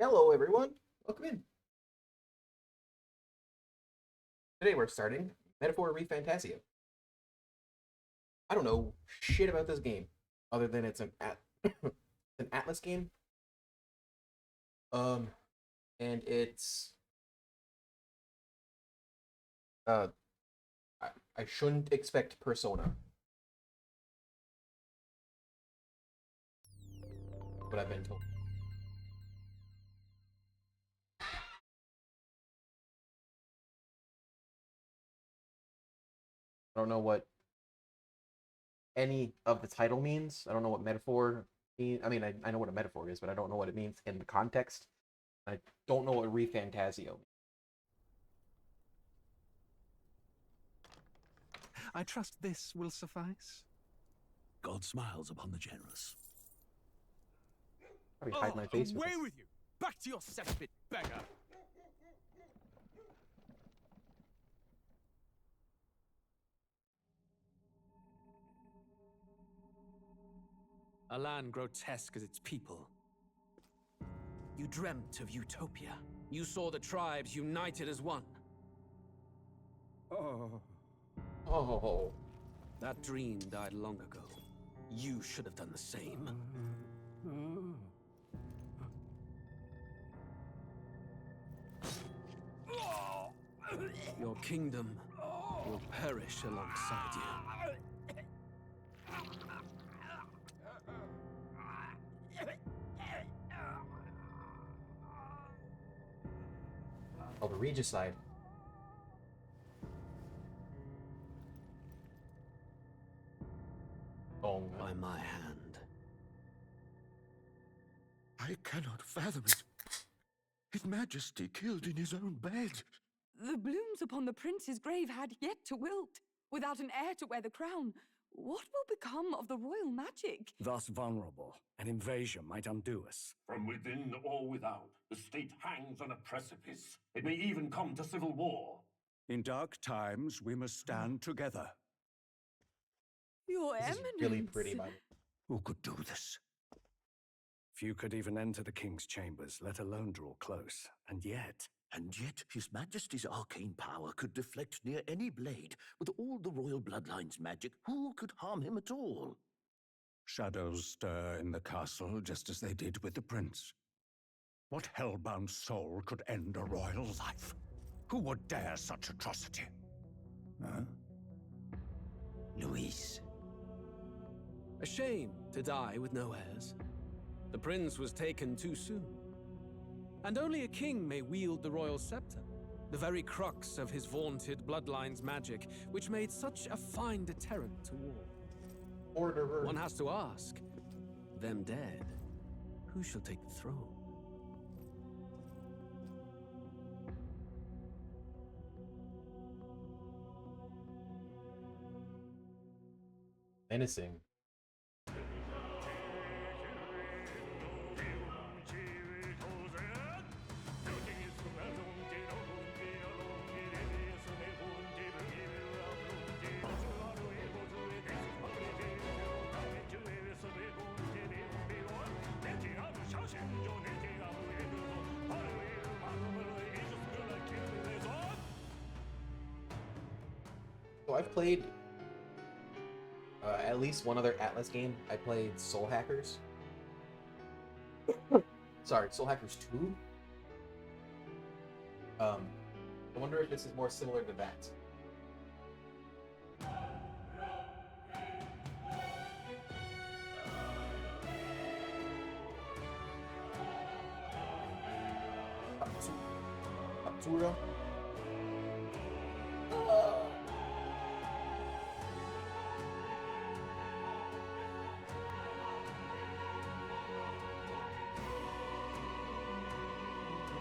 Hello, everyone. Welcome in. Today we're starting Metaphor ReFantazio. I don't know shit about this game, other than it's an Atlas game. And it's uh, I shouldn't expect Persona, what I've been told. I don't know what any of the title means. I don't know what metaphor means. I mean, I know what a metaphor is, but I don't know what it means in the context. I don't know what ReFantazio means. I trust this will suffice. God smiles upon the generous. Probably hide my face away with this. with you! Back to your cesspit, beggar! A land grotesque as its people. You dreamt of utopia. You saw the tribes united as one. Oh, That dream died long ago. You should have done the same. Your kingdom will perish alongside you. oh, the regicide. Oh, By my hand. I cannot fathom it. His Majesty killed in his own bed. The blooms upon the prince's grave had yet to wilt. Without an heir to wear the crown, what will become of the royal magic? Thus vulnerable, an invasion might undo us. From within or without, the state hangs on a precipice. It may even come to civil war. In dark times, we must stand together. Your This is eminence. really pretty, by the way. Who could do this? Few could even enter the king's chambers, let alone draw close. And yet, His Majesty's arcane power could deflect near any blade. With all the royal bloodline's magic, who could harm him at all? shadows stir in the castle just as they did with the prince. What hellbound soul could end a royal life? Who would dare such atrocity? Huh? Luis. A shame to die with no heirs. The prince was taken too soon. And only a king may wield the royal scepter, the very crux of his vaunted bloodline's magic, which made such a fine deterrent to war. Orderer. One has to ask, them dead, who shall take the throne? Menacing. So I've played at least one other Atlas game. I played Soul Hackers. Sorry, Soul Hackers 2. I wonder if this is more similar to that. Atsura.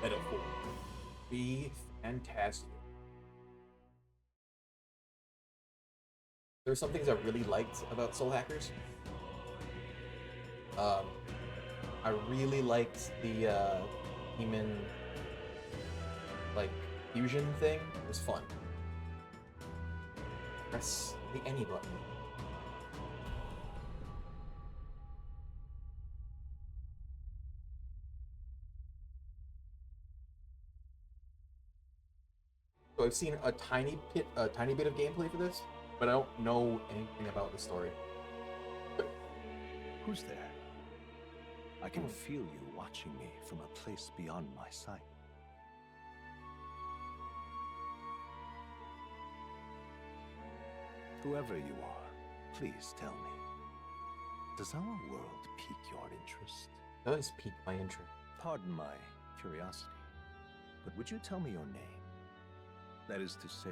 Metaphor. Be fantastic. There's some things I really liked about Soul Hackers. I really liked the demon like fusion thing. It was fun. Press the any button. So I've seen a tiny bit of gameplay for this, but I don't know anything about the story. Who's there? I can feel you watching me from a place beyond my sight. Whoever you are, please tell me. Does our world pique your interest? It does pique my interest. Pardon my curiosity, but would you tell me your name? That is to say,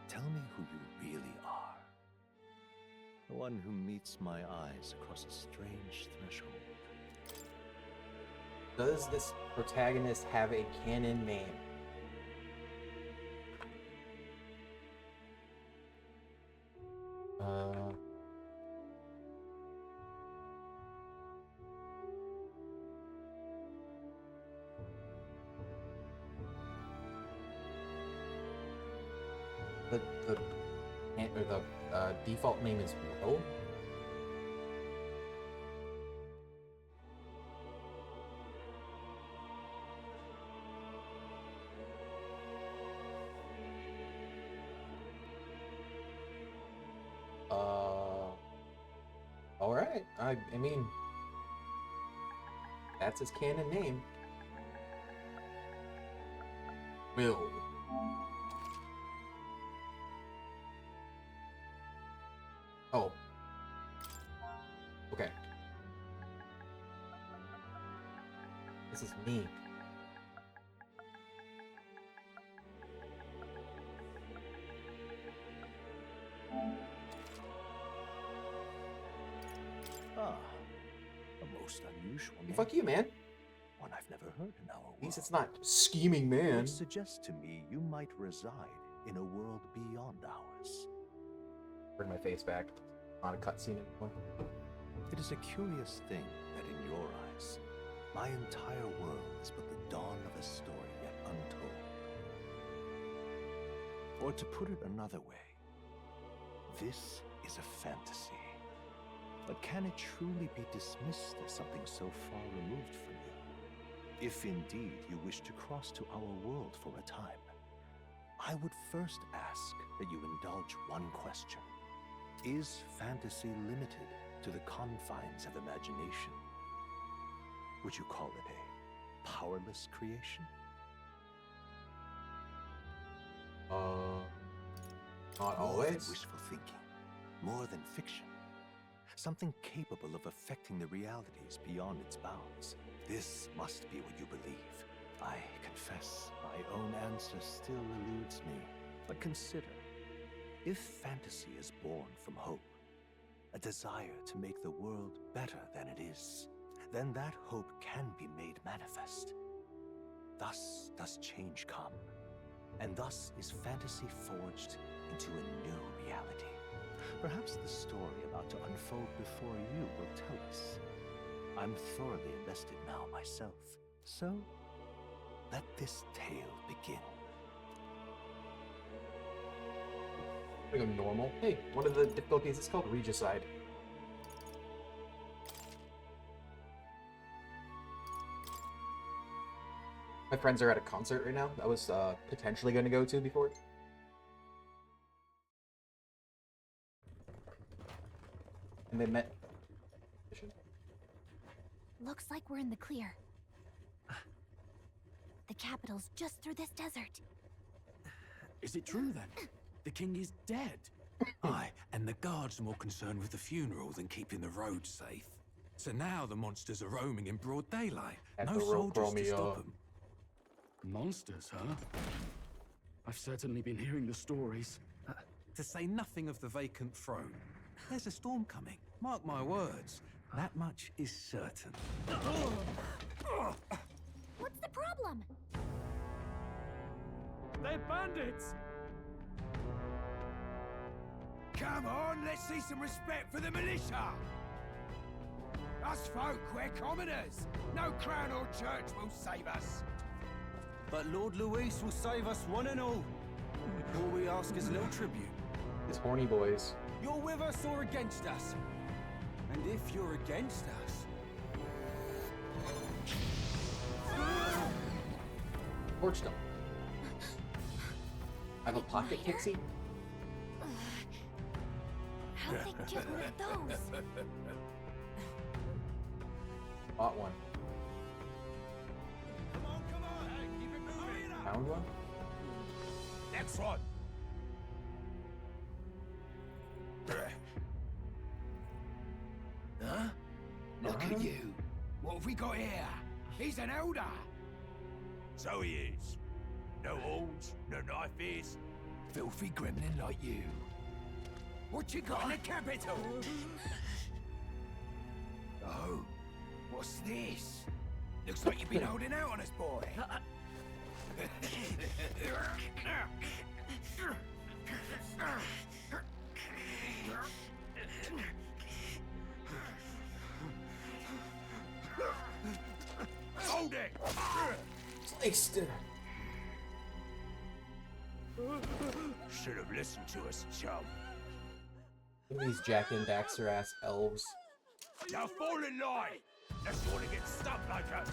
tell me who you really are. The one who meets my eyes across a strange threshold. Does this protagonist have a canon name? The default name is Will. All right. I mean, that's his canon name. Will. Oh. Okay. This is me. Ah, a most unusual name. Fuck you, man. One I've never heard in our world. At least it's not scheming man. Which suggests to me you might reside in a world beyond ours. Turn my face back. Not a cutscene anymore. It is a curious thing that in your eyes, my entire world is but the dawn of a story yet untold. Or to put it another way, this is a fantasy. But can it truly be dismissed as something so far removed from you? If indeed you wish to cross to our world for a time, I would first ask that you indulge one question. Is fantasy limited to the confines of imagination? Would you call it a powerless creation? Not More always. than wishful thinking, more than fiction. Something capable of affecting the realities beyond its bounds. This must be what you believe. I confess, my own answer still eludes me. But consider, if fantasy is born from hope, a desire to make the world better than it is, then that hope can be made manifest. Thus does change come, and thus is fantasy forged into a new reality. Perhaps the story about to unfold before you will tell us. I'm thoroughly invested now myself, so let this tale begin. I go normal. Hey, one of the difficulties is called Regicide. My friends are at a concert right now. I was potentially going to go to before. And they met. Looks like we're in the clear. The capital's just through this desert. Is it true then? The king is dead? Aye, and the guards are more concerned with the funeral than keeping the roads safe. So now the monsters are roaming in broad daylight. At No the rope soldiers to Romeo. stop them. Monsters, huh? I've certainly been hearing the stories. To say nothing of the vacant throne. There's a storm coming. Mark my words. That much is certain. What's the problem? They're bandits! Come on, let's see some respect for the militia! Us folk, we're commoners! No crown or church will save us! But Lord Luis will save us one and all. All we ask is a little tribute. These horny boys. You're with us or against us? And if you're against us... Torch them. I have a pocket pixie? How'd they get rid of those? Bought one. Come on. Hey, keep it moving. Found one? Next one. Huh? Look at you. What have we got here? He's an elder. So he is. No horns, no knifes. Filthy gremlin like you. What you got in the capital? Oh, what's this? Looks like you've been holding out on us, boy. Hold it! Sliced it. Should have listened to us, chum. Look at these Jack and Daxter ass elves. Now fall in line! Unless you want to get stuck like us.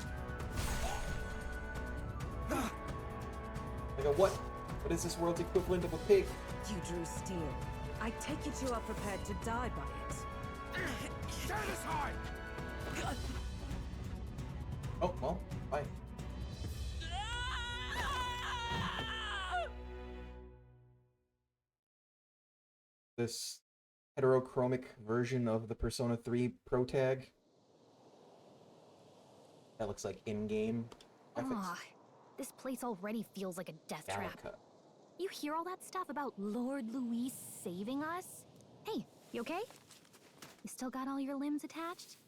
Like a what? What is this world's equivalent of a pig? You drew steel. I take it you are prepared to die by it. Stand aside! Oh, well, bye. This heterochromic version of the Persona 3 Pro Tag. That looks like in-game graphics. Aw, this place already feels like a death trap. Gallica. You hear all that stuff about Lord Louis saving us? Hey, you okay? You still got all your limbs attached?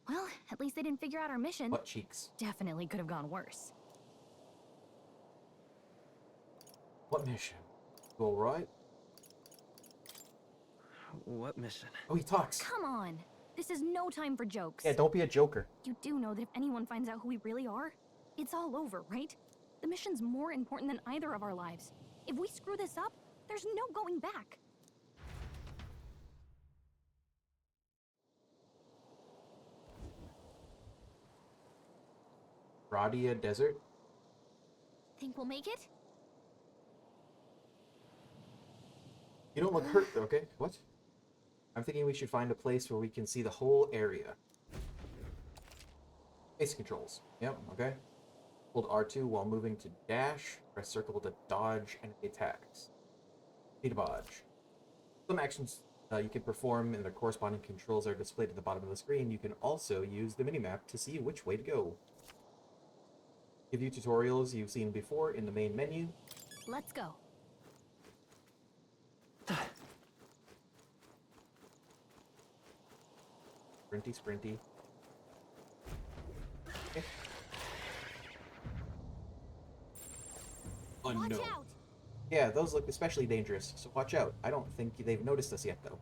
Well, at least they didn't figure out our mission. Butt cheeks. Definitely could have gone worse. What mission? All right. What mission? Oh, he talks. Come on. This is no time for jokes. Yeah, don't be a joker. You do know that if anyone finds out who we really are, it's all over, right? The mission's more important than either of our lives. If we screw this up, there's no going back. Radia Desert? Think we'll make it? You don't look hurt, though, okay? What? I'm thinking we should find a place where we can see the whole area. Basic controls. Yep, okay. Hold R2 while moving to dash. Press circle to dodge enemy attacks. B to dodge. Some actions you can perform and their corresponding controls are displayed at the bottom of the screen. You can also use the minimap to see which way to go. Give you tutorials you've seen before in the main menu. Let's go. Sprinty, sprinty. Okay. Unknown. Watch out! Yeah, those look especially dangerous, so watch out. I don't think they've noticed us yet, though.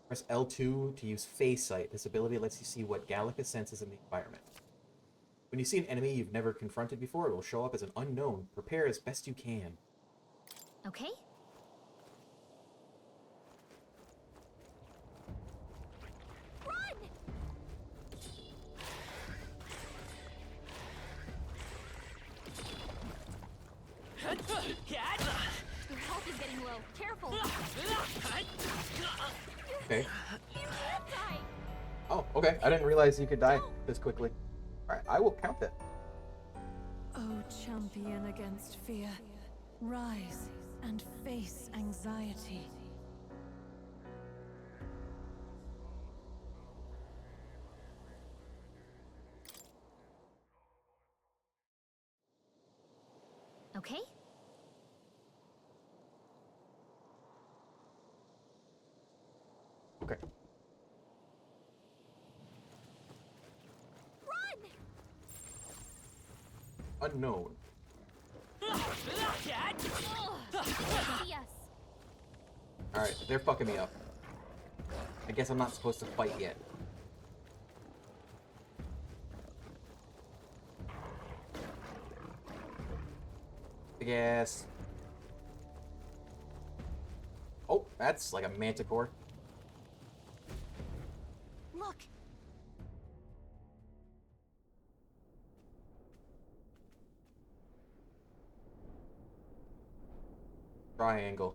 Press L2 to use Phase Sight. This ability lets you see what Gallica senses in the environment. When you see an enemy you've never confronted before, it will show up as an unknown. Prepare as best you can. Okay? Run! Your health is getting low. Careful! Okay. You can't die! Oh, okay. I didn't realize you could die this quickly. Alright, I will count that. Oh, champion against fear, rise and face anxiety. Okay? Okay. Run! Unknown. Ugh, see us. Alright, they're fucking me up. I guess I'm not supposed to fight yet. Big ass. Oh, that's like a manticore. Look! Triangle.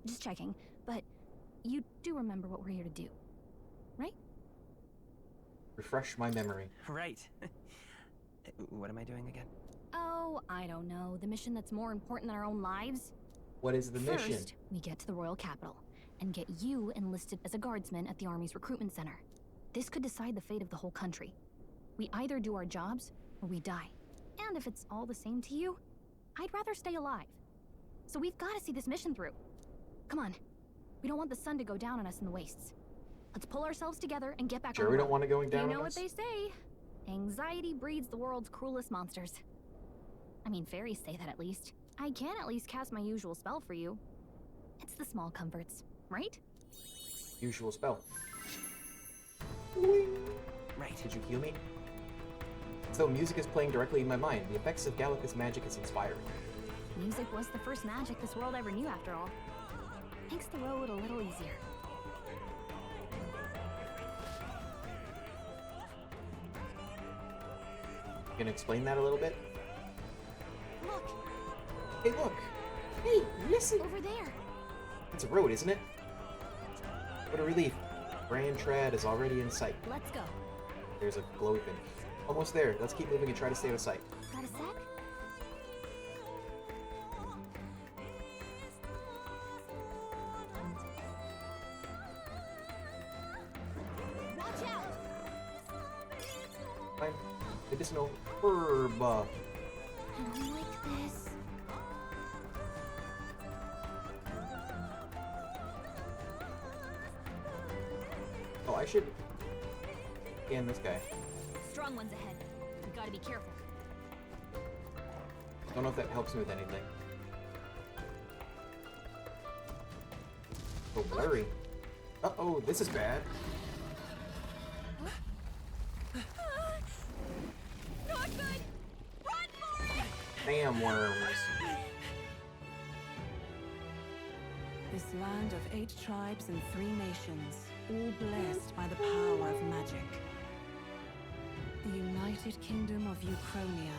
Just checking, but you do remember what we're here to do, right? Refresh my memory. Right. What am I doing again? Oh, I don't know. The mission that's more important than our own lives? What is the mission? First, we get to the royal capital and get you enlisted as a guardsman at the army's recruitment center. This could decide the fate of the whole country. We either do our jobs or we die. And if it's all the same to you, I'd rather stay alive. So we've got to see this mission through. Come on. We don't want the sun to go down on us in the wastes. Let's pull ourselves together and get back on Sure, the we road. don't want it going down You know on what us? they say. Anxiety breeds the world's cruelest monsters. I mean, fairies say that at least. I can at least cast my usual spell for you. It's the small comforts, right? Usual spell. Right. Did you heal me? So music is playing directly in my mind. The effects of Gallica's magic is inspiring. Music was the first magic this world ever knew, after all. Makes the road a little easier. You can explain that a little bit? Look! Hey, look! Hey, listen! Over there! It's a road, isn't it? What a relief. Grand Trad is already in sight. Let's go. There's a glowy thing. Almost there. Let's keep moving and try to stay out of sight. Got a sec? Watch out! Fine. Medicinal herb. I don't like this. Oh, I should scan this guy. Strong ones ahead. We gotta be careful. Don't know if that helps me with anything. So blurry. Uh-oh, this is bad. Not good! Run for it! Damn worms. This land of 8 tribes and 3 nations, all blessed by the power of magic. The United Kingdom of Uchronia.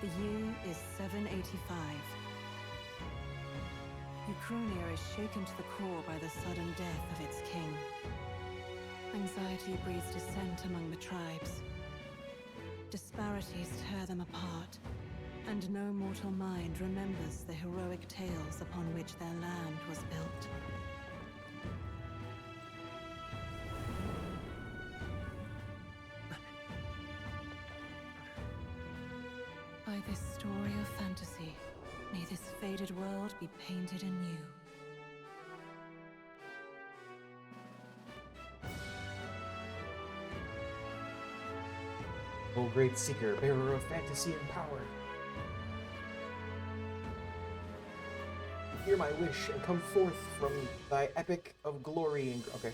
The year is 785. Uchronia is shaken to the core by the sudden death of its king. Anxiety breeds dissent among the tribes. Disparities tear them apart, and no mortal mind remembers the heroic tales upon which their land was built. By this story of fantasy, may this faded world be painted anew. O great seeker, bearer of fantasy and power. Hear my wish and come forth from thy epic of glory and... Okay.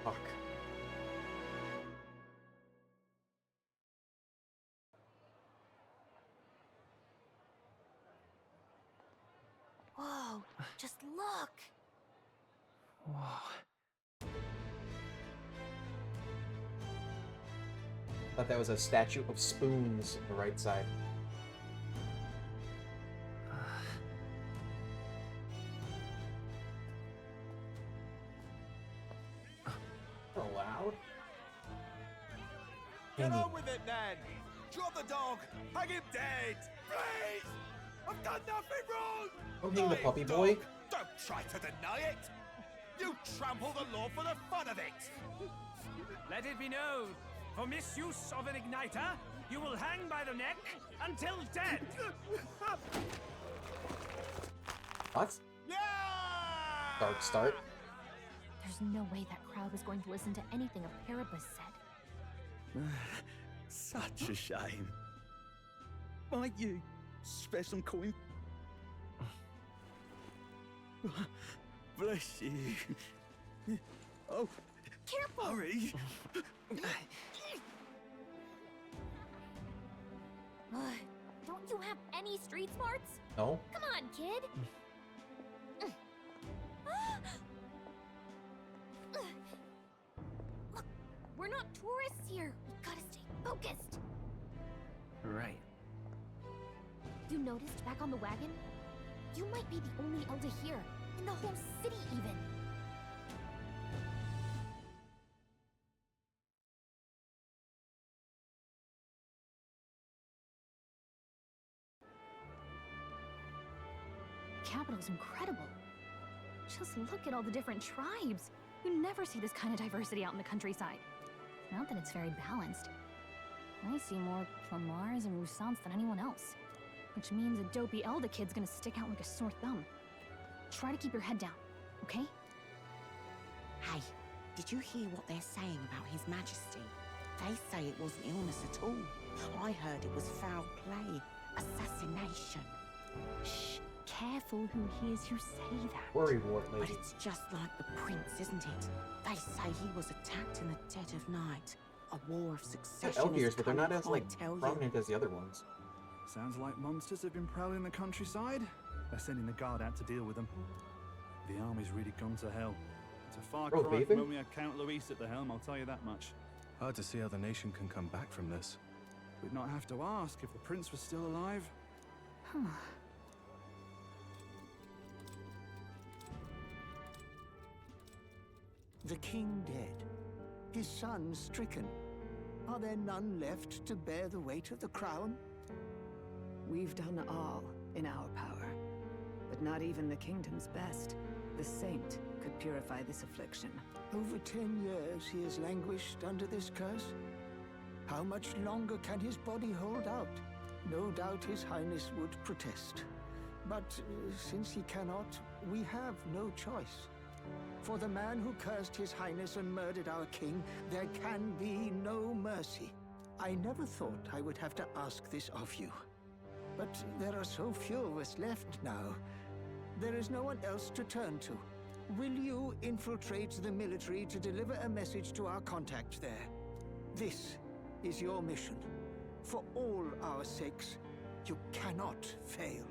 Fuck. Whoa, just look! Whoa. Thought that was a statue of spoons on the right side. Allowed? Get on with it, then! Drop the dog! Hang him dead! Please! I've done nothing wrong! Don't hang the Lying puppy dog. boy. Don't try to deny it! You trample the law for the fun of it! Let it be known, for misuse of an igniter, you will hang by the neck until dead! What? Yeah! Dark start. There's no way that crowd was going to listen to anything a Paribus said. Such a shame. Might you spare some coin? Bless you. Oh, Careful! hurry. Don't you have any street smarts? No? Come on, kid! Look, we're We're not tourists here. We gotta stay focused. Right. You noticed back on the wagon? You might be the only elder here, in the whole city even. The capital's incredible. Just look at all the different tribes. You never see this kind of diversity out in the countryside. Not that it's very balanced. I see more Plamars and Roussants than anyone else. Which means a dopey elder kid's gonna stick out like a sore thumb. Try to keep your head down, okay? Hey, did you hear what they're saying about His Majesty? They say it wasn't illness at all. I heard it was foul play, assassination. Shh, careful who hears you say that. Worry wart, But lady. it's just like the prince, isn't it? They say he was attacked in the dead of night. A war of They're succession elf ears, is but they're not coming, as I like tell you. prominent as the other ones. Sounds like monsters have been prowling the countryside. They're sending the guard out to deal with them. The army's really gone to hell. It's a far Oh, cry Raven? from when we had Count Luis at the helm, I'll tell you that much. Hard to see how the nation can come back from this. We'd not have to ask if the prince was still alive. Huh. The king dead, his son stricken. Are there none left to bear the weight of the crown? We've done all in our power, but not even the kingdom's best, the saint, could purify this affliction. Over 10 years he has languished under this curse. How much longer can his body hold out? No doubt his highness would protest. But since he cannot, we have no choice. For the man who cursed his highness and murdered our king, there can be no mercy. I never thought I would have to ask this of you. But there are so few of us left now. There is no one else to turn to. Will you infiltrate the military to deliver a message to our contact there? This is your mission. For all our sakes, you cannot fail.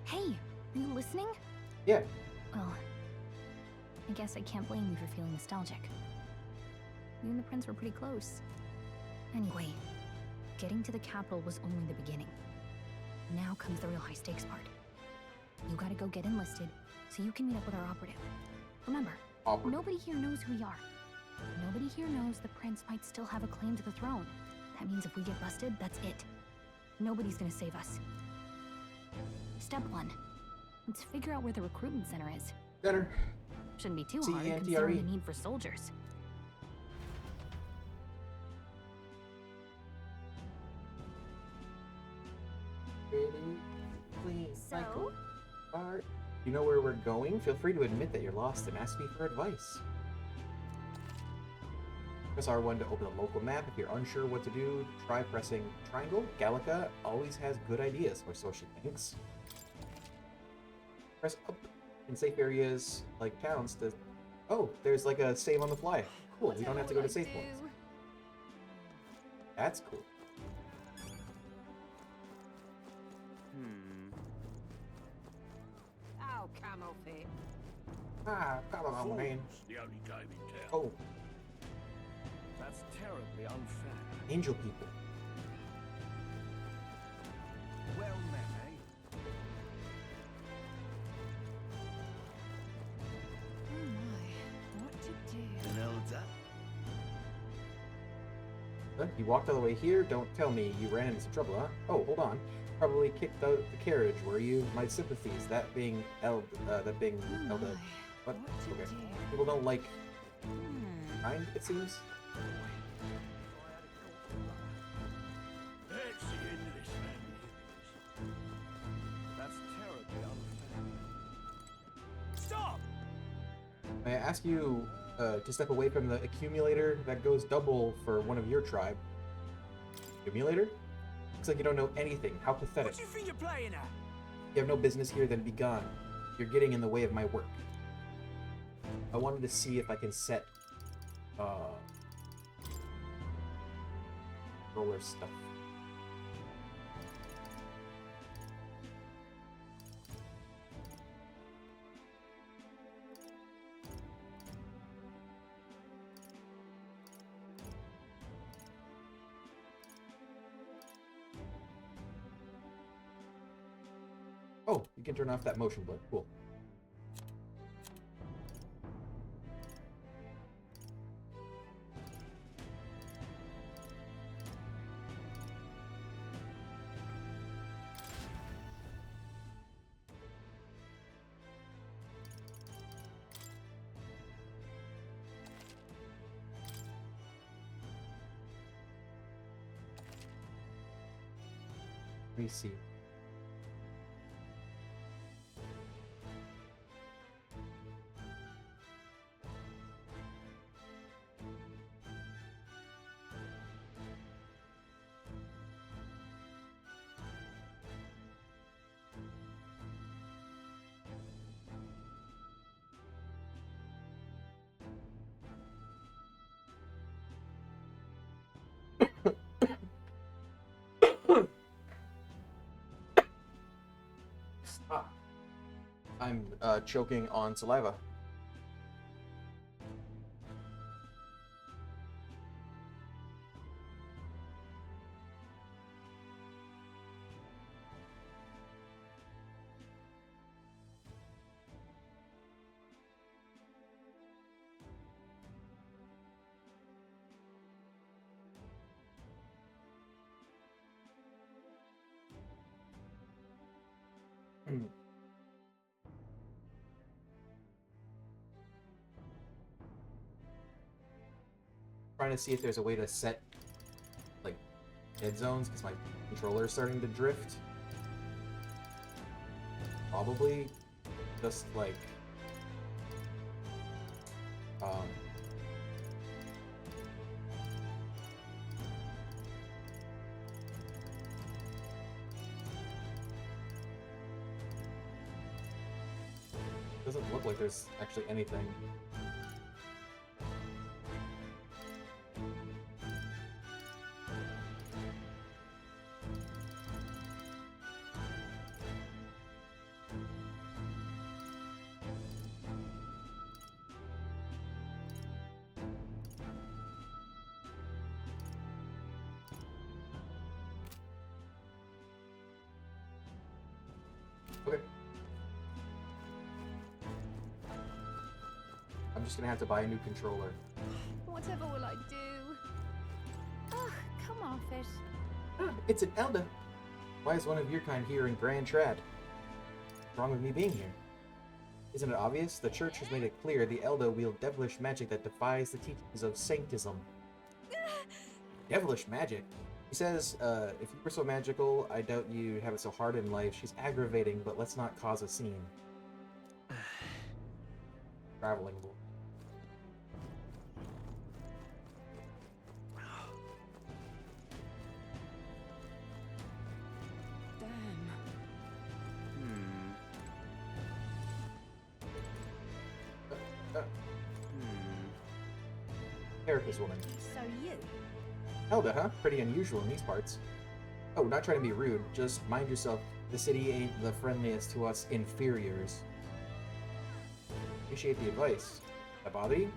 Hey, you listening? Yeah. Well, I guess I can't blame you for feeling nostalgic. You and the prince were pretty close. Anyway, getting to the capital was only the beginning. Now comes the real high-stakes part. You gotta go get enlisted, so you can meet up with our operative. Remember, nobody here knows who we are. Nobody here knows the prince might still have a claim to the throne. That means if we get busted, that's it. Nobody's gonna save us. Step 1. Let's figure out where the recruitment center is. Center. Shouldn't be too See, hard Auntie considering Ari. the need for soldiers. So? You know where we're going? Feel free to admit that you're lost and ask me for advice. Press R1 to open a local map. If you're unsure what to do, try pressing triangle. Gallica always has good ideas, or so she thinks. Press up in safe areas like towns to... Oh, there's like a save on the fly. Cool, we don't have to go to save points. That's cool. Oh, camel fit. Ah, come on, man. The only game in town. Oh, That's terribly unfair. angel people. Well met, eh? Oh my, what to do? An elder? Huh? You walked all the way here? Don't tell me you ran into some trouble, huh? Oh, hold on. Probably kicked out the carriage, were you? My sympathies. That being Elda. What? Okay. People don't like kind, it seems. That's the end of this family. That's terribly unfair. Stop! May I ask you to step away from the accumulator that goes double for one of your tribe? Accumulator? Looks like you don't know anything. How pathetic. What do you think you're playing at? You have no business here, then be gone. You're getting in the way of my work. I wanted to see if I can set roller stuff. Oh, you can turn off that motion blur. Cool. Let me see. Ah. I'm choking on saliva. Trying to see if there's a way to set like dead zones because my controller is starting to drift. Probably just like doesn't look like there's actually anything. Okay. I'm just gonna have to buy a new controller. Whatever will I do? Ugh, come off it. Ah, it's an Elda. Why is one of your kind here in Grand Trad? What's wrong with me being here? Isn't it obvious? The church has made it clear the Elda wield devilish magic that defies the teachings of sanctism. Devilish magic? He says, if you were so magical, I doubt you'd have it so hard in life. She's aggravating, but let's not cause a scene. Traveling. Therapist woman. So you? Elda, huh? Pretty unusual in these parts. Oh, not trying to be rude. Just mind yourself. The city ain't the friendliest to us inferiors. Appreciate the advice. That bother you?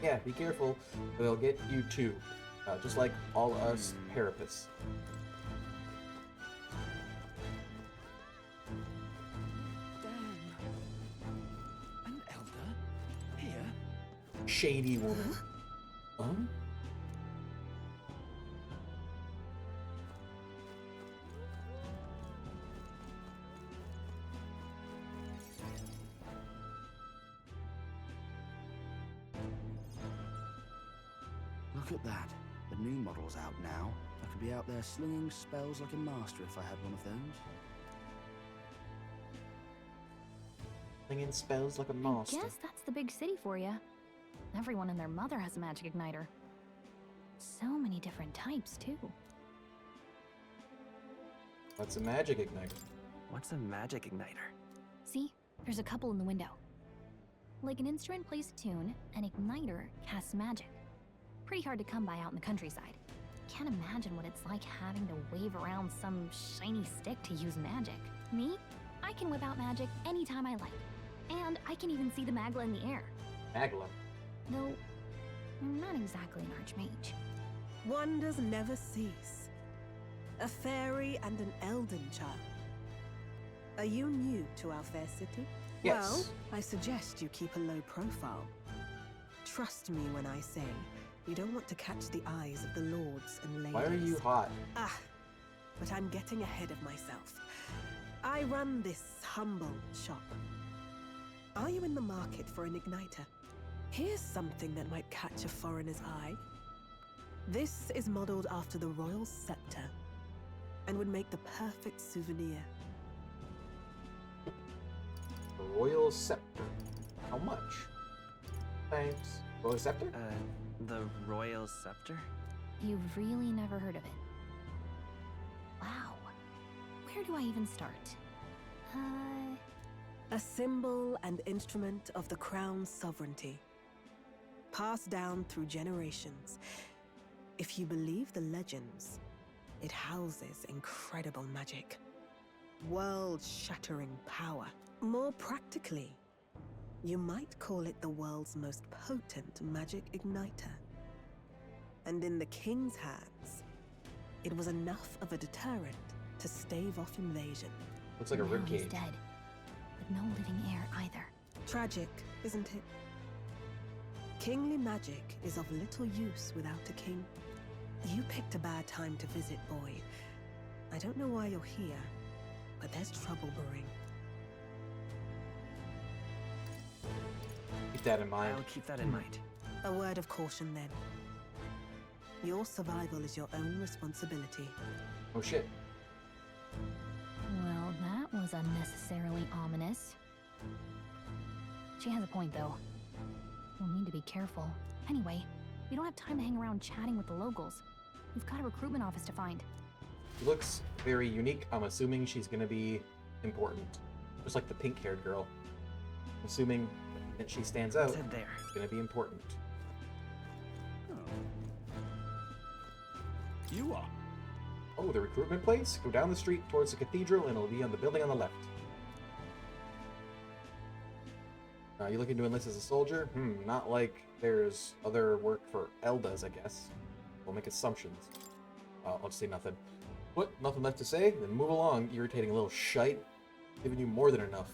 Yeah, be careful. They'll get you too. Just like all us Parapists. An elder? Here? Shady woman. Huh? Look at that. The new model's out now. I could be out there slinging spells like a master if I had one of those. Slinging spells like a master. Guess that's the big city for you. Everyone and their mother has a magic igniter. So many different types, too. What's a magic igniter? What's a magic igniter? See? There's a couple in the window. Like an instrument plays a tune, an igniter casts magic. Pretty hard to come by out in the countryside. Can't imagine what it's like having to wave around some shiny stick to use magic. Me? I can whip out magic anytime I like. And I can even see the Magla in the air. Magla? Though, I'm not exactly an archmage. Wonders never cease. A fairy and an elden child. Are you new to our fair city? Yes. Well, I suggest you keep a low profile. Trust me when I say you don't want to catch the eyes of the lords and ladies. Why are you hot? Ah, but I'm getting ahead of myself. I run this humble shop. Are you in the market for an igniter? Here's something that might catch a foreigner's eye. This is modeled after the royal scepter and would make the perfect souvenir. The Royal Scepter. How much? Thanks. Royal Scepter? The Royal Scepter? You've really never heard of it. Wow. Where do I even start? A symbol and instrument of the crown's sovereignty. Passed down through generations. If you believe the legends, it houses incredible magic. World-shattering power. More practically, you might call it the world's most potent magic igniter. And in the king's hands, it was enough of a deterrent to stave off invasion. Looks like a Now he's ribcage. dead, but no living heir either. Tragic, isn't it? Kingly magic is of little use without a king. You picked a bad time to visit, boy. I don't know why you're here, but there's trouble brewing. Keep that in mind. I'll keep that in mind. A word of caution, then. Your survival is your own responsibility. Oh shit. Well, that was unnecessarily ominous. She has a point, though. We'll need to be careful. Anyway, we don't have time to hang around chatting with the locals. We've got a recruitment office to find. She looks very unique. I'm assuming she's gonna be important. Just like the pink-haired girl. I'm assuming that she stands out. Said there. It's gonna be important. You are. Oh, the recruitment place? Go down the street towards the cathedral and it'll be on the building on the left. You looking to enlist as a soldier? Not like there's other work for Eldas, I guess. We'll make assumptions. I'll just say nothing. What? Nothing left to say? Then move along, irritating little shite. Giving you more than enough.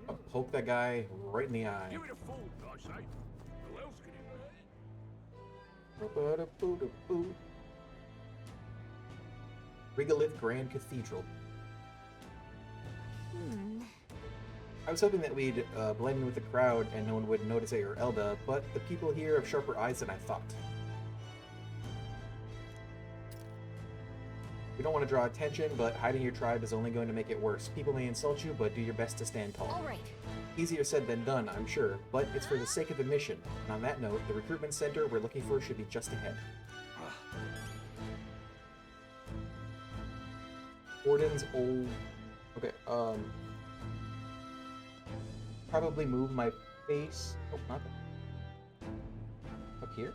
I'll poke that guy right in the eye. Give it a fold, I say. Who else can it be? Regolith Grand Cathedral. I was hoping that we'd blend in with the crowd and no one would notice that you're Elda, but the people here have sharper eyes than I thought. We don't want to draw attention, but hiding your tribe is only going to make it worse. People may insult you, but do your best to stand tall. All right. Easier said than done, I'm sure, but it's for the sake of the mission. And on that note, the recruitment center we're looking for should be just ahead. Gordon's old... Okay, probably move my face... Oh, not that. Up here?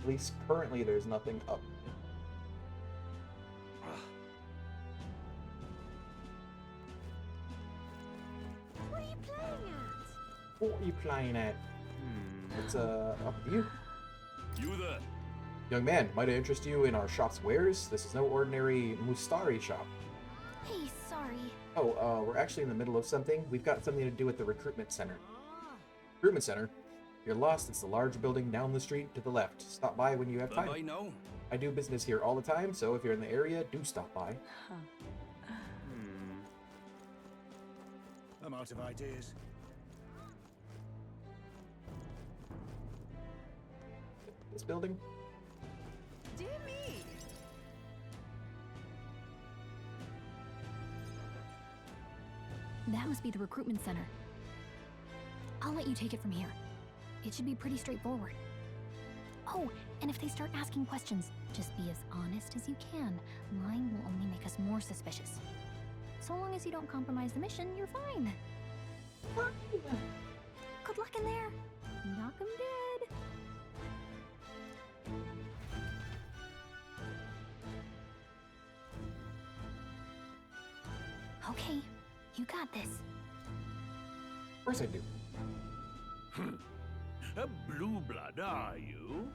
At least currently there's nothing up. What are you playing at? What are you playing at? It's, up to you. You there? Young man, might I interest you in our shop's wares? This is no ordinary Mustari shop. Hey, sorry. Oh, we're actually in the middle of something. We've got something to do with the recruitment center. Recruitment center? If you're lost, it's the large building down the street to the left. Stop by when you have time. I know. I do business here all the time, so if you're in the area, do stop by. I'm out of ideas. This building? Dear me. That must be the recruitment center. I'll let you take it from here. It should be pretty straightforward. Oh, and if they start asking questions, just be as honest as you can. Lying will only make us more suspicious. So long as you don't compromise the mission, you're fine. Good luck in there. Knock 'em dead. Okay, you got this. Of course I do. A blue blood, are you?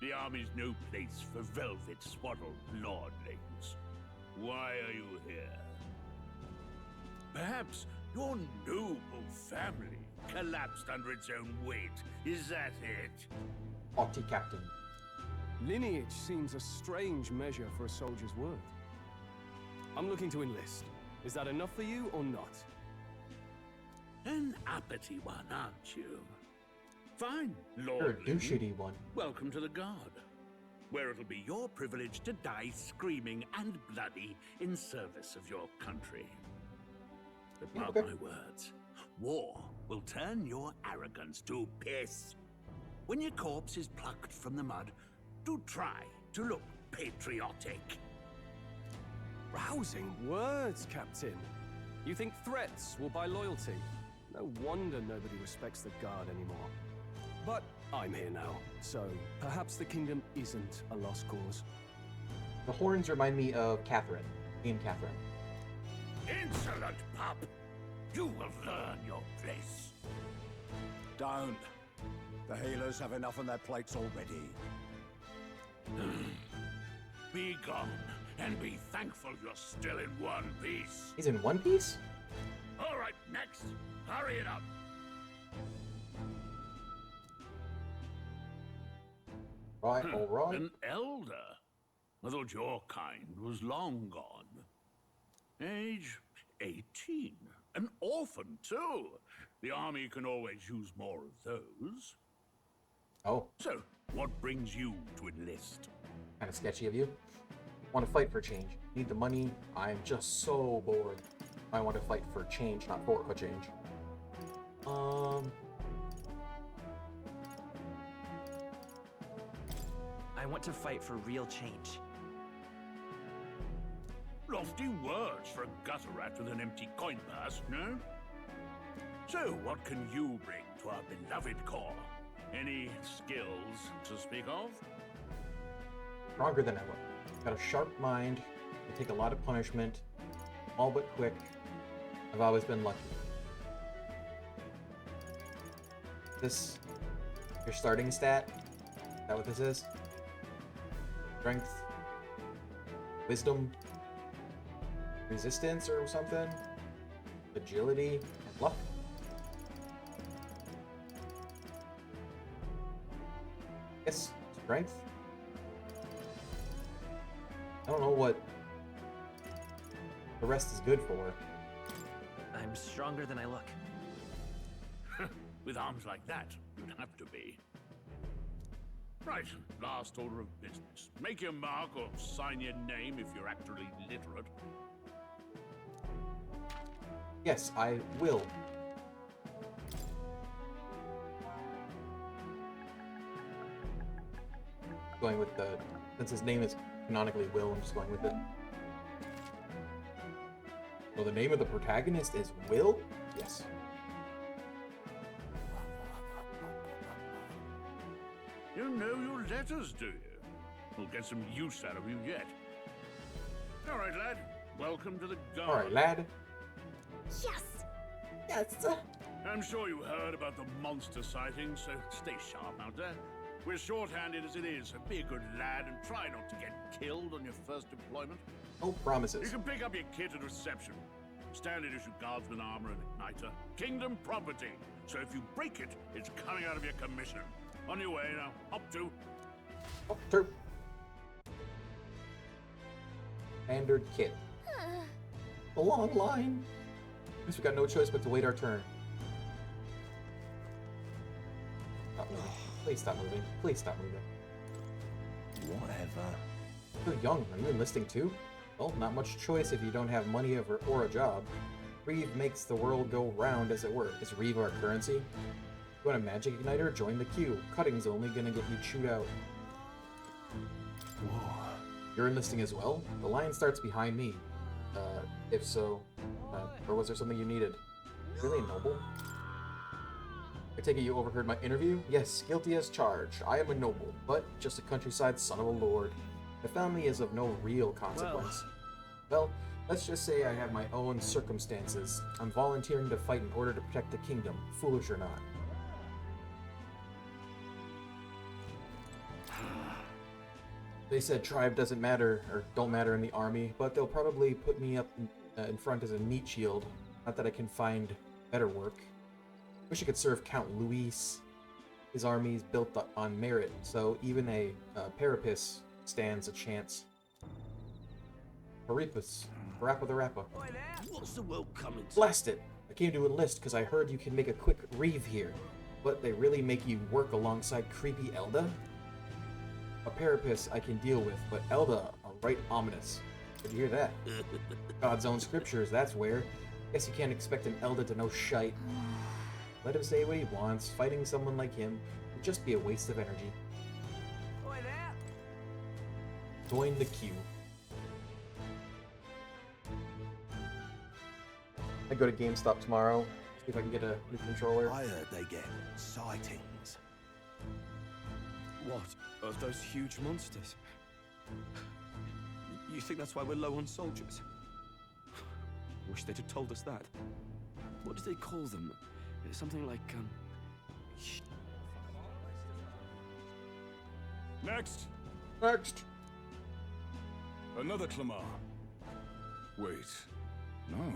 The army's no place for velvet-swaddled lordlings. Why are you here? Perhaps your noble family collapsed under its own weight. Is that it? Haughty captain. Lineage seems a strange measure for a soldier's worth. I'm looking to enlist. Is that enough for you or not? An uppity one, aren't you? Fine, You're a lordling. douchey one. Welcome to the Guard, where it'll be your privilege to die screaming and bloody in service of your country. But mark my words, war will turn your arrogance to piss. When your corpse is plucked from the mud, do try to look patriotic. Rousing words, Captain. You think threats will buy loyalty? No wonder nobody respects the Guard anymore. But I'm here now, so perhaps the kingdom isn't a lost cause. The horns remind me of Catherine. Queen Catherine. Insolent pup! You will learn your place. Don't. The healers have enough on their plates already. Be gone, and be thankful you're still in one piece. He's in one piece? All right, next. Hurry it up. Right, all right. An elder? I thought your kind was long gone. Age 18. An orphan, too. The army can always use more of those. Oh. So, what brings you to enlist? Kind of sketchy of you. Want to fight for change. Need the money. I'm just so bored. I want to fight for change, not for a change. I want to fight for real change. Lofty words for a gutter rat with an empty coin purse, no? So, what can you bring to our beloved corps? Any skills to speak of? Stronger than ever. Got a sharp mind. I take a lot of punishment. All but quick. I've always been lucky. This your starting stat? Is that what this is? Strength, wisdom, resistance or something? Agility, luck? Yes, strength? I don't know what the rest is good for. I'm stronger than I look. With arms like that, you'd have to be. Right, last order of business. Make your mark or sign your name if you're actually literate. Yes, I will. Going with the... Since his name is canonically Will, I'm just going with it. So the name of the protagonist is Will? Yes. You know your letters, do you? We'll get some use out of you yet. All right, lad. Welcome to the Guard. Alright, lad. Yes! Yes! I'm sure you heard about the monster sightings, so stay sharp out there. We're short-handed as it is, so be a good lad and try not to get killed on your first deployment. No promises. You can pick up your kit at reception. Standard issue guardsman armor and igniter. Kingdom property. So if you break it, it's coming out of your commission. On your way now. Up to. Up to. Standard kit. A long line. Guess we got no choice but to wait our turn. Stop moving. Please stop moving. Please stop moving. Whatever. You're young. Are you enlisting too? Well, not much choice if you don't have money or a job. Reeve makes the world go round, as it were. Is Reeve our currency? You want a magic igniter? Join the queue. Cutting's only gonna get you chewed out. Whoa. You're enlisting as well? The line starts behind me. If so, or was there something you needed? Really, noble? I take it you overheard my interview? Yes, guilty as charged. I am a noble, but just a countryside son of a lord. The family is of no real consequence. Well, let's just say I have my own circumstances. I'm volunteering to fight in order to protect the kingdom, foolish or not. They said tribe doesn't matter, or don't matter in the army, but they'll probably put me up in front as a meat shield. Not that I can find better work. Wish I could serve Count Luis. His army is built on merit, so even a Parapis stands a chance. Parapis. Parappa the Rappa. What's the world coming to? Blast it! I came to enlist because I heard you can make a quick reeve here. But they really make you work alongside creepy Elda? A Parapis I can deal with, but Elda are right ominous. Did you hear that? God's own scriptures, that's where. Guess you can't expect an Elda to know shite. Let him say what he wants. Fighting someone like him would just be a waste of energy. Join the queue. I go to GameStop tomorrow, see if I can get a new controller. I heard they get sightings. What? Of those huge monsters? You think that's why we're low on soldiers? Wish they'd have told us that. What did they call them? Something like, Next! Next! Another Clamar. Wait. No.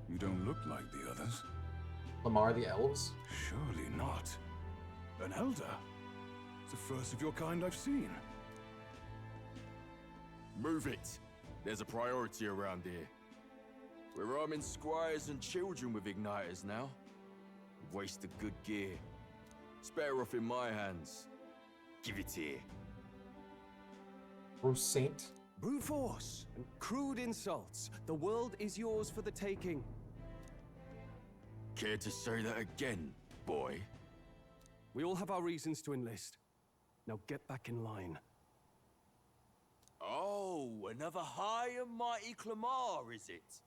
You don't look like the others. Lamar the Elves? Surely not. An Elder? It's the first of your kind I've seen. Move it. There's a priority around here. We're arming squires and children with igniters now. Waste of good gear. It's better off in my hands. Give it here. Bruce Saint? Brute force and crude insults. The world is yours for the taking. Care to say that again, boy? We all have our reasons to enlist. Now get back in line. Oh, another high and mighty Clamar, is it?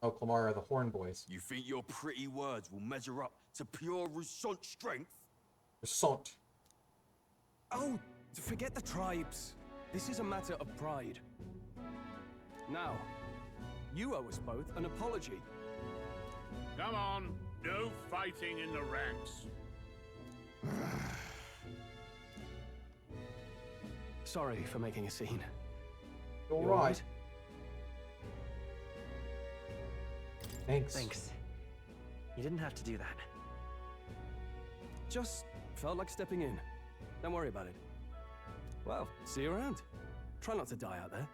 Oh, Clamar are the Horn Boys. You think your pretty words will measure up to pure Rousant strength? Rousant. Oh, forget the tribes. This is a matter of pride. Now, you owe us both an apology. Come on, no fighting in the ranks. Sorry for making a scene. All You right. Thanks. Thanks. You didn't have to do that. Just felt like stepping in. Don't worry about it. Well, see you around. Try not to die out there.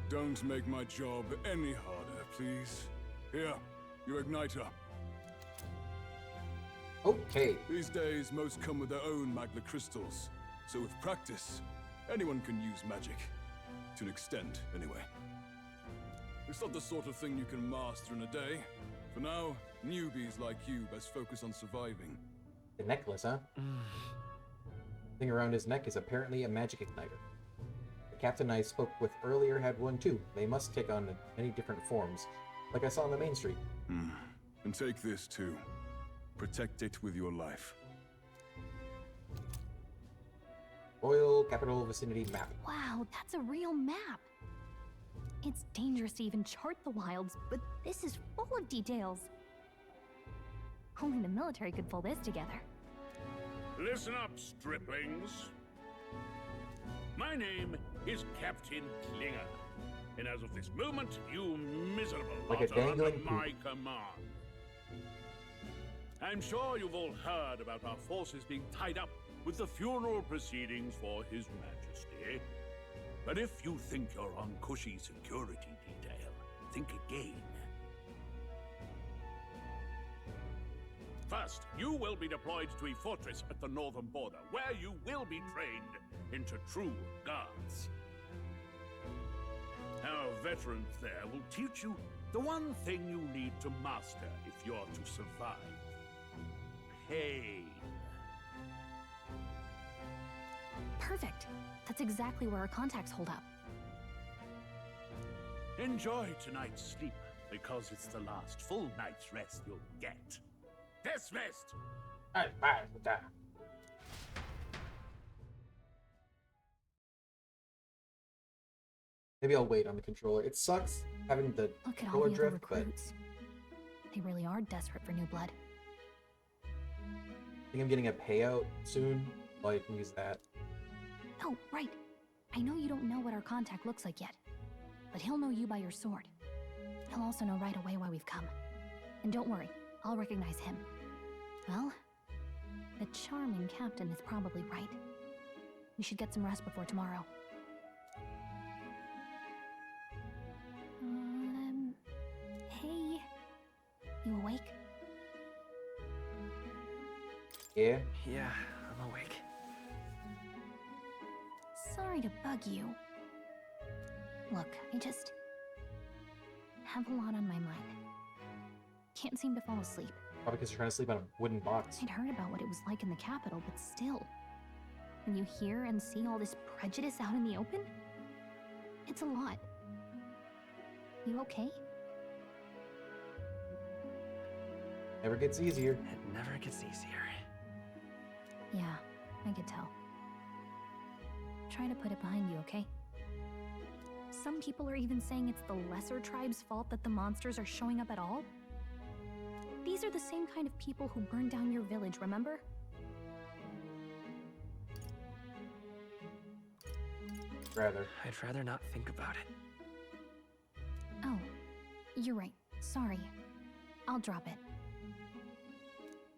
Don't make my job any harder, please. Here, your igniter. Okay. These days, most come with their own magna crystals. So with practice, anyone can use magic. To an extent, anyway. It's not the sort of thing you can master in a day. For now, newbies like you best focus on surviving. The necklace, huh? The thing around his neck is apparently a magic igniter. The captain I spoke with earlier had one too. They must take on many different forms, like I saw on the main street. And take this too. Protect it with your life. Royal Capital Vicinity Map. Wow, that's a real map. It's dangerous to even chart the wilds, but this is full of details. Only the military could pull this together. Listen up, striplings. My name is Captain Klinger, and as of this moment, you miserable Like lot a are under dangling my command. I'm sure you've all heard about our forces being tied up with the funeral proceedings for His Majesty. But if you think you're on cushy security detail, think again. First, you will be deployed to a fortress at the northern border, where you will be trained into true guards. Our veterans there will teach you the one thing you need to master if you're to survive. Pain. Perfect. That's exactly where our contacts hold up. Enjoy tonight's sleep, because it's the last full night's rest you'll get. Dismissed! Maybe I'll wait on the controller. It sucks having the Look at all controller the other drift, but recruits. They really are desperate for new blood. I think I'm getting a payout soon Well, you can use that. Oh, right. I know you don't know what our contact looks like yet, but he'll know you by your sword. He'll also know right away why we've come. And don't worry, I'll recognize him. Well, the charming captain is probably right. We should get some rest before tomorrow. Hey. You awake? Yeah? Yeah, I'm awake. Sorry to bug you. Look, I just have a lot on my mind. Can't seem to fall asleep. Probably because you're trying to sleep on a wooden box. I'd heard about what it was like in the capital, but still. When you hear and see all this prejudice out in the open, it's a lot. You okay? Never gets easier. It never gets easier. Yeah, I could tell. Try to put it behind you, okay? Some people are even saying it's the lesser tribe's fault that the monsters are showing up at all. These are the same kind of people who burned down your village, remember? I'd rather not think about it. Oh, you're right. Sorry. I'll drop it.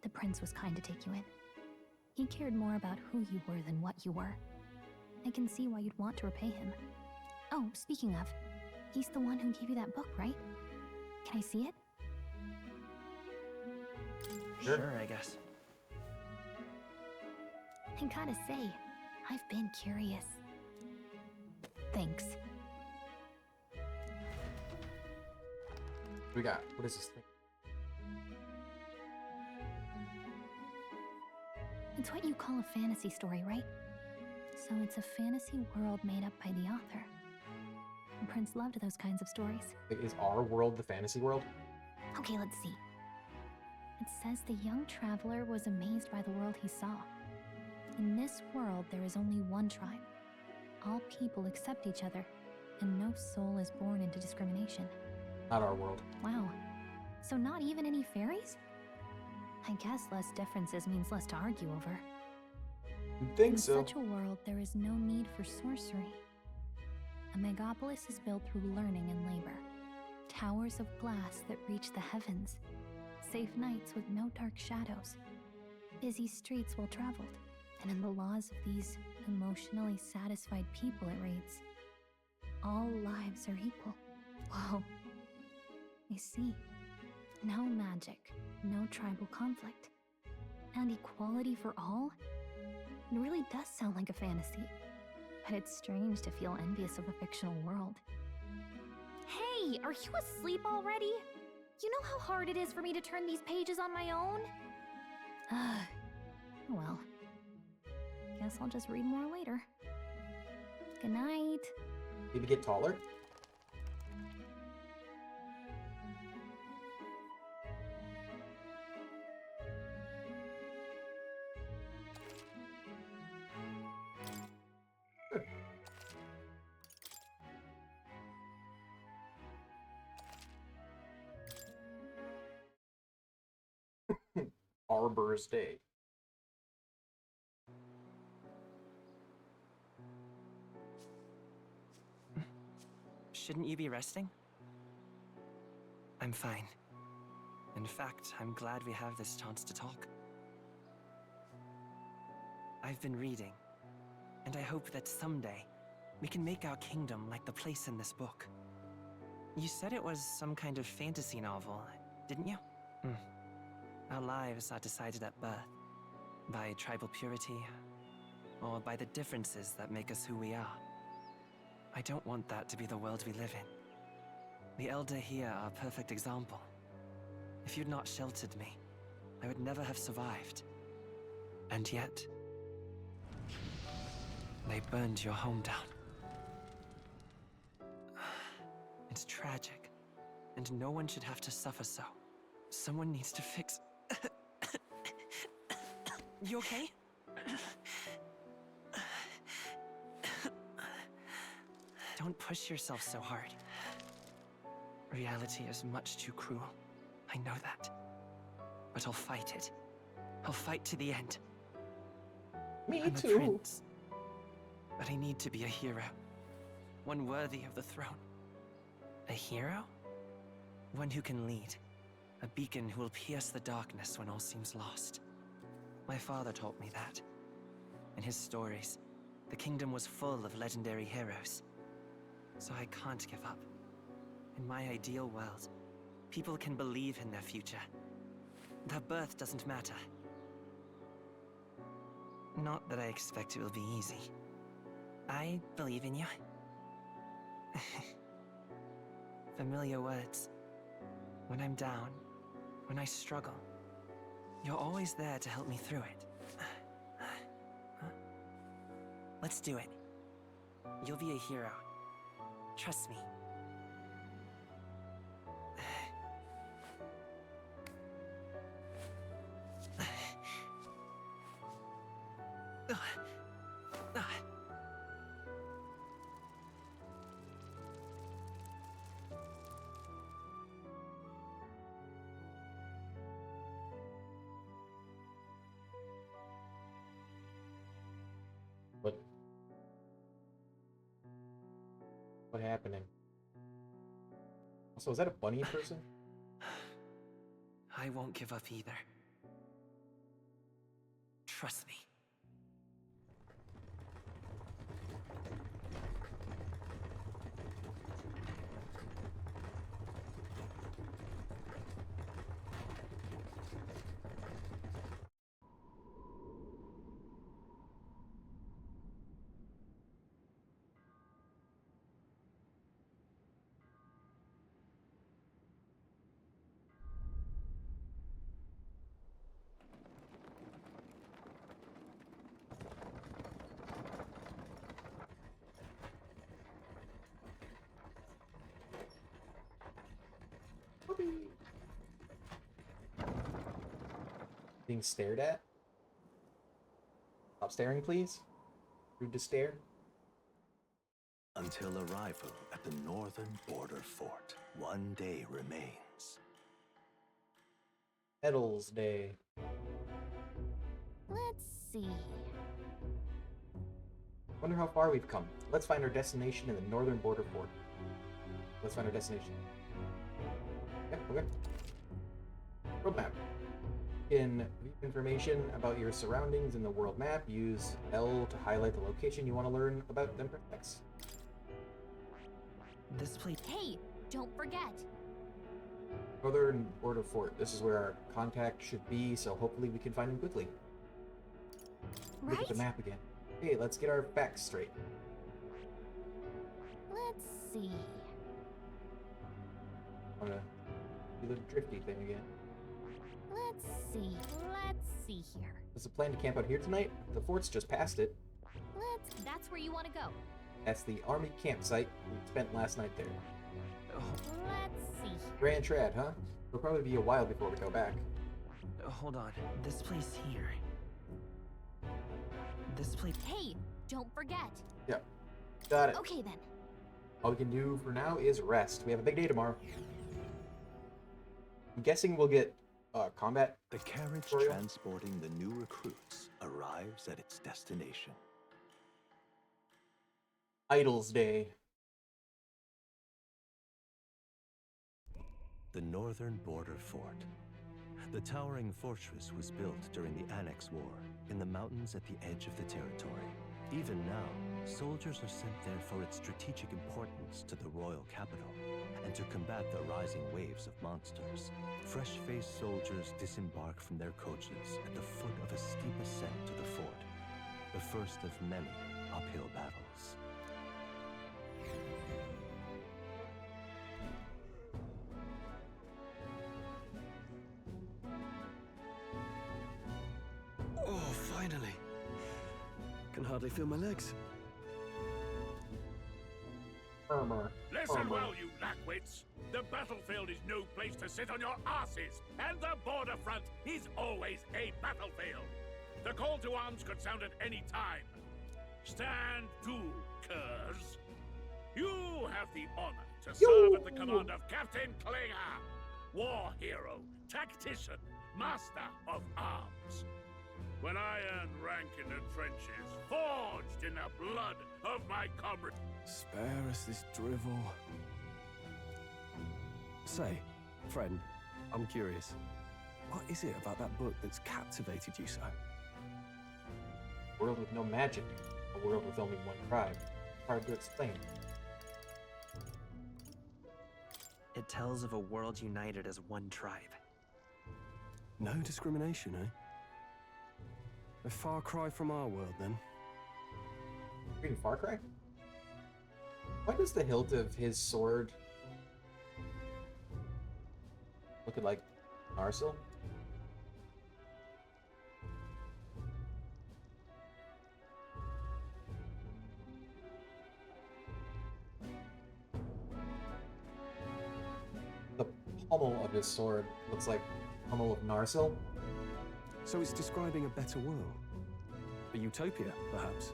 The prince was kind to take you in. He cared more about who you were than what you were. I can see why you'd want to repay him. Oh, speaking of, he's the one who gave you that book, right? Can I see it? Sure, I guess. I gotta say, I've been curious. Thanks. We got, what is this thing? It's what you call a fantasy story, right? So it's a fantasy world made up by the author. The prince loved those kinds of stories. Is our world the fantasy world? Okay, let's see. It says the young traveler was amazed by the world he saw. In this world, there is only one tribe. All people accept each other, and no soul is born into discrimination. Not our world. Wow. So not even any fairies? I guess less differences means less to argue over. You'd think so. In such a world, there is no need for sorcery. A megapolis is built through learning and labor. Towers of glass that reach the heavens. Safe nights with no dark shadows. Busy streets well traveled. And in the laws of these emotionally satisfied people, it reads, all lives are equal. Whoa. I see. No magic, no tribal conflict. And equality for all? It really does sound like a fantasy. But it's strange to feel envious of a fictional world. Hey, are you asleep already? You know how hard it is for me to turn these pages on my own? Well, guess I'll just read more later. Good night. Did he get taller? Arbor's Day. Shouldn't you be resting? I'm fine. In fact, I'm glad we have this chance to talk. I've been reading, and I hope that someday we can make our kingdom like the place in this book. You said it was some kind of fantasy novel, didn't you? Our lives are decided at birth, by tribal purity, or by the differences that make us who we are. I don't want that to be the world we live in. The Elder here are a perfect example. If you'd not sheltered me, I would never have survived. And yet, they burned your home down. It's tragic, and no one should have to suffer so. Someone needs to fix... You okay? Don't push yourself so hard. Reality is much too cruel. I know that. But I'll fight it. I'll fight to the end. Me I'm too. a prince. But I need to be a hero. One worthy of the throne. A hero? One who can lead. A beacon who will pierce the darkness when all seems lost. My father taught me that. In his stories, the kingdom was full of legendary heroes. So I can't give up. In my ideal world, people can believe in their future. Their birth doesn't matter. Not that I expect it will be easy. I believe in you. Familiar words. When I'm down, when I struggle, you're always there to help me through it. Let's do it. You'll be a hero. Trust me. What happening? Also, is that a bunny person? I won't give up either. Trust me. Being stared at? Stop staring, please. Rude to stare. Until arrival at the northern border fort, one day remains. Petals Day. Let's see. Wonder how far we've come. Let's find our destination in the northern border fort. Let's find our destination. Yep, okay. Roadmap. In view information about your surroundings in the world map, use L to highlight the location you want to learn about, then press X. This place. Hey, don't forget. Northern border fort. This is where our contact should be, so hopefully we can find him quickly. Look at the map again. Hey, let's get our facts straight. Let's see. I'm gonna do the drifty thing again. Let's see. Let's see here. Is the plan to camp out here tonight? The fort's just past it. That's where you want to go. That's the army campsite we spent last night there. Let's see here. Grand Trad, huh? It'll probably be a while before we go back. Hold on. This place here. This place. Hey, don't forget. Yep. Got it. Okay then. All we can do for now is rest. We have a big day tomorrow. I'm guessing we'll get combat. The carriage transporting the new recruits arrives at its destination. Idols Day. The northern border fort. The towering fortress was built during the Annex War in the mountains at the edge of the territory. Even now, soldiers are sent there for its strategic importance to the royal capital and to combat the rising waves of monsters. Fresh-faced soldiers disembark from their coaches at the foot of a steep ascent to the fort, the first of many uphill battles. Oh, finally. Can hardly feel my legs. Listen well, you lackwits. The battlefield is no place to sit on your asses, and the border front is always a battlefield. The call to arms could sound at any time. Stand to, curs. You have the honor to serve at the command of Captain Klinger, war hero, tactician, master of arms. when I earned rank in the trenches, forged in the blood of my comrades. Spare us this drivel. Say, friend, I'm curious. What is it about that book that's captivated you so? A world with no magic. A world with only one tribe. Hard to explain. It tells of a world united as one tribe. No discrimination, eh? A far cry from our world, then. Reading Far Cry? Why does the hilt of his sword look like Narsil? The pommel of his sword looks like pommel of Narsil. So it's describing a better world. A utopia, perhaps.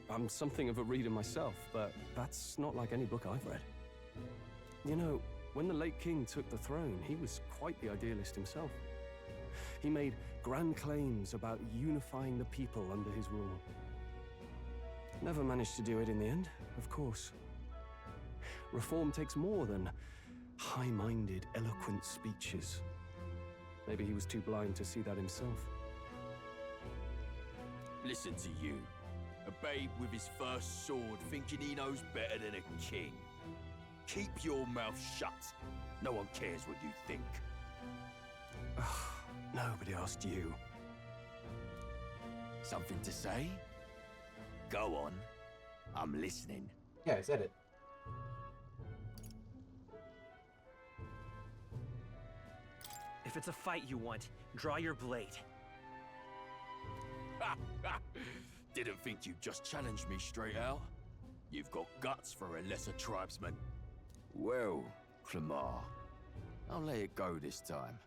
I'm something of a reader myself, but that's not like any book I've read. You know, when the late king took the throne, he was quite the idealist himself. He made grand claims about unifying the people under his rule. Never managed to do it in the end, of course. Reform takes more than high-minded, eloquent speeches. Maybe he was too blind to see that himself. Listen to you. A babe with his first sword thinking he knows better than a king. Keep your mouth shut. No one cares what you think. Nobody asked you. Something to say? Go on. I'm listening. Yeah, I said it. If it's a fight you want, draw your blade. Didn't think you'd just challenge me straight out. You've got guts for a lesser tribesman. Well, Clemar, I'll let it go this time.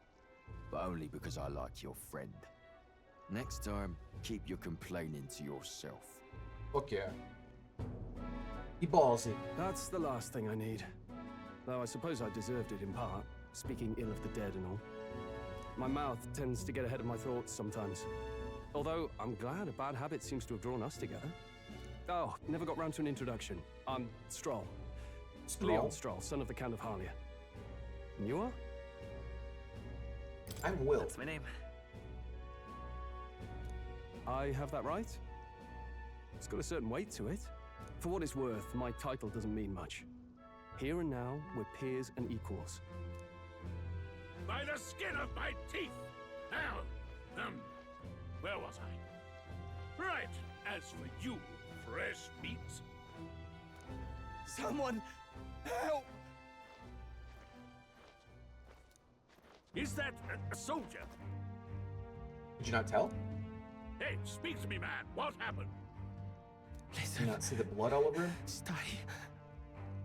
But only because I like your friend. Next time, keep your complaining to yourself. Fuck yeah. He ballsy. That's the last thing I need. Though I suppose I deserved it in part, speaking ill of the dead and all. My mouth tends to get ahead of my thoughts sometimes. Although, I'm glad a bad habit seems to have drawn us together. Oh, never got round to an introduction. I'm Stroll. Leon Stroll, son of the Count of Harlia. And you are? I'm Will. That's my name. I have that right? It's got a certain weight to it. For what it's worth, my title doesn't mean much. Here and now, we're peers and equals. By the skin of my teeth! Now, where was I? Right, as for you, fresh meat. Someone help! Is that a soldier? Did you not tell? Hey, speak to me, man. What happened? Did you not see the blood all over him? Stay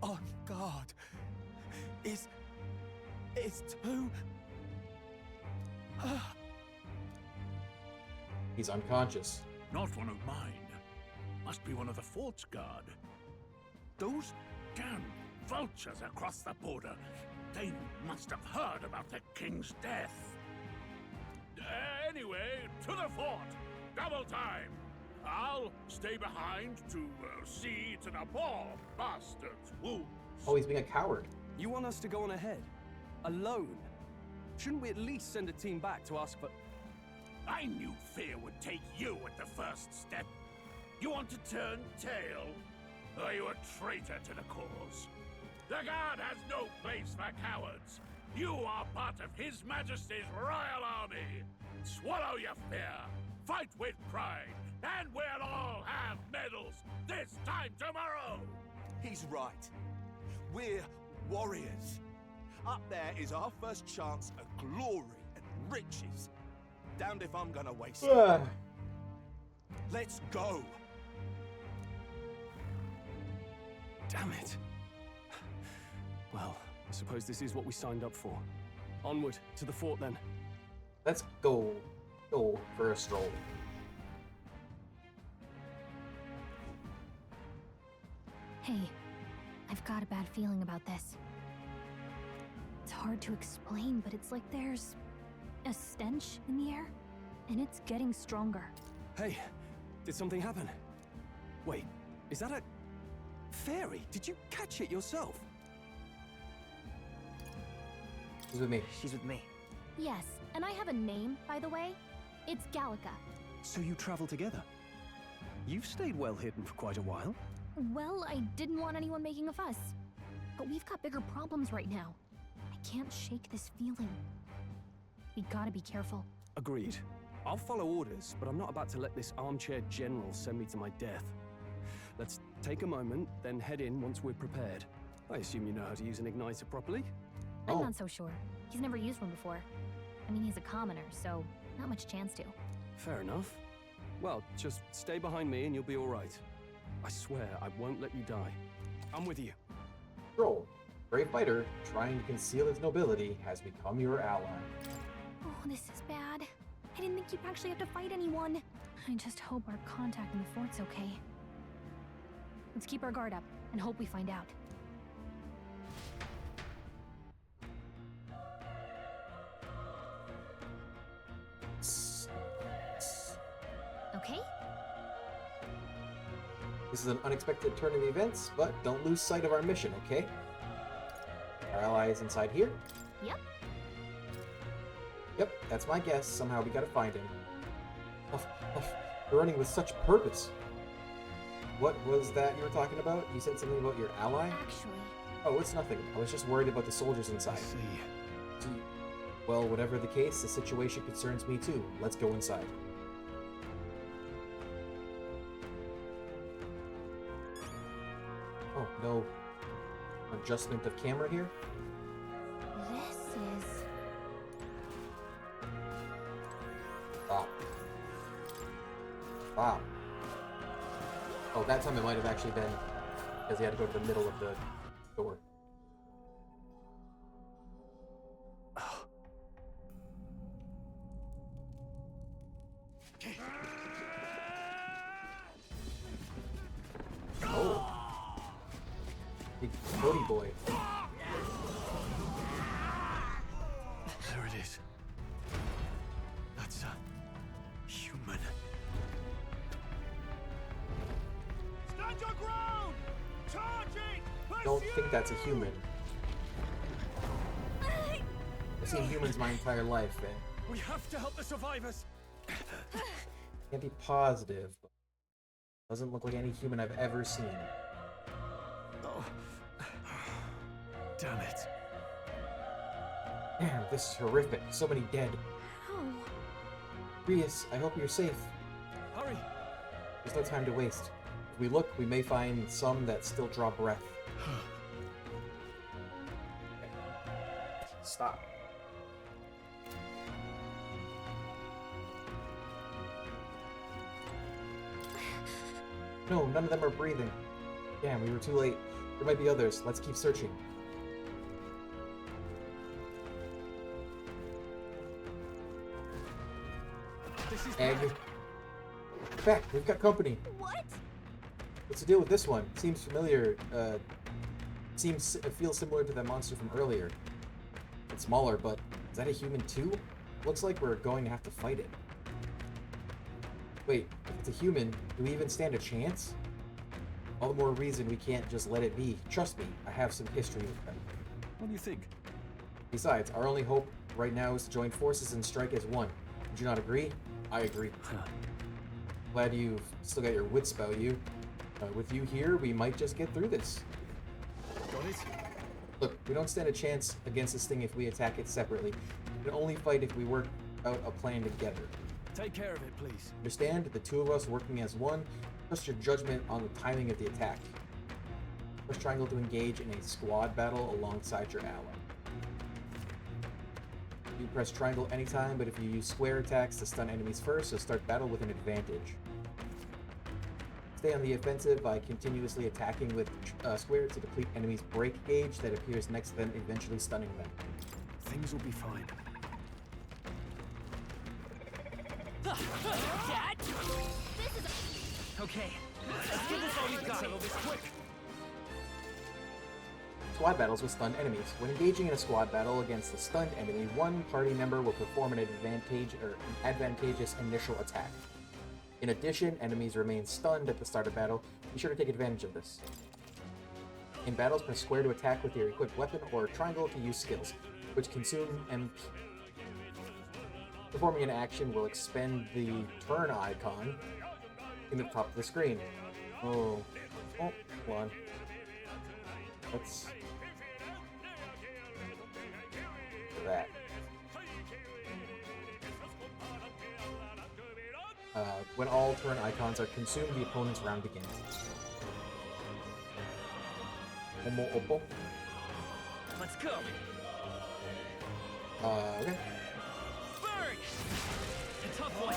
on guard. It's too... He's unconscious. Not one of mine. Must be one of the fort's guard. Those damn vultures across the border. They must have heard about the king's death. Anyway, to the fort. Double time. I'll stay behind to see to the poor bastard's wounds. Oh, he's being a coward. You want us to go on ahead? Alone? Shouldn't we at least send a team back to ask for... I knew fear would take you at the first step. You want to turn tail? Are you a traitor to the cause? The Guard has no place for cowards. You are part of His Majesty's Royal Army. Swallow your fear. Fight with pride. And we'll all have medals this time tomorrow. He's right. We're warriors. Up there is our first chance at glory and riches. Damned if I'm gonna waste it. Let's go. Damn it. Well, I suppose this is what we signed up for. Onward, to the fort then. Let's go for a stroll. Hey, I've got a bad feeling about this. It's hard to explain, but it's like there's a stench in the air. and it's getting stronger. Hey, did something happen? Wait, is that a fairy? Did you catch it yourself? She's with me. She's with me. Yes, and I have a name, by the way. It's Gallica. So you travel together? You've stayed well hidden for quite a while. Well, I didn't want anyone making a fuss. But we've got bigger problems right now. I can't shake this feeling. We gotta be careful. Agreed. I'll follow orders, but I'm not about to let this armchair general send me to my death. Let's take a moment, then head in once we're prepared. I assume you know how to use an igniter properly? I'm not so sure. He's never used one before. I mean, he's a commoner, so not much chance to. Fair enough. Well, just stay behind me and you'll be all right. I swear I won't let you die. I'm with you. Troll, brave fighter, trying to conceal his nobility, has become your ally. Oh, this is bad. I didn't think you'd actually have to fight anyone. I just hope our contact in the fort's okay. Let's keep our guard up and hope we find out. Okay? This is an unexpected turn of events, but don't lose sight of our mission, okay? Our ally is inside here. Yep. Yep, that's my guess. Somehow we gotta find him. You're running with such purpose. What was that you were talking about? You said something about your ally? Actually... Oh, it's nothing. I was just worried about the soldiers inside. See. Well, whatever the case, the situation concerns me too. Let's go inside. Oh, no adjustment of camera here? This is... Wow. Wow. Oh, that time it might have actually been because he had to go to the middle of the door. Oh. Big Cody boy. There it is. That's a human. Stand your ground! Charging! Don't think that's a human. I've seen humans my entire life, and We have to help the survivors. can't be positive, but doesn't look like any human I've ever seen. Oh. Damn it. Damn, this is horrific. So many dead. How? Rias, I hope you're safe. Hurry. There's no time to waste. If we look, we may find some that still draw breath. Stop. No, none of them are breathing. Damn, we were too late. There might be others. Let's keep searching. This is Egg. Back, we've got company. What? What's the deal with this one? Seems familiar. It feels similar to that monster from earlier. It's smaller, but is that a human too? Looks like we're going to have to fight it. Wait, if it's a human, do we even stand a chance? All the more reason we can't just let it be. Trust me, I have some history with them. What do you think? Besides, our only hope right now is to join forces and strike as one. Would you not agree? I agree. Glad you've still got your wits about you. With you here, we might just get through this. Got it? Look, we don't stand a chance against this thing if we attack it separately. We can only fight if we work out a plan together. Take care of it, please. Understand? The two of us working as one. Trust your judgment on the timing of the attack. Press triangle to engage in a squad battle alongside your ally. You press triangle anytime, but if you use square attacks to stun enemies first, so start battle with an advantage. Stay on the offensive by continuously attacking with square to deplete enemies' break gauge that appears next to them, eventually stunning them. Things will be fine. Dad? Okay, let's give this all we've got. Settle this quick. squad battles with stunned enemies. When engaging in a squad battle against a stunned enemy, one party member will perform an advantageous initial attack. In addition, enemies remain stunned at the start of battle. Be sure to take advantage of this. In battles, press square to attack with your equipped weapon or triangle to use skills, which consume MP. Performing an action will expend the turn icon in the top of the screen. Oh, hold on. Let's do that. When all turn icons are consumed, the opponent's round begins. Omo Oppo. Let's go. Okay. Burn! A tough one.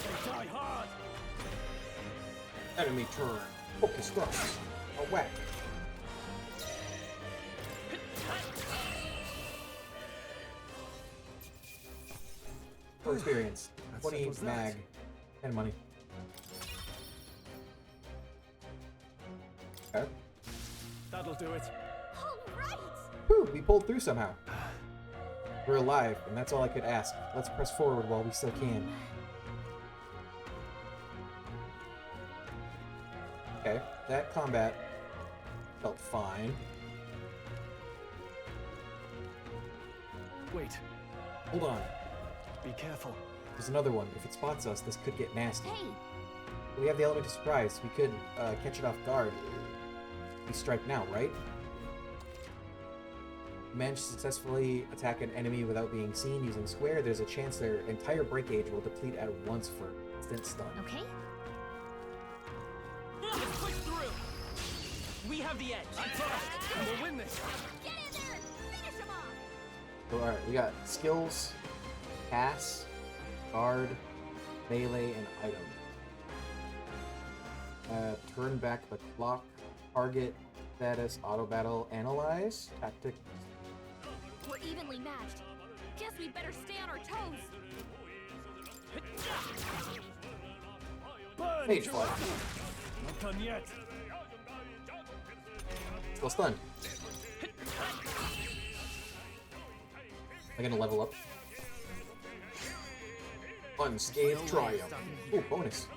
They die hard. Enemy turn. Focus thrust. A whack. For experience. 20 mag. And money. Okay. That'll do it. Whew, we pulled through somehow. We're alive, and that's all I could ask. Let's press forward while we still can. Okay, that combat felt fine. Wait. Hold on. Be careful. There's another one. If it spots us, this could get nasty. Hey! We have the element of surprise. We could catch it off guard. We strike now, right? Manage to successfully attack an enemy without being seen using square. There's a chance their entire break gauge will deplete at once for instant stun. Okay. Let's push through. We have the edge. I'm fine. We'll win this. Get in there and finish him off! So, alright, we got skills, pass, guard, melee, and item. Turn back the clock, target, status, auto battle, analyze, tactics. We're evenly matched. Guess we better stay on our toes. Mage fly. Not done yet. Still stunned. I'm gonna level up. Unscathed triumph. Ooh, bonus.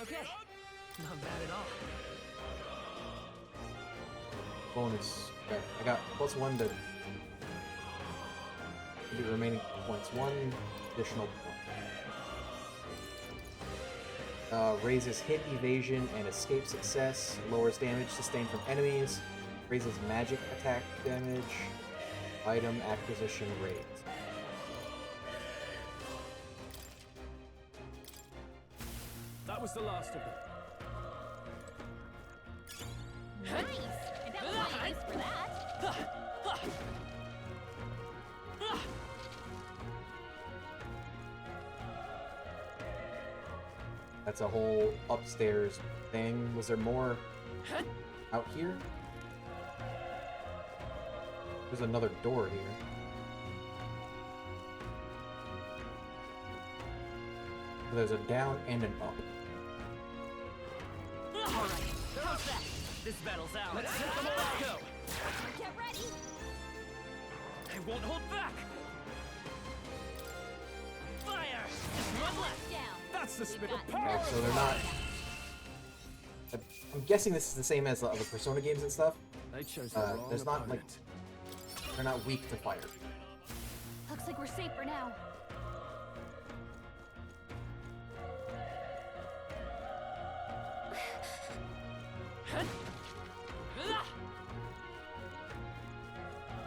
Okay. Not bad at all. Bonus. Okay, I got +1 to the remaining points. 1 additional point. Raises hit evasion and escape success. Lowers damage sustained from enemies. Raises magic attack damage. Item acquisition rate. That was the last of them. Nice! I bet we'll find a use for that. That's a whole upstairs thing. Was there more out here? There's another door here. So there's a down and an up. Alright, how's that? This battle's ours. Let's hit them all. Let's go. Get ready! I won't hold back. Fire! Just one left. Down. That's the spit of Okay, power. so they're not. I'm guessing this is the same as the other Persona games and stuff. They chose the wrong There's not like opponent. they're not weak to fire. Looks like we're safe for now.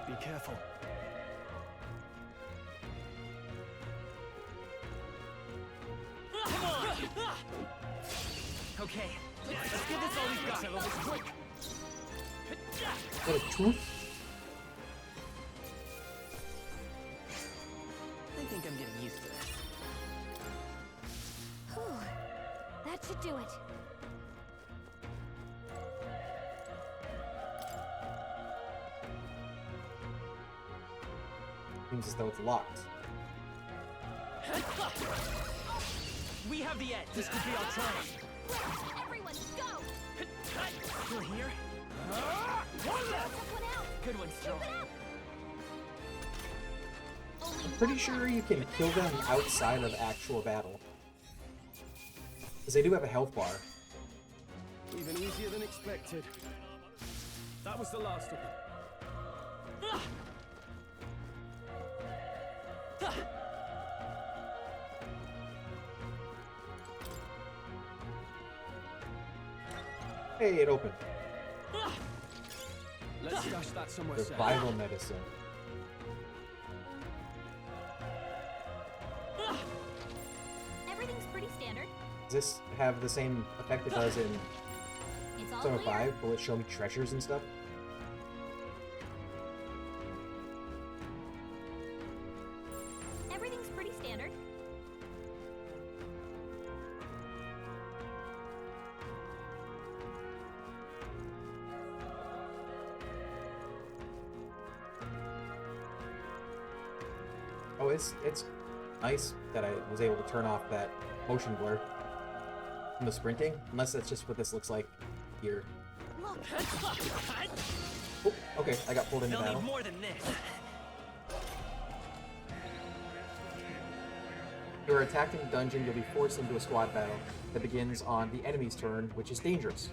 Be careful. Come on! Okay, let's give this all we've got. Settle this quick. Is that a truth? I think I'm getting used to this. Whew. That should do it. Seems as though it's locked. We have the edge. This could be our chance. Everyone, go! You're here? Good one, Stroll. I'm pretty sure you can kill them outside of actual battle. Because they do have a health bar. Even easier than expected. That was the last of them. Hey, it opened. Let's stash that somewhere safe. Survival medicine. Everything's pretty standard. Does this have the same effect it does in It's all Persona clear. 5? Will it show me treasures and stuff? Everything's pretty standard. Oh, it's nice that I was able to turn off that motion blur from the sprinting, unless that's just what this looks like here. Look. Oh, okay, I got pulled into They'll battle. need more than this. If you're attacked in a dungeon, you'll be forced into a squad battle that begins on the enemy's turn, which is dangerous.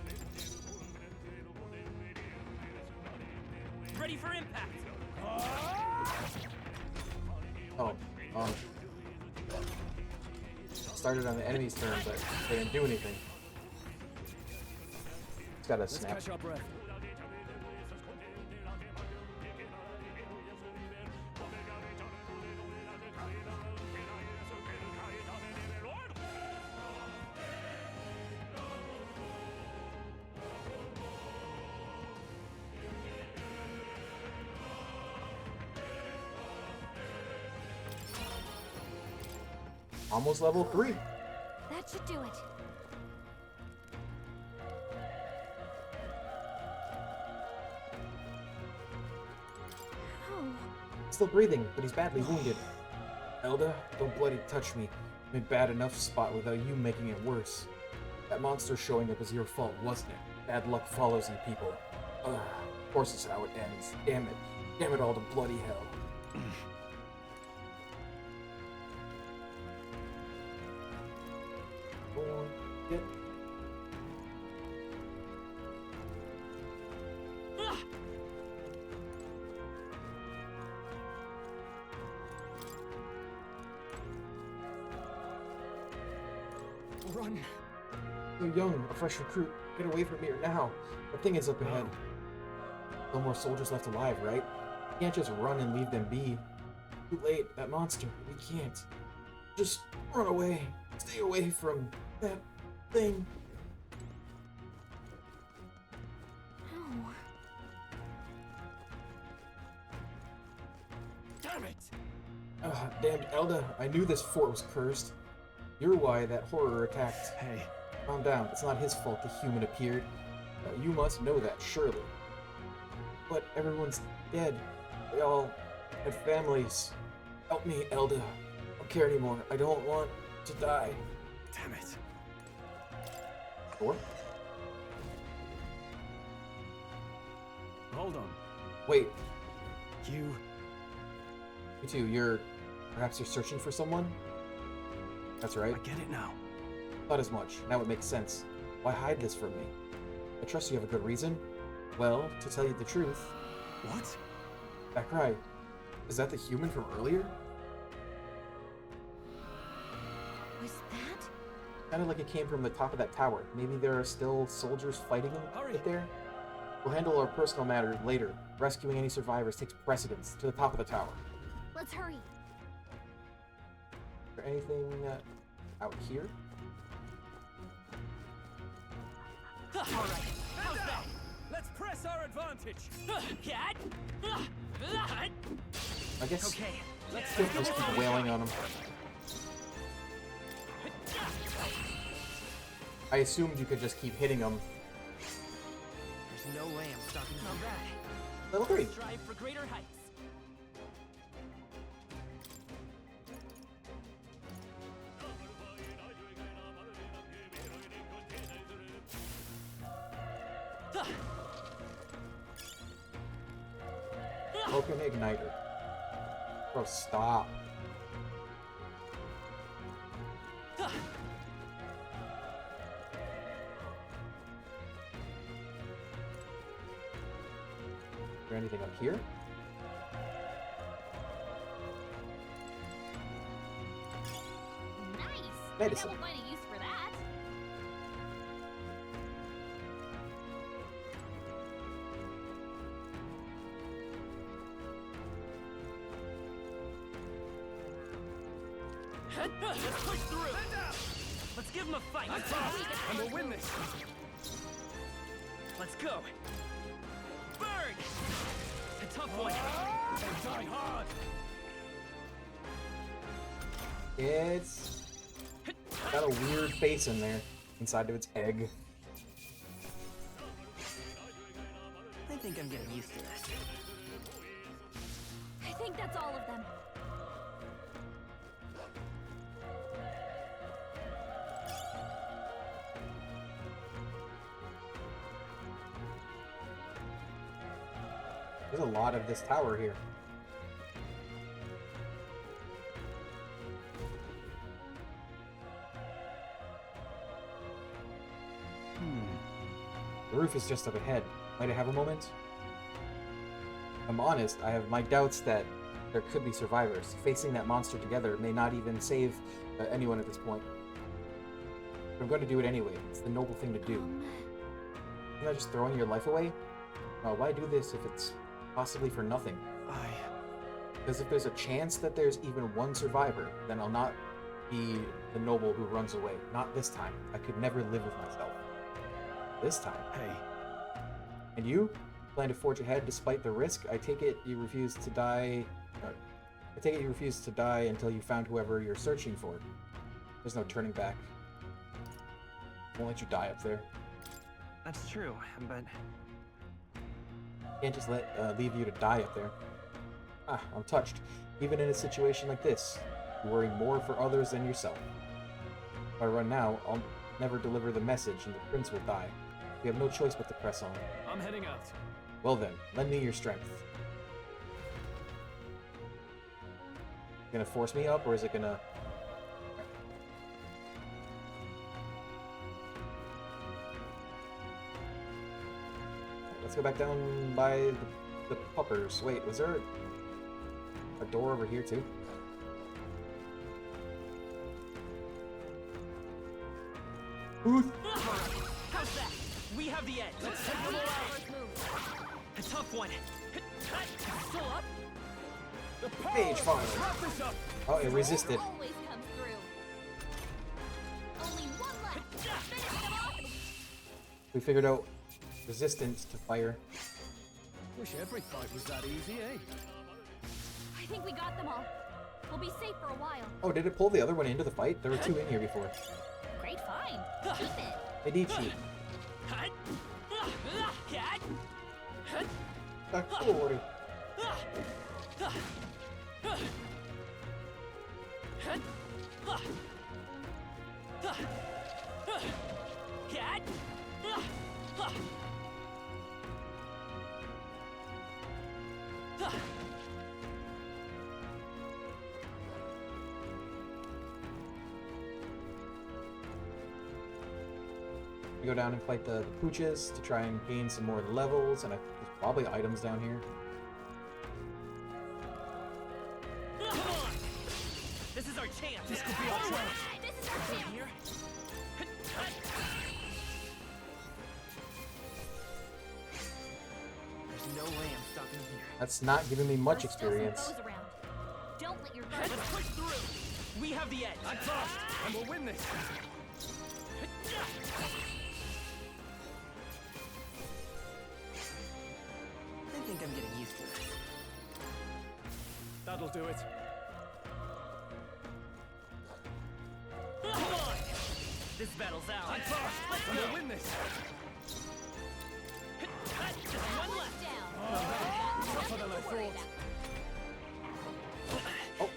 Ready for impact. Oh, started on the enemy's turn, but they didn't do anything. It's got a Let's snap. catch our breath. Almost level 3. That should do it. Oh, Still breathing, but he's badly wounded. Elda, don't bloody touch me. I'm in bad enough spot without you making it worse. That monster showing up was your fault, wasn't it? Bad luck follows you people. Ugh, of course it's how it ends. Damn it. Damn it all to bloody hell. Go on, get. Run. So young, a fresh recruit. Get away from here now. The thing is up ahead. No more soldiers left alive, right? We can't just run and leave them be. Too late, that monster. We can't. Just run away. Stay away from that thing. no. Damn it! Damned Elda, I knew this fort was cursed. You're why that horror attacked. Hey. Calm down, it's not his fault the human appeared. You must know that, surely. But everyone's dead. They all had families. Help me, Elda. I don't care anymore. I don't want to die. Damn it. Or? Hold on. Wait, You. you two, perhaps you're searching for someone? That's right. I get it now. Thought as much. Now it makes sense. Why hide this from me? I trust you have a good reason. Well, to tell you the truth. What? That cry. Is that the human from earlier? Was that? Sounded like it came from the top of that tower. Maybe there are still soldiers fighting it there? We'll handle our personal matters later. Rescuing any survivors takes precedence to the top of the tower. Let's hurry. Is there anything out here? All right. How's that? Let's press our advantage. I guess Okay. let's just keep wailing on him. I assumed you could just keep hitting him. There's no way I'm stopping him. All right. Level 3. Strive for greater heights. Broken igniter. Bro, stop. Is there anything up here? Nice! Medicine. I will find a use for that. Let's push through. Let's give him a fight. And we'll win this. Let's go. Burn! A tough one. They die hard. It's got a weird face in there, inside of its egg. I think I'm getting used to this. I think that's all of them. There's a lot of this tower here. The roof is just up ahead. Might I have a moment? If I'm honest, I have my doubts that there could be survivors. Facing that monster together may not even save anyone at this point. But I'm going to do it anyway. It's the noble thing to do. Isn't that just throwing your life away? Why do this if it's possibly for nothing? Because if there's a chance that there's even one survivor, then I'll not be the noble who runs away. Not this time. I could never live with myself. This time. Hey. And you? Plan to forge ahead despite the risk? I take it you refuse to die... I take it you refuse to die until you found whoever you're searching for. There's no turning back. Won't let you die up there. That's true, but... Can't just leave you to die up there. Ah, I'm touched. Even in a situation like this, you worry more for others than yourself. If I run now, I'll never deliver the message and the prince will die. We have no choice but to press on. I'm heading out. Well then, lend me your strength. Gonna force me up, or is it gonna... Let's go back down by the puppers. Wait, was there a door over here too? How's that? We have the edge. Let's take them all out. A tough one. Still up? Page fire. Oh, it resisted. Always comes through. Only one left. Finish them off. We figured out resistance to fire. Wish every fight was that easy, eh? I think we got them all. We'll be safe for a while. Oh, did it pull the other one into the fight? There were two in here before. Great find. Keep it. They need cheat. Story. We go down and fight the pooches to try and gain some more levels, and there's probably items down here. Come on! This is our chance. This could be our chance. This is our chance. Here. There's no way I'm stopping here. That's not giving me much There's still some experience. foes around. Don't let your guard Let's push through. We have the edge. I'm fast, and we'll win this. I think I'm getting used to this. That'll do it. Come on! This battle's out. I'm fast, and we'll win this. Just one left. Tougher than I thought. Oh.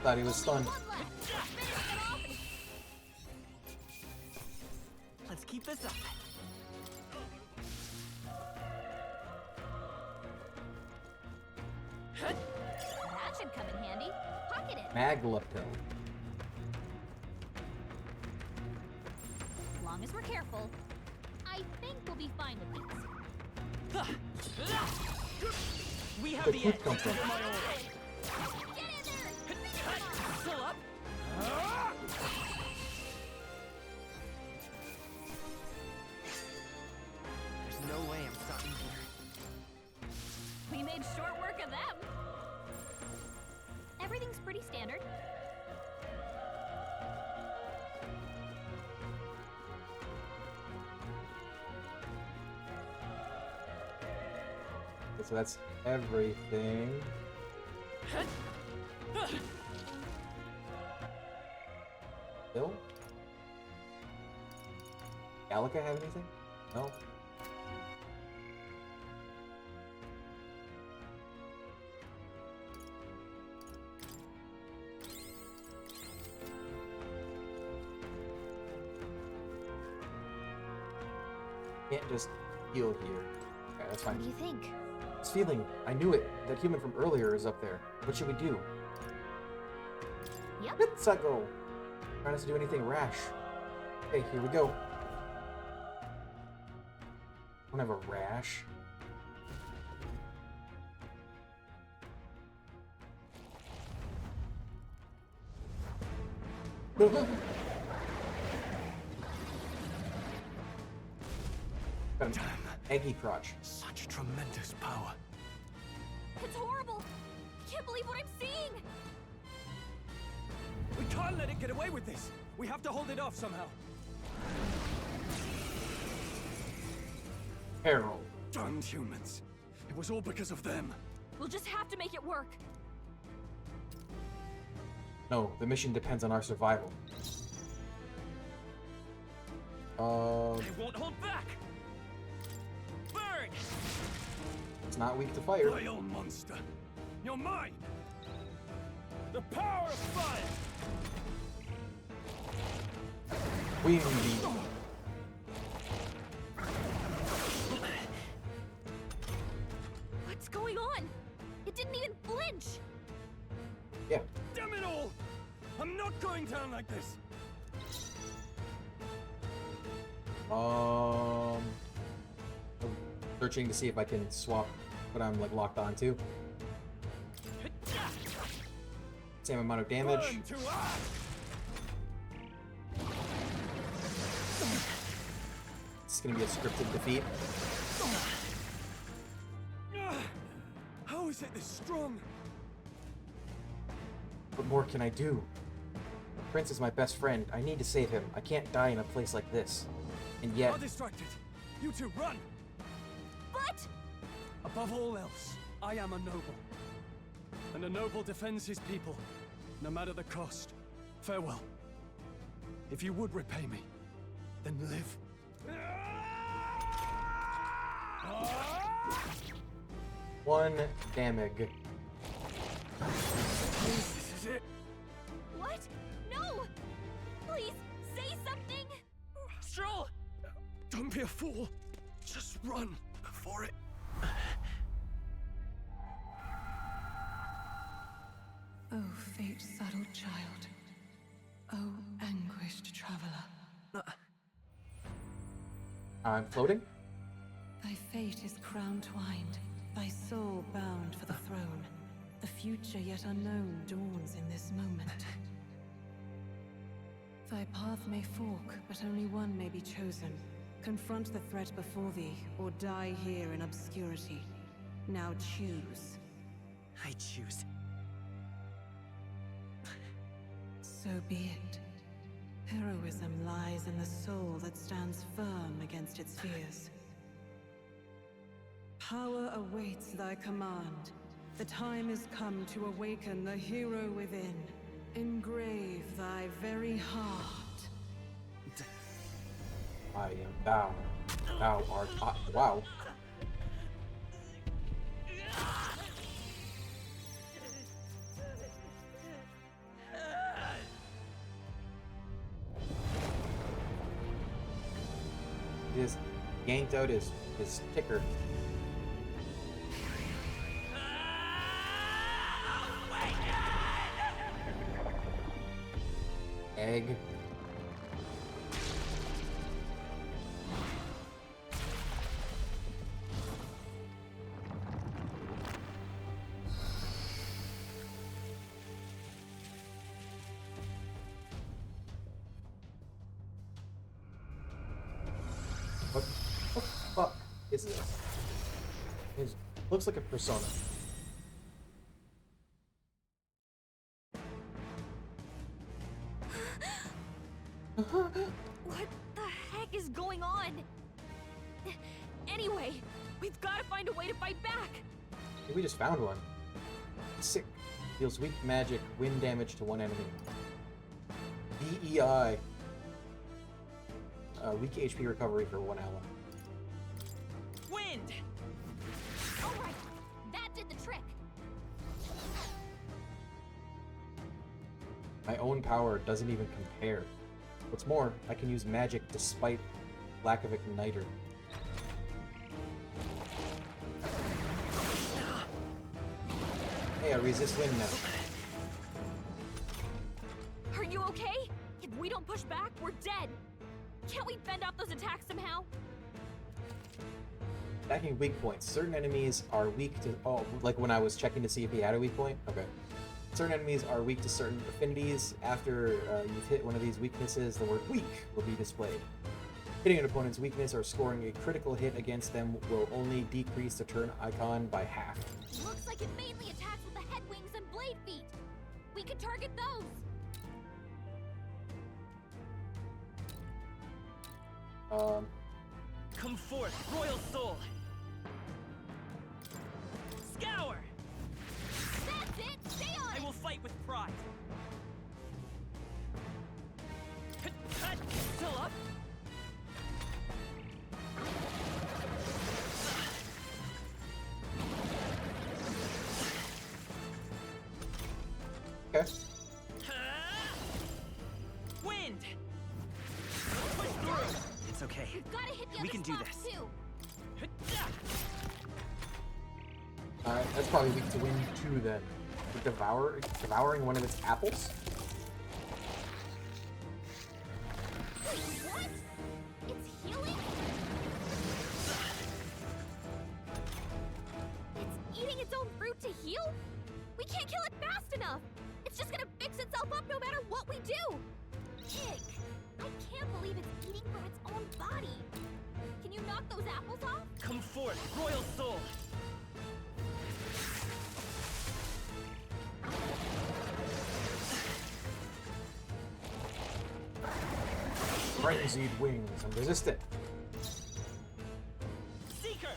Thought he was stunned. Let's keep this up. handy. Pocket it. Magla pill. As long as we're careful, I think we'll be fine with these. We have The the food edge. come from? Under my orders. Get in there! Still up? There's no way I'm stopping here. We made short work of them. Everything's pretty standard. So that's everything. Bill? Gallica have anything? No. Can't just heal here. Okay, that's fine. What do you think? This feeling, I knew it. That human from earlier is up there. What should we do? Yep. Let's go. Trying not to do anything rash. Okay, here we go. I don't have a rash. Got an eggy crotch. Such tremendous power. It's horrible! I can't believe what I'm seeing! We can't let it get away with this. We have to hold it off somehow. Harold. Damned humans. It was all because of them. We'll just have to make it work. No, the mission depends on our survival. They won't hold back. Burn! It's not weak to fire. Vile monster. You're mine. The power of fire! We indeed. What's going on? It didn't even flinch! Yeah. Damn it all! I'm not going down like this. Searching to see if I can swap what I'm like locked on to. Same amount of damage. It's gonna be a scripted defeat. How is it this strong? What more can I do? The prince is my best friend. I need to save him. I can't die in a place like this. And yet... Are distracted. You two run! But... Above all else, I am a noble. And a noble defends his people, no matter the cost. Farewell. If you would repay me, then live. One damage. This is it. What? No! Please, say something! Stroll! Don't be a fool. Just run for it. Oh, fate-saddled child. Oh, anguished traveler. I'm floating? Thy fate is crown-twined, thy soul bound for the throne. The future yet unknown dawns in this moment. Thy path may fork, but only one may be chosen. Confront the threat before thee, or die here in obscurity. Now choose. I choose. So be it. Heroism lies in the soul that stands firm against its fears. Power awaits thy command. The time is come to awaken the hero within. Engrave thy very heart. I am thou. Thou art I. Wow. He just yanked out his ticker. egg. What the fuck is this? It looks like a persona. What the heck is going on? Anyway, we've got to find a way to fight back. We just found one. Sick. Deals weak magic, wind damage to one enemy. DEI. Weak HP recovery for one ally. Wind! Alright, that did the trick. My own power doesn't even compare. What's more, I can use magic despite lack of igniter. Hey, I resist wind now. Are you okay? If we don't push back, we're dead. Can't we fend off those attacks somehow? Attacking weak points. Certain enemies are weak to... Oh, like when I was checking to see if he had a weak point? Okay. Certain enemies are weak to certain affinities. After you've hit one of these weaknesses, the word weak will be displayed. Hitting an opponent's weakness or scoring a critical hit against them will only decrease the turn icon by half. Looks like it mainly attacks with the head wings and blade feet. We could target those. Come forth, royal soul! Scour! That's it! Stay on it! I will fight with pride! Still up? Okay. Wind! Push through! It's okay. We've got to hit the We other can do spots, this. too. Alright, that's probably weak to wind too then. Devouring one of its apples? Wait, what? It's healing? It's eating its own fruit to heal? We can't kill it fast enough! It's just gonna fix itself up no matter what we do! Ick! I can't believe it's eating from its own body! Can you knock those apples off? Come forth, royal soul! Frenzied wings and resistant. Seeker!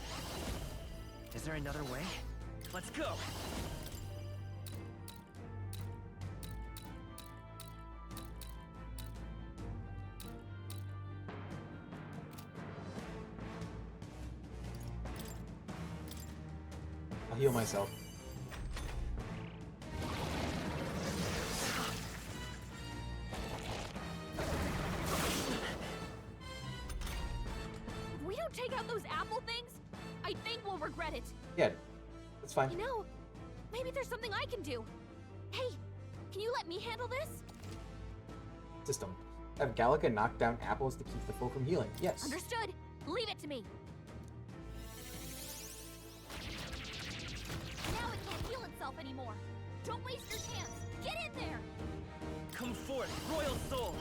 Is there another way? Let's go! I'll heal myself. If we don't take out those apple things, I think we'll regret it. Yeah, that's fine. You know, maybe there's something I can do. Hey, can you let me handle this? System. Have Gallica knock down apples to keep the foe from healing. Yes. Understood. Leave it to me. Now it can't heal itself anymore. Don't waste your chance. Get in there. Come forth, royal soul!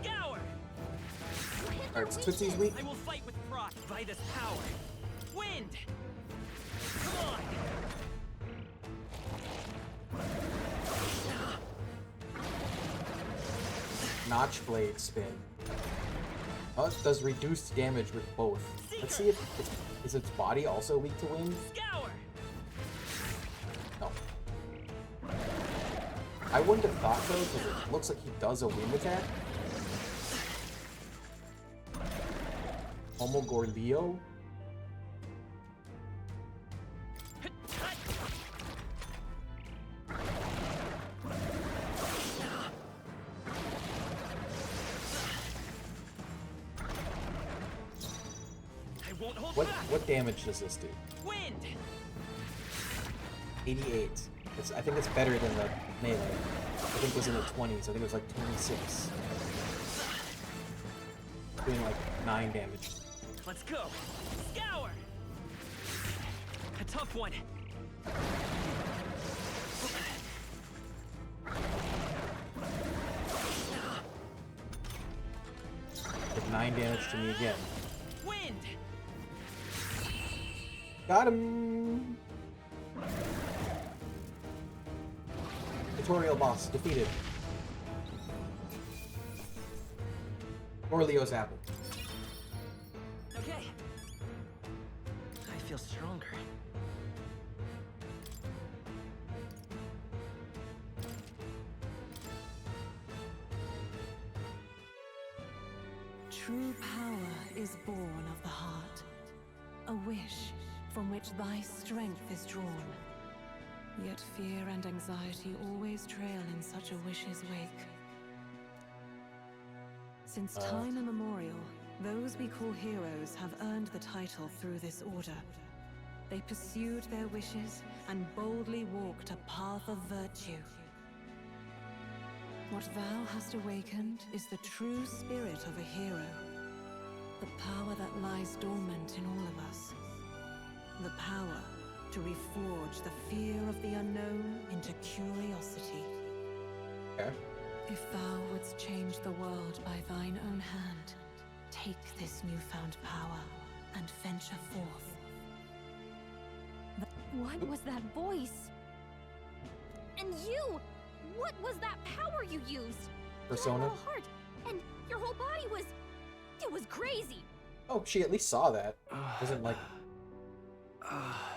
Scour! Alright, Tootsie's weak. I will fight with pride by this power. Wind! Come on! Notch blade spin. Oh, it does reduced damage with both. Let's see if is its body also weak to wind? Scour! No. I wouldn't have thought so, because it looks like he does a wind attack. Homogorleo? I won't hold What back! what damage does this do? Wind! 88. I think it's better than the melee. I think it was in the 20s. I think it was like 26. Doing like 9 damage. Let's go. Scour. A tough one. Did 9 damage to me again. Wind. Got him. Tutorial boss defeated. Or Leo's apple. Okay. I feel stronger. True power is born of the heart. A wish from which thy strength is drawn. Yet fear and anxiety always trail in such a wish's wake. Since time immemorial, those we call heroes have earned the title through this order. They pursued their wishes and boldly walked a path of virtue. What thou hast awakened is the true spirit of a hero. The power that lies dormant in all of us. The power to reforge the fear of the unknown into curiosity. Okay. If thou wouldst change the world by thine own hand, take this newfound power and venture forth. What was that voice? And you! What was that power you used? Persona? You had a whole heart, and your whole body was... It was crazy! Oh, she at least saw that. Wasn't like...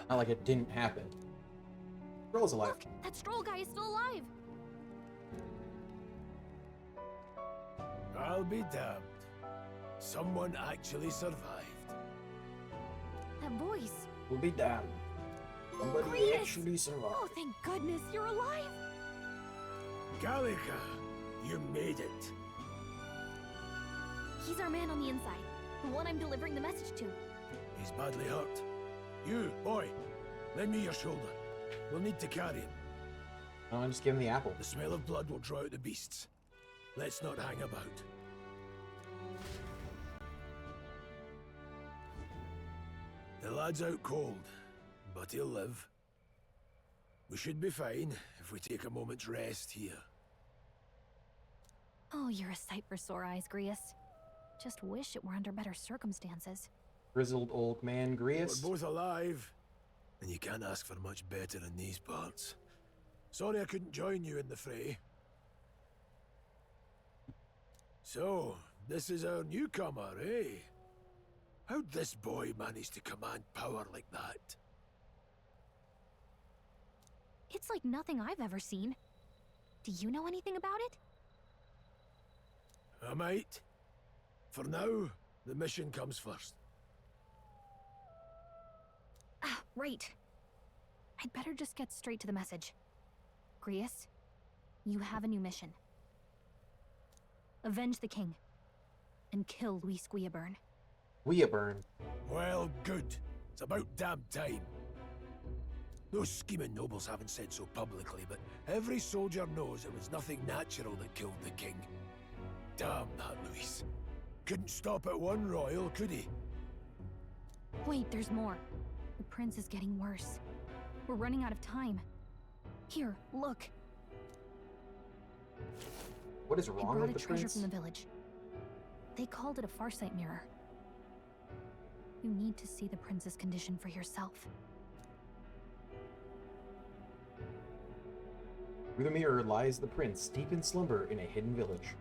Not like it didn't happen. Girl's alive. Look, that Stroll guy is still alive! I'll be damned. Someone actually survived. That voice. We'll be damned. Somebody Grease! actually survived. Oh, thank goodness you're alive! Gallica, you made it. He's our man on the inside. The one I'm delivering the message to. He's badly hurt. You, boy, lend me your shoulder. We'll need to carry him. No, just give him the apple. The smell of blood will draw out the beasts. Let's not hang about. The lad's out cold, but he'll live. We should be fine if we take a moment's rest here. Oh, you're a sight for sore eyes, Grius. Just wish it were under better circumstances. Grizzled old man Grius. We're both alive, and you can't ask for much better in these parts. Sorry I couldn't join you in the fray. So, this is our newcomer, eh? How'd this boy manage to command power like that? It's like nothing I've ever seen. Do you know anything about it? I might. For now, the mission comes first. Ah, right. I'd better just get straight to the message. Grius, you have a new mission. Avenge the king. And kill Luis Guillaburn. Guillaburn? Well, good. It's about damn time. Those scheming nobles haven't said so publicly, but every soldier knows it was nothing natural that killed the king. Damn that Luis. Couldn't stop at one royal, could he? Wait, there's more. The prince is getting worse. We're running out of time. Here, look. What is I wrong brought with a the treasure prince? from the village. They called it a farsight mirror. You need to see the prince's condition for yourself. Through the mirror lies the prince, deep in slumber in a hidden village.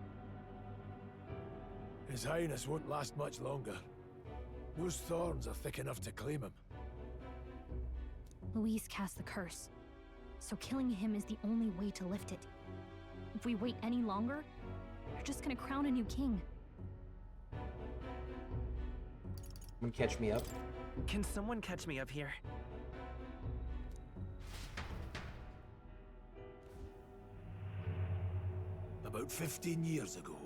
His Highness won't last much longer. Those thorns are thick enough to claim him. Luis cast the curse, so killing him is the only way to lift it. If we wait any longer, they're just gonna crown a new king. Someone catch me up. Can someone catch me up here? About 15 years ago,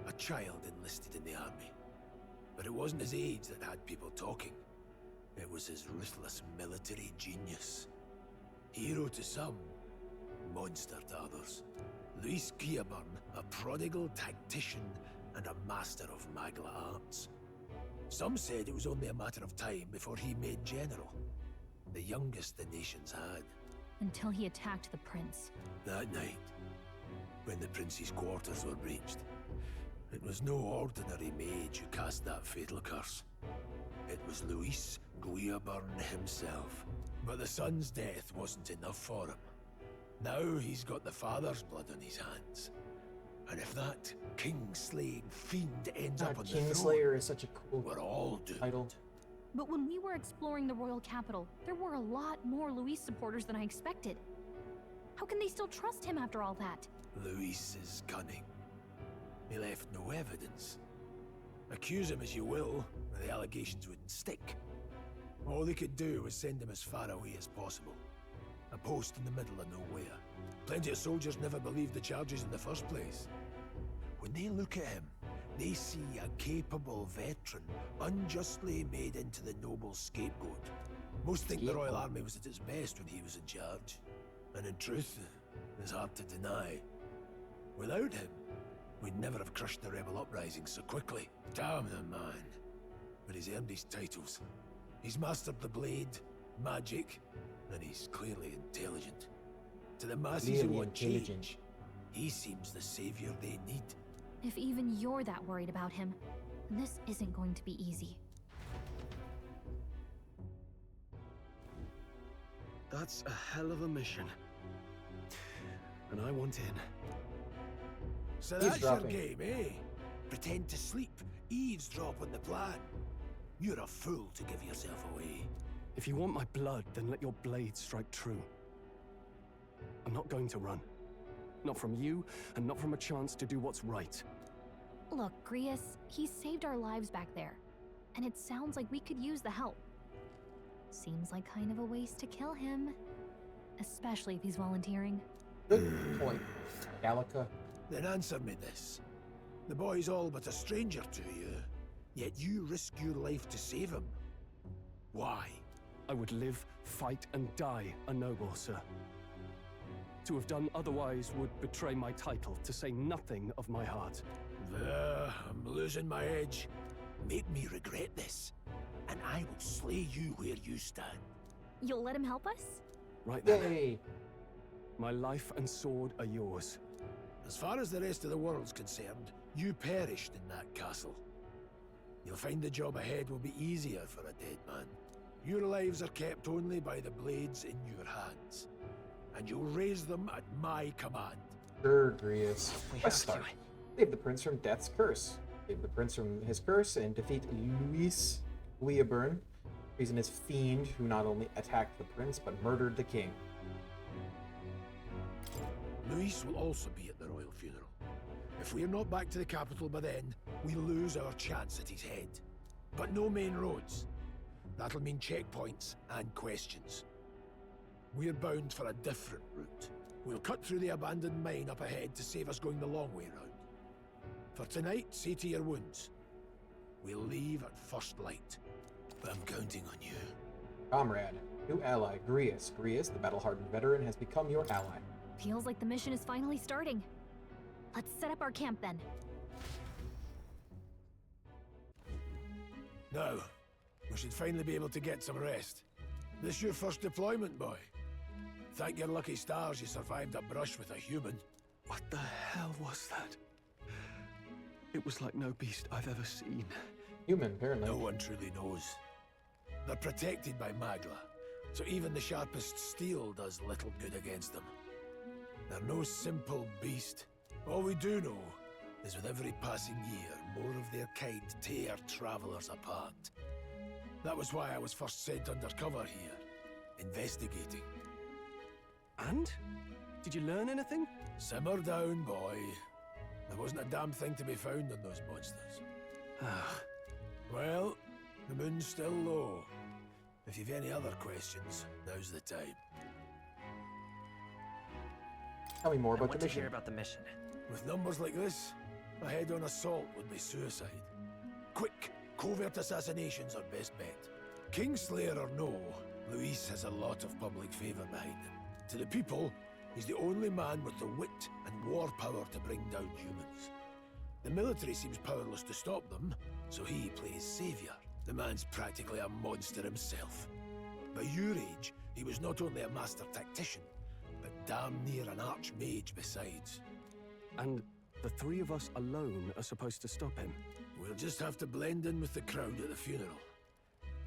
a child enlisted in the army. But it wasn't his age that had people talking. It was his ruthless military genius. Hero to some, monster to others. Luis Guillaburn, a prodigal tactician and a master of Magla arts. Some said it was only a matter of time before he made general. The youngest the nations had. Until he attacked the prince. That night, when the prince's quarters were breached, it was no ordinary mage who cast that fatal curse. It was Luis Guillaburn himself. But the son's death wasn't enough for him. Now he's got the father's blood on his hands. And if that king-slaying fiend ends up on the throne, Kingslayer is such a cool we're all doomed. title. But when we were exploring the royal capital, there were a lot more Luis supporters than I expected. How can they still trust him after all that? Luis is cunning. He left no evidence. Accuse him as you will, the allegations wouldn't stick. All they could do was send him as far away as possible. A post in the middle of nowhere. Plenty of soldiers never believed the charges in the first place. When they look at him, they see a capable veteran unjustly made into the noble scapegoat. Most think the Royal Army was at its best when he was in charge. And in truth, it's hard to deny. Without him, we'd never have crushed the rebel uprising so quickly. Damn the man. But he's earned his titles. He's mastered the blade, magic, and he's clearly intelligent. To the masses who want change, he seems the savior they need. If even you're that worried about him, this isn't going to be easy. That's a hell of a mission. And I want in. So that's your game, eh? Pretend to sleep, eavesdrop on the plan. You're a fool to give yourself away. If you want my blood, then let your blade strike true. I'm not going to run. Not from you, and not from a chance to do what's right. Look, Grius, he saved our lives back there. And it sounds like we could use the help. Seems like kind of a waste to kill him. Especially if he's volunteering. Good point, Gallica. Then answer me this. The boy's all but a stranger to you, yet you risk your life to save him. Why? I would live, fight, and die a noble, sir. To have done otherwise would betray my title, to say nothing of my heart. I'm losing my edge. Make me regret this, and I will slay you where you stand. You'll let him help us? Right there. My life and sword are yours. As far as the rest of the world's concerned, you perished in that castle. You'll find the job ahead will be easier for a dead man. Your lives are kept only by the blades in your hands, and you'll raise them at my command. Sure, Grius. Let's start. Save the prince from death's curse. Save the prince from his curse and defeat Luis Guillaburn, treasonous fiend who not only attacked the prince but murdered the king. Luis will also be at the royal funeral. If we're not back to the capital by then, we lose our chance at his head. But no main roads. That'll mean checkpoints and questions. We're bound for a different route. We'll cut through the abandoned mine up ahead to save us going the long way round. For tonight, see to your wounds. We'll leave at first light. But I'm counting on you. Comrade, new ally, Grius. Grius, the battle-hardened veteran, has become your ally. Feels like the mission is finally starting. Let's set up our camp then. Now, we should finally be able to get some rest. This your first deployment, boy? Thank your lucky stars you survived a brush with a human. What the hell was that? It was like no beast I've ever seen. Human, apparently. No one truly knows. They're protected by Magla, so even the sharpest steel does little good against them. They're no simple beast. All we do know is with every passing year, more of their kind tear travelers apart. That was why I was first sent undercover here, investigating. And? Did you learn anything? Simmer down, boy. There wasn't a damn thing to be found on those monsters. Well, the moon's still low. If you've any other questions, now's the time. Tell me more about I want the to mission. hear about the mission. With numbers like this, a head-on assault would be suicide. Quick, covert assassinations are best bet. Kingslayer or no, Luis has a lot of public favor behind him. To the people, He's the only man with the wit and war power to bring down humans. The military seems powerless to stop them, so he plays savior. The man's practically a monster himself. By your age, he was not only a master tactician, but damn near an archmage besides. And the three of us alone are supposed to stop him? We'll just have to blend in with the crowd at the funeral.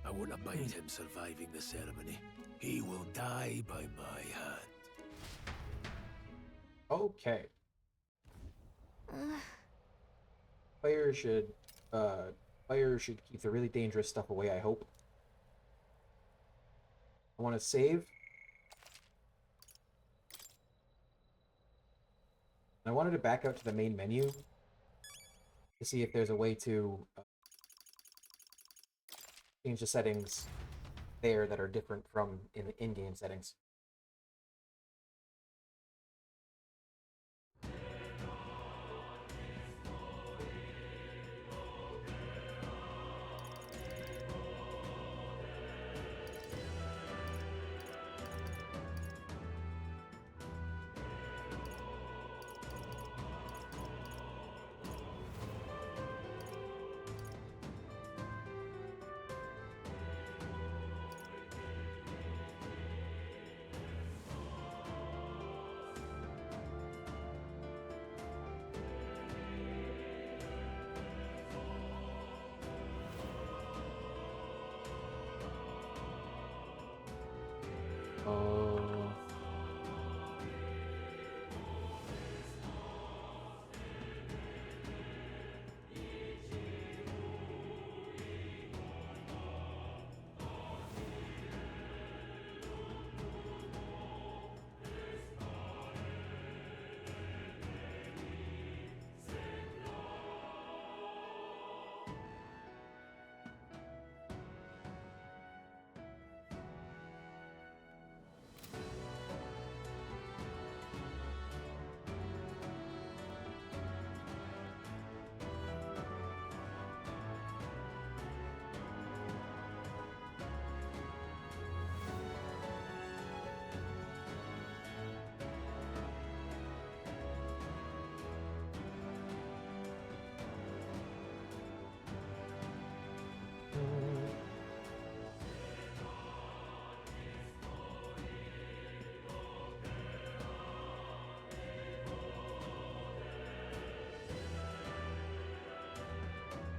I won't abide him surviving the ceremony. He will die by my hand. Okay. Players should keep the really dangerous stuff away, I hope. I want to save. I wanted to back out to the main menu to see if there's a way to change the settings there that are different from in the in-game settings.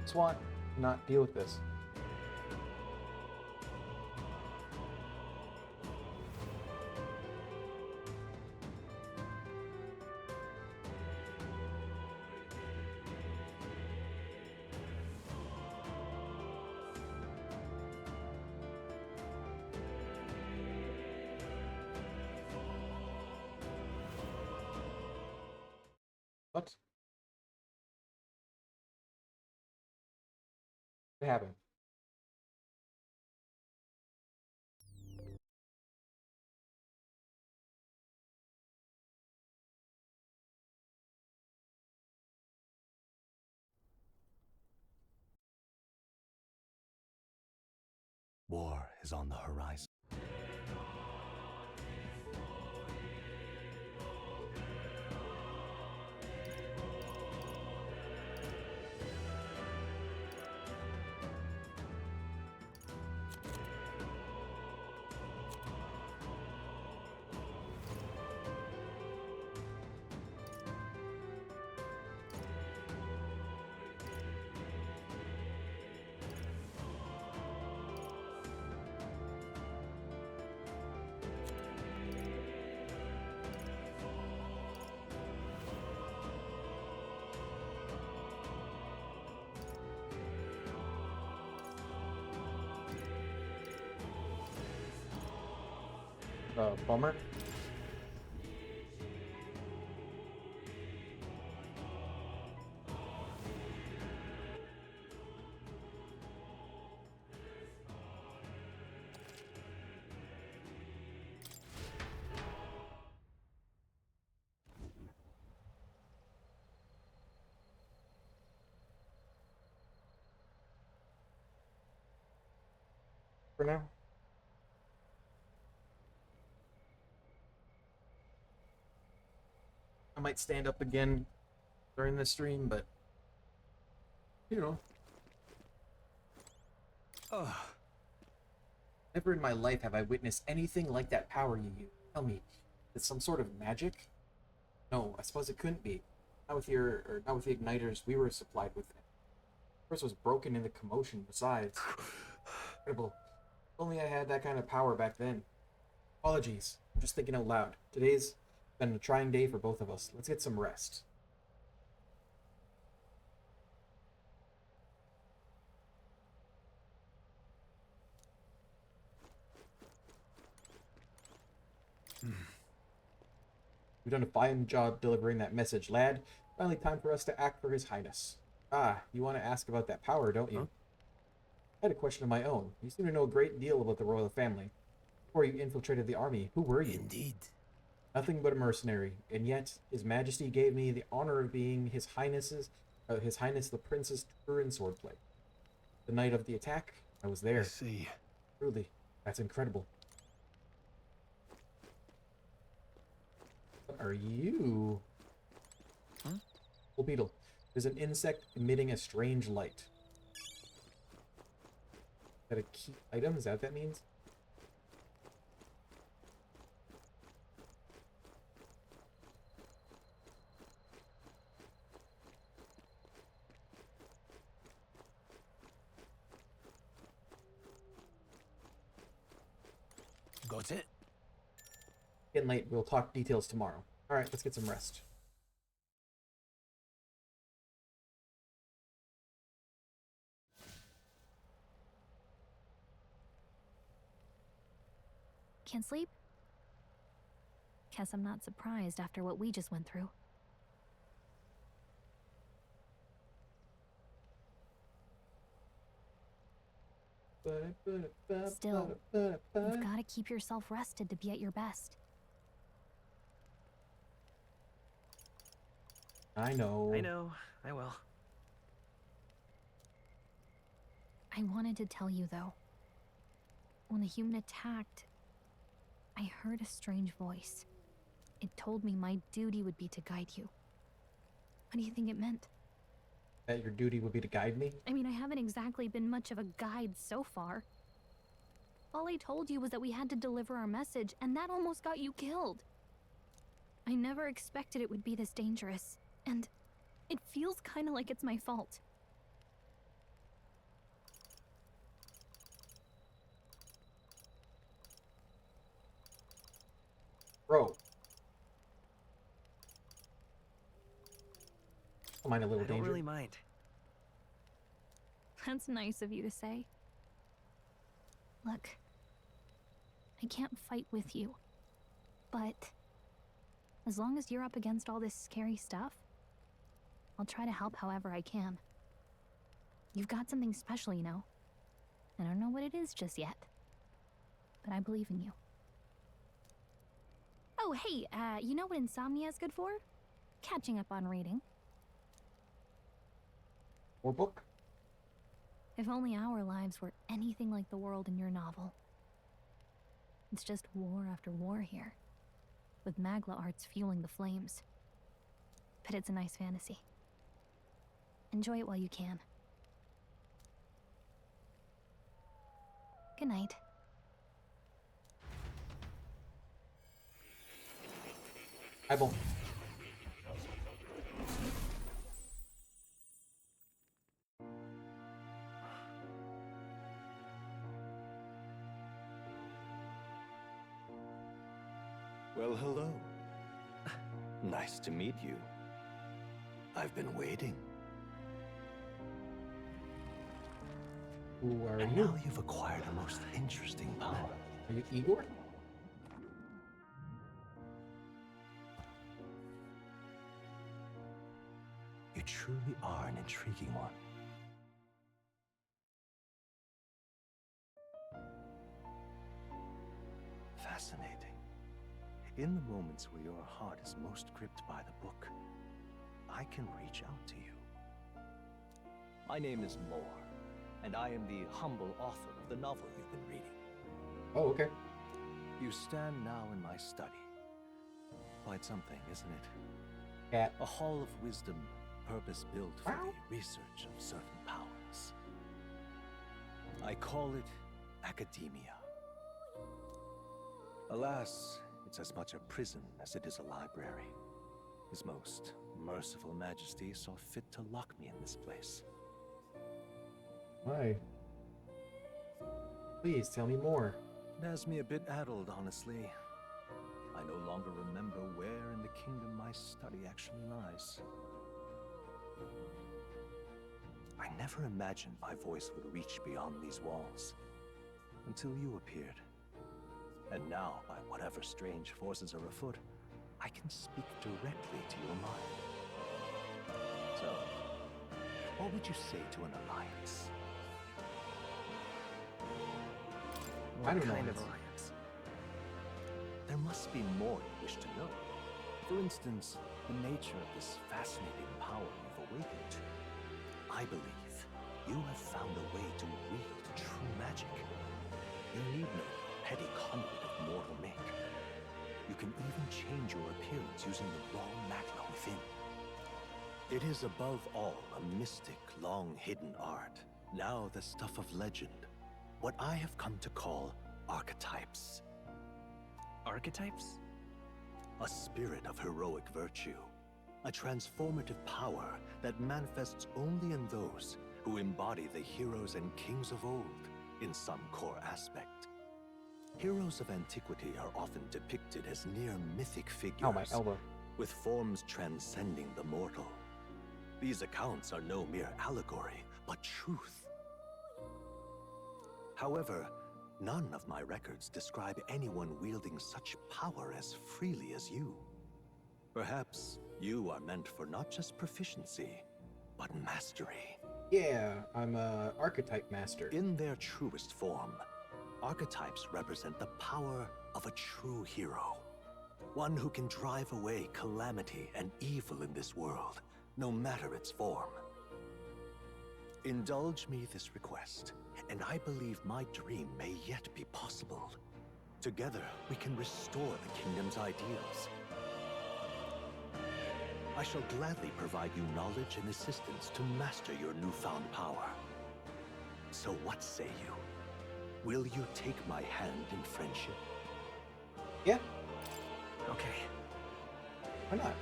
SWAT, not deal with this. What? What happened? War is on the horizon. Bummer. For now. might stand up again during this stream, but you know. Ugh. Never in my life have I witnessed anything like that power you use. Tell me, it's some sort of magic? No, I suppose it couldn't be. Not with not with the igniters we were supplied with. First was broken in the commotion. Besides, incredible. If only I had that kind of power back then. Apologies. I'm just thinking out loud. Today's been a trying day for both of us. Let's get some rest. You've done a fine job delivering that message, lad. Finally time for us to act for His Highness. Ah, you want to ask about that power, don't you? I had a question of my own. You seem to know a great deal about the royal family. Before you infiltrated the army, who were you? Indeed. Nothing but a mercenary, and yet His Majesty gave me the honor of being His Highness the Princess Turin swordplate. The night of the attack, I was there. I see. Truly, that's incredible. What are you? Huh? Well, beetle. There's an insect emitting a strange light. Is that a key item? Is that what that means? Got it? Getting late. We'll talk details tomorrow. Alright, let's get some rest. Can't sleep? Guess I'm not surprised after what we just went through. Still, you've got to keep yourself rested to be at your best. I know. I will. I wanted to tell you, though. When the human attacked, I heard a strange voice. It told me my duty would be to guide you. What do you think it meant? That your duty would be to guide me? I mean, I haven't exactly been much of a guide so far. All I told you was that we had to deliver our message, and that almost got you killed. I never expected it would be this dangerous, and it feels kind of like it's my fault. Bro. Don't mind a little I don't danger. really mind. That's nice of you to say. Look, I can't fight with you, but as long as you're up against all this scary stuff, I'll try to help however I can. You've got something special, you know. I don't know what it is just yet, but I believe in you. Oh, hey, you know what insomnia is good for? Catching up on reading. Or book? If only our lives were anything like the world in your novel. It's just war after war here, with Magla arts fueling the flames. But it's a nice fantasy. Enjoy it while you can. Good night. Eyeball. Well, hello. Nice to meet you. I've been waiting. Who are and you? now you've acquired a most interesting power. Are you Igor? You truly are an intriguing one. Fascinating. In the moments where your heart is most gripped by the book, I can reach out to you. My name is Moore, and I am the humble author of the novel you've been reading. Oh, okay. You stand now in my study. Quite something, isn't it? Cat. A hall of wisdom, purpose-built for the research of certain powers. I call it academia. Alas, it's as much a prison as it is a library. His most merciful majesty saw fit to lock me in this place. Why? Please tell me more. It has me a bit addled, honestly. I no longer remember where in the kingdom my study actually lies. I never imagined my voice would reach beyond these walls, until you appeared. And now, by whatever strange forces are afoot, I can speak directly to your mind. So, what would you say to an alliance? What kind of alliance? There must be more you wish to know. For instance, the nature of this fascinating power you've awakened to. I believe you have found a way to wield true magic. You need no petty conduit of mortal make. You can even change your appearance using the raw magma within. It is above all a mystic, long-hidden art, now the stuff of legend. What I have come to call archetypes. Archetypes? A spirit of heroic virtue. A transformative power that manifests only in those who embody the heroes and kings of old in some core aspect. Heroes of antiquity are often depicted as near mythic figures. Oh, my elbow. With forms transcending the mortal. These accounts are no mere allegory, but truth. However, none of my records describe anyone wielding such power as freely as you. Perhaps you are meant for not just proficiency, but mastery. Yeah, I'm a archetype master. In their truest form, archetypes represent the power of a true hero. One who can drive away calamity and evil in this world, no matter its form. Indulge me this request, and I believe my dream may yet be possible. Together, we can restore the kingdom's ideals. I shall gladly provide you knowledge and assistance to master your newfound power. So what say you? Will you take my hand in friendship? Yeah. Okay. Why not?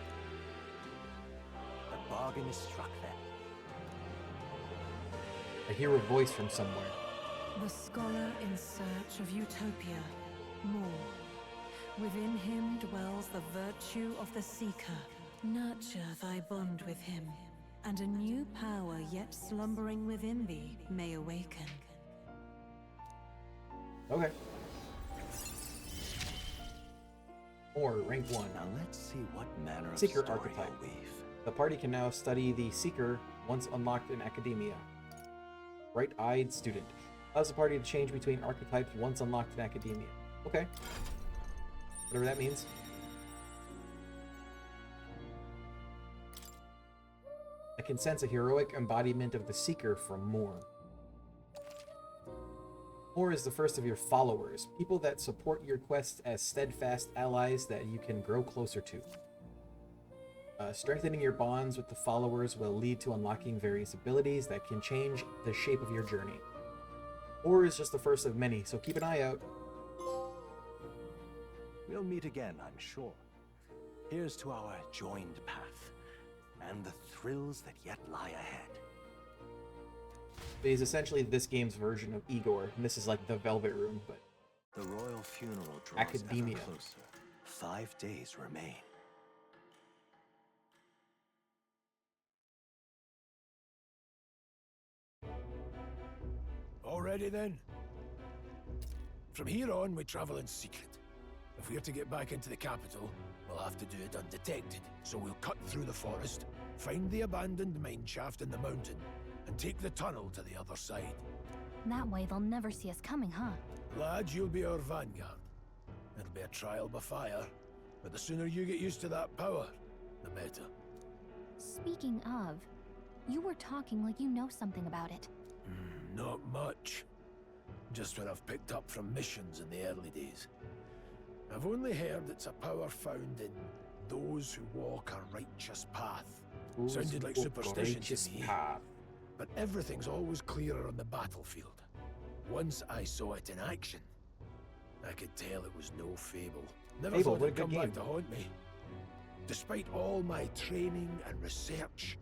The bargain is struck then. I hear a voice from somewhere. The scholar in search of utopia. More. Within him dwells the virtue of the seeker. Nurture thy bond with him, and a new power yet slumbering within thee may awaken. Okay. Or rank 1. Now let's see what manner of Seeker story archetype. you'll weave. The party can now study the Seeker once unlocked in academia. Bright-eyed student. Allows the party to change between archetypes once unlocked in academia. Okay. Whatever that means. I can sense a heroic embodiment of the Seeker from Moore. Moore is the first of your followers, people that support your quest as steadfast allies that you can grow closer to. Strengthening your bonds with the followers will lead to unlocking various abilities that can change the shape of your journey. Moore is just the first of many, so keep an eye out. We'll meet again, I'm sure. Here's to our joined path, and the thrills that yet lie ahead. It is essentially this game's version of Igor, and this is like the Velvet Room, but The royal funeral draws academia. ever closer. 5 days remain. Already then? From here on, we travel in secret. If we're to get back into the capital, we'll have to do it undetected. So we'll cut through the forest, find the abandoned mine shaft in the mountain, and take the tunnel to the other side. That way they'll never see us coming, huh? Lad, you'll be our vanguard. It'll be a trial by fire, but the sooner you get used to that power, the better. Speaking of, you were talking like you know something about it. Not much. Just what I've picked up from missions in the early days. I've only heard it's a power found in those who walk a righteous path. Those Sounded who like walk a superstition righteous to me. path. But everything's always clearer on the battlefield. Once I saw it in action, I could tell it was no fable. Never Fable, thought what a it'd good come back game. to haunt me. Despite all my training and research,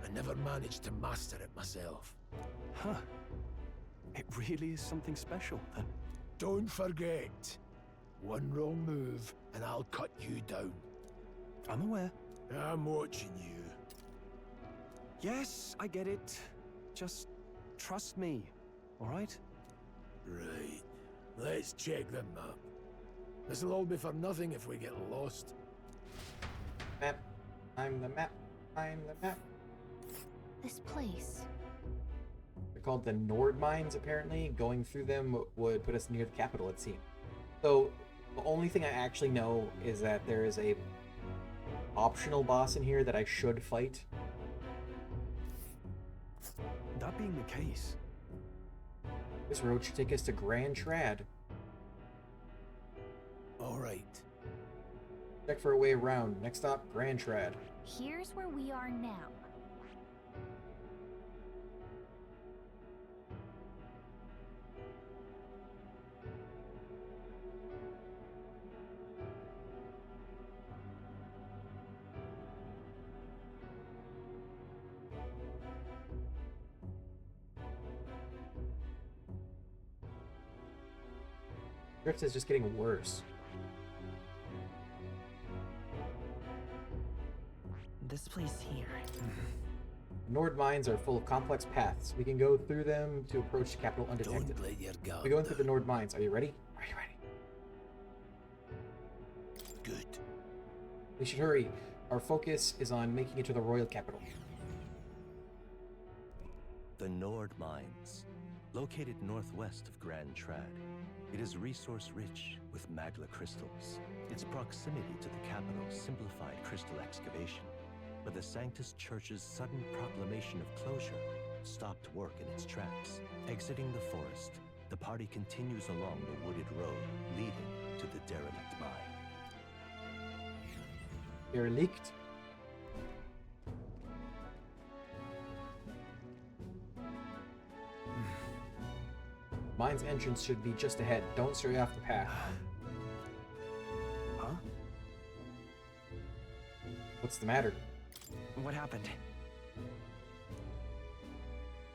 I never managed to master it myself. Huh. It really is something special, then. Don't forget, one wrong move and I'll cut you down. I'm aware. I'm watching you. Yes, I get it. Just trust me, all right? Right. Let's check the map. This'll all be for nothing if we get lost. Map. I'm the map. I'm the map. This place. They're called the Nord Mines, apparently. Going through them would put us near the capital, it seems. So, the only thing I actually know is that there is a optional boss in here that I should fight. That being the case, this road should take us to Grand Trad. All right. Check for a way around. Next stop, Grand Trad. Here's where we are now. Drift is just getting worse. This place here. Nord mines are full of complex paths. We can go through them to approach the capital undetected. Don't let your guard We're going through the down. Nord mines. Are you ready? Are you ready? Good. We should hurry. Our focus is on making it to the royal capital. The Nord Mines, located northwest of Grand Trad. It is resource-rich with magla crystals. Its proximity to the capital simplified crystal excavation, but the Sanctus Church's sudden proclamation of closure stopped work in its tracks. Exiting the forest, the party continues along the wooded road leading to the derelict mine. Derelict? Mine's entrance should be just ahead. Don't stray off the path. Huh? What's the matter? What happened?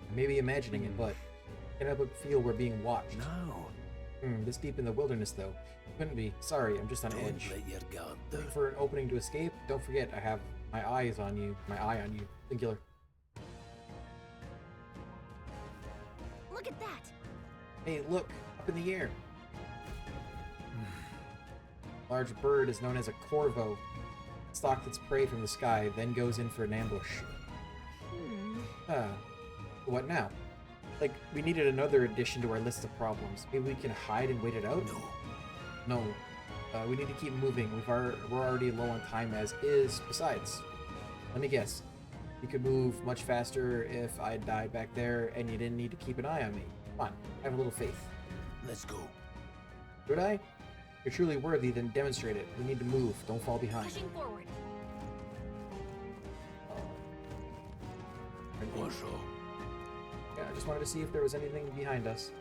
I may be imagining it, but I can't help but feel we're being watched. No. This deep in the wilderness, though. Couldn't be. Sorry, I'm just on Don't edge. let your guard down. Looking for an opening to escape? Don't forget, I have my eyes on you. My eye on you. Singular. Look at that! Hey, look! Up in the air! Large bird is known as a corvo. It stalks its prey from the sky, then goes in for an ambush. What now? Like, we needed another addition to our list of problems. Maybe we can hide and wait it out? No. We need to keep moving. We're already low on time as is. Besides, let me guess. You could move much faster if I died back there and you didn't need to keep an eye on me. Come on, have a little faith. Let's go. Should I? If you're truly worthy, then demonstrate it. We need to move. Don't fall behind. Pushing forward. Yeah, I just wanted to see if there was anything behind us.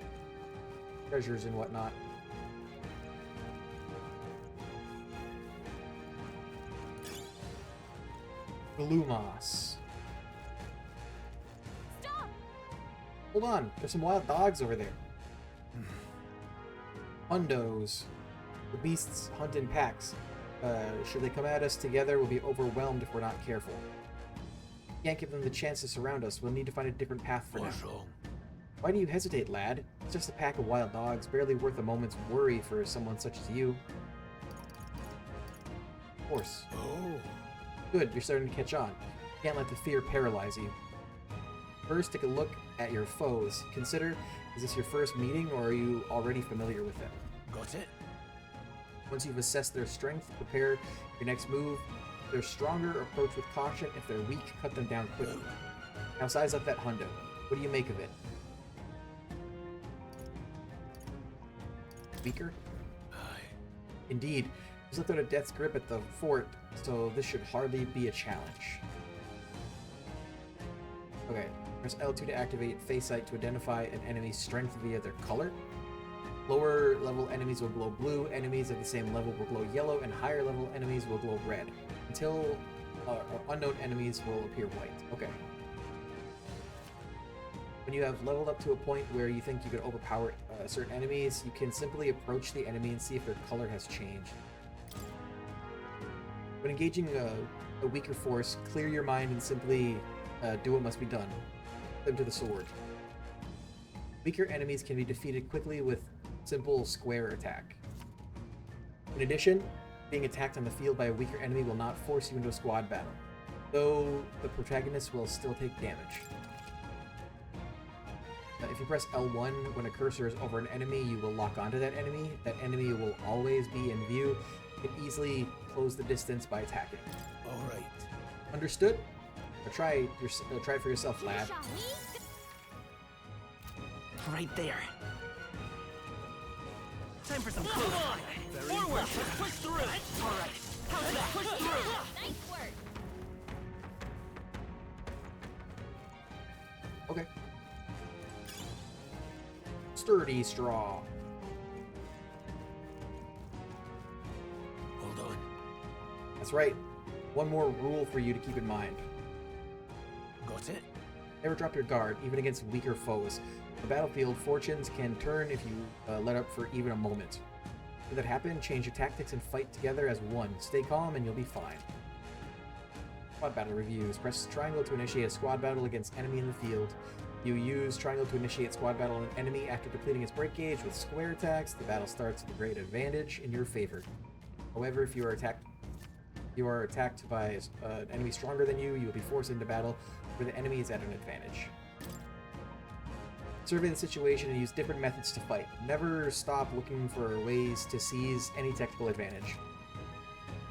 Treasures and whatnot. Glumos. Stop! Hold on, there's some wild dogs over there. Hundos. The beasts hunt in packs. Should they come at us together, we'll be overwhelmed if we're not careful. Can't give them the chance to surround us. We'll need to find a different path for now. Why do you hesitate, lad? It's just a pack of wild dogs, barely worth a moment's worry for someone such as you. Of course. Oh. Good, you're starting to catch on. Can't let the fear paralyze you. First, take a look at your foes. Consider, is this your first meeting, or are you already familiar with them? Got it? Once you've assessed their strength, prepare your next move. If they're stronger, approach with caution. If they're weak, cut them down quickly. Now size up that hundo. What do you make of it? Weaker? Aye. Indeed. He's left out a death's grip at the fort, so this should hardly be a challenge. Okay, press L2 to activate Face Sight to identify an enemy's strength via their color. Lower level enemies will glow blue, enemies at the same level will glow yellow, and higher level enemies will glow red. Until unknown enemies will appear white. Okay. When you have leveled up to a point where you think you could overpower certain enemies, you can simply approach the enemy and see if their color has changed. When engaging a weaker force, clear your mind and simply do what must be done. Put them to the sword. Weaker enemies can be defeated quickly with simple square attack. In addition, being attacked on the field by a weaker enemy will not force you into a squad battle, though the protagonist will still take damage. If you press L1 when a cursor is over an enemy, you will lock onto that enemy. That enemy will always be in view. You can easily close the distance by attacking. All right. Understood? Try it for yourself, lad. Right there. Time for some Come on! Forward! Let's push through! Alright. How's that? Push through! Nice work. Okay. Sturdy straw. Hold on. That's right. One more rule for you to keep in mind. Got it? Never drop your guard, even against weaker foes. On the battlefield, fortunes can turn if you let up for even a moment. Should that happen, change your tactics and fight together as one. Stay calm and you'll be fine. Squad battle reviews. Press triangle to initiate a squad battle against enemy in the field. You use triangle to initiate squad battle on an enemy after depleting its break gauge with square attacks. The battle starts with a great advantage in your favor. However, if you are attacked by an enemy stronger than you, you will be forced into battle where the enemy is at an advantage. Survey the situation and use different methods to fight. Never stop looking for ways to seize any technical advantage.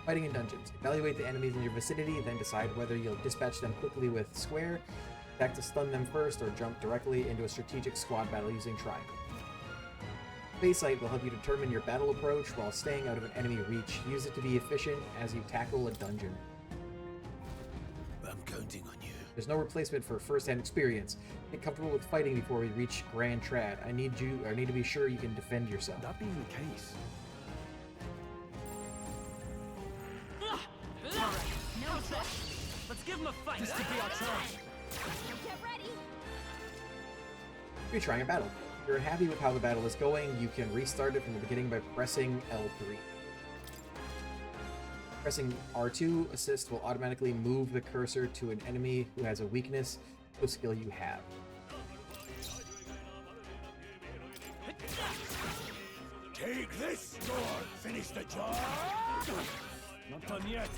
Fighting in dungeons. Evaluate the enemies in your vicinity, then decide whether you'll dispatch them quickly with square, attack to stun them first, or jump directly into a strategic squad battle using triangle. Face Sight will help you determine your battle approach while staying out of an enemy reach. Use it to be efficient as you tackle a dungeon. I'm counting on you. There's no replacement for first-hand experience. Get comfortable with fighting before we reach Grand Trad. I need to be sure you can defend yourself. That being the case. No sweat. Let's give him a fight. This could be our chance. Get ready. You're trying a battle. If you're happy with how the battle is going, you can restart it from the beginning by pressing L3. Pressing R2 assist will automatically move the cursor to an enemy who has a weakness to a skill you have. Take this, sword. Finish the job. Not done yet.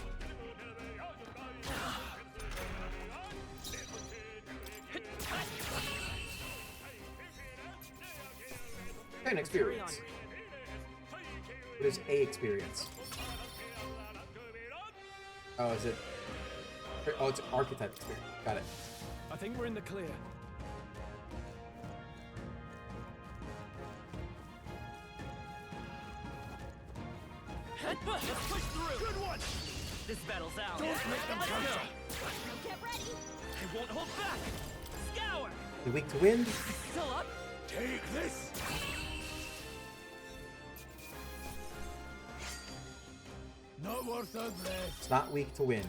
An experience. It is a experience. Oh, is it? Oh, it's an archetype experience. Got it. I think we're in the clear. Let's push through. Good one. This battle's ours. Don't make them counter. Get ready. I won't hold back. Scour. The weak to wind. Still up. Take this. Not worth a breath. It's not weak to wind.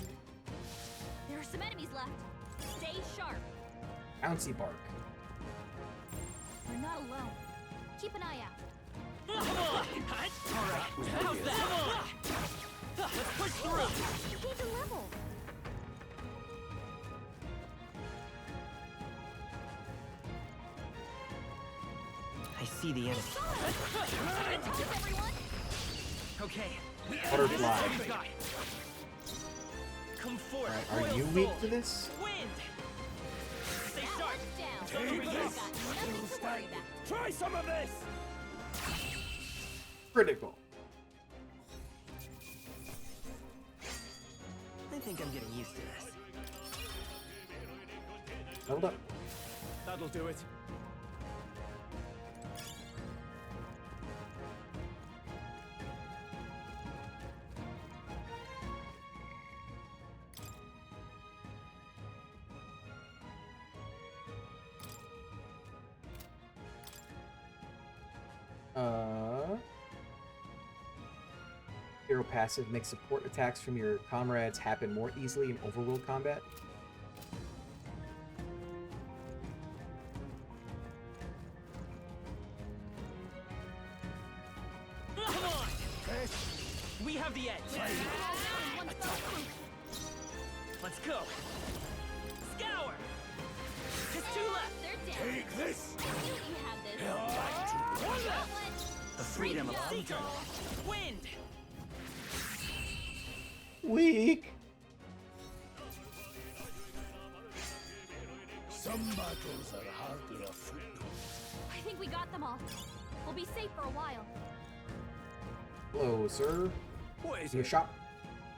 There are some enemies left. Stay sharp. Bouncy bark. We're not alone. Keep an eye out. Come on. Alright. How's that? Come on. Let's push through. You gained a level. I see the enemy. Everyone. Okay. Butterfly. Come forth. Alright, are you weak to this? Wind. Stay sharp. Take this. Nothing to worry about. Try some of this. Critical. I think I'm getting used to this. Hold up. That'll do it. Hero passive makes support attacks from your comrades happen more easily in overworld combat. Come on! We have the edge. Let's go. Scour! Just two left. Take this! The freedom of Seeker. Wind! Weak! Some battles are harder afoot. I think we got them all. We'll be safe for a while. Hello, sir. What is Your it? shop?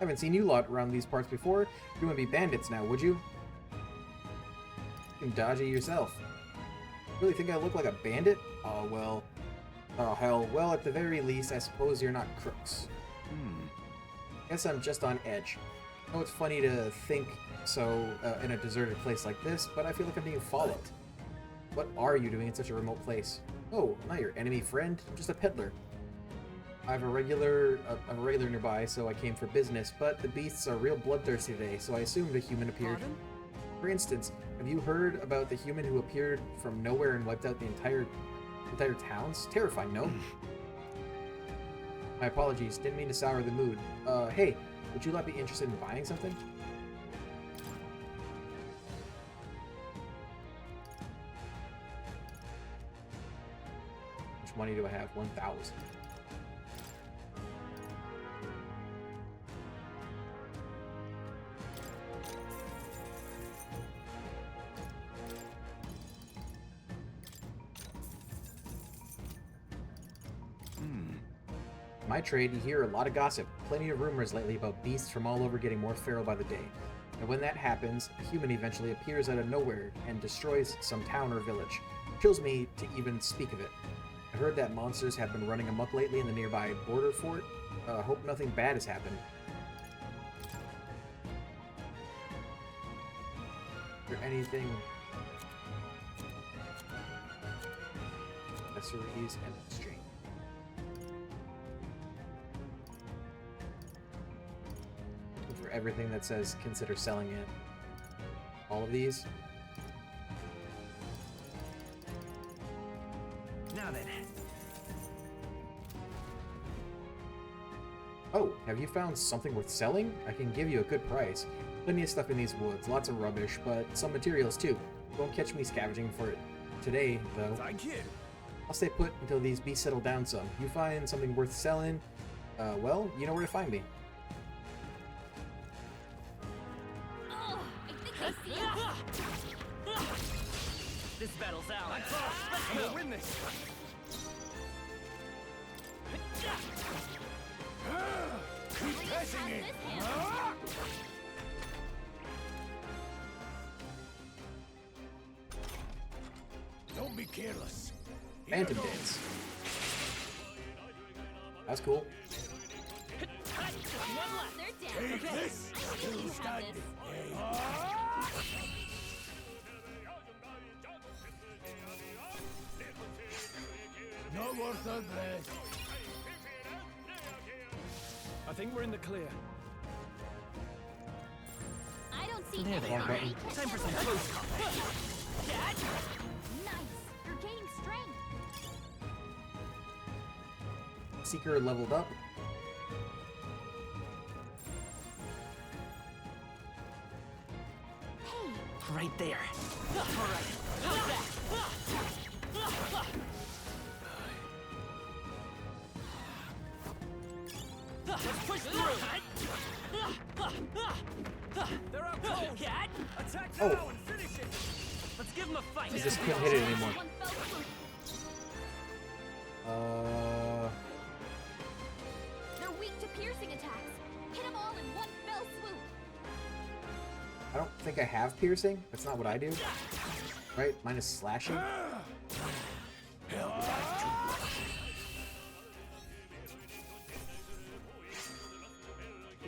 Haven't seen you lot around these parts before. You wouldn't be bandits now, would you? You can dodge it yourself. Really think I look like a bandit? Oh, well. Oh, hell. Well, at the very least, I suppose you're not crooks. Guess I'm just on edge. I know it's funny to think so in a deserted place like this, but I feel like I'm being followed. What are you doing in such a remote place? Oh, I'm not your enemy friend. I'm just a peddler. I have a regular nearby, so I came for business, but the beasts are real bloodthirsty today, so I assumed a human appeared. Pardon? For instance, have you heard about the human who appeared from nowhere and wiped out the entire towns? Terrifying, no? My apologies, didn't mean to sour the mood. Hey, would you not be interested in buying something? How much money do I have? 1,000. My trade, you hear a lot of gossip, plenty of rumors lately about beasts from all over getting more feral by the day. And when that happens, a human eventually appears out of nowhere and destroys some town or village. Kills me to even speak of it. I heard that monsters have been running amok lately in the nearby border fort. Hope nothing bad has happened. Is there anything... accessories and exchange. For everything that says consider selling it. All of these. Now then. Oh, have you found something worth selling? I can give you a good price. Plenty of stuff in these woods, lots of rubbish, but some materials too. Don't catch me scavenging for it today, though. Thank you. I'll stay put until these beasts settle down some. You find something worth selling, well, you know where to find me. This battle's ours. I'm gonna win this. Keep pressing it! Don't be careless. Phantom Dance. That's cool. Take this! Still standing. Not worth a breath. I think we're in the clear. I don't see There they any are. way. Time for some close combat. Nice. You're gaining strength. Seeker leveled up. Right there. All right. How's that? Let's push through. They're out cold. Cat. Attack Oh. now and finish it. Let's give him a fight. I just couldn't hit it anymore. One fell swoop. They're weak to piercing attacks. Hit them all in one fell swoop. I don't think I have piercing. That's not what I do. Right? Mine is slashing.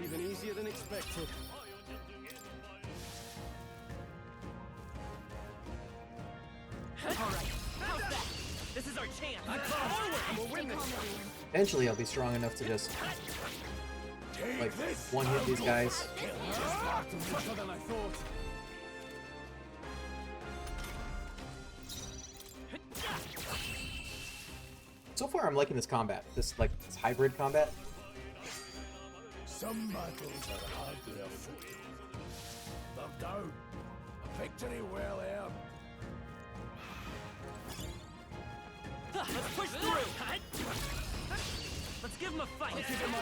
Even easier than expected. All right. How's that? This is our chance. Forward. We'll win this. Eventually, I'll be strong enough to just like one-hit these guys. So far, I'm liking this combat. This hybrid combat. Some battles are hard to fought. They're down. A victory well earned. Let's push through. Let's give him a fight. Let's give him my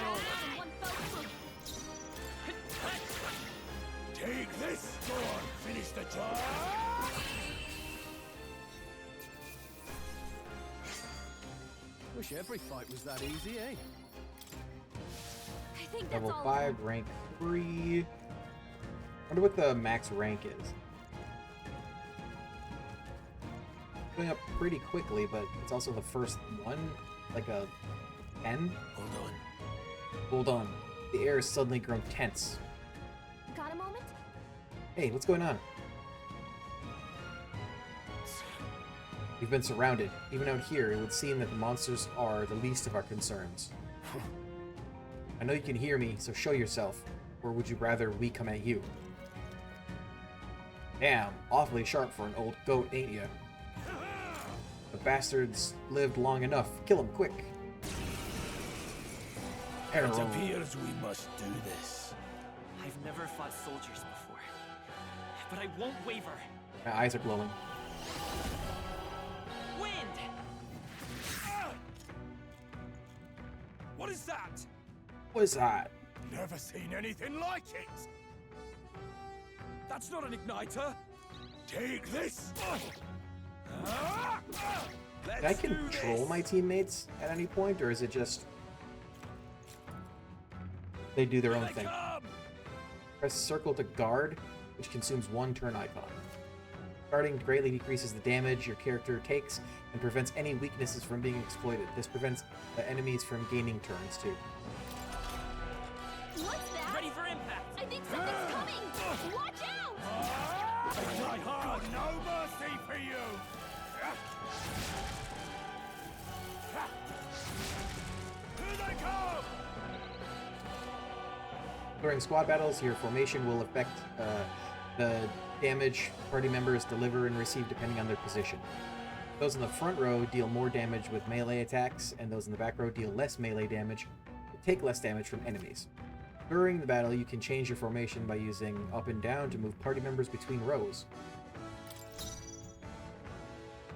Take this, go on, finish the job. Wish every fight was that easy, eh? I think that's Level all. 5, rank 3. Wonder what the max rank is. Going up pretty quickly, but it's also the first one, like a 10. Hold on. The air has suddenly grown tense. Got a moment? Hey, what's going on? We've been surrounded. Even out here, it would seem that the monsters are the least of our concerns. I know you can hear me, so show yourself. Or would you rather we come at you? Damn, awfully sharp for an old goat, ain't ya? The bastards lived long enough. Kill him quick. It appears we must do this. I've never fought soldiers before, but I won't waver. My eyes are glowing. Wind! What is that? What is that? Never seen anything like it. That's not an igniter. Take this. Can I control my teammates at any point, or is it just they do their own thing? Press circle to guard, which consumes one turn icon. Guarding greatly decreases the damage your character takes and prevents any weaknesses from being exploited. This prevents the enemies from gaining turns too. What's that? Ready for impact! I think something's coming! Watch out! Try hard, no mercy for you. Here they come! During squad battles, your formation will affect the damage party members deliver and receive depending on their position. Those in the front row deal more damage with melee attacks, and those in the back row deal less melee damage, but take less damage from enemies. During the battle, you can change your formation by using up and down to move party members between rows.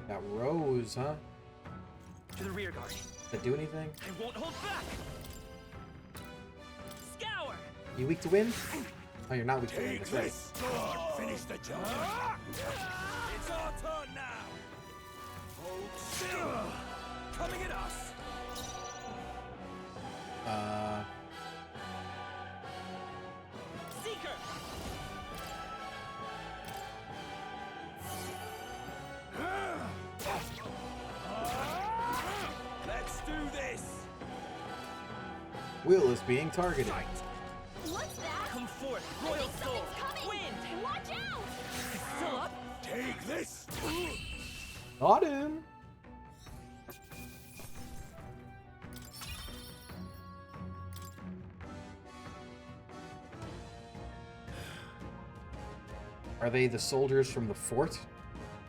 Got rows, huh? To the rear guard. Does that do anything? I won't hold back! Scour! You weak to wind? Oh, you're not weak to wind, that's right. Go on, finish the job. It's our turn now. Hold still. Coming at us. Seeker! Let's do this. Will is being targeted. What's that? Come forth, Royal Soul! Coming! Wind! Watch out! Still up? Take this. Got him! Are they the soldiers from the fort?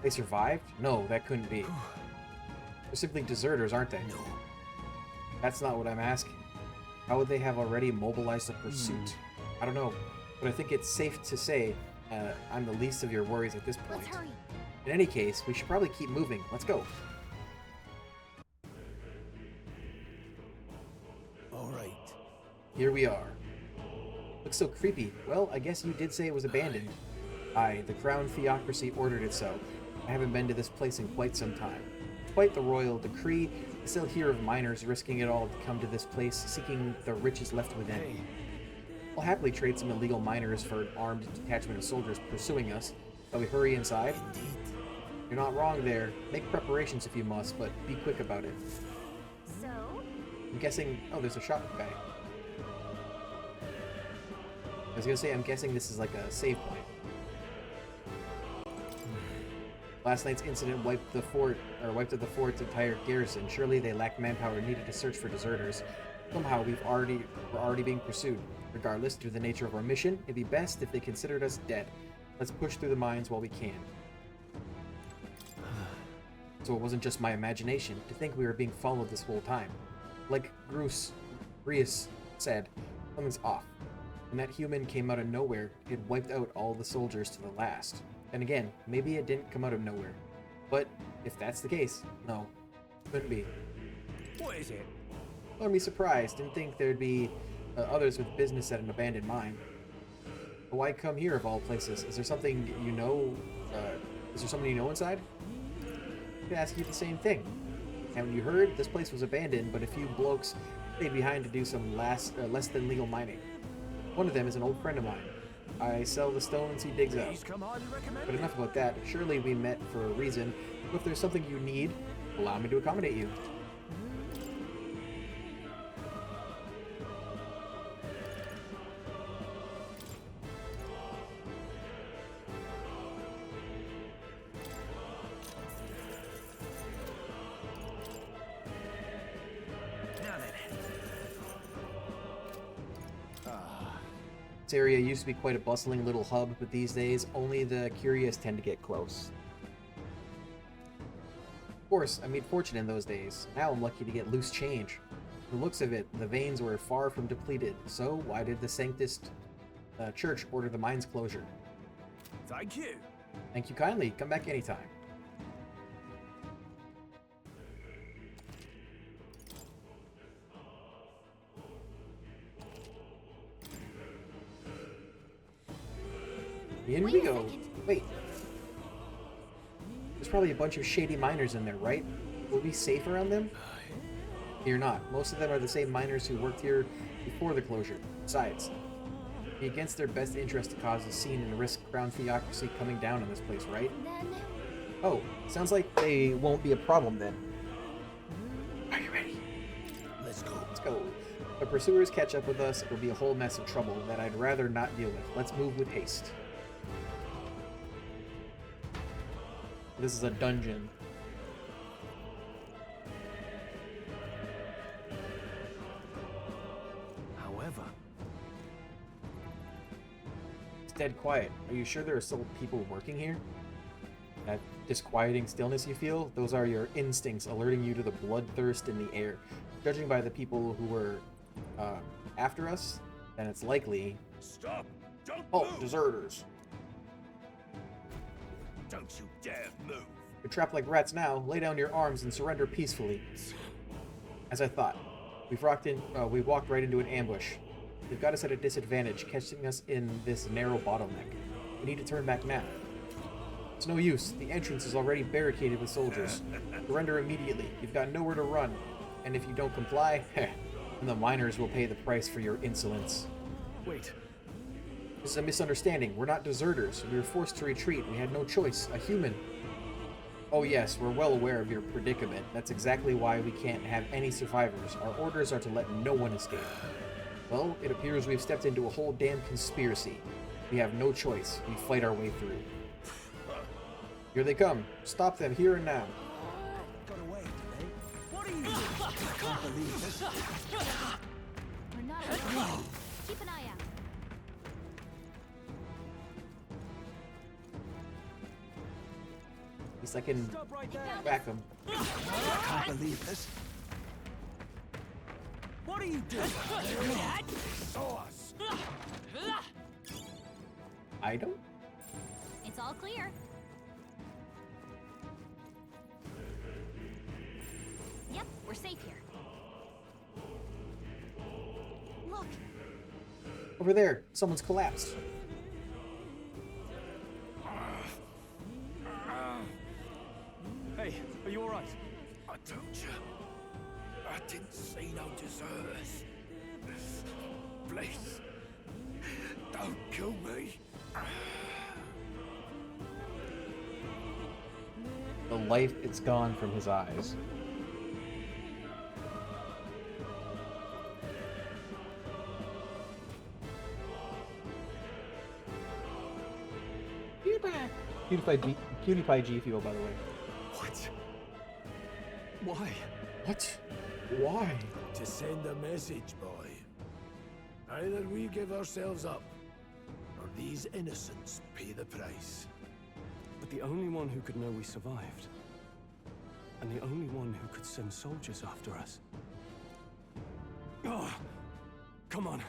They survived? No, that couldn't be. They're simply deserters, aren't they? No. That's not what I'm asking. How would they have already mobilized a pursuit? I don't know, but I think it's safe to say I'm the least of your worries at this point. Let's hurry. In any case, we should probably keep moving. Let's go. All right. Here we are. Looks so creepy. Well, I guess you did say it was abandoned. Aye, the Crown Theocracy ordered it so. I haven't been to this place in quite some time. Despite the royal decree, I still hear of miners risking it all to come to this place, seeking the riches left within. I'll happily trade some illegal miners for an armed detachment of soldiers pursuing us. Shall we hurry inside? You're not wrong there. Make preparations if you must, but be quick about it. So? I'm guessing... Oh, there's a shop guy. I was gonna say, I'm guessing this is like a save point. Last night's incident wiped out the fort's entire garrison. Surely they lacked manpower needed to search for deserters. Somehow we're already being pursued. Regardless, due to the nature of our mission, it'd be best if they considered us dead. Let's push through the mines while we can. So it wasn't just my imagination to think we were being followed this whole time. Like Grius said, something's off. When that human came out of nowhere, it wiped out all the soldiers to the last. And again, maybe it didn't come out of nowhere. But if that's the case, no, couldn't be. What is it? Don't be surprised. Didn't think there'd be others with business at an abandoned mine. But why come here of all places? Is there something you know? Is there someone you know inside? I could ask you the same thing. Haven't you heard? This place was abandoned, but a few blokes stayed behind to do some less than legal mining. One of them is an old friend of mine. I sell the stones he digs out. But enough about that. Surely we met for a reason. If there's something you need, allow me to accommodate you. This area used to be quite a bustling little hub, but these days, only the curious tend to get close. Of course, I made fortune in those days. Now I'm lucky to get loose change. From the looks of it, the veins were far from depleted, so why did the Sanctist Church order the mine's closure? Thank you. Thank you kindly. Come back anytime. In we go. Wait. There's probably a bunch of shady miners in there, right? Will we be safe around them? You're not. Most of them are the same miners who worked here before the closure. Besides, it'd be against their best interest to cause a scene and risk crown theocracy coming down on this place, right? Oh, sounds like they won't be a problem then. Are you ready? Let's go. Let's go. If the pursuers catch up with us, it'll be a whole mess of trouble that I'd rather not deal with. Let's move with haste. This is a dungeon. However, it's dead quiet. Are you sure there are still people working here? That disquieting stillness you feel? Those are your instincts alerting you to the bloodthirst in the air. Judging by the people who were after us, then it's likely... Stop! Don't move! Deserters! Don't you dare move! You're trapped like rats now. Lay down your arms and surrender peacefully. As I thought, we walked right into an ambush. They've got us at a disadvantage, catching us in this narrow bottleneck. We need to turn back now. It's no use. The entrance is already barricaded with soldiers. Surrender immediately. You've got nowhere to run. And if you don't comply, then the miners will pay the price for your insolence. Wait. This is a misunderstanding. We're not deserters. We were forced to retreat. We had no choice. A human. Oh yes, we're well aware of your predicament. That's exactly why we can't have any survivors. Our orders are to let no one escape. Well, it appears we've stepped into a whole damn conspiracy. We have no choice. We fight our way through. Here they come. Stop them here and now. Got away, did they? What are you doing? I can't believe this. We're not alone. Keep an eye out. At least I can back them. I can't believe this. What are you doing? They saw us. I don't? It's all clear. Yep, we're safe here. Look. Over there, someone's collapsed. Hey, are you alright? I told you. I didn't see no deserters. Please. Don't kill me. The life, it's gone from his eyes. You're back. PewDiePie G Fuel, by the way. What? Why? What? Why? To send a message, boy. Either we give ourselves up, or these innocents pay the price. But the only one who could know we survived, and the only one who could send soldiers after us. Oh, come on,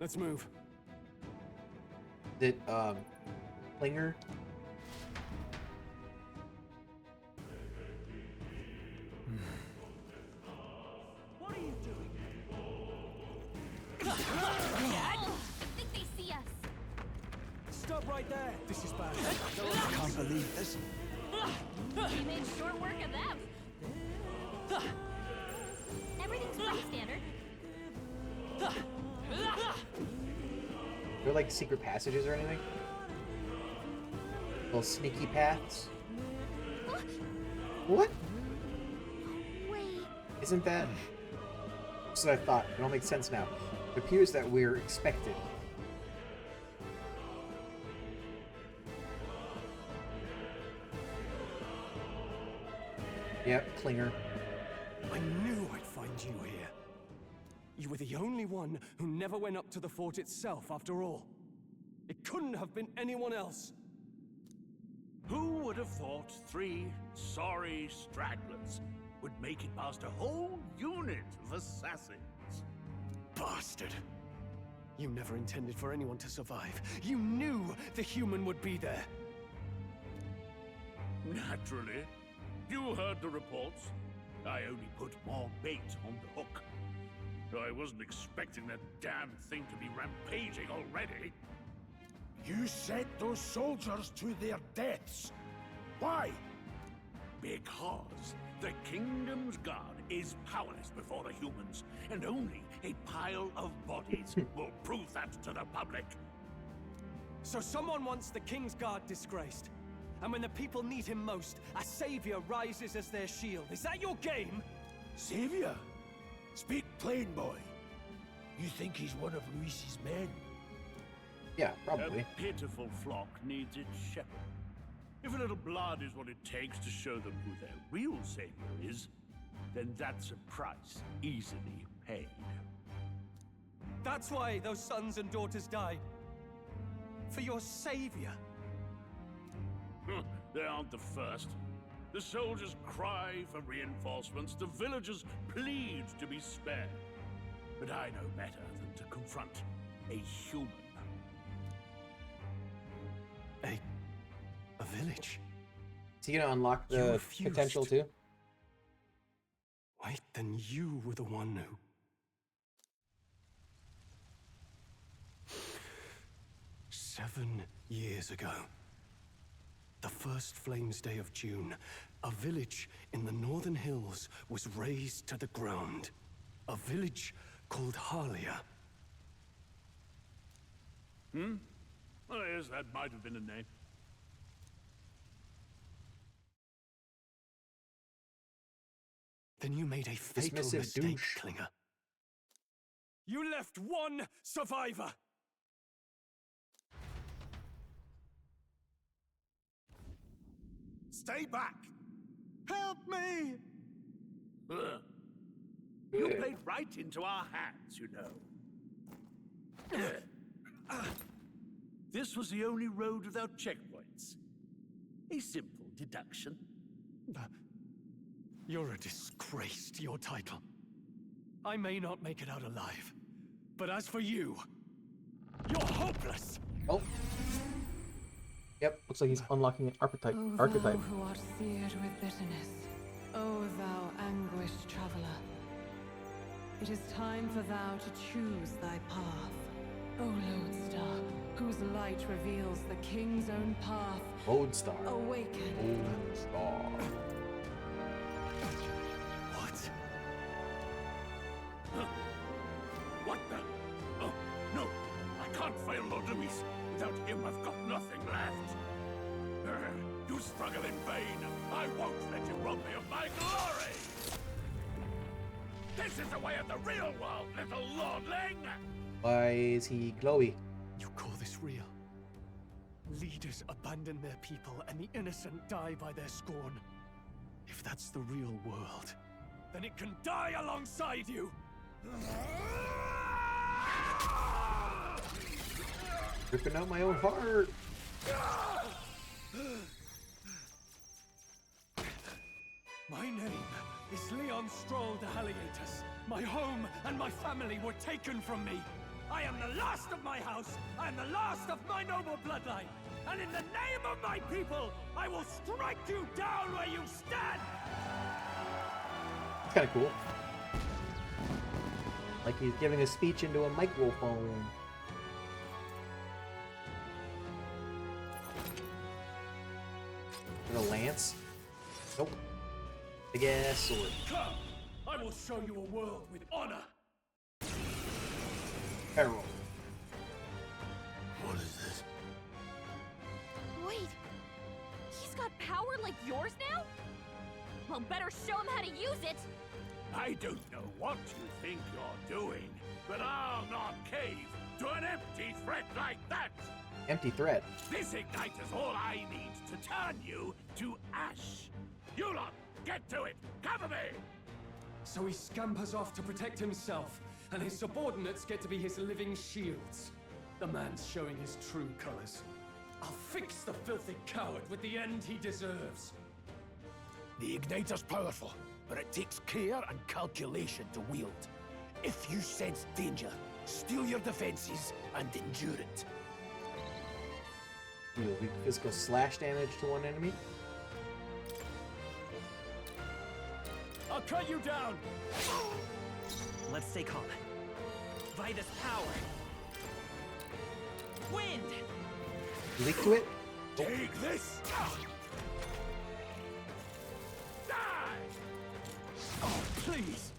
let's move. Did Klinger? What are you doing? I think they see us. Stop right there. This is bad. I can't believe this. We made short work of them. Everything's pretty standard. They're like secret passages or anything? Little sneaky paths? What? Wait. Isn't that? That's what I thought. It all makes sense now. It appears that we're expected. Yep, Klinger. I knew I'd find you here. You were the only one who never went up to the fort itself, after all. It couldn't have been anyone else. Who would have thought 3 sorry stragglers would make it past a whole unit of assassins? Bastard. You never intended for anyone to survive. You knew the human would be there. Naturally. You heard the reports. I only put more bait on the hook. I wasn't expecting that damn thing to be rampaging already. You sent those soldiers to their deaths. Why? Because the Kingdom's Guard is powerless before the humans, and only a pile of bodies will prove that to the public. So someone wants the King's Guard disgraced. And when the people need him most, a savior rises as their shield. Is that your game? Savior? Speak plain, boy. You think he's one of Luis's men? Yeah, probably. A pitiful flock needs its shepherd. If a little blood is what it takes to show them who their real savior is, then that's a price easily paid. That's why those sons and daughters died. For your savior. They aren't the first. The soldiers cry for reinforcements, the villagers plead to be spared. But I know better than to confront a human. A village? Is he gonna unlock the potential too? Wait, then you were the one who... 7 years ago. The first Flames Day of June, a village in the northern hills was razed to the ground. A village called Harlia. Oh, yes, that might have been a name. Then you made a fatal Dismissive mistake, douche. Klinger. You left one survivor! Stay back! Help me! You played right into our hands, you know. This was the only road without checkpoints. A simple deduction. You're a disgrace to your title. I may not make it out alive, but as for you, you're hopeless! Oh. Yep, looks like he's unlocking an archetype. O archetype. thou who art seared with bitterness, O thou anguished traveler, it is time for thou to choose thy path. O lodestar, whose light reveals the king's own path, Lodestar. awaken. Lodestar. What? What the? Oh, no! I can't fail Lord Luis. Without him, I've got nothing left. You struggle in vain. I won't let you rob me of my glory! This is the way of the real world, little lordling! Why is he glowy? You call this real? Leave leaders abandon their people and the innocent die by their scorn. If that's the real world, then it can die alongside you! Ripping out my own heart! My name is Leon Stroll de Haliatus. My home and my family were taken from me. I am the last of my house. I am the last of my noble bloodline. And in the name of my people, I will strike you down where you stand! It's kind of cool. Like he's giving a speech into a microphone. And a lance? Nope. Big ass sword. Come! I will show you a world with honor! Herald. What is this? Wait, he's got power like yours now? Well, better show him how to use it! I don't know what you think you're doing, but I'll not cave to an empty threat like that! Empty threat? This ignite is all I need to turn you to ash! You lot, get to it! Cover me! So he scampers off to protect himself, and his subordinates get to be his living shields. The man's showing his true colors. I'll fix the filthy coward with the end he deserves. The igniter's powerful, but it takes care and calculation to wield. If you sense danger, steel your defenses and endure it. Deal weak physical slash damage to one enemy. I'll cut you down! Let's stay calm. By this power. Wind! Leak to it? Take this! Die! Oh, please!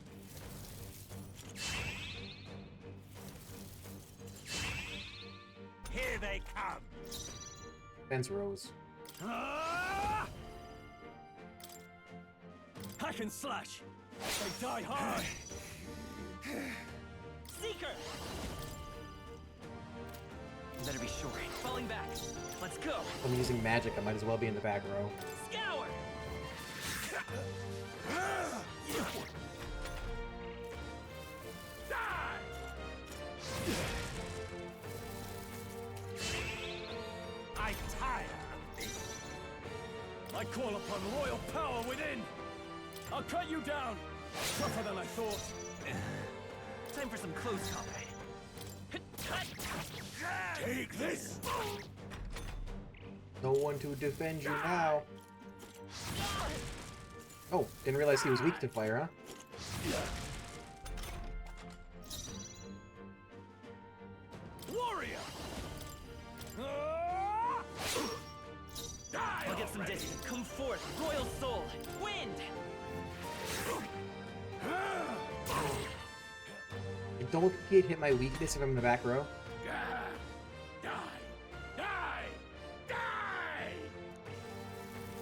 Here they come! Fence rose. Hack and slash! They die hard! Seeker! Better be sure. Falling back. Let's go. I'm using magic, I might as well be in the back row. Scour! I'm tired of this. I call upon royal power within! I'll cut you down! Tougher than I thought. Time for some close combat. Take this! No one to defend you now. Oh, didn't realize he was weak to fire, huh? Warrior! I'll get some distance. Come forth, royal soul. Wind! I don't get hit my weakness if I'm in the back row. Die! Die! Die!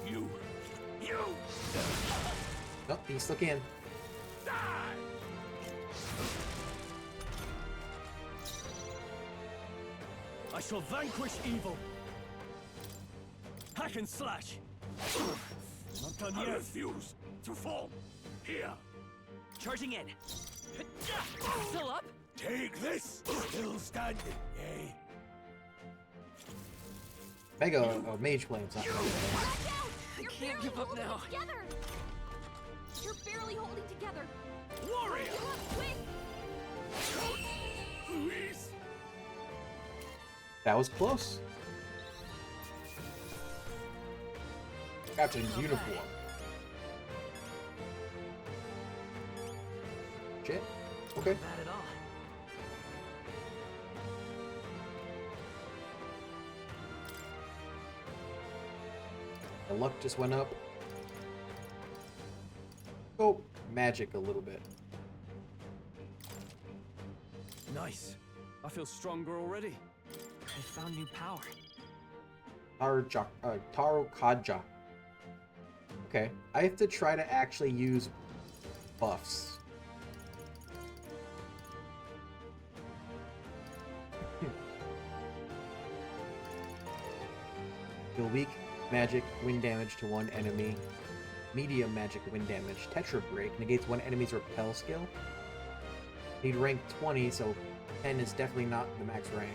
You! Nope, he still can. Die! I shall vanquish evil. Hack and slash. Not done I yet. refuse to fall here. Charging in. Still up? Take this! Still standing, eh? Mega mage plane's not really I can't give up now. Together. You're barely holding together. Warrior! Give up quick. Please! That was close. Captain's uniform. Shit. Okay. Not bad at all. My luck just went up. Oh, magic a little bit. Nice. I feel stronger already. I found new power. Taro Kaja. Okay, I have to try to actually use buffs. Deal weak magic wind damage to one enemy. Medium magic wind damage. Tetra Break negates one enemy's repel skill. Need rank 20, so 10 is definitely not the max rank.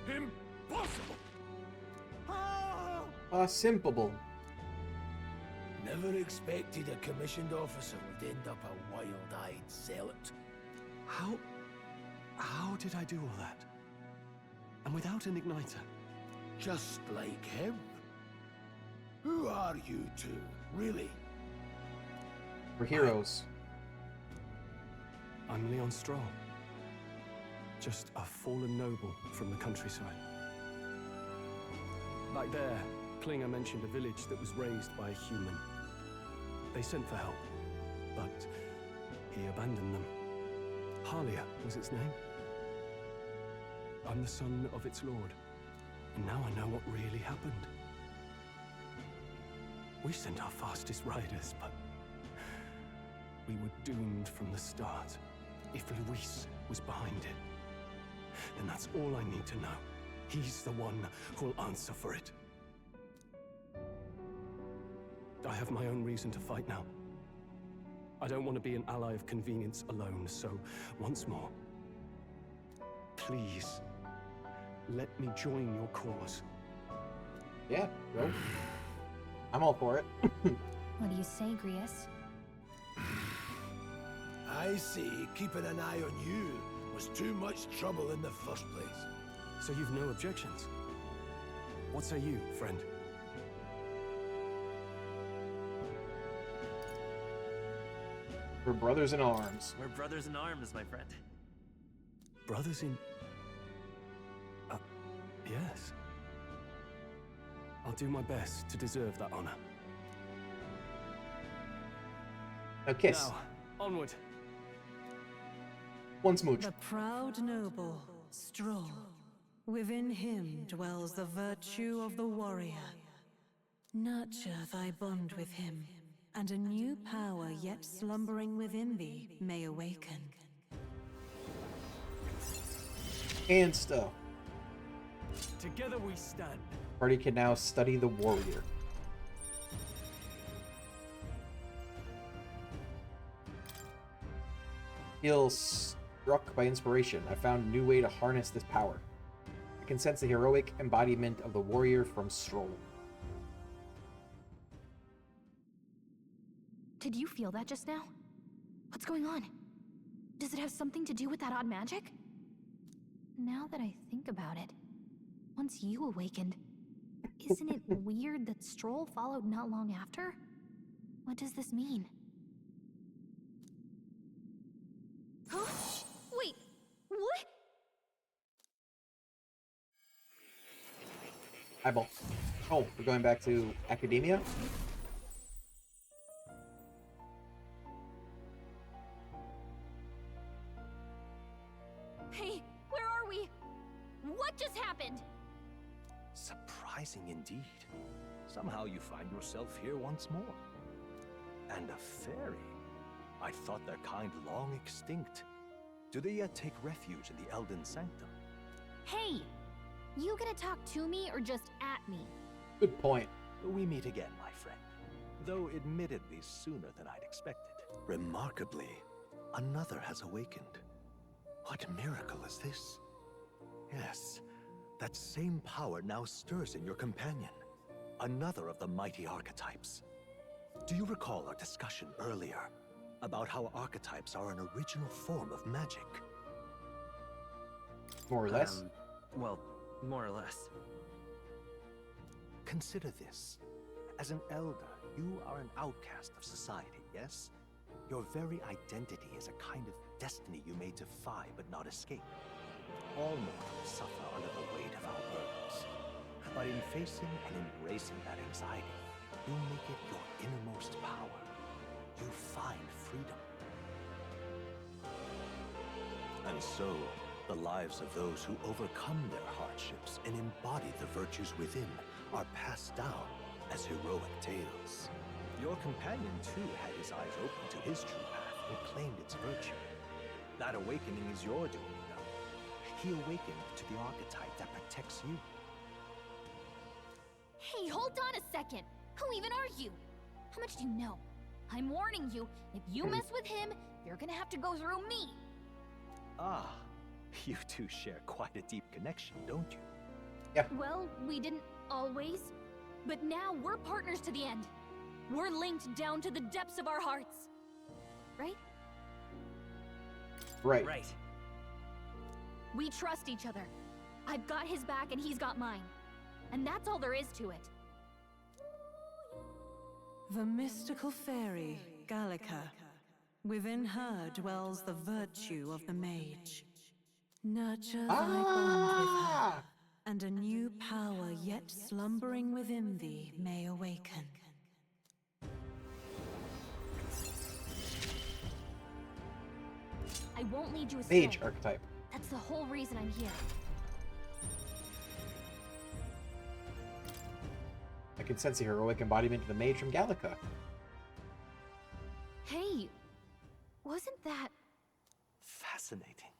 Impossible! Simpable. Never expected a commissioned officer would end up a wild-eyed zealot. How did I do all that? And without an igniter? Just like him. Who are you two, really? We're heroes. I'm Leon Stroll. Just a fallen noble from the countryside. Back there, Klinger mentioned a village that was raised by a human. They sent for help, but he abandoned them. Halia was its name. I'm the son of its lord, and now I know what really happened. We sent our fastest riders, but we were doomed from the start. If Luis was behind it, then that's all I need to know. He's the one who'll answer for it. I have my own reason to fight now. I don't want to be an ally of convenience alone, so once more, please, let me join your cause. Yeah, bro. I'm all for it. What do you say, Grius? I see keeping an eye on you was too much trouble in the first place. So you've no objections? What say you, friend? We're brothers in arms. We're brothers in arms, my friend. Brothers in... yes. I'll do my best to deserve that honor. Now kiss. Now, onward. One smooch. The proud noble, Stroll. Within him dwells the virtue of the warrior. Nurture thy bond with him, and a new power yet slumbering within thee may awaken. And stuff. Together we stand. Party can now study the warrior. Feel struck by inspiration. I found a new way to harness this power. I can sense the heroic embodiment of the warrior from Stroll. Did you feel that just now? What's going on? Does it have something to do with that odd magic? Now that I think about it, once you awakened, isn't it weird that Stroll followed not long after? What does this mean? Huh? Wait, what? Eyeball. Oh, we're going back to academia? Hey, where are we? What just happened? Surprising indeed. Somehow you find yourself here once more. And a fairy. I thought their kind long extinct. Do they yet take refuge in the Elden Sanctum? Hey! You gonna talk to me or just at me? Good point. We meet again, my friend. Though admittedly sooner than I'd expected. Remarkably, another has awakened. What miracle is this? Yes, that same power now stirs in your companion. Another of the mighty archetypes. Do you recall our discussion earlier about how archetypes are an original form of magic? More or less? Well, more or less. Consider this. As an elder, you are an outcast of society, yes? Your very identity is a kind of destiny you may defy but not escape. All mortals suffer under the weight of our burdens. But in facing and embracing that anxiety, you make it your innermost power. You find freedom. And so, the lives of those who overcome their hardships and embody the virtues within are passed down as heroic tales. Your companion, too, had his eyes open to his true path and claimed its virtue. That awakening is your doing, you know. he awakened to the archetype that protects you. Hey, hold on a second. Who even are you? How much do you know? I'm warning you, if you mess with him, you're gonna have to go through me. Ah, you two share quite a deep connection, don't you? Yeah. Well, we didn't always, but now we're partners to the end. We're linked down to the depths of our hearts. Right? Right. Right. We trust each other. I've got his back and he's got mine. And that's all there is to it. The mystical fairy, Gallica. Within her dwells the virtue of the mage. Nurture thy bond with her, and a new power yet slumbering within thee may awaken. I won't lead you astray. Mage archetype. That's the whole reason I'm here. I can sense the heroic embodiment of the mage from Gallica. Hey, wasn't that... Fascinating.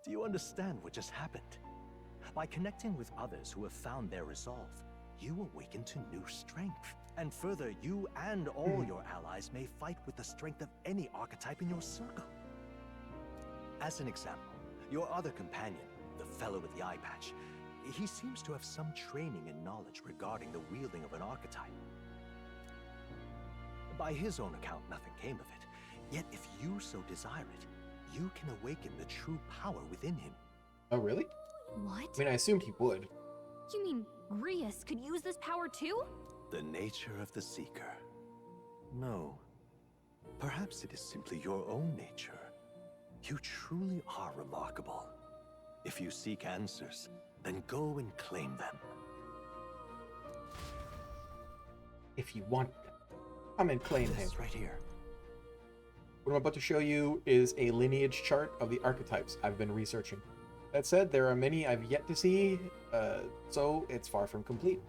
Do you understand what just happened? By connecting with others who have found their resolve, you awaken to new strength. And further, you and all your allies may fight with the strength of any archetype in your circle. As an example, your other companion, the fellow with the eye patch, he seems to have some training and knowledge regarding the wielding of an archetype. By his own account, nothing came of it. Yet if you so desire it, you can awaken the true power within him. Oh, really? What? I mean, I assumed he would. You mean Grius could use this power too? The nature of the Seeker. No. Perhaps it is simply your own nature. You truly are remarkable. If you seek answers, then go and claim them. If you want them, come and claim him. Right here. What I'm about to show you is a lineage chart of the archetypes I've been researching. That said, there are many I've yet to see, so it's far from complete.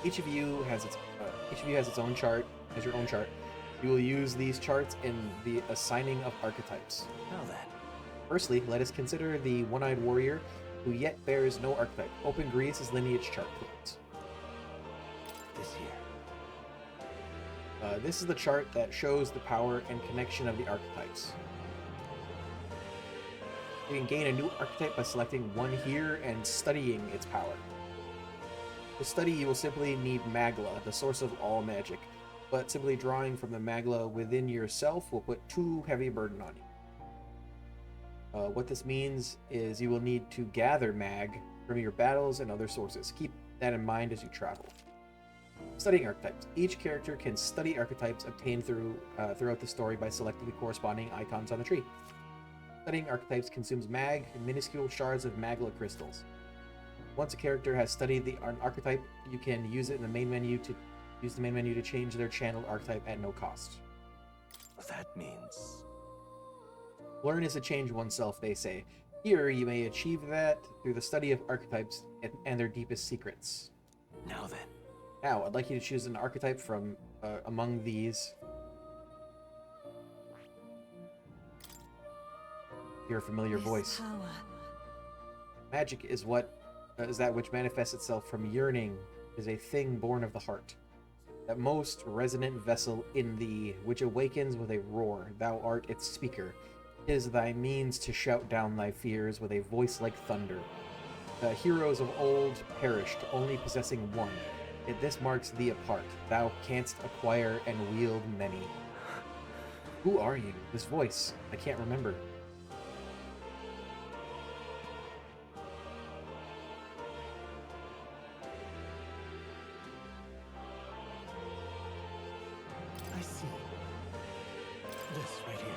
Each of you has its own chart, has your own chart. You will use these charts in the assigning of archetypes. Now then. Firstly, let us consider the one-eyed warrior who yet bears no archetype. Open Grius' lineage chart, please. This here. This is the chart that shows the power and connection of the archetypes. You can gain a new archetype by selecting one here and studying its power. To study, you will simply need Magla, the source of all magic, but simply drawing from the Magla within yourself will put too heavy a burden on you. What this means is you will need to gather Mag from your battles and other sources. Keep that in mind as you travel. Studying archetypes. Each character can study archetypes obtained throughout the story by selecting the corresponding icons on the tree. Studying archetypes consumes Mag, minuscule shards of Magla crystals. Once a character has studied an archetype, you can use it in the main menu to change their channeled archetype at no cost. That means... Learn is to change oneself, they say. Here, you may achieve that through the study of archetypes and their deepest secrets. Now then. Now, I'd like you to choose an archetype from among these. Hear a familiar voice. Power. Magic is that which manifests itself from yearning, is a thing born of the heart. That most resonant vessel in thee, which awakens with a roar, thou art its speaker. 'Tis thy means to shout down thy fears with a voice like thunder. The heroes of old perished, only possessing one. Yet this marks thee apart. Thou canst acquire and wield many. Who are you? This voice, I can't remember. I see. This right here.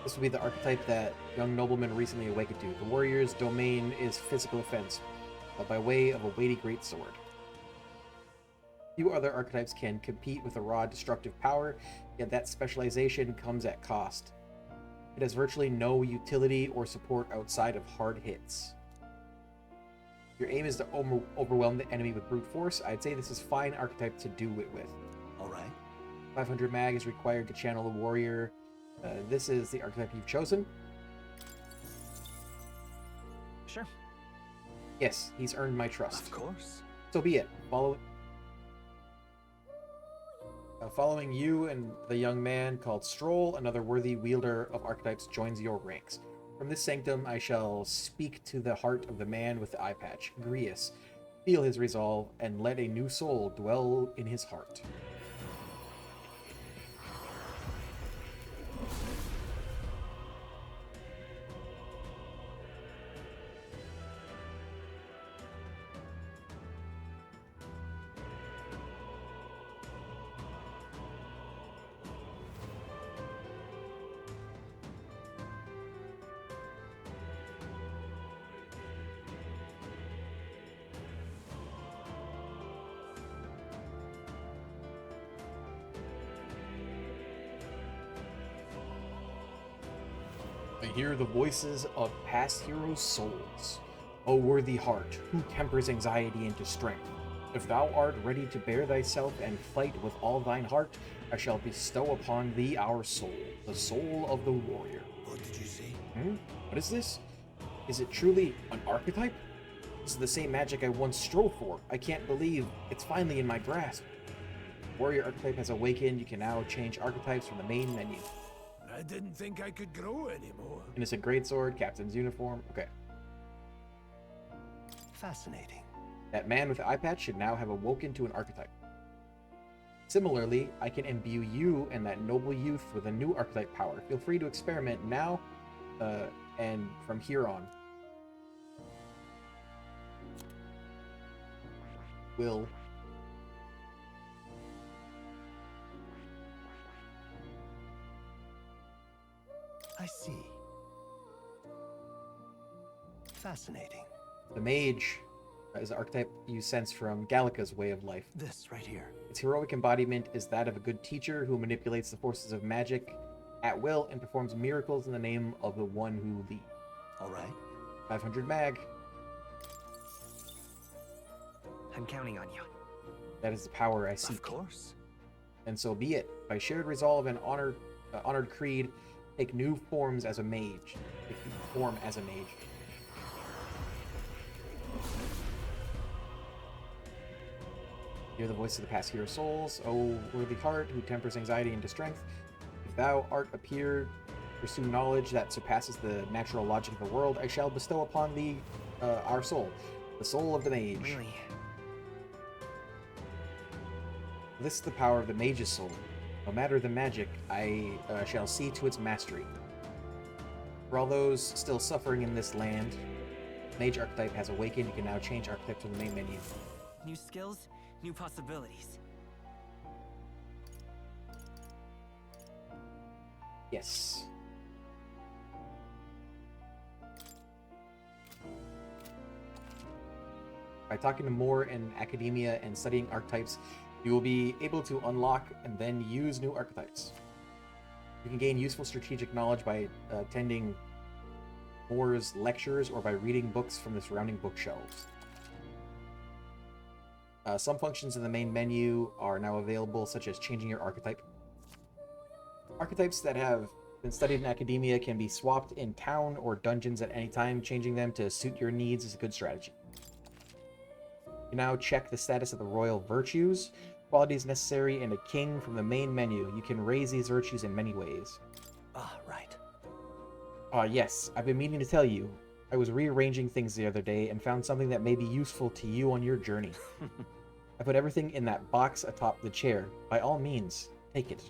This will be the archetype that young nobleman recently awakened to. The warrior's domain is physical offense, by way of a weighty greatsword. Few other archetypes can compete with a raw destructive power, yet that specialization comes at cost. It has virtually no utility or support outside of hard hits. Your aim is to overwhelm the enemy with brute force. I'd say this is fine archetype to do it with. Alright. 500 mag is required to channel a warrior. This is the archetype you've chosen. Sure. Yes, he's earned my trust. Of course. So be it. Following you and the young man called Stroll, another worthy wielder of archetypes joins your ranks. From this sanctum, I shall speak to the heart of the man with the eye patch, Grius. Feel his resolve, and let a new soul dwell in his heart. I hear the voices of past heroes' souls. O worthy heart, who tempers anxiety into strength. If thou art ready to bear thyself and fight with all thine heart, I shall bestow upon thee our soul, the soul of the warrior. What did you say? What is this? Is it truly an archetype? This is the same magic I once strove for. I can't believe it's finally in my grasp. Warrior archetype has awakened. You can now change archetypes from the main menu. I didn't think I could grow anymore. Innocent greatsword, captain's uniform. Okay. Fascinating. That man with the eye patch should now have awoken to an archetype. Similarly, I can imbue you and that noble youth with a new archetype power. Feel free to experiment now and from here on. Will. I see. Fascinating. The mage is the archetype you sense from Gallica's way of life. This right here. Its heroic embodiment is that of a good teacher who manipulates the forces of magic at will and performs miracles in the name of the one who leads. All right. 500 mag. I'm counting on you. That is the power I seek. Of course. And so be it. By shared resolve and honored creed, take new forms as a mage. Take new form as a mage. Hear the voice of the past hero souls, O worthy heart, who tempers anxiety into strength. If thou art appeared, pursue knowledge that surpasses the natural logic of the world, I shall bestow upon thee our soul, the soul of the mage. Really? This is the power of the mage's soul. No matter the magic, I shall see to its mastery. For all those still suffering in this land, mage archetype has awakened. You can now change archetype to the main menu. New skills, new possibilities. Yes. By talking to more in academia and studying archetypes, you will be able to unlock and then use new archetypes. You can gain useful strategic knowledge by attending Moore's lectures or by reading books from the surrounding bookshelves. Some functions in the main menu are now available, such as changing your archetype. Archetypes that have been studied in academia can be swapped in town or dungeons at any time. Changing them to suit your needs is a good strategy. You now check the status of the royal virtues, qualities necessary, and a king from the main menu. You can raise these virtues in many ways. Ah, right. Yes, I've been meaning to tell you. I was rearranging things the other day and found something that may be useful to you on your journey. I put everything in that box atop the chair. By all means, take it.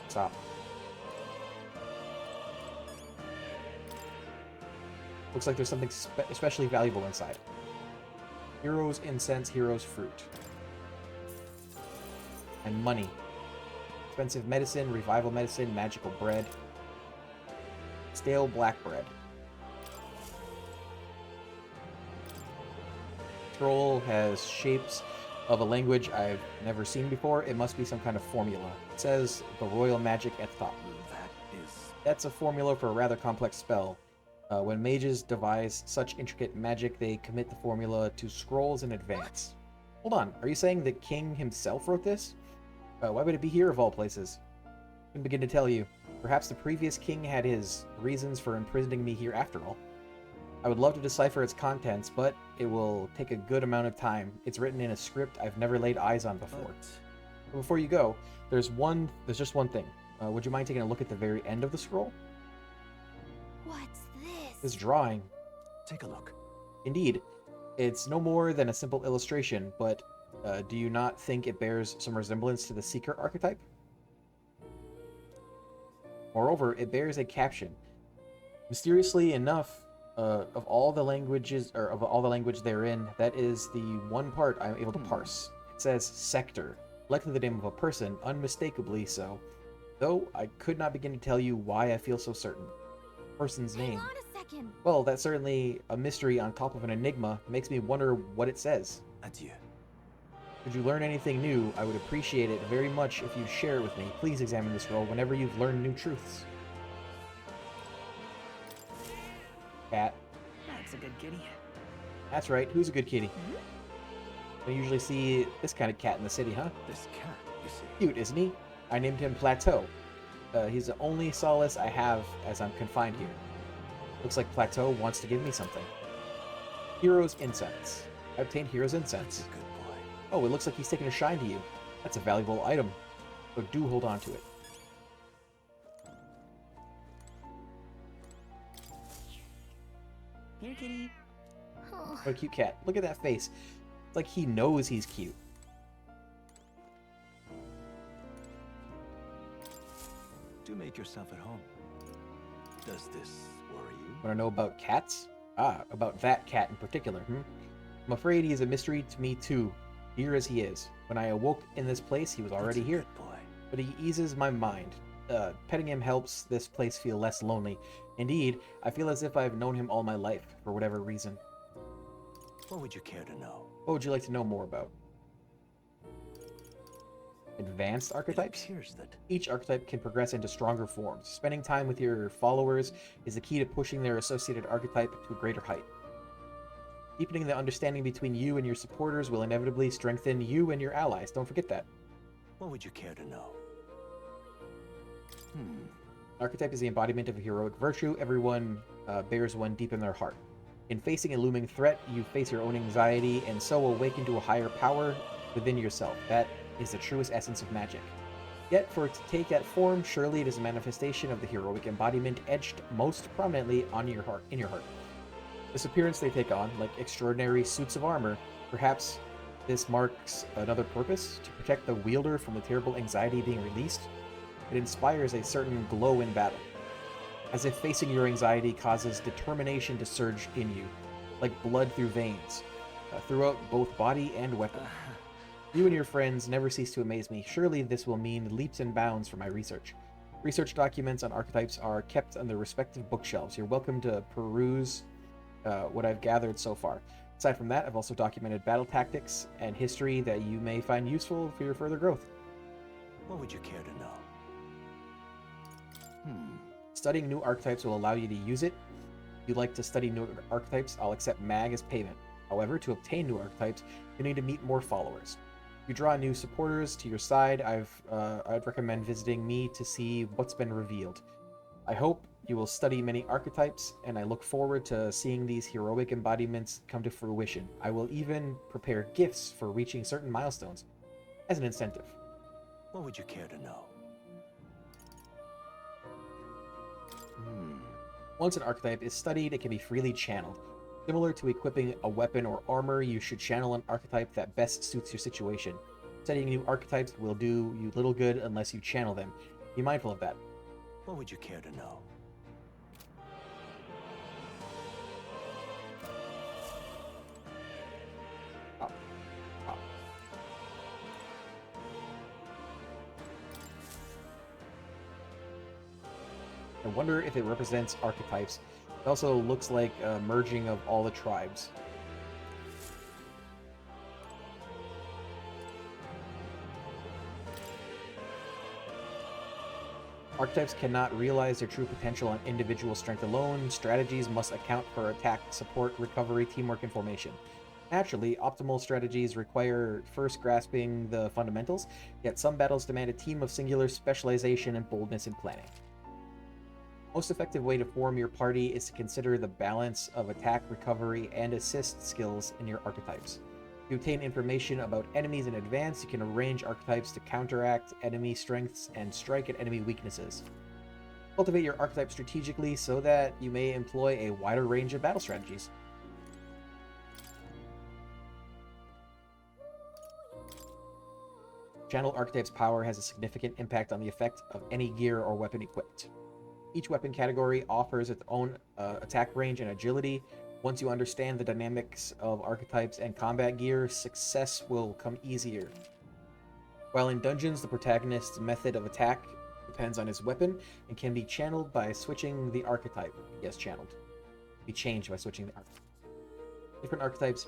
Stop. Looks like there's something especially valuable inside. Heroes incense, heroes fruit. And money. Expensive medicine, revival medicine, magical bread. Stale black bread. Scroll has shapes of a language I've never seen before. It must be some kind of formula. It says the royal magic at the top. That's a formula for a rather complex spell. When mages devise such intricate magic, they commit the formula to scrolls in advance. Hold on, are you saying the king himself wrote this? Why would it be here of all places? I can begin to tell you. Perhaps the previous king had his reasons for imprisoning me here after all. I would love to decipher its contents, but it will take a good amount of time. It's written in a script I've never laid eyes on before. Before you go, there's just one thing. Would you mind taking a look at the very end of the scroll? What's this? This drawing. Take a look. Indeed. It's no more than a simple illustration, but do you not think it bears some resemblance to the Seeker archetype? Moreover, it bears a caption. Mysteriously enough, of all the languages, or of all the language therein, that is the one part I'm able to parse. It says sector, likely the name of a person, unmistakably so, though I could not begin to tell you why I feel so certain. Person's name. Hang on a second. Well, that's certainly a mystery on top of an enigma. Makes me wonder what it says. Adieu. Should you learn anything new, I would appreciate it very much if you share it with me. Please examine this scroll whenever you've learned new truths. Cat. That's a good kitty. That's right. Who's a good kitty? I usually see this kind of cat in the city, huh? This cat, you see. Cute, isn't he? I named him Plateau. He's the only solace I have as I'm confined here. Looks like Plateau wants to give me something. Hero's Incense. I obtained Hero's Incense. That's a good boy. Oh, it looks like he's taking a shine to you. That's a valuable item, so do hold on to it. Here, kitty. What a cute cat. Look at that face. It's like he knows he's cute. Do make yourself at home. Does this worry you? Want to know about cats? Ah, about that cat in particular, I'm afraid he is a mystery to me too, dear as he is. When I awoke in this place, he was already here. Boy. But he eases my mind. Petting him helps this place feel less lonely. Indeed, I feel as if I've known him all my life, for whatever reason. What would you care to know? What would you like to know more about? Advanced archetypes? It appears that Each archetype can progress into stronger forms. Spending time with your followers is the key to pushing their associated archetype to a greater height. Deepening the understanding between you and your supporters will inevitably strengthen you and your allies. Don't forget that. What would you care to know? Archetype is the embodiment of a heroic virtue. Everyone bears one deep in their heart. In facing a looming threat, you face your own anxiety and so awaken to a higher power within yourself. That is the truest essence of magic. Yet, for it to take that form, surely it is a manifestation of the heroic embodiment etched most prominently on your heart, in your heart. This appearance they take on, like extraordinary suits of armor, perhaps this marks another purpose, to protect the wielder from the terrible anxiety being released. It inspires a certain glow in battle, as if facing your anxiety causes determination to surge in you, like blood through veins, throughout both body and weapon. You and your friends never cease to amaze me. Surely this will mean leaps and bounds for my research. Research documents on archetypes are kept on their respective bookshelves. You're welcome to peruse what I've gathered so far. Aside from that, I've also documented battle tactics and history that you may find useful for your further growth. What would you care to know? Studying new archetypes will allow you to use it. If you'd like to study new archetypes, I'll accept mag as payment. However, to obtain new archetypes, you need to meet more followers. If you draw new supporters to your side, I'd recommend visiting me to see what's been revealed. I hope you will study many archetypes, and I look forward to seeing these heroic embodiments come to fruition. I will even prepare gifts for reaching certain milestones as an incentive. What would you care to know? Once an archetype is studied, it can be freely channeled. Similar to equipping a weapon or armor, you should channel an archetype that best suits your situation. Studying new archetypes will do you little good unless you channel them. Be mindful of that. What would you care to know? I wonder if it represents archetypes. It also looks like a merging of all the tribes. Archetypes cannot realize their true potential on individual strength alone. Strategies must account for attack, support, recovery, teamwork, and formation. Naturally, optimal strategies require first grasping the fundamentals, yet some battles demand a team of singular specialization and boldness in planning. Most effective way to form your party is to consider the balance of attack, recovery, and assist skills in your archetypes. If you obtain information about enemies in advance, you can arrange archetypes to counteract enemy strengths and strike at enemy weaknesses. Cultivate your archetype strategically so that you may employ a wider range of battle strategies. Channel Archetype's power has a significant impact on the effect of any gear or weapon equipped. Each weapon category offers its own attack range and agility. Once you understand the dynamics of archetypes and combat gear, success will come easier. While in dungeons, the protagonist's method of attack depends on his weapon and can be channeled by switching the archetype. Yes, channeled. Be changed by switching the archetype. Different archetypes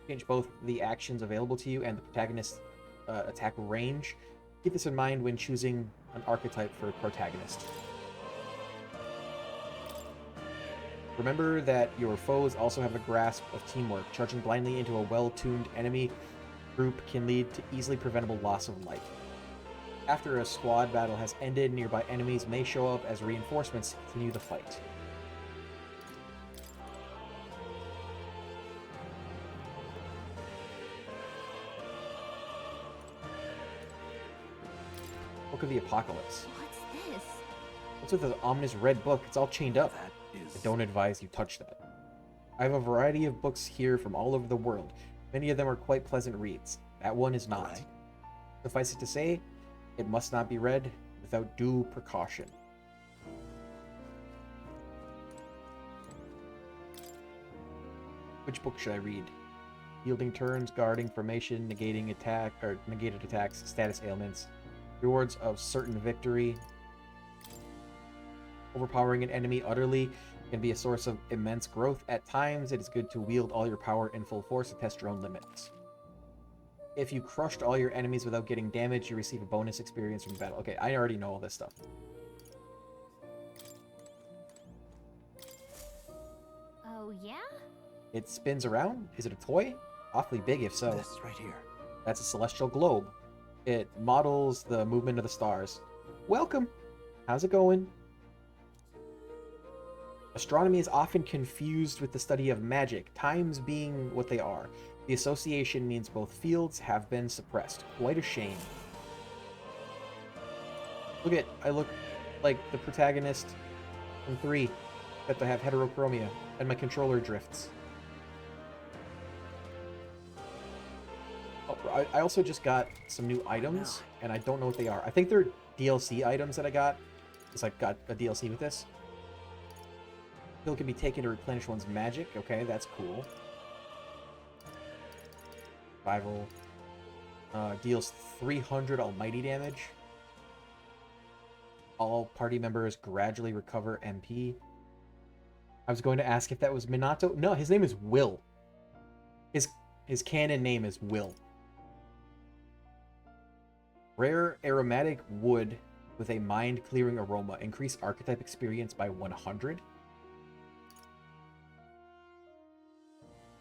change both the actions available to you and the protagonist's attack range. Keep this in mind when choosing an archetype for a protagonist. Remember that your foes also have a grasp of teamwork. Charging blindly into a well-tuned enemy group can lead to easily preventable loss of life. After a squad battle has ended, nearby enemies may show up as reinforcements to continue the fight. Book of the Apocalypse. What's this? What's with the ominous red book? It's all chained up. I don't advise you touch that. I have a variety of books here from all over the world. Many of them are quite pleasant reads. That one is not. Right. Suffice it to say, it must not be read without due precaution. Which book should I read? Yielding turns, guarding, formation, negating attack, or negated attacks, status ailments, rewards of certain victory. Overpowering an enemy utterly can be a source of immense growth. At times, it is good to wield all your power in full force to test your own limits. If you crushed all your enemies without getting damage, you receive a bonus experience from the battle. Okay, I already know all this stuff. Oh, yeah? It spins around? Is it a toy? Awfully big if so. This right here. That's a celestial globe. It models the movement of the stars. Welcome! How's it going? Astronomy is often confused with the study of magic, times being what they are. The association means both fields have been suppressed. Quite a shame. I look like the protagonist from 3, except I have heterochromia, and my controller drifts. Oh, I also just got some new items, and I don't know what they are. I think they're DLC items that I got. It's like got a DLC with this. Skill can be taken to replenish one's magic. Okay, that's cool. Survival. Deals 300 almighty damage. All party members gradually recover MP. I was going to ask if that was Minato. No, his name is Will. His canon name is Will. Rare aromatic wood with a mind-clearing aroma. Increase archetype experience by 100.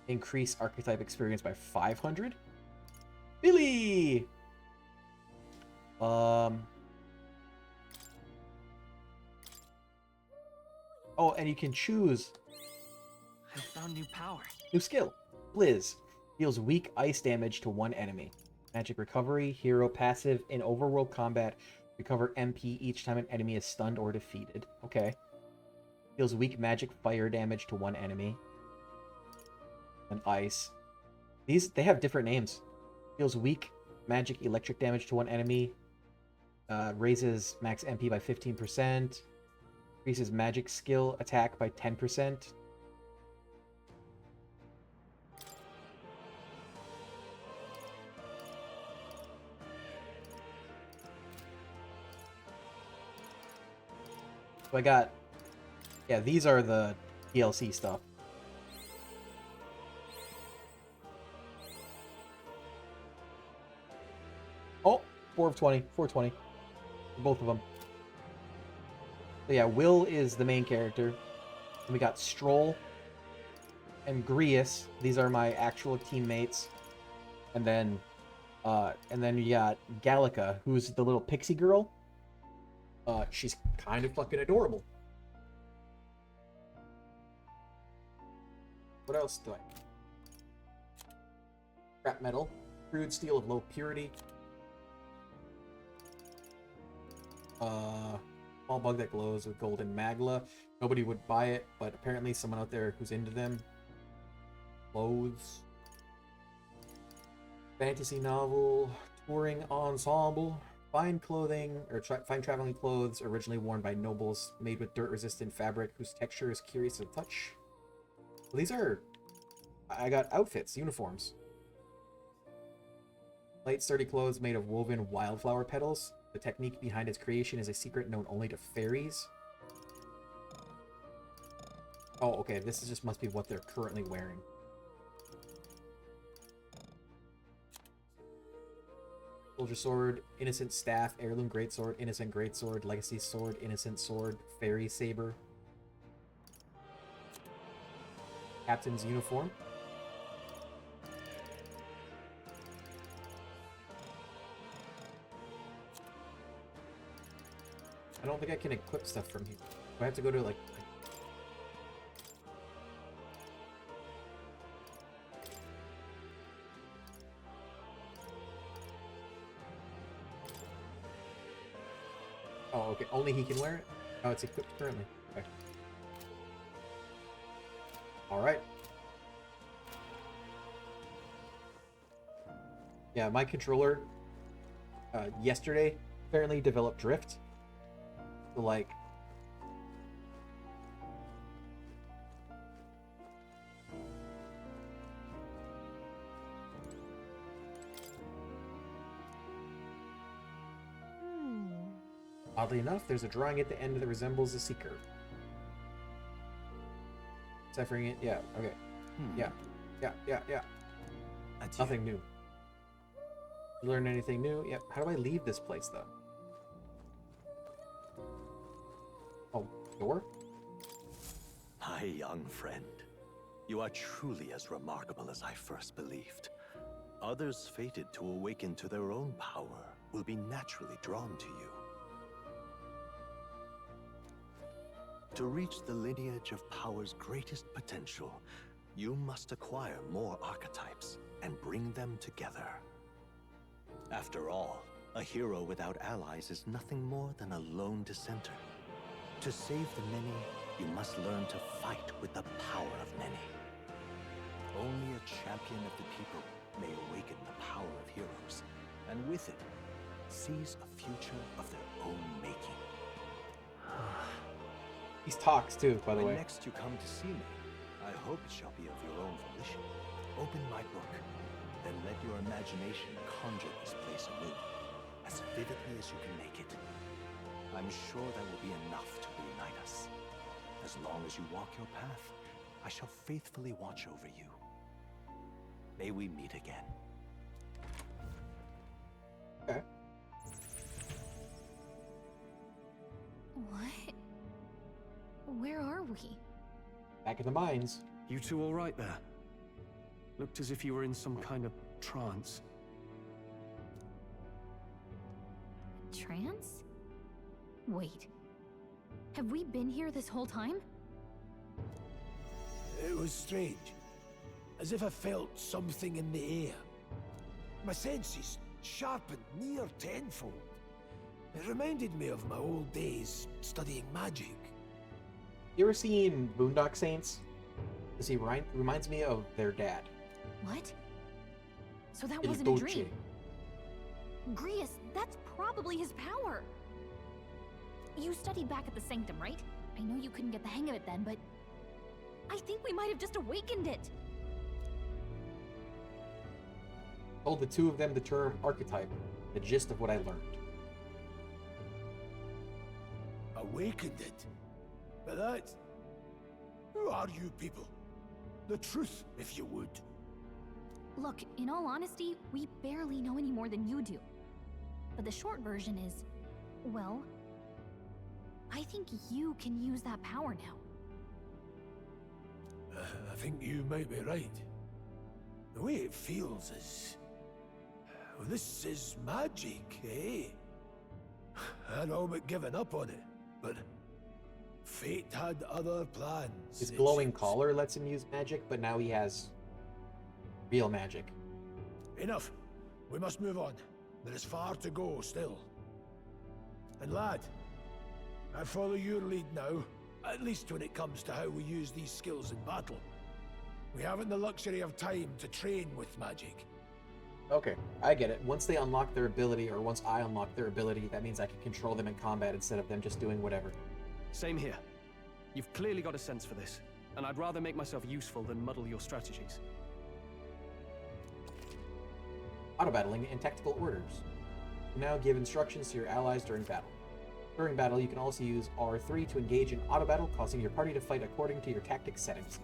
Increase archetype experience by 500. Billy! Oh, and you can choose. I found new power. New skill. Blizz. Deals weak ice damage to one enemy. Magic recovery. Hero passive. In overworld combat, recover MP each time an enemy is stunned or defeated. Okay. Deals weak magic fire damage to one enemy. And ice. They have different names. Deals weak magic electric damage to one enemy. Raises max MP by 15%. Increases magic skill attack by 10%. So I got... Yeah, these are the DLC stuff. Oh, 4 of 20. 420. For both of them. So yeah, Will is the main character. And we got Stroll and Grius. These are my actual teammates. And then you got Gallica, who's the little pixie girl. She's kind of fucking adorable. What else do I need? Scrap metal. Crude steel of low purity. Small bug that glows with golden magla. Nobody would buy it, but apparently someone out there who's into them. Clothes. Fantasy novel. Touring ensemble. Fine clothing, or fine traveling clothes originally worn by nobles, made with dirt-resistant fabric whose texture is curious to the touch. Well, these are... I got outfits, uniforms. Light, sturdy clothes made of woven wildflower petals. The technique behind its creation is a secret known only to fairies. Oh, okay, this is just must be what they're currently wearing. Soldier sword, innocent staff, heirloom greatsword, innocent greatsword, legacy sword, innocent sword, fairy saber. Captain's uniform. I don't think I can equip stuff from here. Do I have to go to like... Oh, okay. Only he can wear it? Oh, it's equipped currently. Okay. Alright. Yeah, my controller yesterday apparently developed drift. So, like... Oddly enough, there's a drawing at the end that resembles a seeker. Deciphering it, yeah, okay. Yeah. Nothing new. You learn anything new? Yep. How do I leave this place, though? Oh, door? My young friend, you are truly as remarkable as I first believed. Others fated to awaken to their own power will be naturally drawn to you. To reach the lineage of power's greatest potential, you must acquire more archetypes and bring them together. After all, a hero without allies is nothing more than a lone dissenter. To save the many, you must learn to fight with the power of many. Only a champion of the people may awaken the power of heroes, and with it, seize a future of their own making. He talks too, by the way. When next you come to see me, I hope it shall be of your own volition. Open my book, then let your imagination conjure this place anew, as vividly as you can make it. I'm sure that will be enough to reunite us. As long as you walk your path, I shall faithfully watch over you. May we meet again. Okay. What? Where are we? Back in the mines. You two all right there? Looked as if you were in some kind of trance. Trance? Wait. Have we been here this whole time? It was strange. As if I felt something in the air. My senses sharpened near tenfold. It reminded me of my old days studying magic. You ever seen Boondock Saints? Because he reminds me of their dad. What? So that Il wasn't a Dolce. dream. Grius, that's probably his power. You studied back at the Sanctum, right? I know you couldn't get the hang of it then, but I think we might have just awakened it. Told the two of them the term archetype, the gist of what I learned. Awakened it? But that... Who are you people? The truth, if you would. Look, in all honesty, we barely know any more than you do. But the short version is, well, I think you can use that power now. I think you might be right. The way it feels is... Well, this is magic, eh? I'd all but given up on it, but Fate had other plans. His it glowing seems. collar lets him use magic, but now he has real magic. Enough. We must move on. There is far to go still. And lad, I follow your lead now, at least when it comes to how we use these skills in battle. We haven't the luxury of time to train with magic. Okay, I get it. Once they unlock their ability, or once I unlock their ability, that means I can control them in combat instead of them just doing whatever. Same here. You've clearly got a sense for this, and I'd rather make myself useful than muddle your strategies. Auto-battling and tactical orders. You now give instructions to your allies during battle. During battle, you can also use R3 to engage in auto-battle, causing your party to fight according to your tactics settings.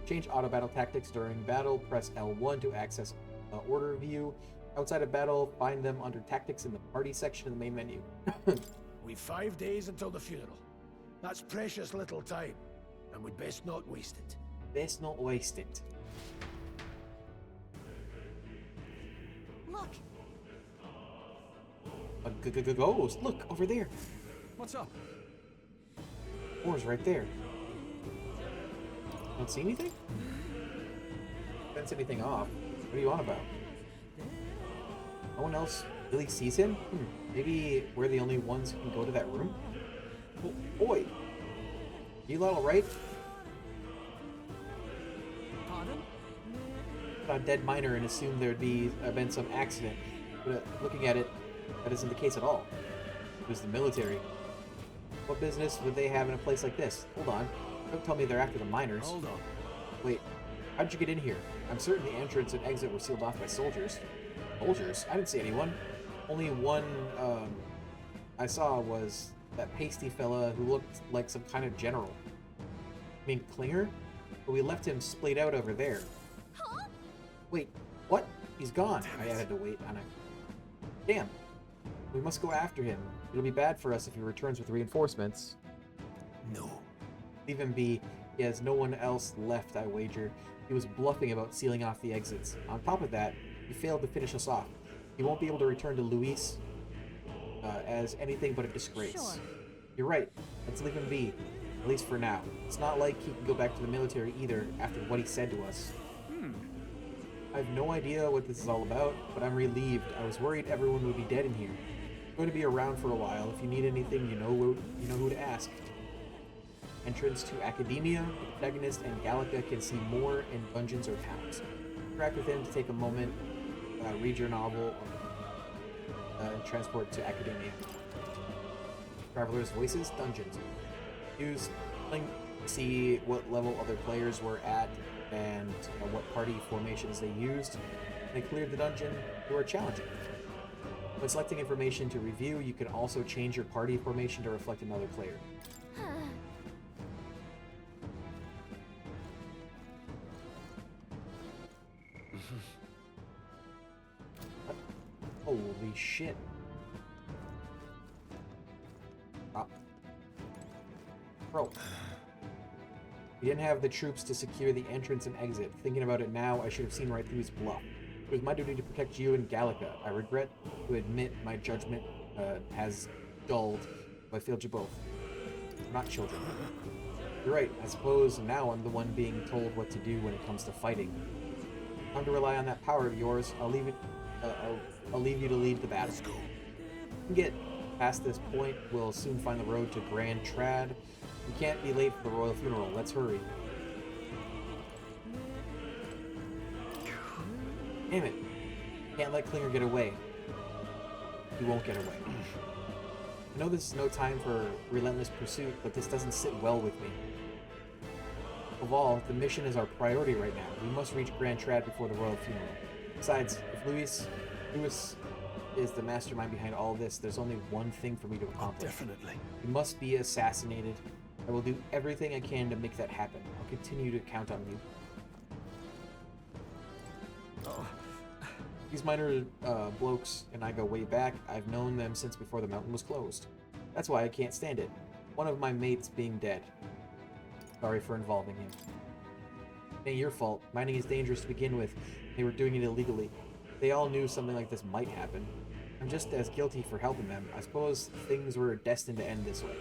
Change auto-battle tactics during battle, press L1 to access order view. Outside of battle, find them under tactics in the party section of the main menu. We've 5 days until the funeral. That's precious little time, and we'd best not waste it. Best not waste it. Look! A ghost! Look, over there! What's up? Oars right there. Don't see anything? Fence anything off. What are you on about? No one else really sees him? Maybe we're the only ones who can go to that room? Oh, boy! You lot alright? Pardon? A dead miner and assumed there'd been some accident. But looking at it, that isn't the case at all. It was the military. What business would they have in a place like this? Hold on. Don't tell me they're after the miners. Hold on. Wait, how'd you get in here? I'm certain the entrance and exit were sealed off by soldiers. Soldiers? I didn't see anyone. Only one I saw was that pasty fella who looked like some kind of general. I mean, Klinger? But we left him splayed out over there. Huh? Wait, what? He's gone. I had to wait on it. Damn. We must go after him. It'll be bad for us if he returns with reinforcements. No. Leave him be. He has no one else left, I wager. He was bluffing about sealing off the exits. On top of that, he failed to finish us off. He won't be able to return to Luis as anything but a disgrace. Sure. You're right. Let's leave him be. At least for now. It's not like he can go back to the military either after what he said to us. I have no idea what this is all about, but I'm relieved. I was worried everyone would be dead in here. I'm going to be around for a while. If you need anything, you know who to ask. Entrance to Academia. The protagonist and Gallica can see more in dungeons or towns. Interact with him to take a moment, read your novel, and transport to Academia. Travelers' Voices, Dungeons. Use link to see what level other players were at and what party formations they used. When they cleared the dungeon, you are challenging. When selecting information to review, you can also change your party formation to reflect another player. Holy shit. Stop. Bro. We didn't have the troops to secure the entrance and exit. Thinking about it now, I should have seen right through his bluff. It was my duty to protect you and Gallica. I regret to admit my judgment has dulled. I failed you both. We're not children. You're right. I suppose now I'm the one being told what to do when it comes to fighting. Time to rely on that power of yours. I'll leave you to lead the battle. Let's go. We can get past this point. We'll soon find the road to Grand Trad. We can't be late for the royal funeral. Let's hurry. Damn it. Can't let Klinger get away. He won't get away. I know this is no time for relentless pursuit, but this doesn't sit well with me. Of all, the mission is our priority right now. We must reach Grand Trad before the royal funeral. Besides, if Luis is the mastermind behind all this, there's only one thing for me to accomplish. Definitely. He must be assassinated. I will do everything I can to make that happen. I'll continue to count on you. These minor blokes and I go way back. I've known them since before the mountain was closed. That's why I can't stand it. One of my mates being dead. Sorry for involving him. It ain't your fault. Mining is dangerous to begin with. They were doing it illegally. They all knew something like this might happen. I'm just as guilty for helping them. I suppose things were destined to end this way.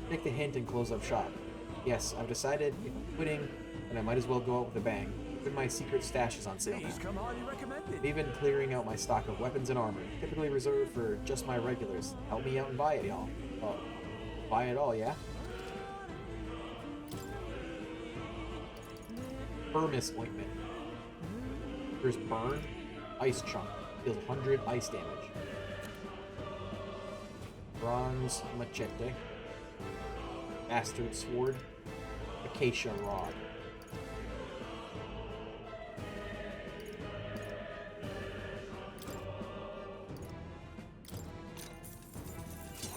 Take the hint and close up shop. Yes, I've decided if I'm quitting, then I might as well go out with a bang. Even my secret stash is on sale now. These come highly recommended. I've even clearing out my stock of weapons and armor, typically reserved for just my regulars. Help me out and buy it, y'all. Buy it all, yeah? Burmis ointment. Here's burn. Ice chunk. Deals 100 ice damage. Bronze machete. Bastard sword. Acacia rod.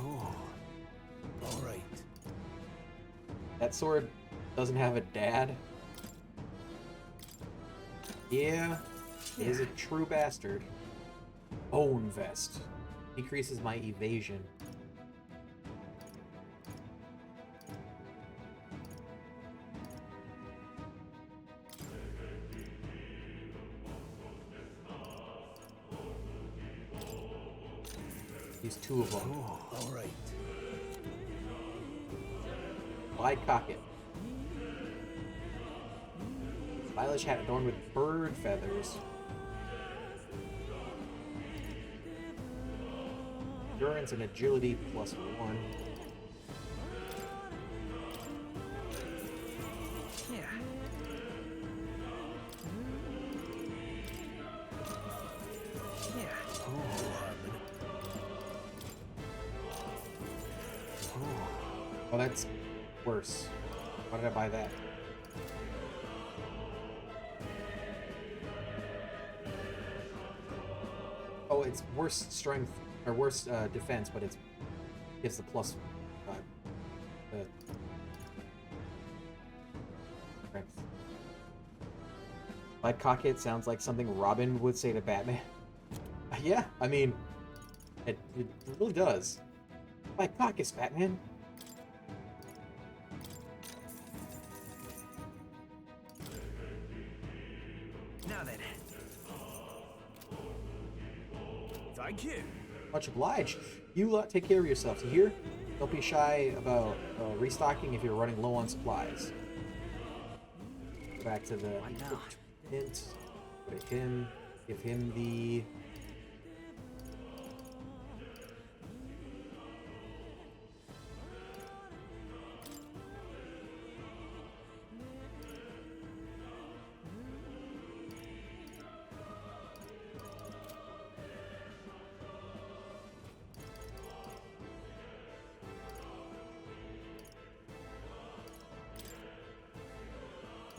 Oh, all right. That sword doesn't have a dad. Yeah, he is a true bastard. Bone vest. Decreases my evasion. Use 2 of them. Oh, all right. Why cock it? Stylish hat adorned with bird feathers. Endurance and agility +1. Yeah. Yeah. Oh, that's worse. Why did I buy that? Oh, it's worse strength or worse defense, but it's gives the plus strength. Like cock it sounds like something Robin would say to Batman. Yeah, I mean, it really does. Like cock it, Batman. Now then. Thank you. Much obliged. You lot take care of yourself. You hear? Don't be shy about restocking if you're running low on supplies. Go back to the hint. Put him. Give him the.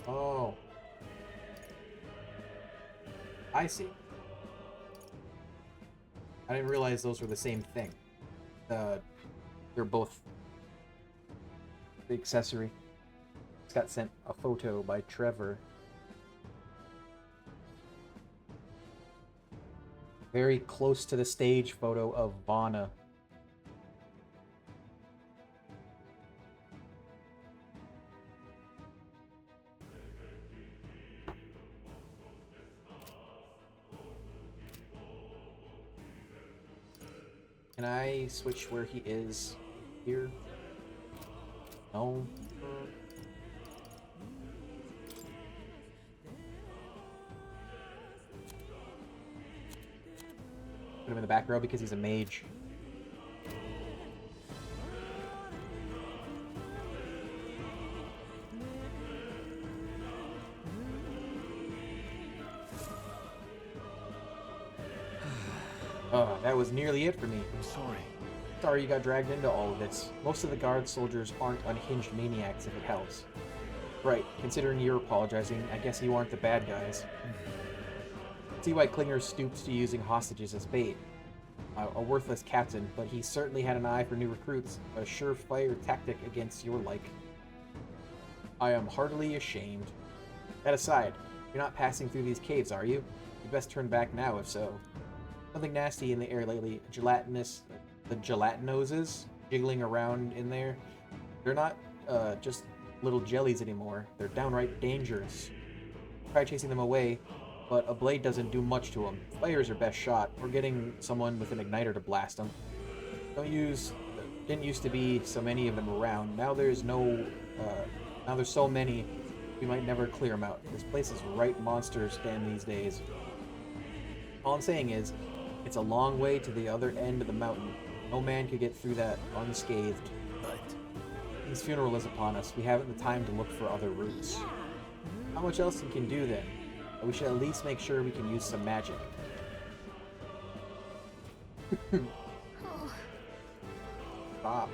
Oh. I see. I didn't realize those were the same thing. They're both the accessory. It's got sent a photo by Trevor. Very close to the stage photo of Vana. Can I switch where he is here? No. Put him in the back row because he's a mage. Oh, that was nearly it for me. I'm sorry. Sorry you got dragged into all of this. Most of the guard soldiers aren't unhinged maniacs, if it helps. Right, considering you're apologizing, I guess you aren't the bad guys. See why Klinger stoops to using hostages as bait. A worthless captain, but he certainly had an eye for new recruits, a surefire tactic against your like. I am heartily ashamed. That aside, you're not passing through these caves, are you? You best turn back now, if so. Something nasty in the air lately. Gelatinous, the gelatinoses jiggling around in there. They're not just little jellies anymore. They're downright dangerous. Try chasing them away. but a blade doesn't do much to them. Fire's your best shot, or getting someone with an igniter to blast them. Didn't used to be so many of them around. Now there's so many, we might never clear them out. This place is right monsters den these days. All I'm saying is, it's a long way to the other end of the mountain. No man could get through that unscathed. But his funeral is upon us. We haven't the time to look for other routes. How much else we can do then? We should at least make sure we can use some magic. Stop.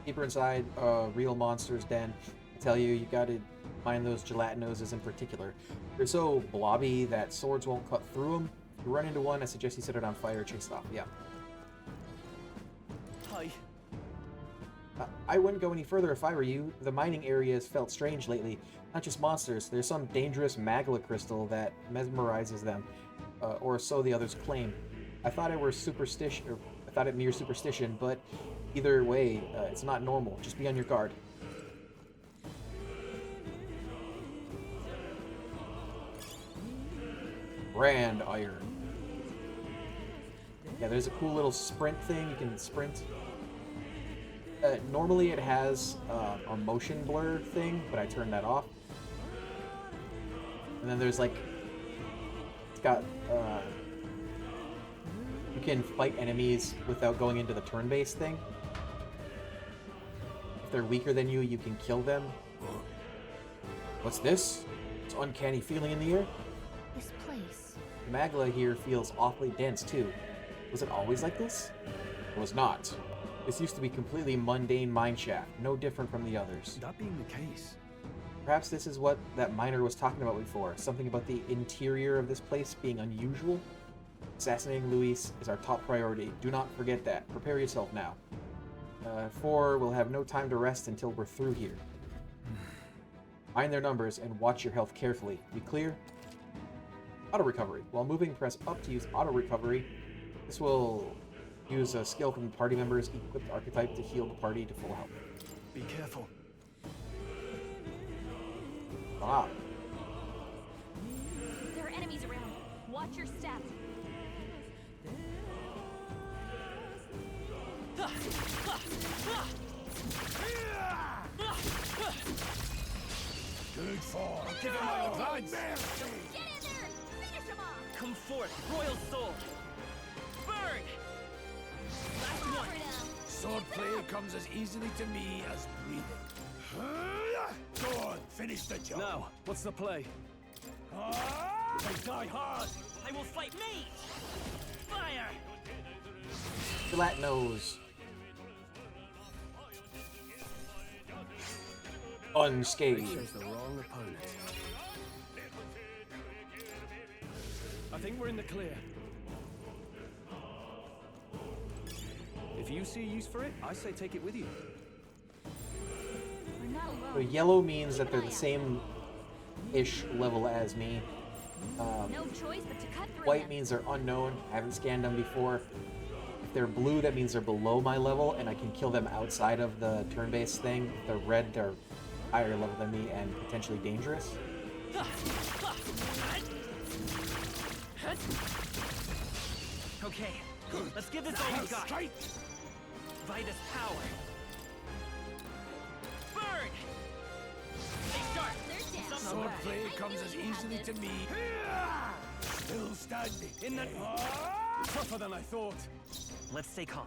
Deeper inside real monsters den, I tell you, you gotta mind those gelatinoses in particular. They're so blobby that swords won't cut through them. If you run into one, I suggest you set it on fire or chase it off. Yeah. Hi. I wouldn't go any further if I were you. The mining area has felt strange lately. Not just monsters. There's some dangerous magma crystal that mesmerizes them, or so the others claim. I thought it mere superstition, but either way, it's not normal. Just be on your guard. Brand iron. Yeah, there's a cool little sprint thing. You can sprint. Normally it has a motion blur thing, but I turned that off. And then there's like, it's got, you can fight enemies without going into the turn-based thing. If they're weaker than you, you can kill them. What's this? It's uncanny feeling in the air. This place. The magma here feels awfully dense too. Was it always like this? It was not. This used to be completely mundane mine shaft, no different from the others. That being the case, perhaps this is what that miner was talking about before. Something about the interior of this place being unusual. Assassinating Luis is our top priority. Do not forget that. Prepare yourself now. For we'll have no time to rest until we're through here. Mind their numbers and watch your health carefully. Be clear? Auto recovery. While moving, press up to use auto recovery. This will use a skill from the party members' equipped archetype to heal the party to full health. be careful. Ah. There are enemies around. Watch your step. Good fall. Give him my advice. Get in there! Finish him off! Come forth, royal soul! Burn! Last one! Swordplay comes as easily to me as breathing. Go on, finish the job. Now, what's the play? They die hard. I will fight me! Fire! Gelatinose. Unscathed. They chose the wrong opponent. I think we're in the clear. If you see use for it, I say take it with you. We're not So alone. yellow means that they're the same-ish level as me. No choice but to cut through White them. means they're unknown. I haven't scanned them before. If they're blue, that means they're below my level, and I can kill them outside of the turn-based thing. If they're red, they're higher level than me and potentially dangerous. Okay, let's give this all we've got. Vitus power. Burn! Stay sharp. Swordplay comes as easily to me. Still standing. In that tougher than I thought. Let's stay calm.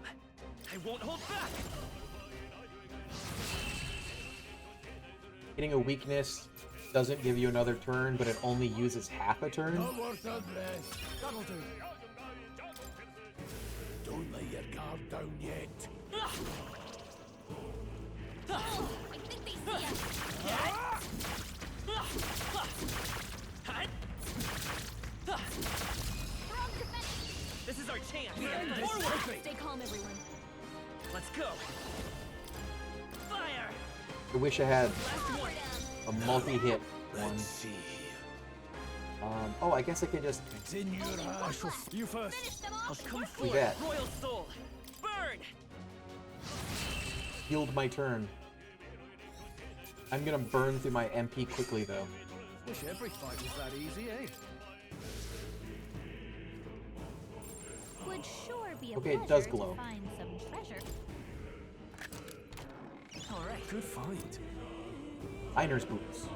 I won't hold back. Getting a weakness doesn't give you another turn, but it only uses half a turn. No worth a breath. That'll do. Don't lay your guard down yet. I think they see us. They're on the defense. This is our chance. Forward. Stay calm, everyone. Let's go. Fire! I wish I had Last one. a multi-hit one. Let's see. Oh, I guess I could just... It's in your hands. You first. Finish them I'll off. come Do forth, that. royal soul. Burn! healed my turn. I'm gonna burn through my MP quickly though. Wish every fight was that easy, eh? Would sure be a Okay, it pleasure does glow. to find some treasure. All right. Good fight. Miner's boots.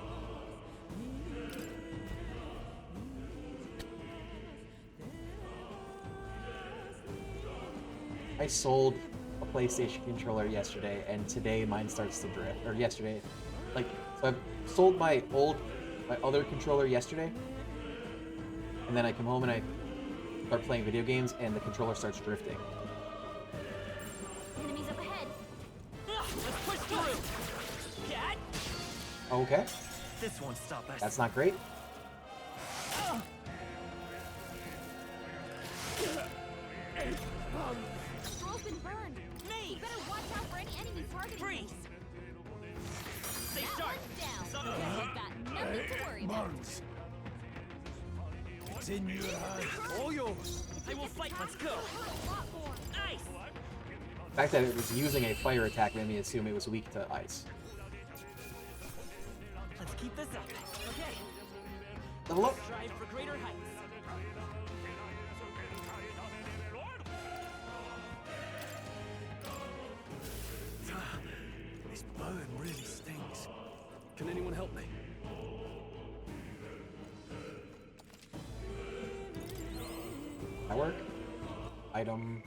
I sold a PlayStation controller yesterday, and today mine starts to drift. Or yesterday, like, so I sold my other controller yesterday, and then I come home and I start playing video games, and the controller starts drifting. Enemies up ahead. Let's push through. Cat. Okay, This won't stop us. that's not great. Scroll's been burned. Me. You better watch out for any enemies targeting Freeze. you. Stay That sharp. one's down. Some- You've got nothing to worry about. Burns. It's in your hands. All yours. I will fight. Let's go. Ice. The fact that it was using a fire attack made me assume it was weak to ice. Let's keep this up. Okay. Level up. Strive for greater heights. This burn really stings. Can anyone help me? That work? Item.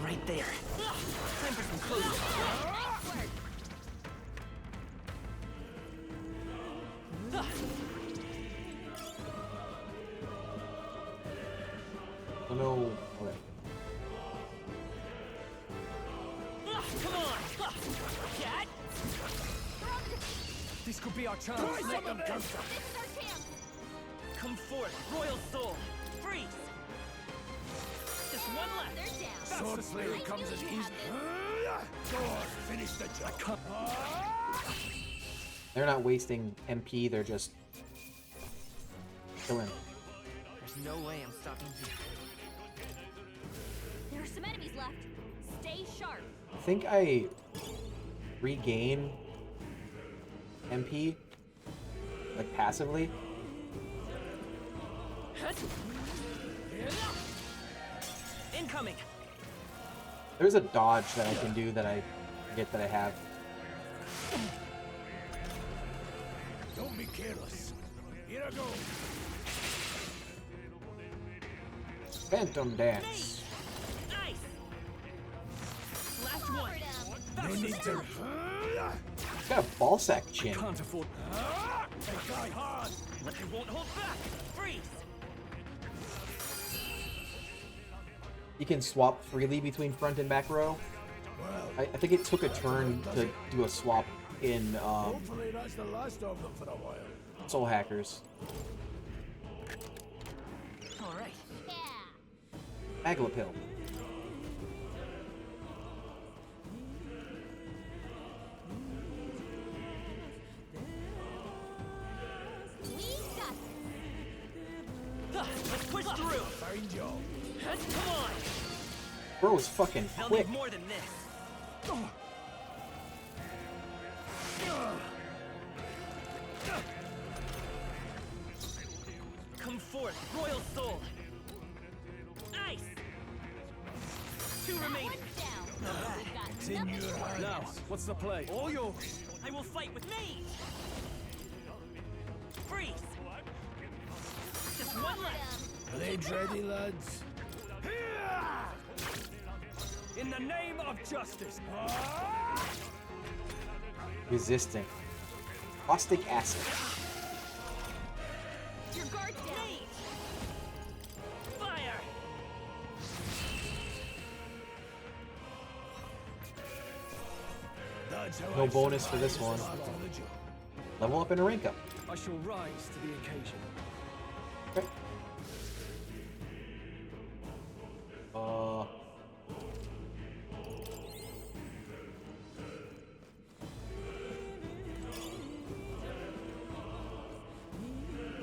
Right there. Time for some close. Oh no. Okay. Come on. Cat. This could be our chance. Let them counter. This is our chance. Come forth, royal soul. Freeze. Just one left. They're down. Sword Slayer comes as easy. Go on, finish the job. They're not wasting MP, they're just killing. There's no way I'm stopping you. There are some enemies left. Stay sharp. I think I regain MP, like passively. Incoming. There's a dodge that I can do that I forget that I have. Don't be careless. Here I go. Phantom Dance. Ice. Last one. No need to. He's got a ball sack chin. Can't afford. That guy hard. I won't hold back. Freeze. You can swap freely between front and back row. Well, I think it took a turn to do a swap in hopefully that's the last of them for a while. Soul Hackers. All right. Maglapil. Let's push through. Fine job. Come on. Bro is fucking They'll quick. need more than this. Come forth, royal soul. Ice. Two remaining. It's in your hands. Now, what's the play? All yours. I will fight with mage. Freeze. Just one left. Blades ready, lads. In the name of justice. Resisting. Caustic acid. Your guard's down. Mage. Fire. That's how No I bonus for survive this one. spot on the job. Level up and a rank up. I shall rise to the occasion. Okay.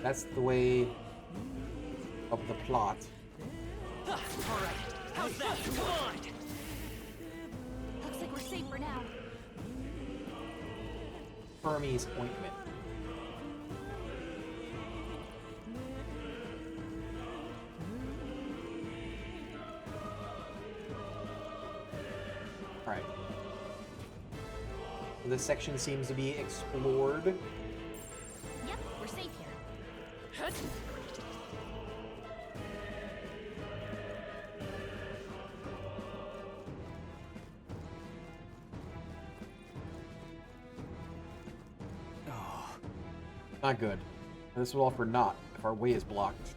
That's the way of the plot. All right. How's that? Come on. Looks like we're safe for now. Hermes ointment. Alright. This section seems to be explored. Yep, we're safe here. Not good. This will all for naught if our way is blocked.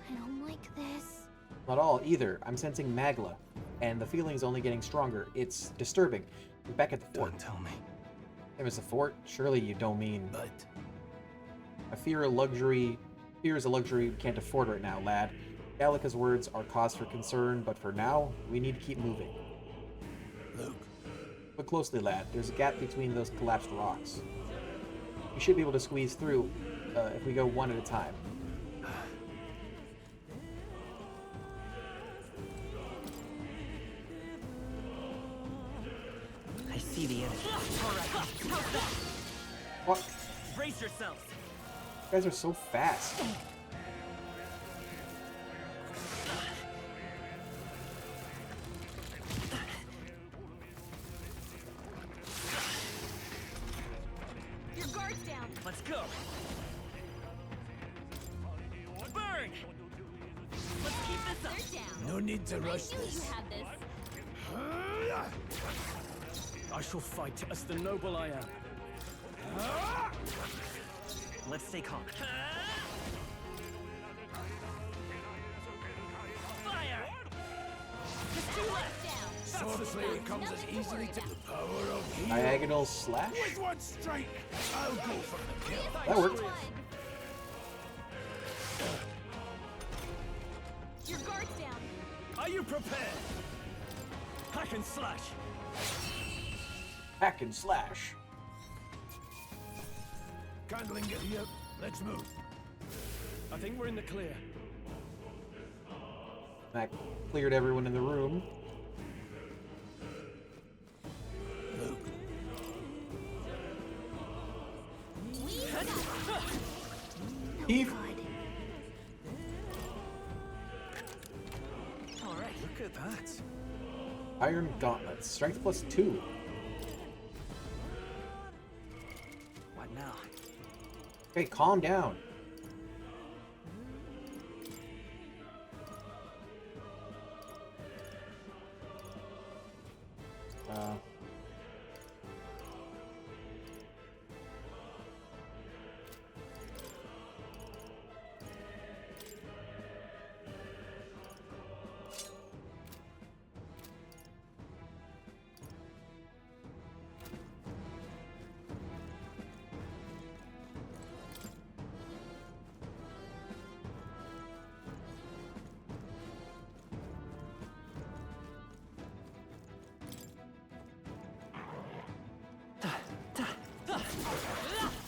I don't like this. Not all either. I'm sensing magla, and the feeling's only getting stronger. It's disturbing. We're back at the fort. Don't tell me. It was the fort? Surely you don't mean. But I fear a luxury. Fear is a luxury we can't afford right now, lad. Gallica's words are cause for concern, but for now, we need to keep moving. Luke. Look closely, lad. There's a gap between those collapsed rocks. We should be able to squeeze through if we go one at a time. I see the enemy. All right. How's that? What? Brace yourselves. You guys are so fast. Your guard's down. Let's go. Burn. Let's keep this up. They're down. No need to I rush knew this. you had this. I shall fight as the noble I am. Let's stay calm. Fire. Just two left. Sword player comes as easily to the power of healing. Diagonal slash? With one strike, I'll go for the kill. That worked. Your guard's down. Are you prepared? Hack and slash. Hack and slash. Candling it here. Let's move. I think we're in the clear. That cleared everyone in the room. Luke. Eve. All right. Look at that. Iron gauntlets. Strength +2. What now? Okay, calm down.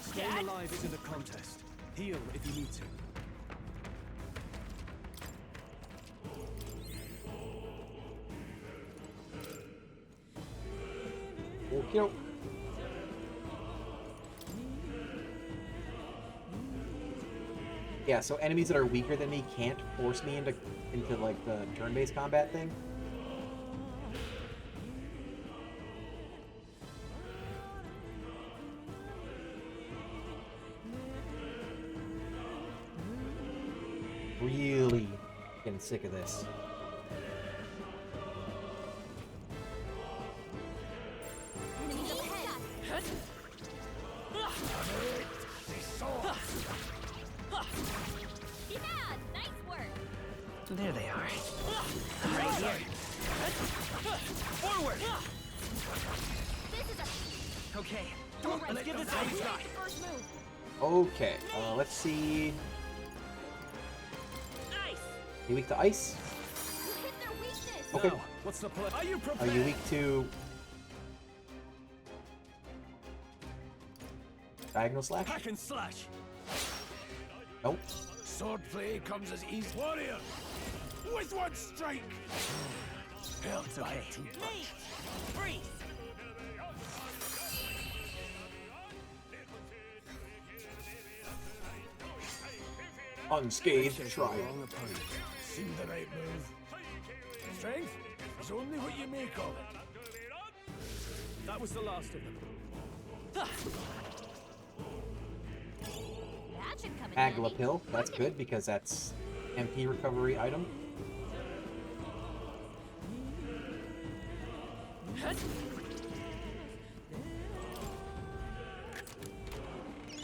Staying alive isn't a contest. Heal if you need to. Okay. Yeah, so enemies that are weaker than me can't force me into like the turn-based combat thing. Really getting sick of this. Enemies up ahead. Be mad. Nice work. There they are. Right here. Forward. This is a Okay. all right. Let's give this a shot. First move. Okay, let's see. Nice. You weak to ice? You hit their weakness. Okay. Now, what's the plan? Are you Are prepared? you weak to diagonal slash? Hack and slash. Nope. Swordplay comes as easy. Warrior! With one strike! Held It's by okay. too Me! much. Freeze! Unscathed triumph. Seemed the right move. Strength is only what you make of it. That was the last of them. That should come in handy. Agla pill. That's good because that's MP recovery item.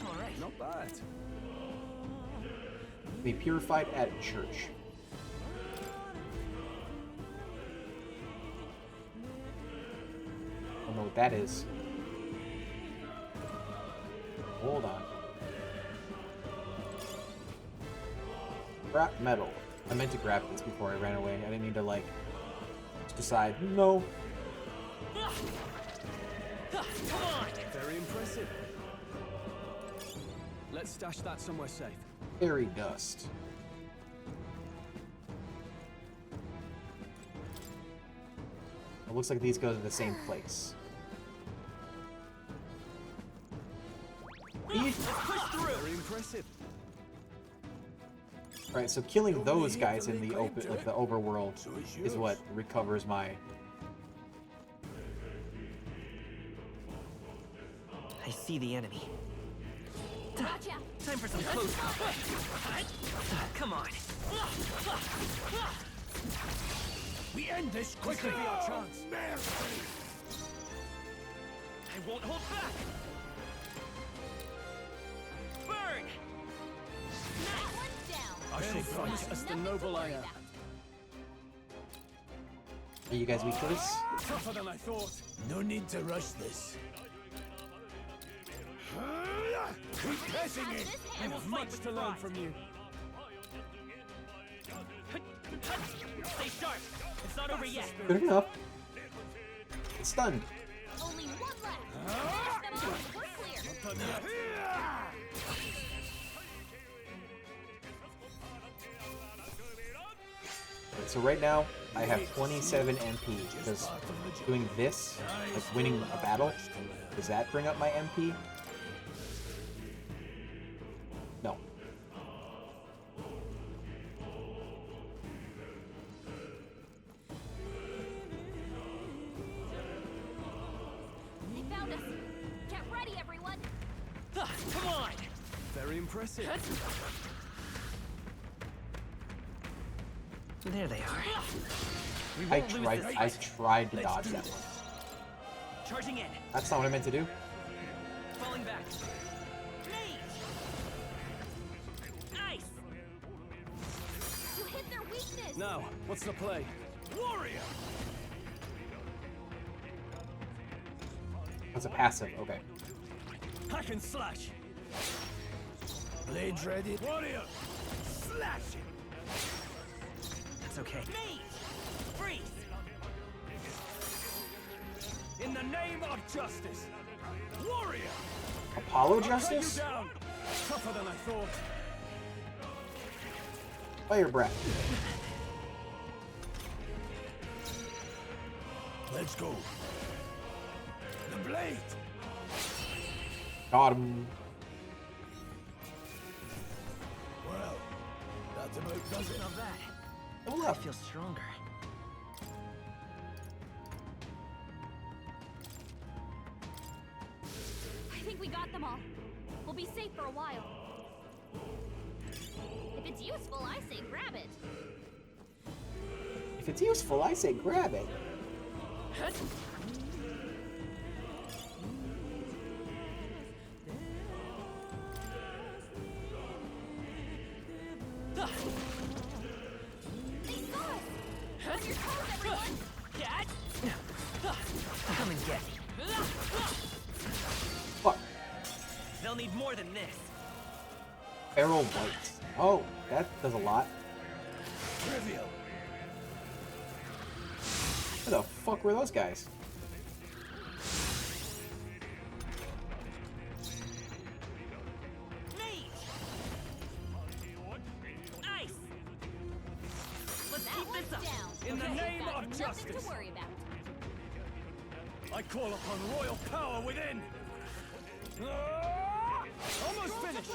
Alright. Not bad. Be purified at church. I don't know what that is. Hold on. Scrap metal. I meant to grab this before I ran away. I didn't need to, like, just decide, no. Very impressive. Let's stash that somewhere safe. Fairy dust. It looks like these go to the same place. Let's push through! Very impressive. Right, so killing those guys in the open, like the overworld, is what recovers my. I see the enemy. Gotcha. Time for some close combat. Come on. We end this quickly. This could be our chance. I won't hold back! Burn! That one's down. I shall fight as the noble I am. Are you guys weak for this? Tougher than I thought. No need to rush this. Keep pressing it. I have much to learn from you. Stay sharp! It's not over yet! Good enough. It's stunned. Only one left. Finish them off. We're clear. Right, so right now, I have 27 MP, because doing this, like winning a battle, does that bring up my MP? No. They found us. Get ready, everyone. Come on! Very impressive. There they are. We I won't lose tried. this I fight. tried to dodge that one. Charging in. That's not what I meant to do. Falling back. Mage! Ice! You hit their weakness. Now, what's the play? Warrior! That's a passive. Okay. Hack and slash. Blades ready. Warrior! Slash it! That's okay. Mage! Freeze! In the name of justice. Warrior! Apollo I'll cut Justice? you down. Tougher than I thought. Fire breath. Let's go. The blade! Got him. Well, that about does it. Not bad. Level I up. feel stronger. I think we got them all. We'll be safe for a while. If it's useful, I say grab it. If it's useful, I say grab it. They saw us. On your toes, everyone. Catch! Come and get me. Fuck. They'll need more than this. Feral White. Oh, that does a lot. Trivial. Where the fuck were those guys? Mage! of justice. To worry about. I call upon royal power within. Almost finished.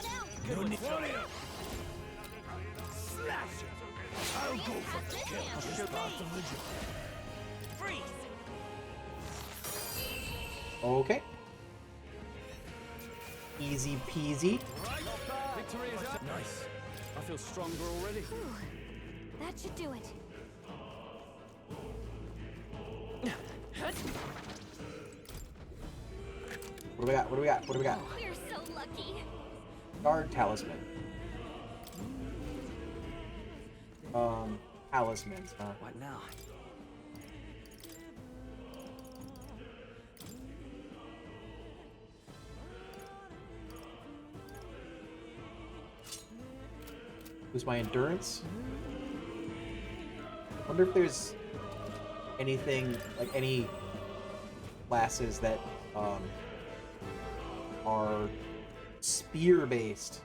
Good one. Slash it. I'll go for the kill. I'll shoot off the vigil. Freeze! Okay. Easy peasy. Victory is up. Nice. I feel stronger already. That should do it. What do we got? What do we got? What do we got? We're so lucky. Guard talisman. Talismans, huh? What now? Lose my endurance. Wonder if there's anything, like any classes that are spear based.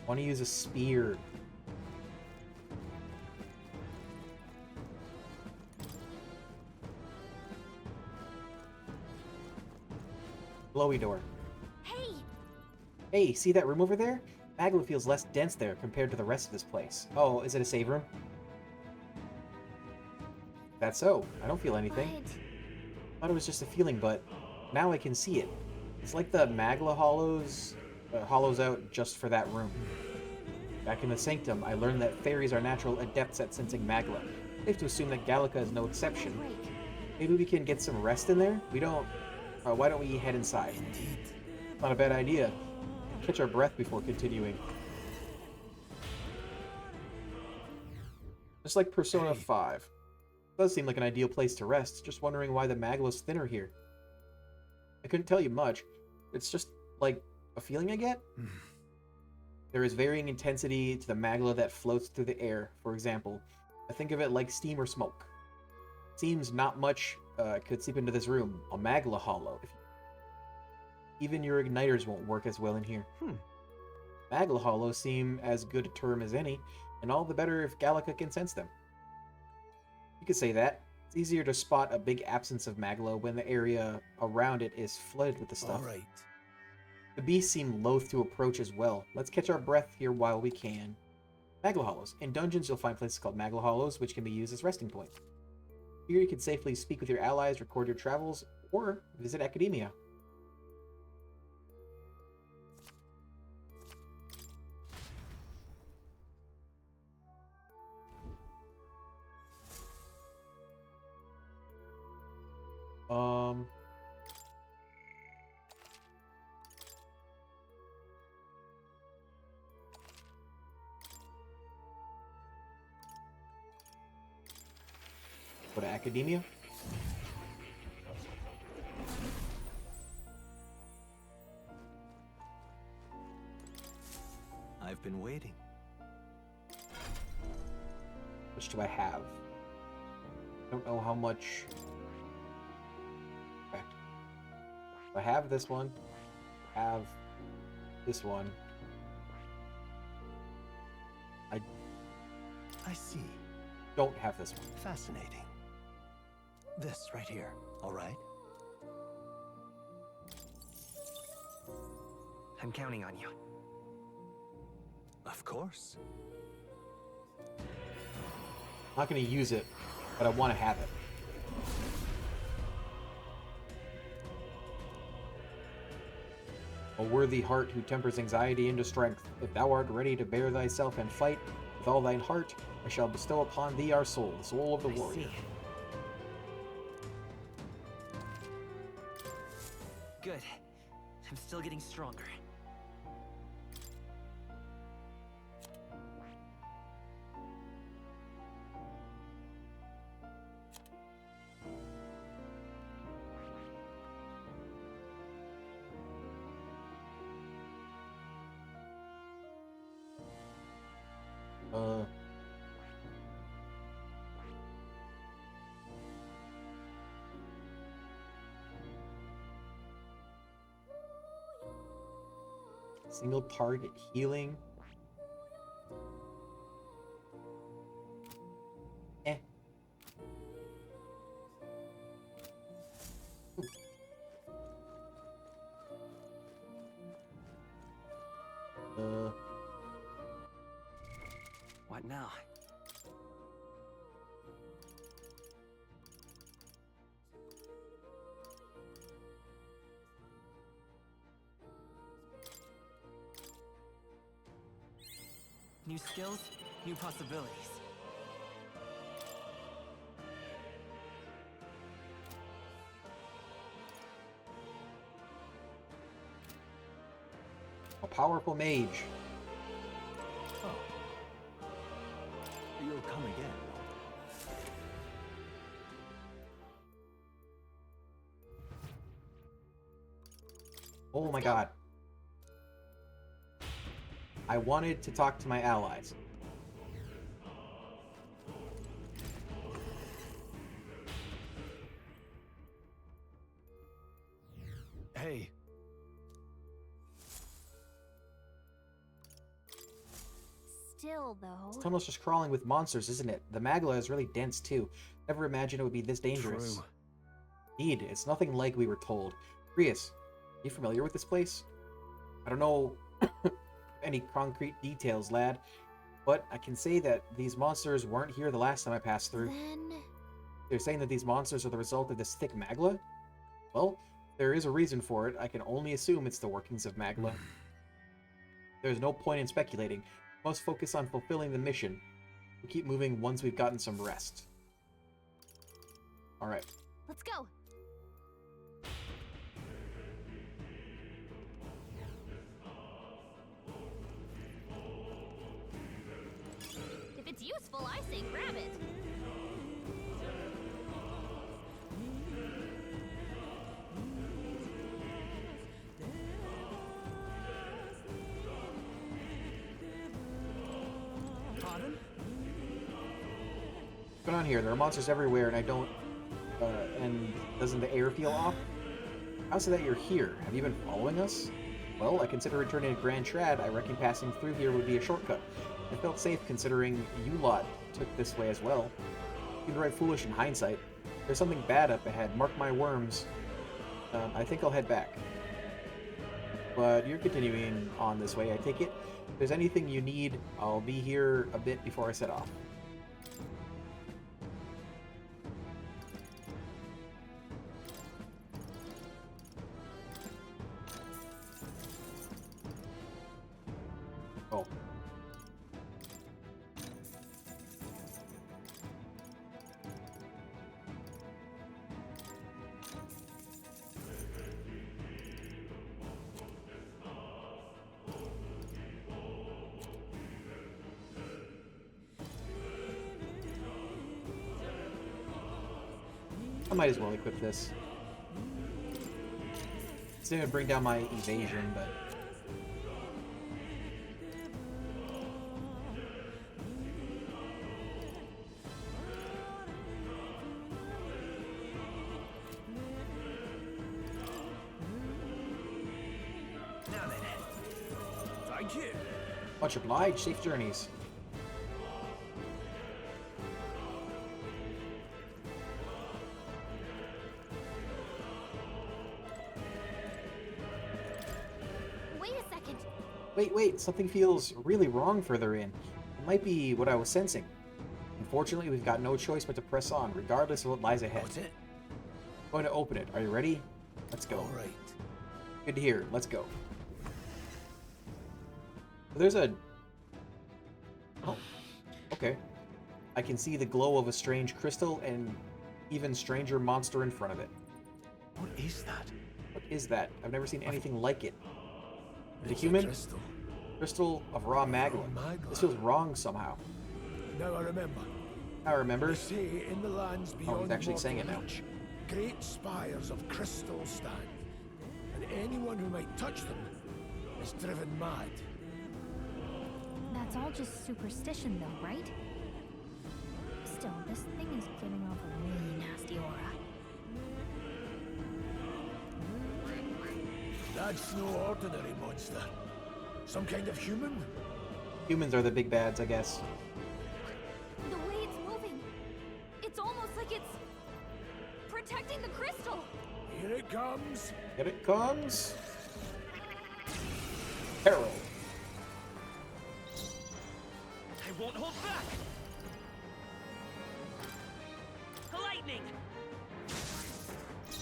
Want to use a spear. Glowy door. Hey! Hey, see that room over there? Magla feels less dense there compared to the rest of this place. Oh, is it a save room? That's so. I don't feel anything. Thought it was just a feeling, but now I can see it. It's like the Magla hollows out just for that room. Back in the Sanctum, I learned that fairies are natural adepts at sensing Magla. Safe to assume that Gallica is no exception. Maybe we can get some rest in there? We don't... why don't we head inside? Not a bad idea. Catch our breath before continuing. Just like Persona 5. Does seem like an ideal place to rest, just wondering why the Magla's thinner here. I couldn't tell you much. It's just, like, a feeling I get. There is varying intensity to the Magla that floats through the air, for example. I think of it like steam or smoke. Seems not much could seep into this room. A Magla hollow. Even your igniters won't work as well in here. Magla hollows seem as good a term as any, and all the better if Gallica can sense them. You could say that. It's easier to spot a big absence of Magla when the area around it is flooded with the stuff. All right. The beasts seem loath to approach as well. Let's catch our breath here while we can. Magla hollows. In dungeons, you'll find places called Magla hollows, which can be used as resting points. Here you can safely speak with your allies, record your travels, or visit academia. Go to academia. I've been waiting. Which do I have? I don't know how much. Okay. I have this one. Have this one. I see. Don't have this one. Fascinating. This right here, all right? I'm counting on you. Of course. I'm not going to use it, but I want to have it. A worthy heart who tempers anxiety into strength. If thou art ready to bear thyself and fight with all thine heart, I shall bestow upon thee our soul, the soul of the warrior. Good. I'm still getting stronger. Single target healing. Eh. What now? New skills, new possibilities. A powerful mage. Oh. You'll come again. Oh my god. I wanted to talk to my allies. Hey. Still, though. This tunnel's just crawling with monsters, isn't it? The magla is really dense, too. Never imagined it would be this dangerous. True. Indeed, it's nothing like we were told. Rias, are you familiar with this place? I don't know any concrete details, lad, but I can say that these monsters weren't here the last time I passed through. Then... They're saying that these monsters are the result of this thick magla? Well, there is a reason for it. I can only assume it's the workings of magla. There's no point in speculating. Must focus on fulfilling the mission. We'll keep moving once we've gotten some rest. Alright. Let's go. If it's useful, I say grab it. Pardon? What's going on here? There are monsters everywhere, and I don't... and doesn't the air feel off? How's it that you're here? Have you been following us? Well, I consider returning to Grand Trad. I reckon passing through here would be a shortcut. I felt safe considering you lot took this way as well. You'd right foolish in hindsight. There's something bad up ahead. Mark my worms. I think I'll head back. But you're continuing on this way, I take it. If there's anything you need, I'll be here a bit before I set off. Oh. I might as well equip this. It's going to bring down my evasion, but... Now then. Thank you. Much obliged. Safe journeys. Wait a second. Wait, something feels really wrong further in. It might be what I was sensing. Unfortunately, we've got no choice but to press on, regardless of what lies ahead. What's it? Going to open it. Are you ready? Let's go. All right. Good to hear. Let's go. There's a... Oh, okay. I can see the glow of a strange crystal and even stranger monster in front of it. What is that? What is that? I've never seen anything like it. The It's a human? crystal. Crystal of raw magma. magma. This feels wrong somehow. Now I remember. I remember. They say in the lands beyond he's actually saying it now. mortal reach, great spires of crystal stand, and anyone who might touch them is driven mad. That's all just superstition, though, right? Still, this thing is giving off a really nasty aura. That's no ordinary monster. Some kind of human? Humans are the big bads, I guess. The way it's moving, it's almost like it's protecting the crystal. Here it comes. Here it comes. Herald. I won't hold back. Lightning.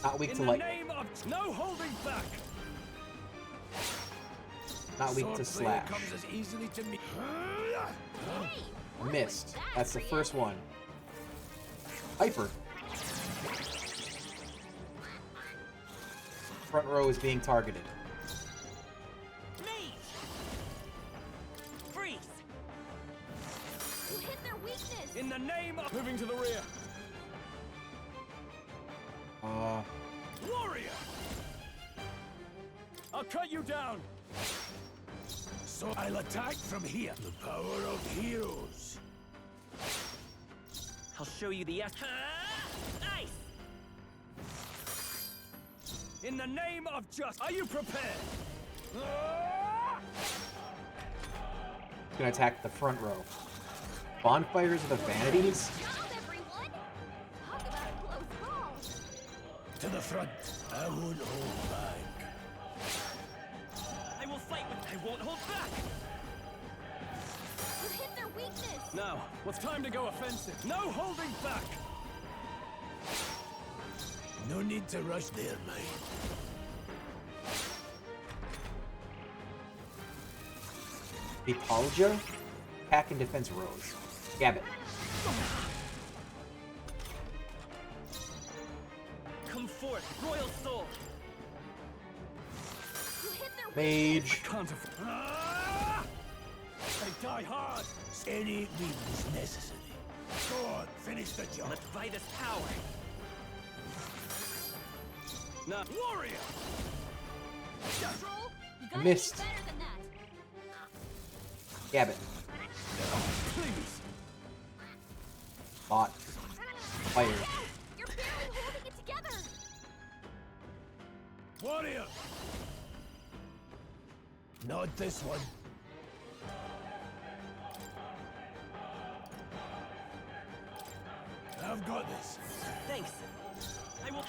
Not weak to In light. the name of no holding back. Not weak to Swordplay slash. comes as easily to me. Missed. That's the first one. Hyper. Front row is being targeted. Mage. Freeze. You hit their weakness. In the name of moving to the rear. Warrior. I'll cut you down. So I'll attack from here. The power of heroes. I'll show you the ice. In the name of justice. Are you prepared? Gonna attack the front row. Bonfires of the Vanities? To the front. I won't hold back. I will fight with. I won't hold back. You hit their weakness. Now, what's time to go offensive? No holding back. No need to rush there, mate. Vipalja? Attack and defense rows. Gambit. Come forth, royal soul. You hit their Mage. Can't afford. They die hard. Any means necessary. Go on, finish the job. Let's buy this power. Now, warrior. Troll, you gotta Missed. be better than that. Gambit. Please. Bot. Fire. You're barely holding it together. Warrior! Not this one. I've got this. Thanks. I will.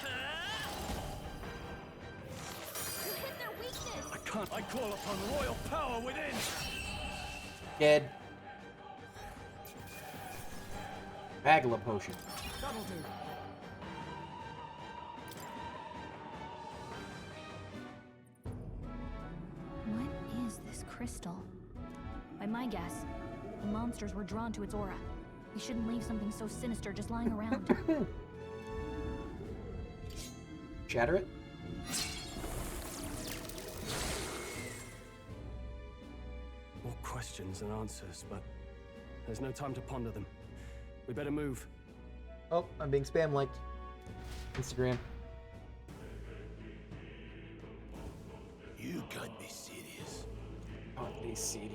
You hit their weakness. I can't. I call upon royal power within. Dead. Magla potion. That'll do. What is this crystal? By my guess, the monsters were drawn to its aura. We shouldn't leave something so sinister just lying around. Shatter it. More questions than answers, but there's no time to ponder them. We better move. Oh, I'm being spam liked. Instagram. You can't be serious. Can't be serious.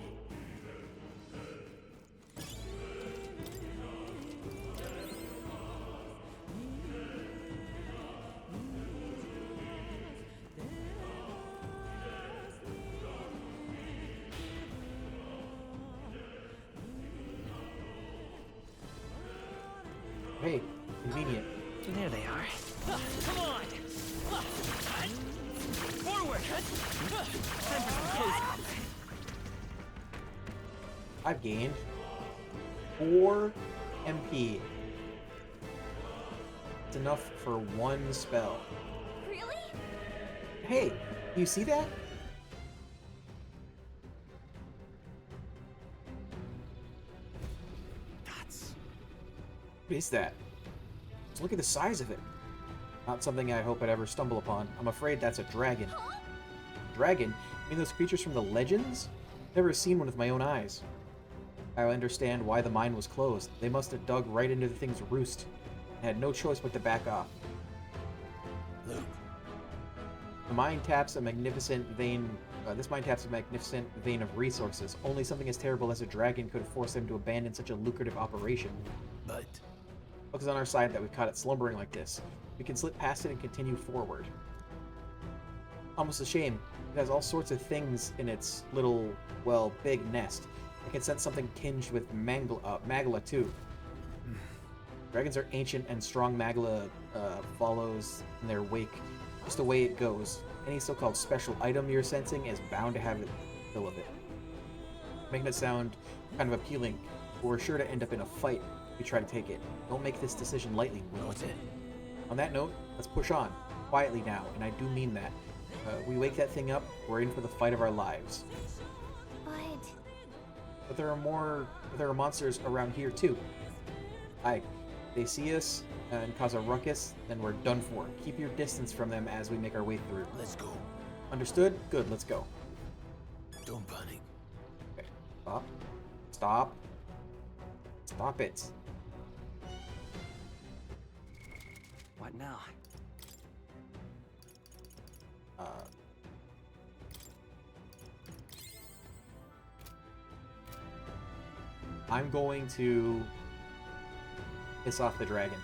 Hey, convenient. There they are. Come on. Forward. Time for some close combat. I've gained 4 MP. It's enough for one spell. Really? Hey, you see that? What is that? Just look at the size of it. Not something I hope I'd ever stumble upon. I'm afraid that's a dragon. Dragon? You mean those creatures from the legends? Never seen one with my own eyes. I understand why the mine was closed. They must have dug right into the thing's roost. I had no choice but to back off. Luke. The mine taps a magnificent vein. This mine taps a magnificent vein of resources. Only something as terrible as a dragon could have forced them to abandon such a lucrative operation. But Looks on our side that we caught it slumbering like this. We can slip past it and continue forward. Almost a shame. It has all sorts of things in its little, well, big nest. I can sense something tinged with Magla too. Dragons are ancient and strong. Magla follows in their wake. Just the way it goes. Any so-called special item you're sensing is bound to have a fill of it. Making it sound kind of appealing, but we're sure to end up in a fight if we try to take it. Don't make this decision lightly, Will. On that note, let's push on. Quietly now, and I do mean that. We wake that thing up, we're in for the fight of our lives. But there are monsters around here too. They see us and cause a ruckus, then we're done for. Keep your distance from them as we make our way through. Let's go. Understood? Good, let's go. Don't panic. Okay, stop. Stop. Stop it. What now? I'm going to piss off the dragon.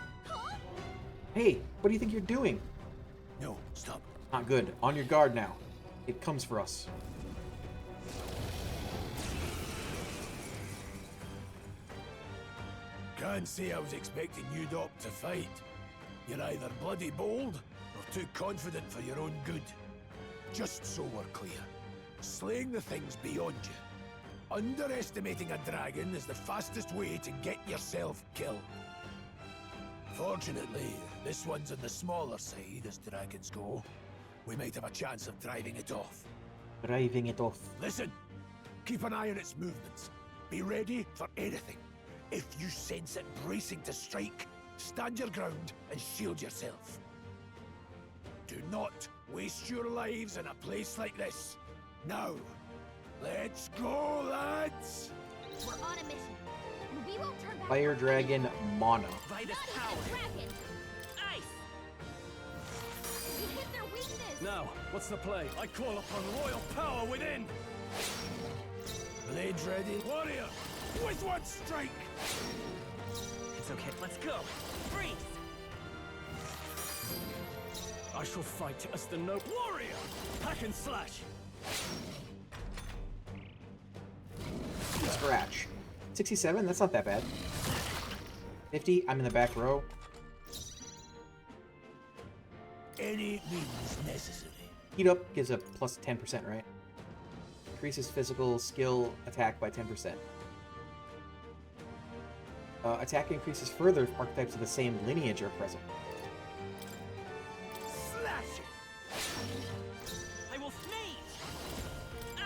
Hey, what do you think you're doing? No, stop. Not good. On your guard now. It comes for us. Can't say I was expecting you lot to fight. You're either bloody bold or too confident for your own good. Just so we're clear, slaying the things beyond you. Underestimating a dragon is the fastest way to get yourself killed. Fortunately, this one's on the smaller side as dragons go. We might have a chance of driving it off. Driving it off. Listen, keep an eye on its movements. Be ready for anything. If you sense it bracing to strike, stand your ground and shield yourself. Do not waste your lives in a place like this. Now, let's go, lads! We're on a mission, and we won't turn back. Fire Dragon Mana. Vitus power. Dragon. Ice. We hit their weakness. Now, what's the play? I call upon royal power within! Blades ready. Warrior, with one strike! It's okay. Let's go. Freeze. I shall fight as the no warrior! Hack and slash! Scratch. 67? That's not that bad. 50? I'm in the back row. Any means necessary. Heat up gives a plus 10%, right? Increases physical skill attack by 10%. Attack increases further if archetypes of the same lineage are present. Slash it! I will sneeze.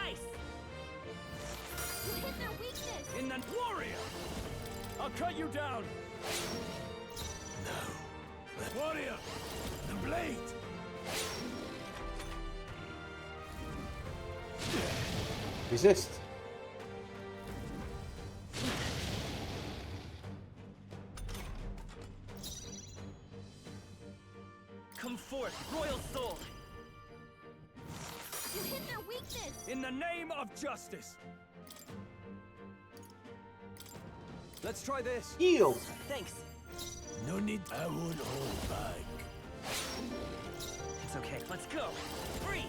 Ice. You hit their weakness. In the warrior! I'll cut you down! No. Warrior, the blade! Resist. Come forth, royal soul. You hit their weakness. In the name of justice! Let's try this. Heal. Thanks. No need. I won't hold back. It's okay. Let's go. Freeze.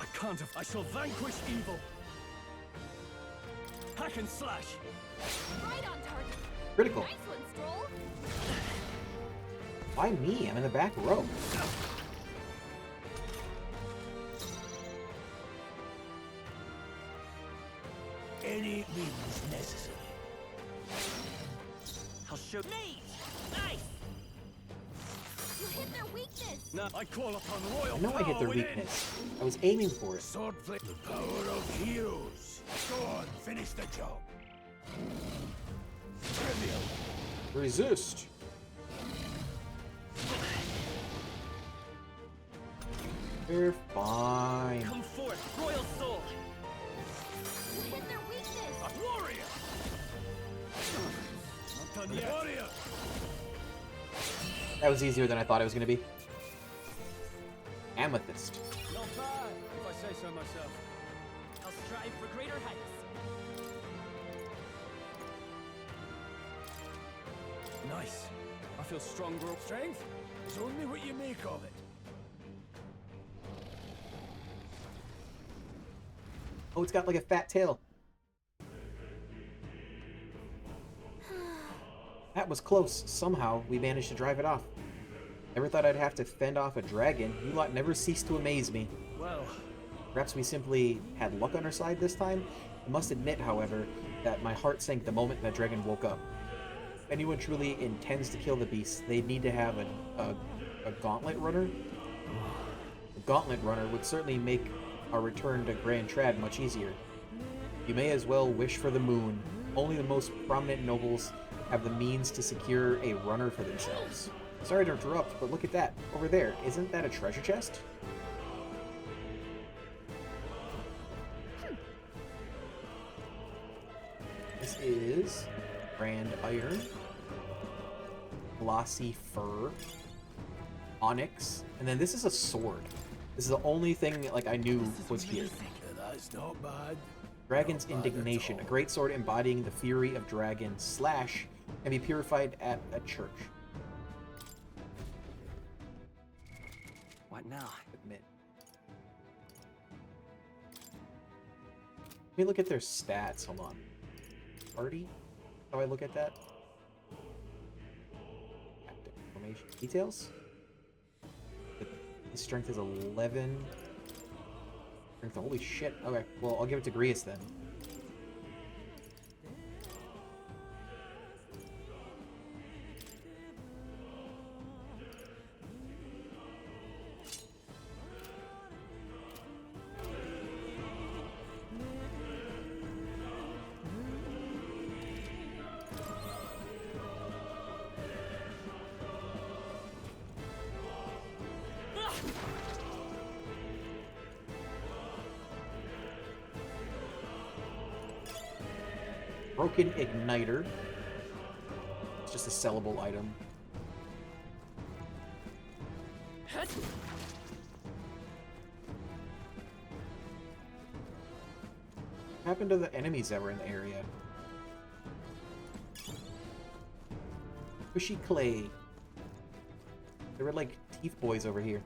I can't have. I shall vanquish evil. Hack and slash. Right on target. Critical. Nice one, Stroll. Why me? I'm in the back row. Any means necessary. I'll show me. Ice. You hit their weakness. No, I call upon royal I know I hit their within. weakness. I was aiming for it. Sword play. The power of heroes. Go on, finish the job. Trivial. Resist. You're fine. Come forth, royal soul. You hit their weakness. A warrior! Not done yet. Warrior! That was easier than I thought it was going to be. Amethyst. Not bad, if I say so myself. I'll strive for greater heights. Nice. I feel stronger. Strength? It's only what you make of it. Oh, it's got like a fat tail. That was close. Somehow, we managed to drive it off. Never thought I'd have to fend off a dragon. You lot never cease to amaze me. Well, perhaps we simply had luck on our side this time? I must admit, however, that my heart sank the moment that dragon woke up. If anyone truly intends to kill the beast, they'd need to have a gauntlet runner. A gauntlet runner would certainly make our return to Grand Trad much easier. You may as well wish for the moon. Only the most prominent nobles have the means to secure a runner for themselves. Sorry to interrupt, but look at that. Over there. Isn't that a treasure chest? This is grand iron, glossy fur, onyx, and then this is a sword. This is the only thing like I knew was here. That's not bad. Dragon's Indignation, a great sword embodying the fury of dragon / can be purified at a church. What now? Admit. Let me look at their stats. Hold on. Party? How do I look at that? Active information. Details? His strength is 11. Strength, holy shit. Okay, well, I'll give it to Grius then. Broken Igniter. It's just a sellable item. What happened to the enemies that were in the area? Pushy Clay. There were like teeth boys over here.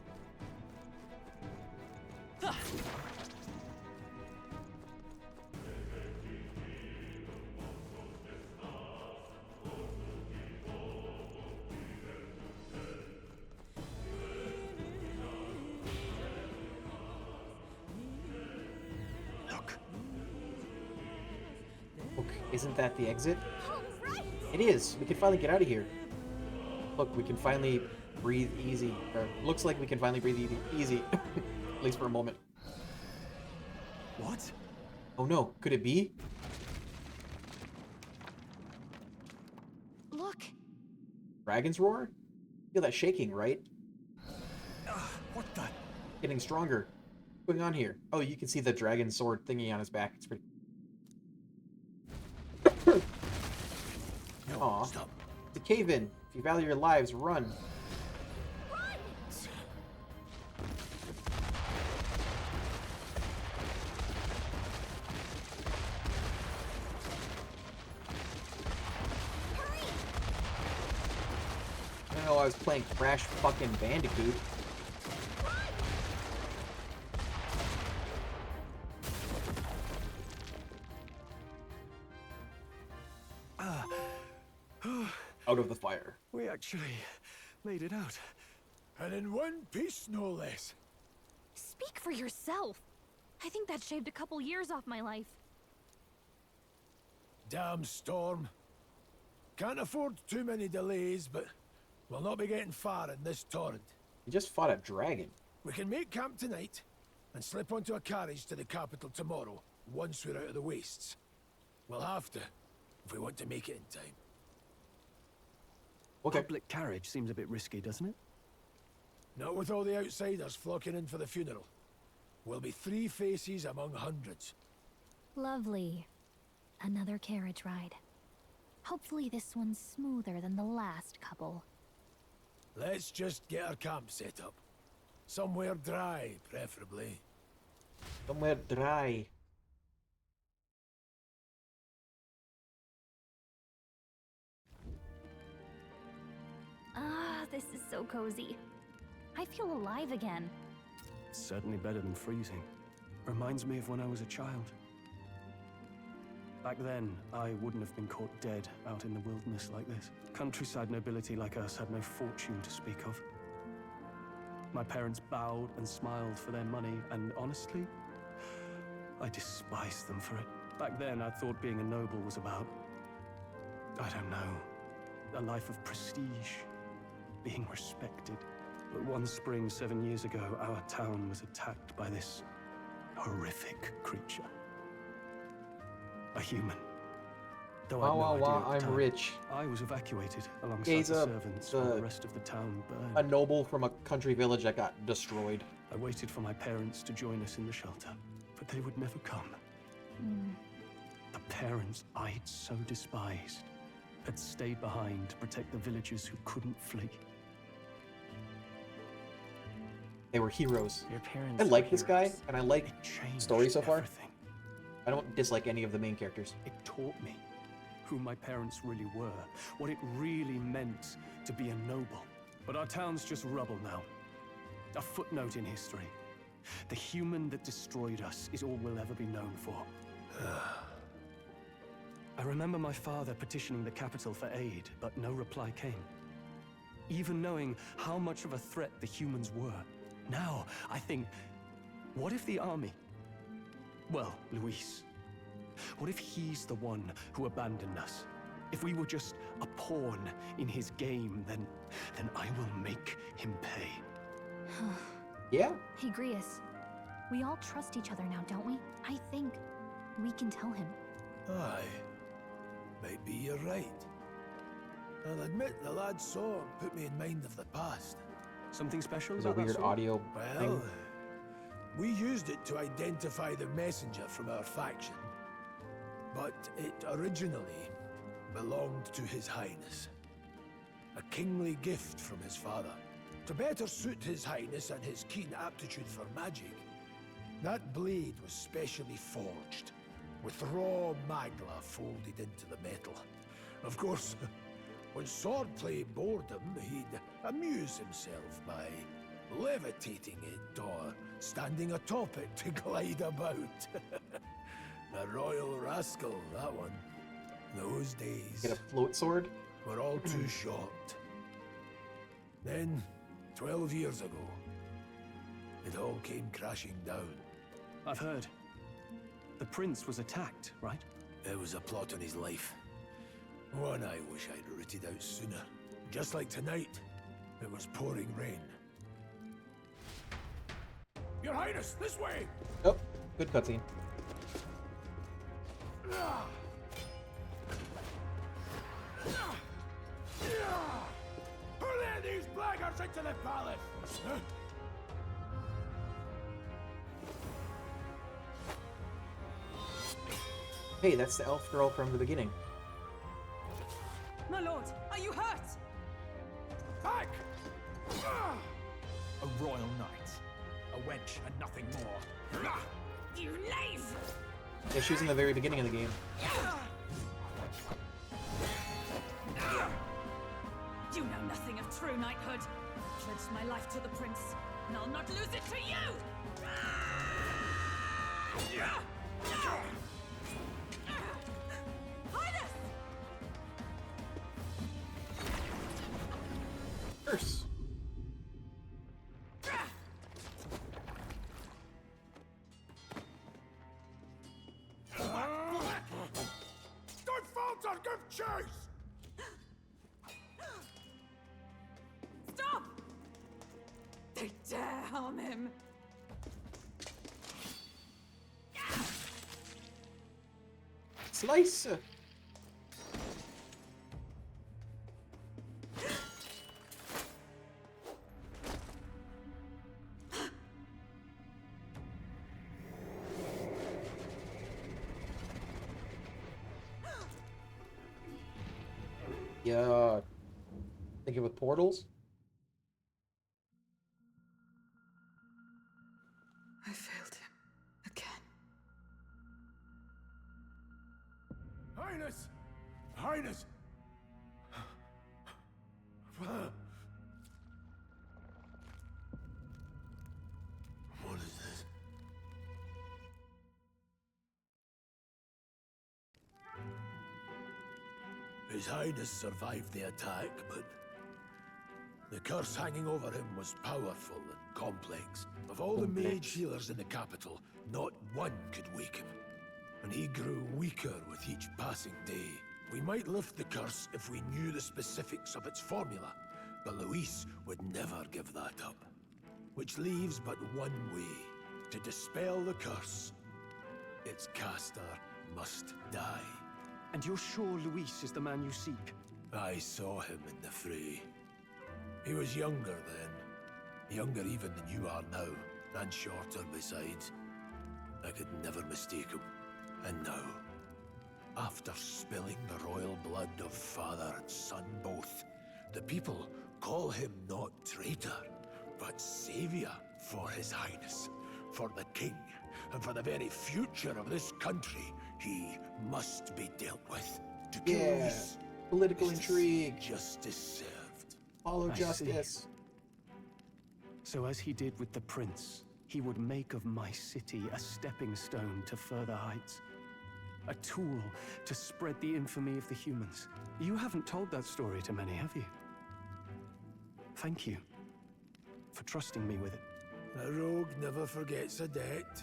Isn't that the exit? It is! We can finally get out of here. Look, we can finally breathe easy. Or, looks like we can finally breathe easy. At least for a moment. What? Oh no, could it be? Look! Dragon's Roar? Feel that shaking, right? What the? Getting stronger. What's going on here? Oh, you can see the dragon sword thingy on his back. It's pretty... No, Aw. stop. The cave-in. If you value your lives, run. I don't know, I was playing Crash fucking Bandicoot. Out of the fire. We actually made it out. And in one piece, no less. Speak for yourself. I think that shaved a couple years off my life. Damn storm. Can't afford too many delays, but we'll not be getting far in this torrent. You just fought a dragon. We can make camp tonight and slip onto a carriage to the capital tomorrow, once we're out of the wastes. We'll have to, if we want to make it in time. Okay. Public carriage seems a bit risky, doesn't it? Not with all the outsiders flocking in for the funeral. We'll be 3 faces among hundreds. Lovely. Another carriage ride. Hopefully this one's smoother than the last couple. Let's just get our camp set up. Somewhere dry, preferably. Somewhere dry. Ah, this is so cozy. I feel alive again. Certainly better than freezing. reminds me of when I was a child. Back then, I wouldn't have been caught dead out in the wilderness like this. Countryside nobility like us had no fortune to speak of. My parents bowed and smiled for their money, and honestly, I despised them for it. Back then, I thought being a noble was about, I don't know, a life of prestige, being respected. But one spring 7 years ago, our town was attacked by this horrific creature. A human. Though I had no idea at the I'm time. rich. I was evacuated alongside He's the servants while the rest of the town burned. A noble from a country village that got destroyed. I waited for my parents to join us in the shelter, but they would never come. The parents I'd so despised had stayed behind to protect the villagers who couldn't flee. They were heroes. Your parents I like were this guy, heroes. and I like Changed story so far. everything. I don't dislike any of the main characters. It taught me who my parents really were, what it really meant to be a noble. But our town's just rubble now. A footnote in history. The human that destroyed us is all we'll ever be known for. I remember my father petitioning the capital for aid, but no reply came. Even knowing how much of a threat the humans were. Now, I think, what if the army? Well, Luis. What if he's the one who abandoned us? If we were just a pawn in his game, then I will make him pay. Yeah? Hey, Grius. We all trust each other now, don't we? I think we can tell him. Aye. Maybe you're right. I'll admit the lad's song put me in mind of the past. Something special There's a about that weird song? audio Well, thing. we used it to identify the messenger from our faction. But it originally belonged to His Highness. A kingly gift from his father. To better suit His Highness and his keen aptitude for magic, that blade was specially forged, with raw magla folded into the metal. Of course, when swordplay bored him, he'd amuse himself by levitating it or standing atop it to glide about. A royal rascal, that one. Those days Get a float sword? were all too short. Then, 12 years ago, it all came crashing down. I've heard. The prince was attacked, right? There was a plot on his life. One I wish I'd rooted out sooner. Just like tonight, it was pouring rain. Your Highness, this way! Oh, good cutscene. Who let these blackguards into the palace? Huh? Hey, that's the elf girl from the beginning. My lord, are you hurt? Back! A royal knight. A wench and nothing more. You knave! Yeah, she was in the very beginning of the game. You know nothing of true knighthood. Pledged my life to the prince, and I'll not lose it to you! Highness! Curse. Don't falter, give chase! Stop! They dare harm him! Slice! Yeah. Thinking with portals? I failed him. Again. Highness! Highness! What is this? His Highness survived the attack, but the curse hanging over him was powerful and complex. Of all the mage healers in the capital, not one could wake him. And he grew weaker with each passing day. We might lift the curse if we knew the specifics of its formula, but Luis would never give that up. Which leaves but one way to dispel the curse. Its caster must die. And you're sure Luis is the man you seek? I saw him in the fray. He was younger then. Younger even than you are now, and shorter besides. I could never mistake him. And now, after spilling the royal blood of father and son both, the people call him not traitor, but savior for His Highness, for the king, and for the very future of this country. He must be dealt with. To kill Luis, political intrigue. Justice served. Follow I justice. see. So as he did with the prince, he would make of my city a stepping stone to further heights. A tool to spread the infamy of the humans. You haven't told that story to many, have you? Thank you for trusting me with it. A rogue never forgets a debt.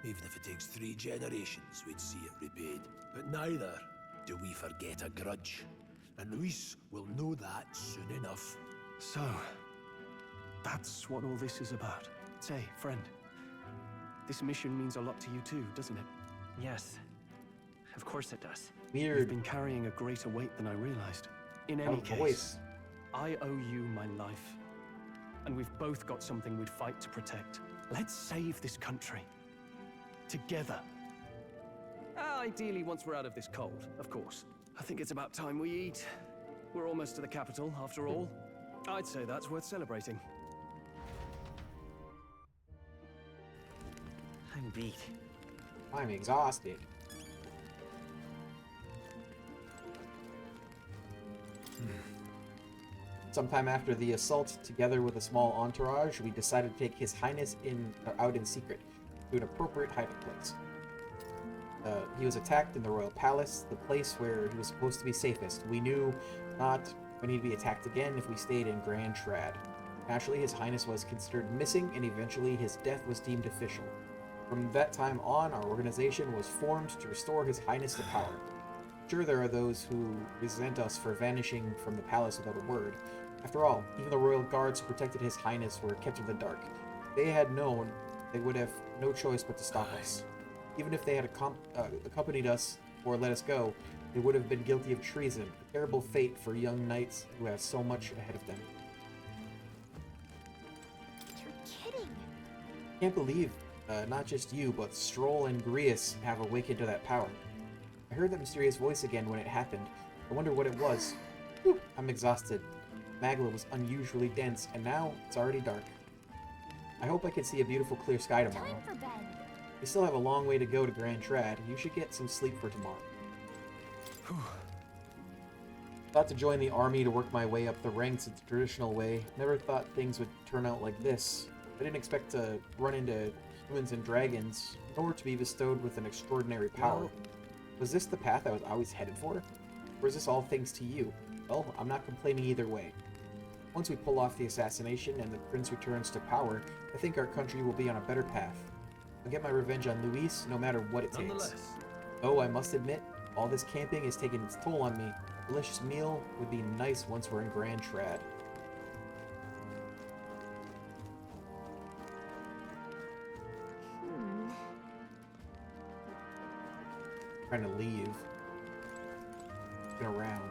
Even if it takes 3 generations, we'd see it repaid. But neither do we forget a grudge. And Luis will know that soon enough. So, that's what all this is about. Say, friend, this mission means a lot to you too, doesn't it? Yes. Of course it does. Weird. You've been carrying a greater weight than I realized. In any case, I owe you my life. And we've both got something we'd fight to protect. Let's save this country. Together. Ideally, once we're out of this cold, of course. I think it's about time we eat. We're almost to the capital, after all. I'd say that's worth celebrating. I'm beat. I'm exhausted. Sometime after the assault, together with a small entourage, we decided to take His Highness out in secret to an appropriate hiding place. He was attacked in the royal palace, the place where he was supposed to be safest. We knew not when he'd be attacked again if we stayed in Grand Trad. Naturally, His Highness was considered missing, and eventually his death was deemed official. From that time on, our organization was formed to restore His Highness to power. Sure, there are those who resent us for vanishing from the palace without a word. After all, even the royal guards who protected His Highness were kept in the dark. If they had known, they would have no choice but to stop us. Even if they had accompanied us or let us go, they would have been guilty of treason, a terrible fate for young knights who have so much ahead of them. You're kidding. Can't believe not just you, but Stroll and Grius have awakened to that power. I heard that mysterious voice again when it happened. I wonder what it was. Whew, I'm exhausted. Magla was unusually dense, and now it's already dark. I hope I can see a beautiful clear sky tomorrow. Time for bed. We still have a long way to go to Grand Trad. You should get some sleep for tomorrow. Thought to join the army to work my way up the ranks in the traditional way. Never thought things would turn out like this. I didn't expect to run into humans and dragons, nor to be bestowed with an extraordinary power. Was this the path I was always headed for? Or is this all thanks to you? Well, I'm not complaining either way. Once we pull off the assassination and the prince returns to power, I think our country will be on a better path. I'll get my revenge on Luis, no matter what it takes. Though I must admit, all this camping is taking its toll on me. A delicious meal would be nice once we're in Grand Trad. Trying to leave. Looking around.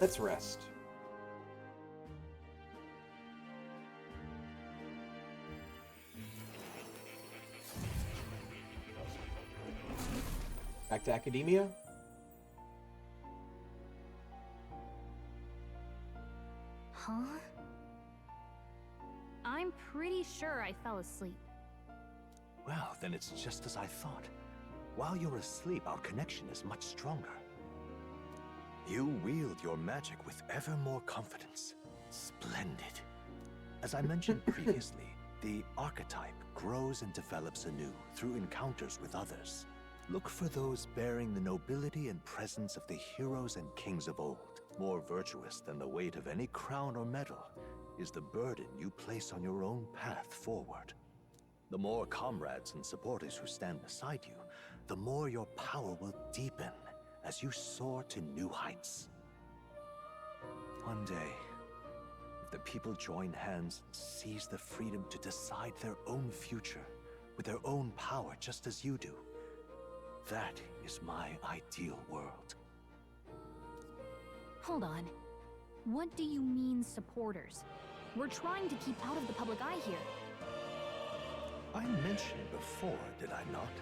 Let's rest. Back to academia. Huh? I'm pretty sure I fell asleep. Well, then it's just as I thought. While you're asleep, our connection is much stronger. You wield your magic with ever more confidence. Splendid. As I mentioned previously, the archetype grows and develops anew through encounters with others. Look for those bearing the nobility and presence of the heroes and kings of old. More virtuous than the weight of any crown or medal is the burden you place on your own path forward. The more comrades and supporters who stand beside you, the more your power will deepen as you soar to new heights. One day, if the people join hands and seize the freedom to decide their own future with their own power just as you do, that is my ideal world. Hold on. What do you mean, supporters? We're trying to keep out of the public eye here. I mentioned before, did I not?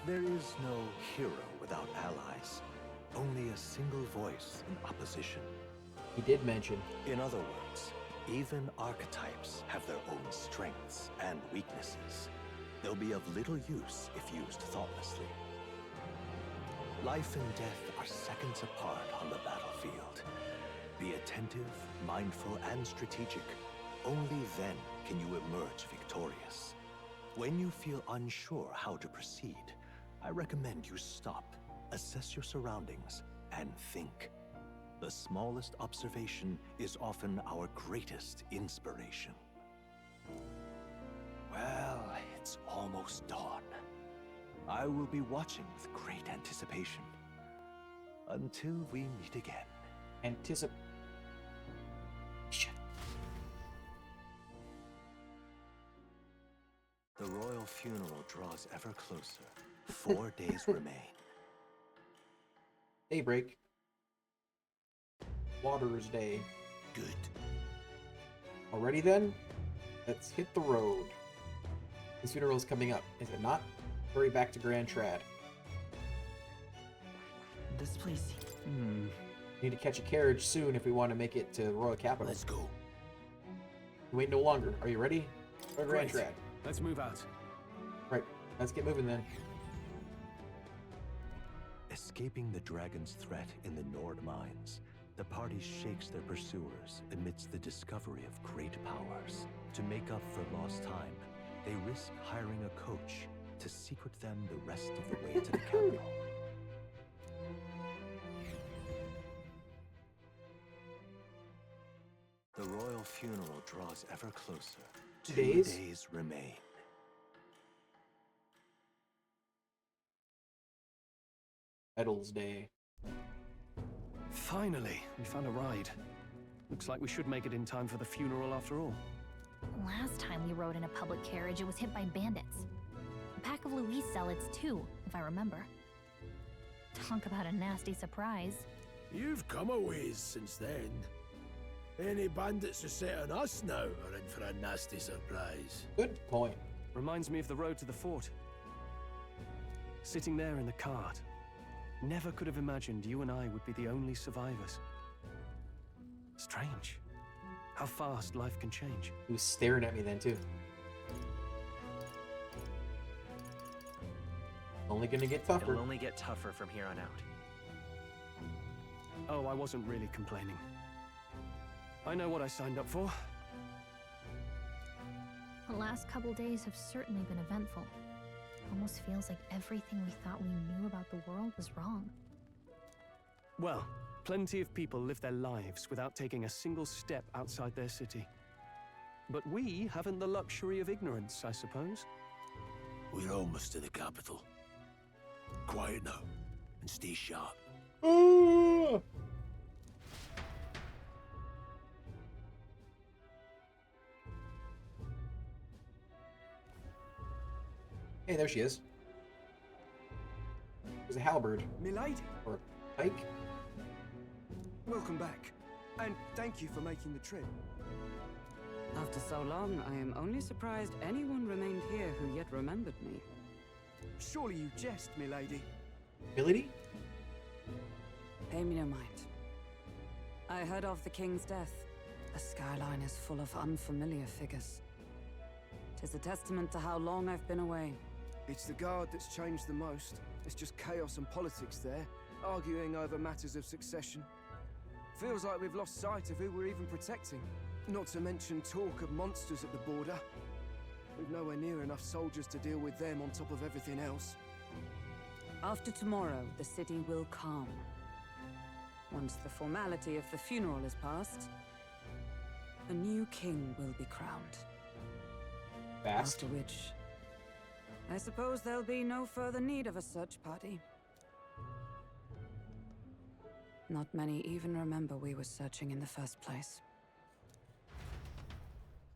There is no hero without allies. Only a single voice in opposition. He did mention. In other words, even archetypes have their own strengths and weaknesses. They'll be of little use if used thoughtlessly. Life and death are seconds apart on the battlefield. Be attentive, mindful, and strategic. Only then can you emerge victorious. When you feel unsure how to proceed, I recommend you stop, assess your surroundings, and think. The smallest observation is often our greatest inspiration. Well, it's almost dawn. I will be watching with great anticipation. Until we meet again. Anticipation. The royal funeral draws ever closer. 4 days remain. Daybreak. Water's Day. Good. Already then? Let's hit the road. His funeral is coming up, is it not? Hurry back to Grand Trad. This place... Need to catch a carriage soon if we want to make it to the Royal Capital. Let's go. Wait no longer. Are you ready? Go to Grand Trad. Let's move out. Right. Let's get moving then. Escaping the dragon's threat in the Nord mines, the party shakes their pursuers amidst the discovery of great powers. To make up for lost time, they risk hiring a coach to secret them the rest of the way to the capital. The royal funeral draws ever closer. 2 days remain. Medals Day. Finally, we found a ride. Looks like we should make it in time for the funeral after all. Last time we rode in a public carriage, it was hit by bandits. A pack of Louis zealots too, if I remember. Talk about a nasty surprise. You've come a ways since then. Any bandits who set on us now are in for a nasty surprise. Good point. Reminds me of the road to the fort. Sitting there in the cart. Never could have imagined you and I would be the only survivors. Strange. How fast life can change. He was staring at me then too. Only gonna get tougher. It'll only get tougher from here on out. Oh, I wasn't really complaining. I know what I signed up for. The last couple days have certainly been eventful. Almost feels like everything we thought we knew about the world was wrong. Well, plenty of people live their lives without taking a single step outside their city. But we haven't the luxury of ignorance, I suppose. We're almost to the capital. Quiet now, and stay sharp. Hey, there she is. There's a halberd. Milady. Or a pike. Welcome back. And thank you for making the trip. After so long, I am only surprised anyone remained here who yet remembered me. Surely you jest, milady. Milady? Pay me no mind. I heard of the king's death. The skyline is full of unfamiliar figures. 'Tis a testament to how long I've been away. It's the guard that's changed the most. It's just chaos and politics there, arguing over matters of succession. Feels like we've lost sight of who we're even protecting. Not to mention talk of monsters at the border. We've nowhere near enough soldiers to deal with them on top of everything else. After tomorrow, the city will calm. Once the formality of the funeral is past, a new king will be crowned. Fast. After which, I suppose there'll be no further need of a search party. Not many even remember we were searching in the first place.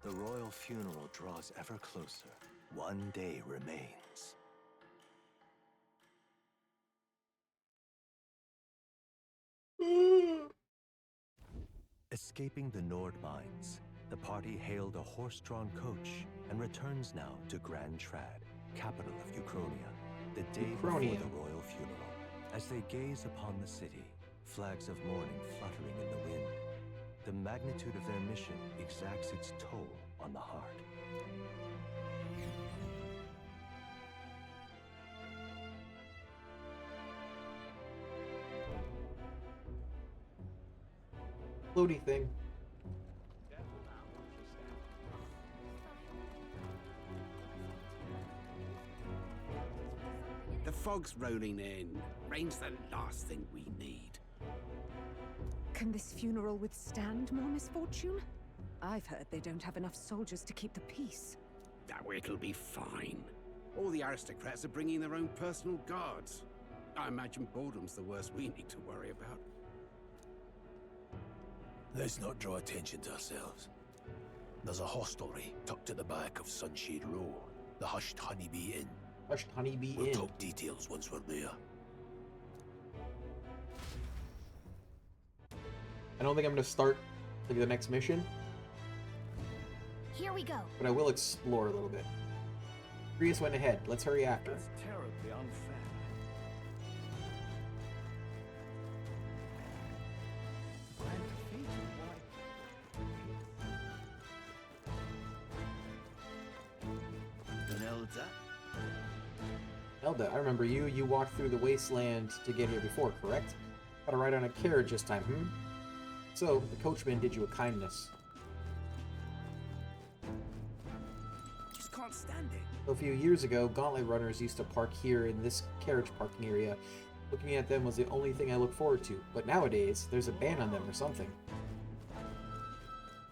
The royal funeral draws ever closer. One day remains. Escaping the Nord mines, the party hailed a horse-drawn coach and returns now to Grand Trad, capital of Ukrainia, the day before the royal funeral. As they gaze upon the city, flags of mourning fluttering in the wind, the magnitude of their mission exacts its toll on the heart. Floaty thing. The fog's rolling in. Rain's the last thing we need. Can this funeral withstand more misfortune? I've heard they don't have enough soldiers to keep the peace. Oh, it'll be fine. All the aristocrats are bringing their own personal guards. I imagine boredom's the worst we need to worry about. Let's not draw attention to ourselves. There's a hostelry tucked at the back of Sunshade Row, the Hushed Honeybee Inn. Hushed Honeybee We'll Inn. talk details once we're there. I don't think I'm gonna start like the next mission, Here we go. but I will explore a little bit. Prius went ahead. Let's hurry after. That's terribly unfair. Grand defeat, why? An elder? Elda, I remember you. You walked through the wasteland to get here before, correct? Got to ride on a carriage this time, hmm? So, the coachman did you a kindness. Just can't stand it. A few years ago, gauntlet runners used to park here in this carriage parking area. Looking at them was the only thing I looked forward to. But nowadays, there's a ban on them or something.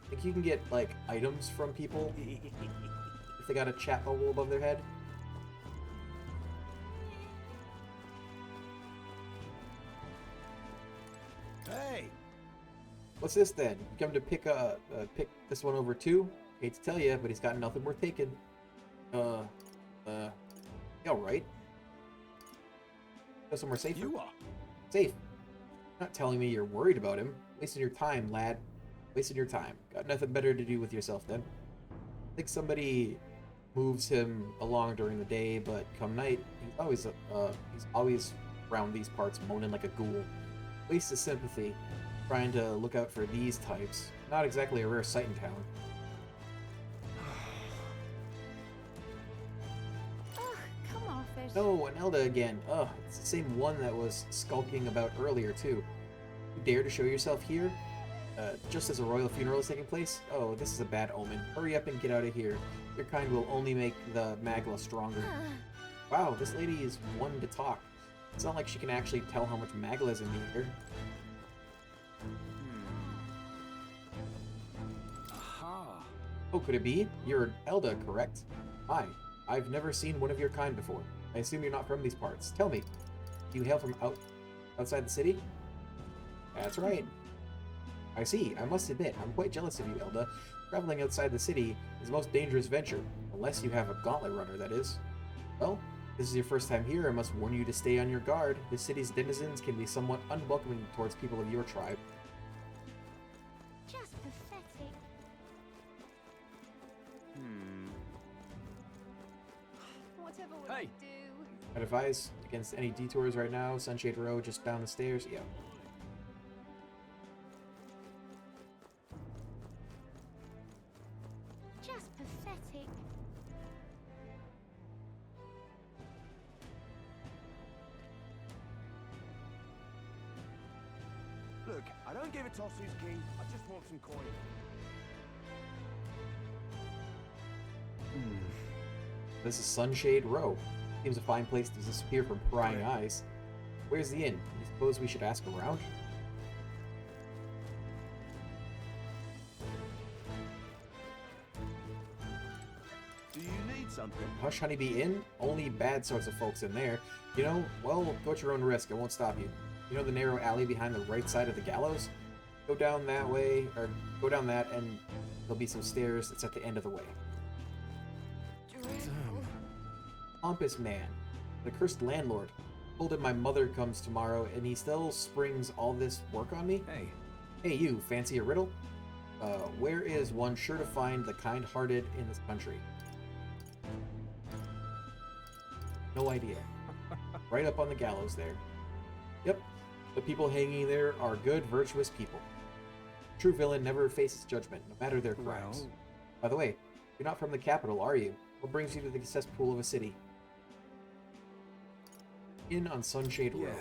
Think you can get, like, items from people if they got a chat bubble above their head? Hey! What's this then? You come to pick this one over too? Hate to tell you, but he's got nothing worth taking. You alright? Go somewhere safer. You are. Safe. Not telling me you're worried about him. Wasting your time, lad. Wasting your time. Got nothing better to do with yourself then. Think somebody moves him along during the day, but come night, he's always around these parts moaning like a ghoul. Waste of sympathy. Trying to look out for these types. Not exactly a rare sight in town. Ugh, come off it. No, an Elda again. Ugh, it's the same one that was skulking about earlier, too. You dare to show yourself here? Just as a royal funeral is taking place? Oh, this is a bad omen. Hurry up and get out of here. Your kind will only make the Magla stronger. Wow, this lady is one to talk. It's not like she can actually tell how much Magla is in the air. Aha! Oh, could it be? You're Elda, correct? Hi. I've never seen one of your kind before. I assume you're not from these parts. Tell me, do you hail from outside the city? That's right. I see. I must admit, I'm quite jealous of you, Elda. Traveling outside the city is the most dangerous venture. Unless you have a gauntlet runner, that is. Well, this is your first time here. I must warn you to stay on your guard. The city's denizens can be somewhat unwelcoming towards people of your tribe. Just pathetic. Whatever will I do? I'd advise against any detours right now. Sunshade Road, just down the stairs. Yeah. Just pathetic. Look, I don't give a toss who's king. I just want some coin. This is Sunshade Row. Seems a fine place to disappear from prying eyes. Where's the inn? You suppose we should ask around? Do you need something? Hush Honeybee Inn? Only bad sorts of folks in there. You know, well, go at your own risk. I won't stop you. You know the narrow alley behind the right side of the gallows? Go down that way, or go down that, and there'll be some stairs. It's at the end of the way. Pompous man. The cursed landlord. Told him my mother comes tomorrow, and he still springs all this work on me? Hey. Hey, you, fancy a riddle? Where is one sure to find the kind-hearted in this country? No idea. Right up on the gallows there. Yep, the people hanging there are good, virtuous people. True villain never faces judgment, no matter their crimes. Well. By the way, you're not from the capital, are you? What brings you to the cesspool of a city? Inn on Sunshade Road.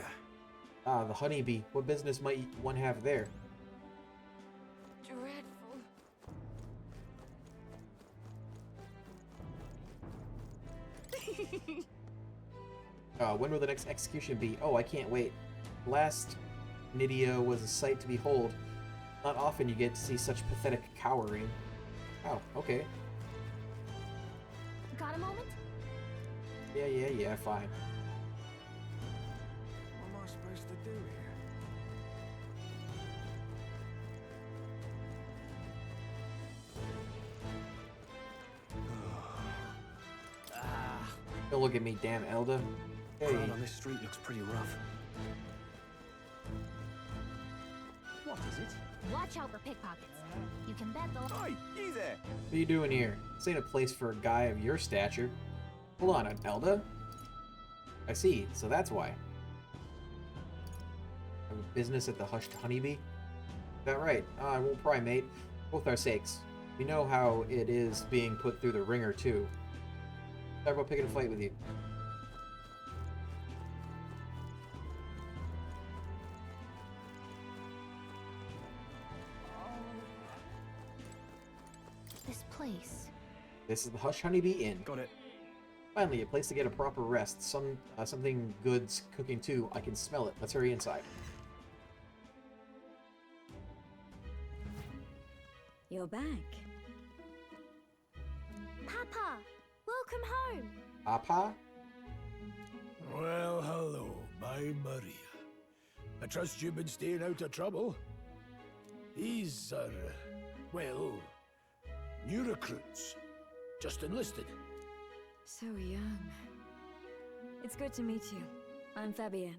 Ah, the Honeybee. What business might one have there? Dreadful. When will the next execution be? Oh, I can't wait. Last Nydia was a sight to behold. Not often you get to see such pathetic cowering. Oh, okay. Got a moment? Yeah, fine. What am I supposed to do here? Don't look at me, damn Elda. Hey. Crowd on this street looks pretty rough. What is it? Watch out for pickpockets. You can bet they'll. Hey, you there? What are you doing here? This ain't a place for a guy of your stature. Hold on, Elda? I see, so that's why. Have a business at the Hushed Honeybee? Is that right? I won't pry, mate. Both our sakes. We know how it is being put through the ringer, too. Sorry about picking a fight with you. This place. This is the Hush Honeybee Inn. Got it. Finally, a place to get a proper rest. Something good's cooking too. I can smell it. Let's hurry inside. You're back. Papa, welcome home. Papa? Well, hello, my Maria. I trust you've been staying out of trouble. These are, well, new recruits. Just enlisted. So young. It's good to meet you. I'm Fabienne.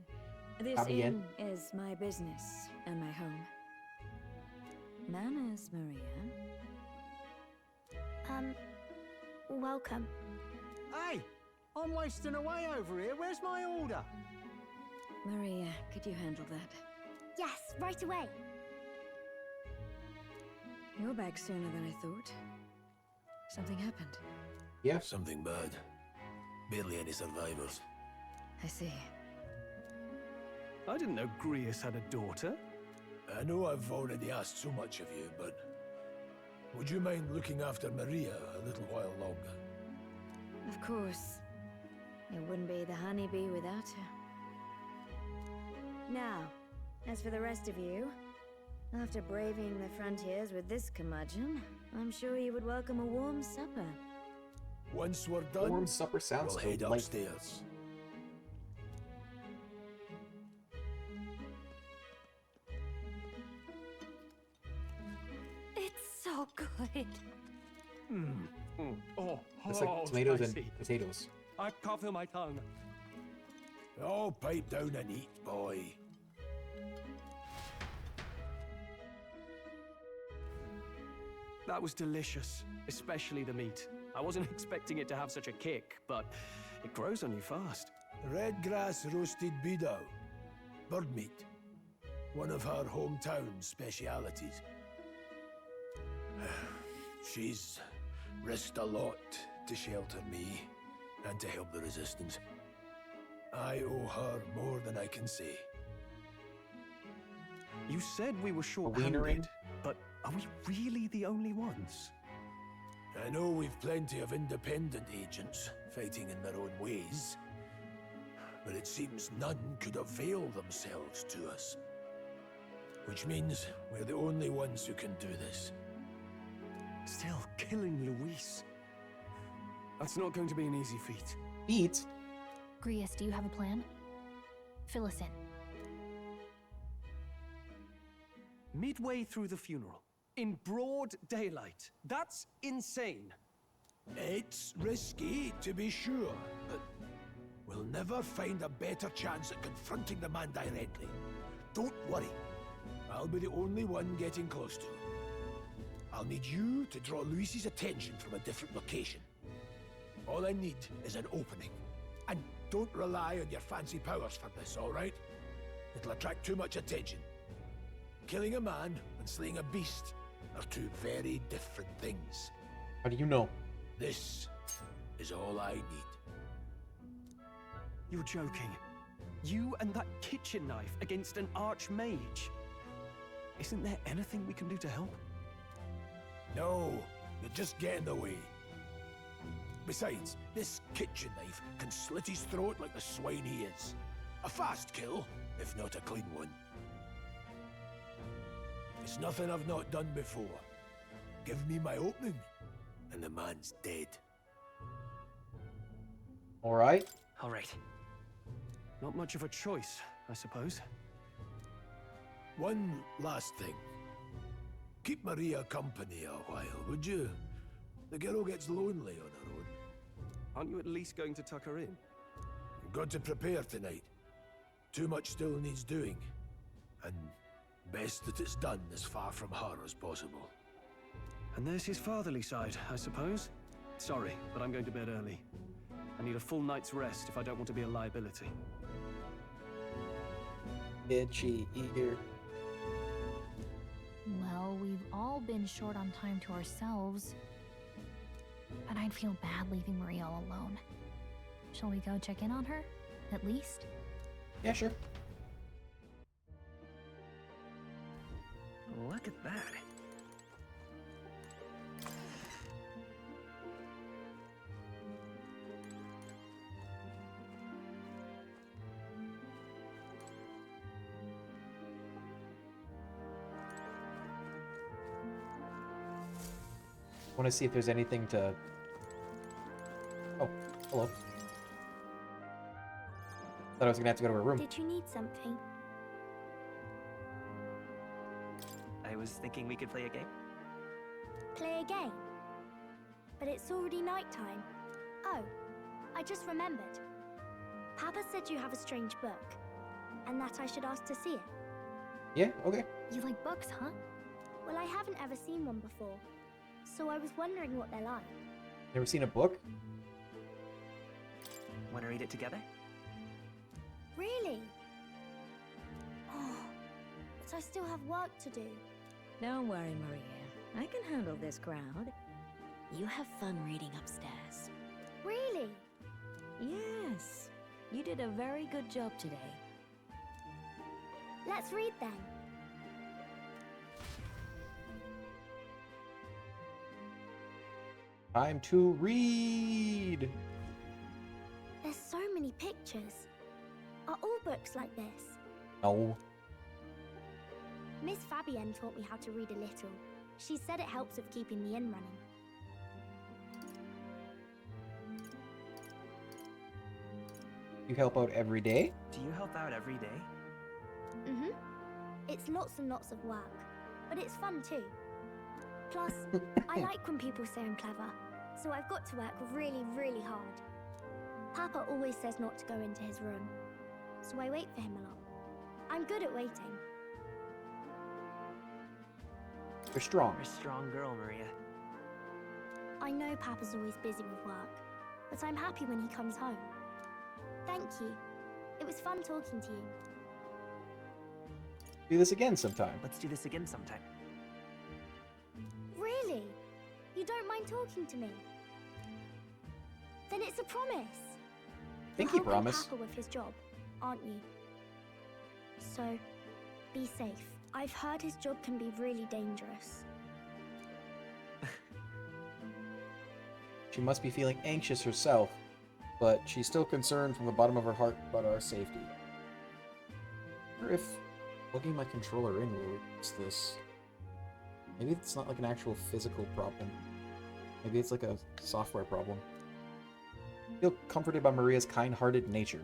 This Fabienne. inn is my business and my home. Manners, Maria. Welcome. Hey, I'm wasting away over here. Where's my order? Maria, could you handle that? Yes, right away. You're back sooner than I thought. Something happened. Yeah. Something bad. Barely any survivors. I see. I didn't know Grius had a daughter. I know I've already asked so much of you, but would you mind looking after Maria a little while longer? Of course. It wouldn't be the honeybee without her. Now, as for the rest of you, after braving the frontiers with this curmudgeon, I'm sure you would welcome a warm supper. Once we're done, Warm supper sounds we'll head delightful. upstairs. It's so good. Oh, It's like tomatoes and potatoes. I can't feel my tongue. Oh, pipe down and eat, boy. That was delicious, especially the meat. I wasn't expecting it to have such a kick, but it grows on you fast. Red grass roasted bidao. Bird meat. One of her hometown specialities. She's risked a lot to shelter me and to help the resistance. I owe her more than I can say. You said we were Wienering? short-handed, but are we really the only ones? I know we've plenty of independent agents fighting in their own ways, but it seems none could avail themselves to us. Which means we're the only ones who can do this. Still killing Luis. That's not going to be an easy feat. Feat? Grius, do you have a plan? Fill us in. Midway through the funeral, in broad daylight. That's insane. It's risky, to be sure, but we'll never find a better chance at confronting the man directly. Don't worry. I'll be the only one getting close to him. I'll need you to draw Luis's attention from a different location. All I need is an opening. And don't rely on your fancy powers for this, all right? It'll attract too much attention. Killing a man and slaying a beast are two very different things. How do you know? This is all I need. You're joking. You and that kitchen knife against an archmage. Isn't there anything we can do to help? No, you'll just get in the way. Besides, this kitchen knife can slit his throat like the swine he is. A fast kill, if not a clean one. It's nothing I've not done before. Give me my opening, and the man's dead. All right. All right. Not much of a choice, I suppose. One last thing. Keep Maria company a while, would you? The girl gets lonely on her own. Aren't you at least going to tuck her in? I've got to prepare tonight. Too much still needs doing. And best that it's done as far from her as possible. And there's his fatherly side, I suppose. Sorry, but I'm going to bed early. I need a full night's rest if I don't want to be a liability. Itchy ear. Well, we've all been short on time to ourselves. But I'd feel bad leaving Maria all alone. Shall we go check in on her? At least? Yeah, sure. Look at that. Want to see if there's anything to... Oh, hello. Thought I was gonna have to go to her room. Did you need something? I was thinking we could play a game. Play a game? But it's already nighttime. Oh, I just remembered. Papa said you have a strange book, and that I should ask to see it. Yeah, okay. You like books, huh? Well, I haven't ever seen one before, so I was wondering what they're like. Never seen a book? Want to read it together? Really? Oh, but I still have work to do. Don't worry, Maria. I can handle this crowd. You have fun reading upstairs. Really? Yes. You did a very good job today. Let's read then. Time to read! There's so many pictures. Are all books like this? No. Miss Fabienne taught me how to read a little. She said it helps with keeping the inn running. You help out every day? Do you help out every day? Mm-hmm. It's lots and lots of work, but it's fun too. Plus, I like when people say I'm clever, so I've got to work really, really hard. Papa always says not to go into his room, so I wait for him a lot. I'm good at waiting. You're strong. You're a strong girl, Maria. I know Papa's always busy with work, but I'm happy when he comes home. Thank you. It was fun talking to you. Do this again sometime. Let's do this again sometime. Really? You don't mind talking to me? Then it's a promise. Pinky You're helping promise. Papa with his job, aren't you? So, be safe. I've heard his job can be really dangerous. She must be feeling anxious herself. but she's still concerned from the bottom of her heart about our safety. I wonder if plugging my controller in will reduce this. Maybe it's not like an actual physical problem. Maybe it's like a software problem. I feel comforted by Maria's kind-hearted nature.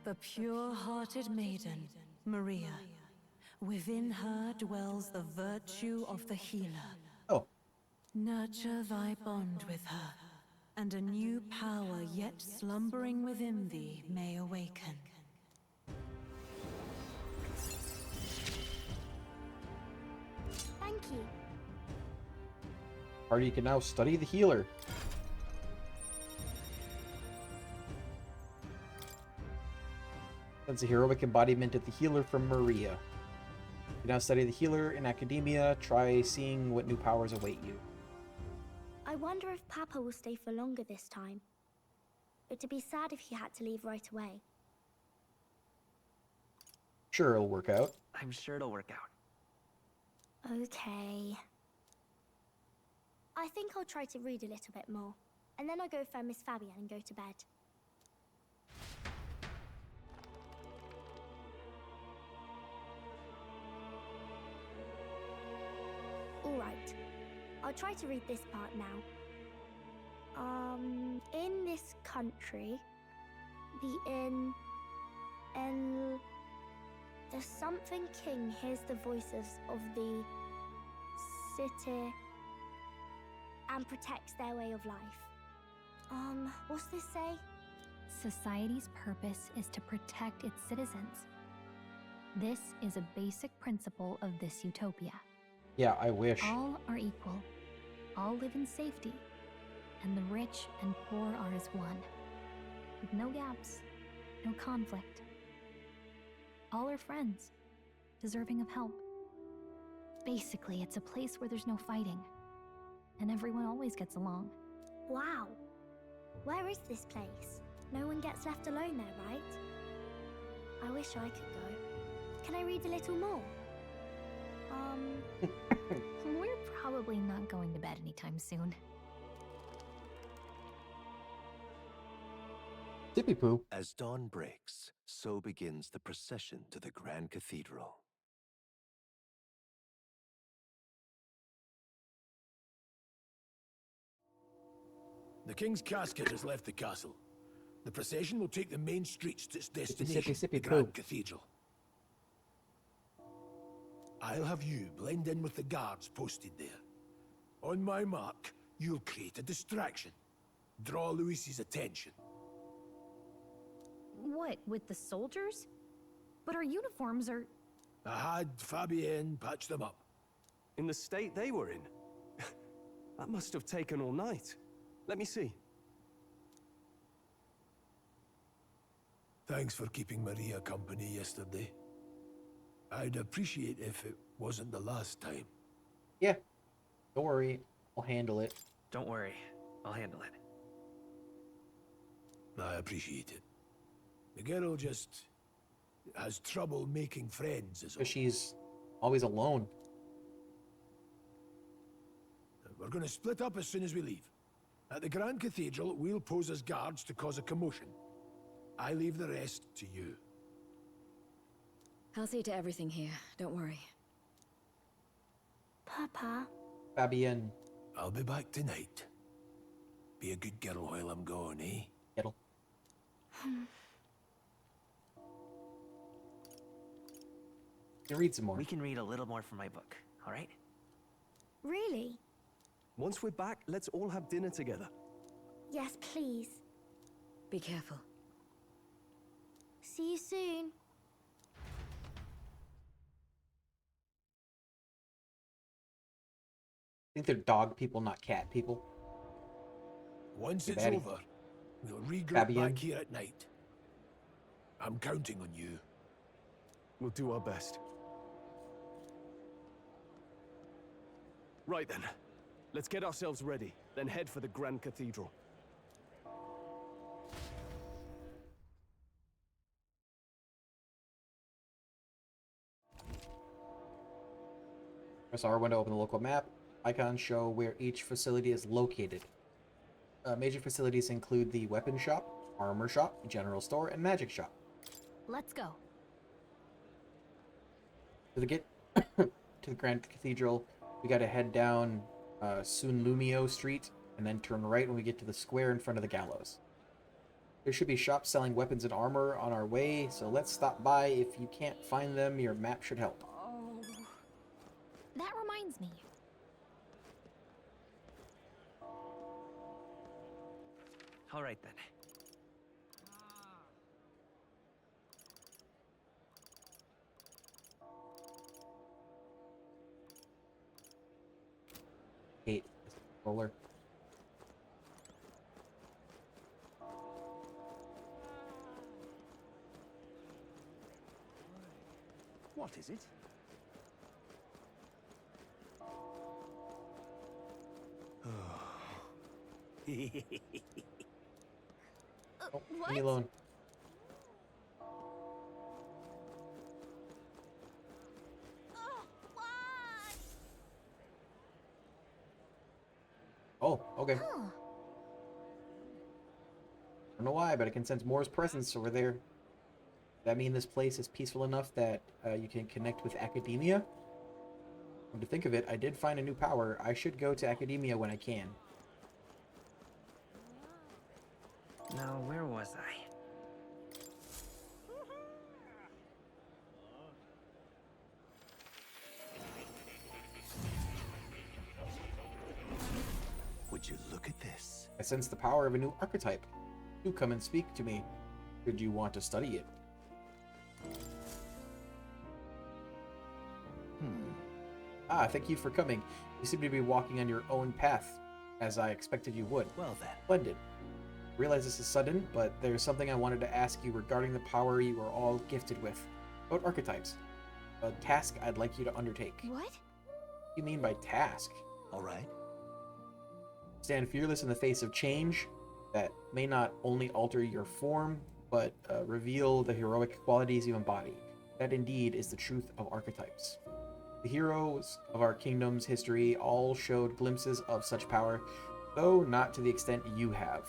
The pure-hearted maiden, Maria. Within her dwells the virtue of the healer. Oh. Nurture thy bond with her, and a new power yet slumbering within thee may awaken. Thank you. Party can now study the healer. That's a heroic embodiment of the healer from Maria. You now study the healer in academia. Try seeing what new powers await you. I wonder if Papa will stay for longer this time. It'd be sad if he had to leave right away. Sure, it'll work out. I'm sure it'll work out. Okay. I think I'll try to read a little bit more, and then I'll go find Miss Fabienne and go to bed. Alright, I'll try to read this part now. In this country, the something king hears the voices of the city and protects their way of life. What's this say? Society's purpose is to protect its citizens. This is a basic principle of this utopia. Yeah, I wish. All are equal. All live in safety. And the rich and poor are as one. With no gaps, no conflict. All are friends, deserving of help. Basically, it's a place where there's no fighting. And everyone always gets along. Wow. Where is this place? No one gets left alone there, right? I wish I could go. Can I read a little more? We're probably not going to bed anytime soon. Tippy poo. As dawn breaks, so begins the procession to the Grand Cathedral. The king's casket has left the castle. The procession will take the main streets to its destination, sippy, the poo. Grand Cathedral. I'll have you blend in with the guards posted there. On my mark, you'll create a distraction. Draw Louis's attention. What, with the soldiers? But our uniforms are... I had Fabienne patch them up. In the state they were in? That must have taken all night. Let me see. Thanks for keeping Maria company yesterday. I'd appreciate if it wasn't the last time. Yeah. Don't worry. I'll handle it. Don't worry. I'll handle it. I appreciate it. The girl just has trouble making friends, is all. Because she's always alone. We're going to split up as soon as we leave. At the Grand Cathedral, we'll pose as guards to cause a commotion. I leave the rest to you. I'll see to everything here. Don't worry. Papa. Fabienne. I'll be back tonight. Be a good girl while I'm gone, eh? Girl. You read some more. We can read a little more from my book, all right? Really? Once we're back, let's all have dinner together. Yes, please. Be careful. See you soon. I think they're dog people, not cat people. Once Hey, it's Batty. over, we'll regroup Fabienne. back here at night. I'm counting on you. We'll do our best. Right then. Let's get ourselves ready, then head for the Grand Cathedral. Press R1 to open the local map. Icons show where each facility is located. Major facilities include the weapon shop, armor shop, general store, and magic shop. Let's go. To get to the Grand Cathedral, we gotta head down Sunlumio Street and then turn right when we get to the square in front of the gallows. There should be shops selling weapons and armor on our way, so let's stop by. If you can't find them, your map should help. Oh. That reminds me. All right then. Hate roller. What is it? Oh, leave me alone. Oh, okay. Huh. I don't know why, but I can sense Moore's presence over there. Does that mean this place is peaceful enough that you can connect with academia? Come to think of it, I did find a new power. I should go to academia when I can. Now, where was I? Would you look at this? I sense the power of a new archetype. Do come and speak to me. Should you want to study it? Ah, thank you for coming. You seem to be walking on your own path, as I expected you would. Well then. Splendid. Realize this is sudden, but there's something I wanted to ask you regarding the power you are all gifted with. About archetypes. A task I'd like you to undertake. What? What do you mean by task? All right. Stand fearless in the face of change that may not only alter your form, but reveal the heroic qualities you embody. That indeed is the truth of archetypes. The heroes of our kingdom's history all showed glimpses of such power, though not to the extent you have.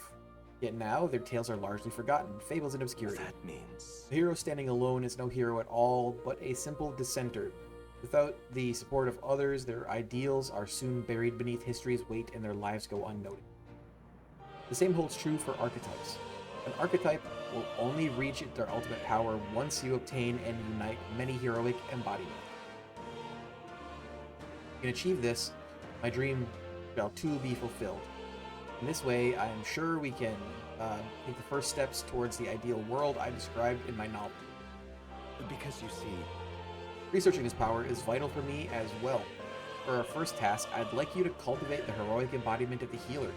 Yet now, their tales are largely forgotten, fables and obscurity. That means... The hero standing alone is no hero at all, but a simple dissenter. Without the support of others, their ideals are soon buried beneath history's weight and their lives go unnoticed. The same holds true for archetypes. An archetype will only reach their ultimate power once you obtain and unite many heroic embodiments. You can achieve this, my dream shall too be fulfilled. In this way, I am sure we can take the first steps towards the ideal world I described in my novel. Because you see... Researching this power is vital for me as well. For our first task, I'd like you to cultivate the heroic embodiment of the healer.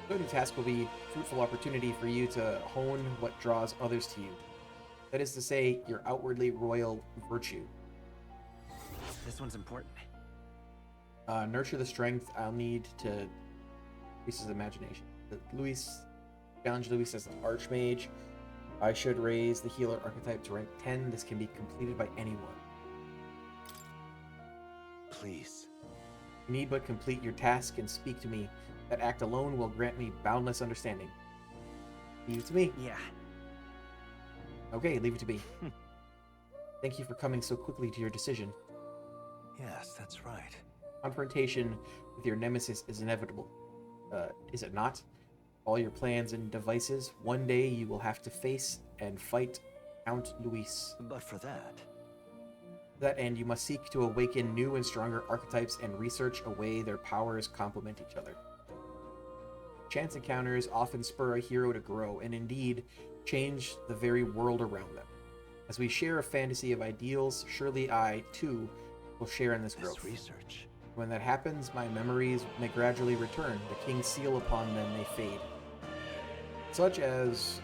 The task will be a fruitful opportunity for you to hone what draws others to you. That is to say, your outwardly royal virtue. This one's important. Nurture the strength I'll need to increase his imagination. Challenge Luis as an archmage. I should raise the healer archetype to rank 10. This can be completed by anyone. Please. You need but complete your task and speak to me. That act alone will grant me boundless understanding. Leave it to me. Yeah. Okay, leave it to me. Thank you for coming so quickly to your decision. Yes, that's right. Confrontation with your nemesis is inevitable. Is it not? All your plans and devices, one day you will have to face and fight Count Luis. But for that... To that end, you must seek to awaken new and stronger archetypes and research a way their powers complement each other. Chance encounters often spur a hero to grow, and indeed, change the very world around them. As we share a fantasy of ideals, surely I, too, will share in this growth. Research. When that happens, my memories may gradually return. The king's seal upon them may fade. Such as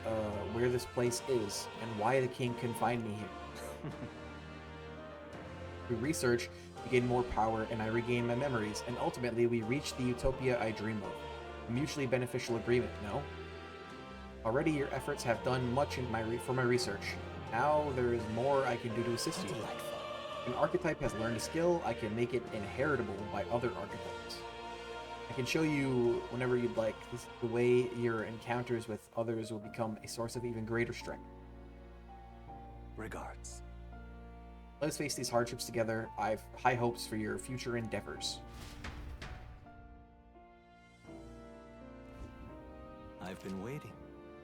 where this place is, and why the king can find me here. Through research, we gain more power, and I regain my memories, and ultimately we reach the utopia I dream of. A mutually beneficial agreement, no? Already your efforts have done much for my research. Now there is more I can do to assist you. Delightful. If an archetype has learned a skill, I can make it inheritable by other archetypes. I can show you whenever you'd like. This is the way your encounters with others will become a source of even greater strength. Regards. Let us face these hardships together. I've high hopes for your future endeavors. I've been waiting.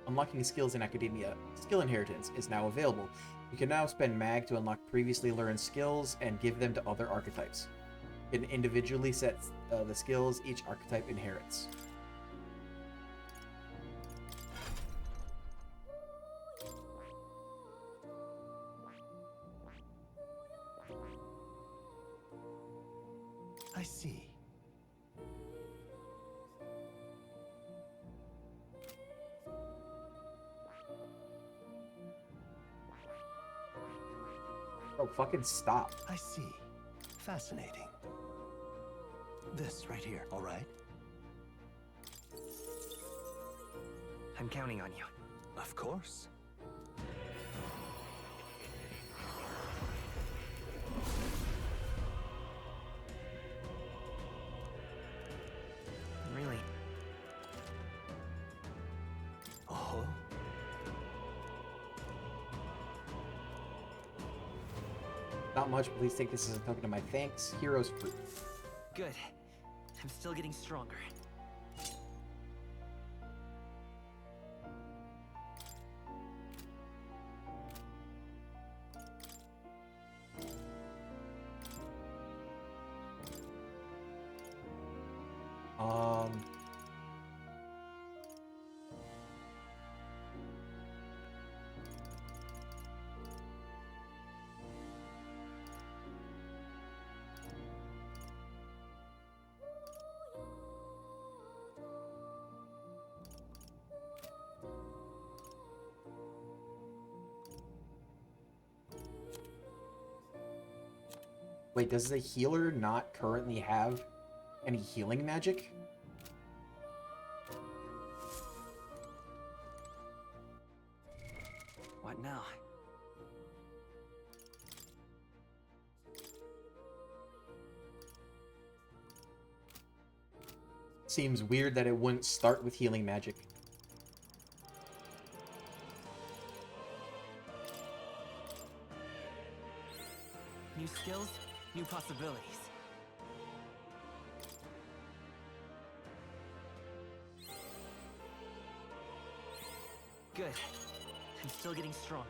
Unlocking skills in academia. Skill inheritance is now available. You can now spend mag to unlock previously learned skills and give them to other archetypes. You can individually set the skills each archetype inherits. I see. Oh, fucking stop. I see. Fascinating. This right here, all right? I'm counting on you. Of course. Really? Oh? Not much, but please take this as a token of my thanks. Hero's fruit. Good. I'm still getting stronger. Wait, does the healer not currently have any healing magic? What now? Seems weird that it wouldn't start with healing magic. New skills, new possibilities. Good. I'm still getting stronger.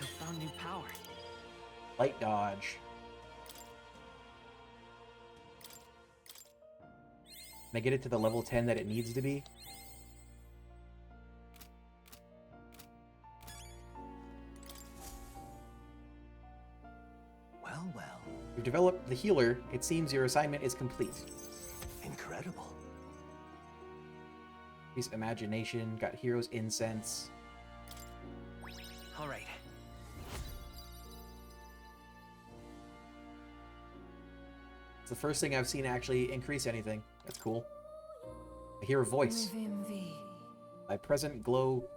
I found new power. Light dodge. Can I get it to the level 10 that it needs to be? Well, well. You've developed the healer. It seems your assignment is complete. Incredible. Increase imagination, got hero's incense. All right. It's the first thing I've seen actually increase anything. That's cool. I hear a voice. My present glow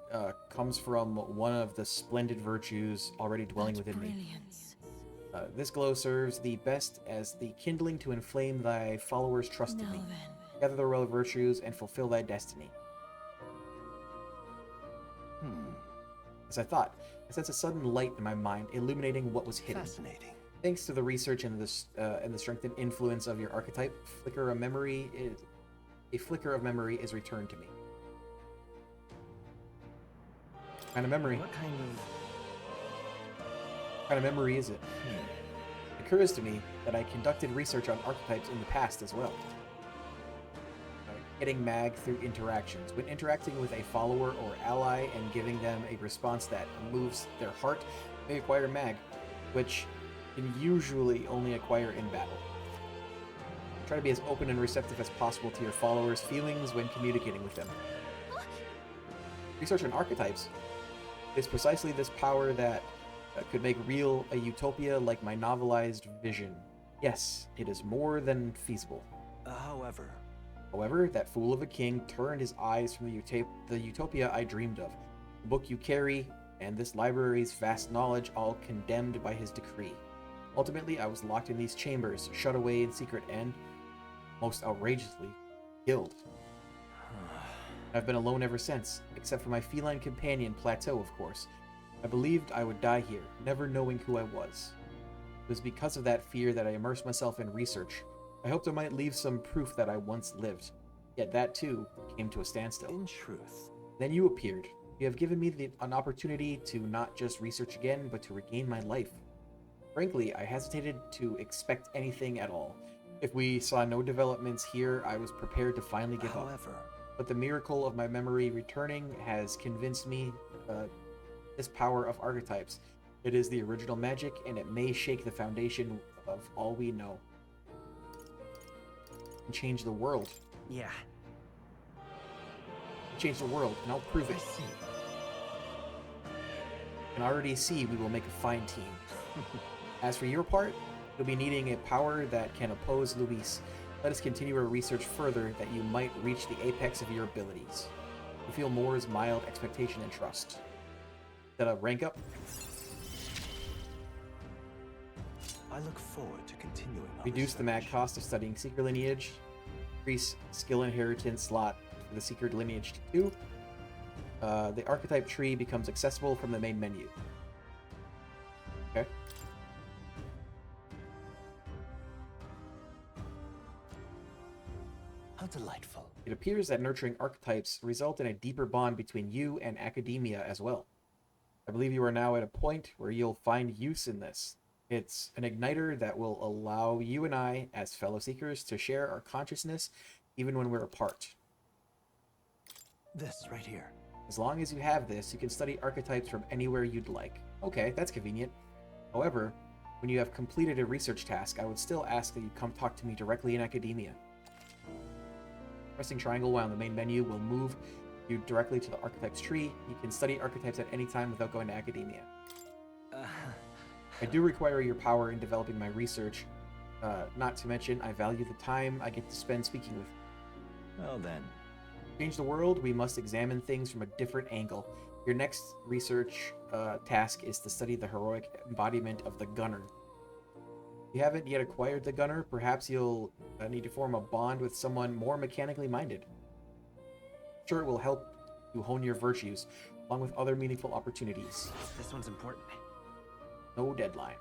comes from one of the splendid virtues already dwelling within me. This glow serves thee best as the kindling to inflame thy followers' trust in me. Gather the royal virtues and fulfill thy destiny. As I thought, I sensed a sudden light in my mind, illuminating what was hidden. Fascinating. Thanks to the research and the strength and influence of your archetype, a flicker of memory is returned to me. What kind of memory? What kind of memory is it? It occurs to me that I conducted research on archetypes in the past as well. Getting mag through interactions. When interacting with a follower or ally and giving them a response that moves their heart, they acquire mag, which can usually only acquire in battle. Try to be as open and receptive as possible to your followers' feelings when communicating with them. Research on archetypes is precisely this power that could make real a utopia like my novelized vision. Yes, it is more than feasible. However, that fool of a king turned his eyes from the utopia I dreamed of. The book you carry, and this library's vast knowledge, all condemned by his decree. Ultimately, I was locked in these chambers, shut away in secret, and, most outrageously, killed. I've been alone ever since, except for my feline companion, Plateau, of course. I believed I would die here, never knowing who I was. It was because of that fear that I immersed myself in research. I hoped I might leave some proof that I once lived. Yet that, too, came to a standstill. In truth. Then you appeared. You have given me an opportunity to not just research again, but to regain my life. Frankly, I hesitated to expect anything at all. If we saw no developments here, I was prepared to finally give up. But the miracle of my memory returning has convinced me this power of archetypes. It is the original magic, and it may shake the foundation of all we know. And change the world. Yeah. Change the world, and I'll prove it. I can already see we will make a fine team. As for your part, you'll be needing a power that can oppose Luis. Let us continue our research further that you might reach the apex of your abilities. You feel Moore's mild expectation and trust. Did I rank up? I look forward to continuing our Reduce the mad cost of studying Secret Lineage. Increase skill inheritance slot for the Secret Lineage to 2. The archetype tree becomes accessible from the main menu. Okay. How delightful. It appears that nurturing archetypes result in a deeper bond between you and academia as well. I believe you are now at a point where you'll find use in this. It's an igniter that will allow you and I, as fellow seekers, to share our consciousness even when we're apart. This right here. As long as you have this, you can study archetypes from anywhere you'd like. Okay, that's convenient. However, when you have completed a research task, I would still ask that you come talk to me directly in academia. Pressing triangle while in the main menu will move you directly to the archetypes tree. You can study archetypes at any time without going to academia. I do require your power in developing my research. Not to mention, I value the time I get to spend speaking with you. Well then. Change the world, we must examine things from a different angle. Your next research task is to study the heroic embodiment of the Gunner. If you haven't yet acquired the Gunner, perhaps you'll need to form a bond with someone more mechanically minded. Sure, it will help you hone your virtues, along with other meaningful opportunities. This one's important. No deadline.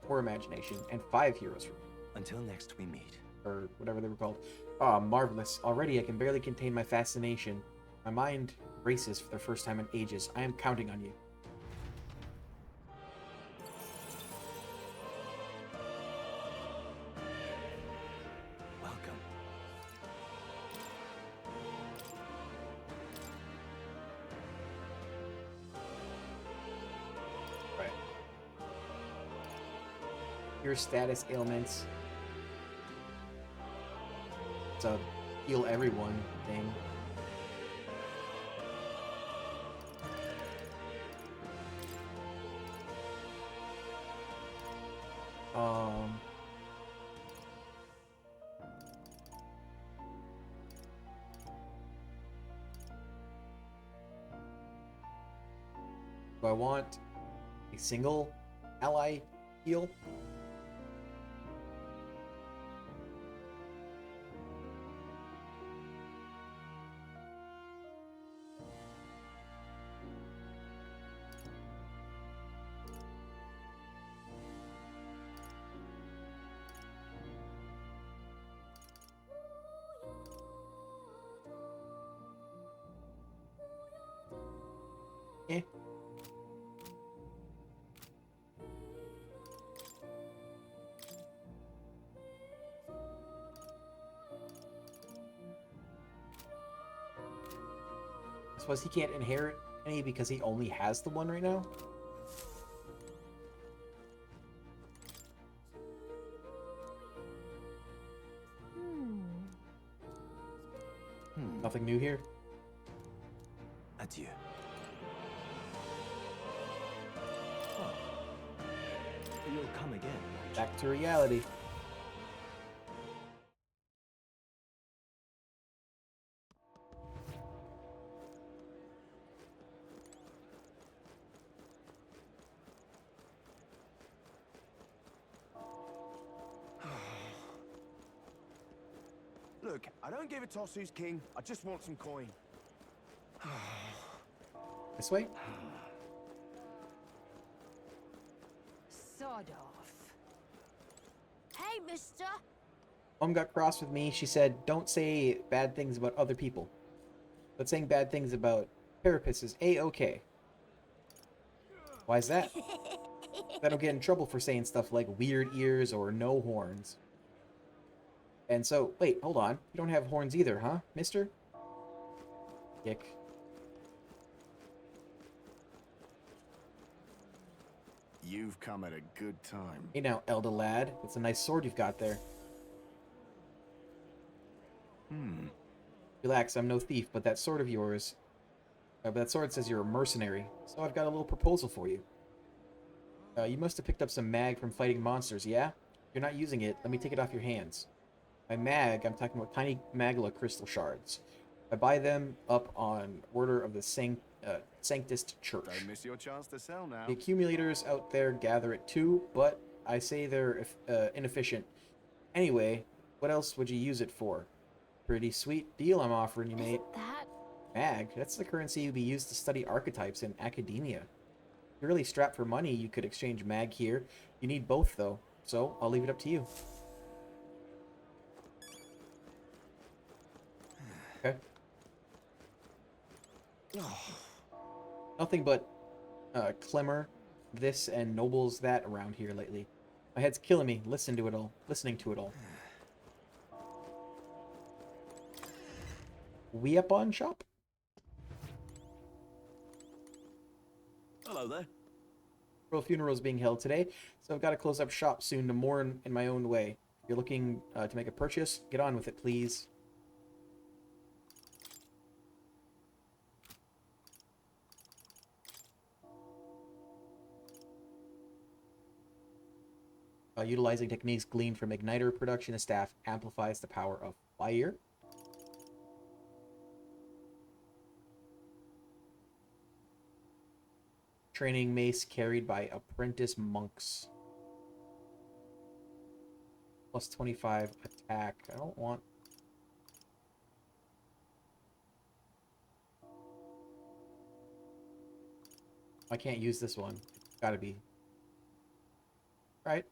Or imagination, and 5 heroes. Until next we meet. Or whatever they were called. Ah, marvelous. Already I can barely contain my fascination. My mind races for the first time in ages. I am counting on you. Welcome. Right. Your status ailments. It's a heal everyone thing. Do I want a single ally heal? Eh. I suppose he can't inherit any because he only has the one right now? Nothing new here? Adieu. You'll come again. Back to reality. I don't give a toss who's king. I just want some coin. This way? Sod off. Hey, mister. Mom got cross with me. She said, don't say bad things about other people. But saying bad things about therapists is A-okay. Why is that? I don't get in trouble for saying stuff like weird ears or no horns. And so, wait, hold on. You don't have horns either, huh, mister? Dick. You've come at a good time. Hey now, Elder lad. It's a nice sword you've got there. Relax, I'm no thief, but that sword of yours... but that sword says you're a mercenary, so I've got a little proposal for you. You must have picked up some mag from fighting monsters, yeah? If you're not using it, let me take it off your hands. By mag, I'm talking about tiny magla crystal shards. I buy them up on order of the Sanctist Church. Don't miss your chance to sell now. The accumulators out there gather it too, but I say they're inefficient. Anyway, what else would you use it for? Pretty sweet deal I'm offering you, mate. That... Mag, that's the currency you'd be used to study archetypes in academia. If you're really strapped for money, you could exchange mag here. You need both, though, so I'll leave it up to you. Okay. Nothing but Clemmer, this, and Nobles that around here lately. My head's killing me listening to it all. We up on shop? Hello there. Royal funeral is being held today, so I've got to close up shop soon to mourn in my own way. If you're looking to make a purchase, get on with it, please. Utilizing techniques gleaned from igniter production, the staff amplifies the power of fire. Training mace carried by apprentice monks. Plus 25 attack. I don't want... I can't use this one. It's gotta be. Right.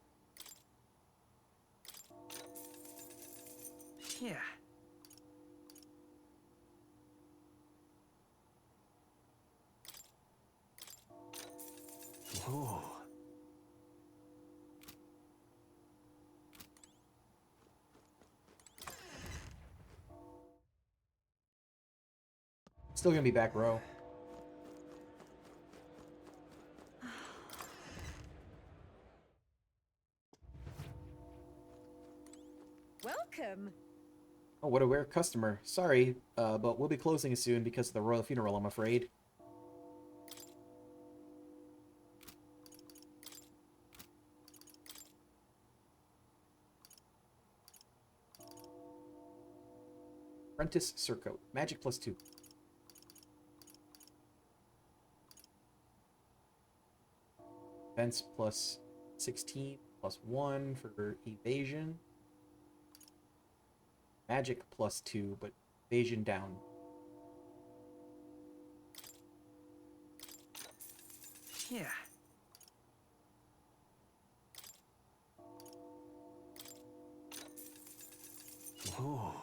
Yeah. Oh. Still gonna be back row. Welcome. Oh, what a rare customer. Sorry, but we'll be closing soon because of the royal funeral, I'm afraid. Apprentice Surcoat. Magic +2. Defense +16, +1 for evasion. Magic +2, but evasion down. Yeah. Oh.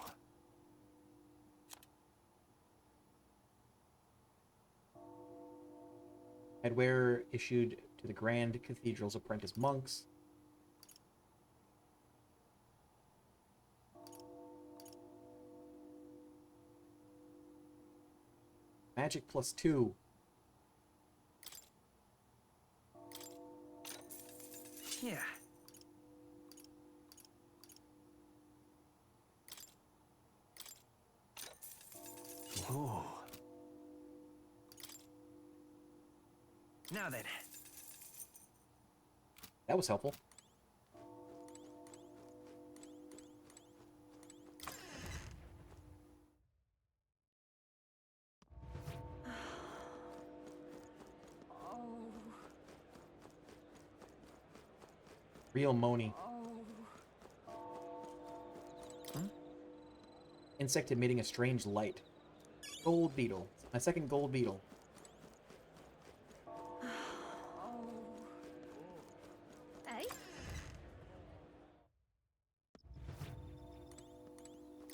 Headwear issued to the Grand Cathedral's apprentice monks. Magic +2. Yeah. Oh. Now then. That was helpful. Real Moni. insect emitting a strange light. Gold beetle. My second gold beetle. Eh?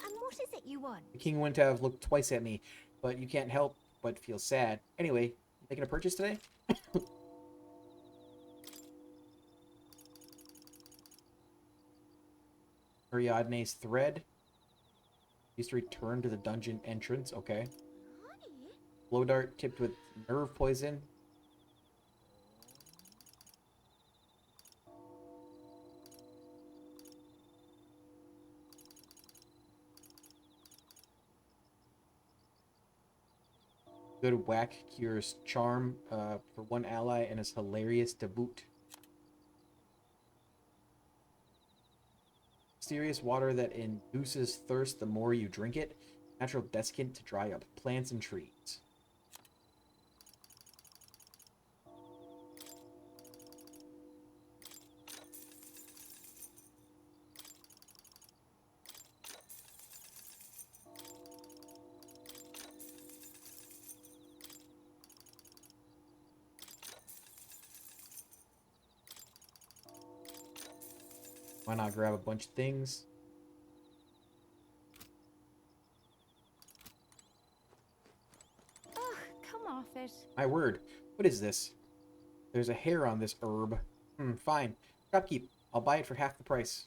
And what is it you want? The king wouldn't have looked twice at me, but you can't help but feel sad. Anyway, making a purchase today? Ariadne's thread. Used to return to the dungeon entrance. Okay. Blow dart tipped with nerve poison. Good whack cures charm for one ally and is hilarious to boot. Mysterious water that induces thirst the more you drink it. Natural desiccant to dry up plants and trees. Why not grab a bunch of things? Ugh, come off it. My word, what is this? There's a hair on this herb. Fine. Shopkeep. I'll buy it for half the price.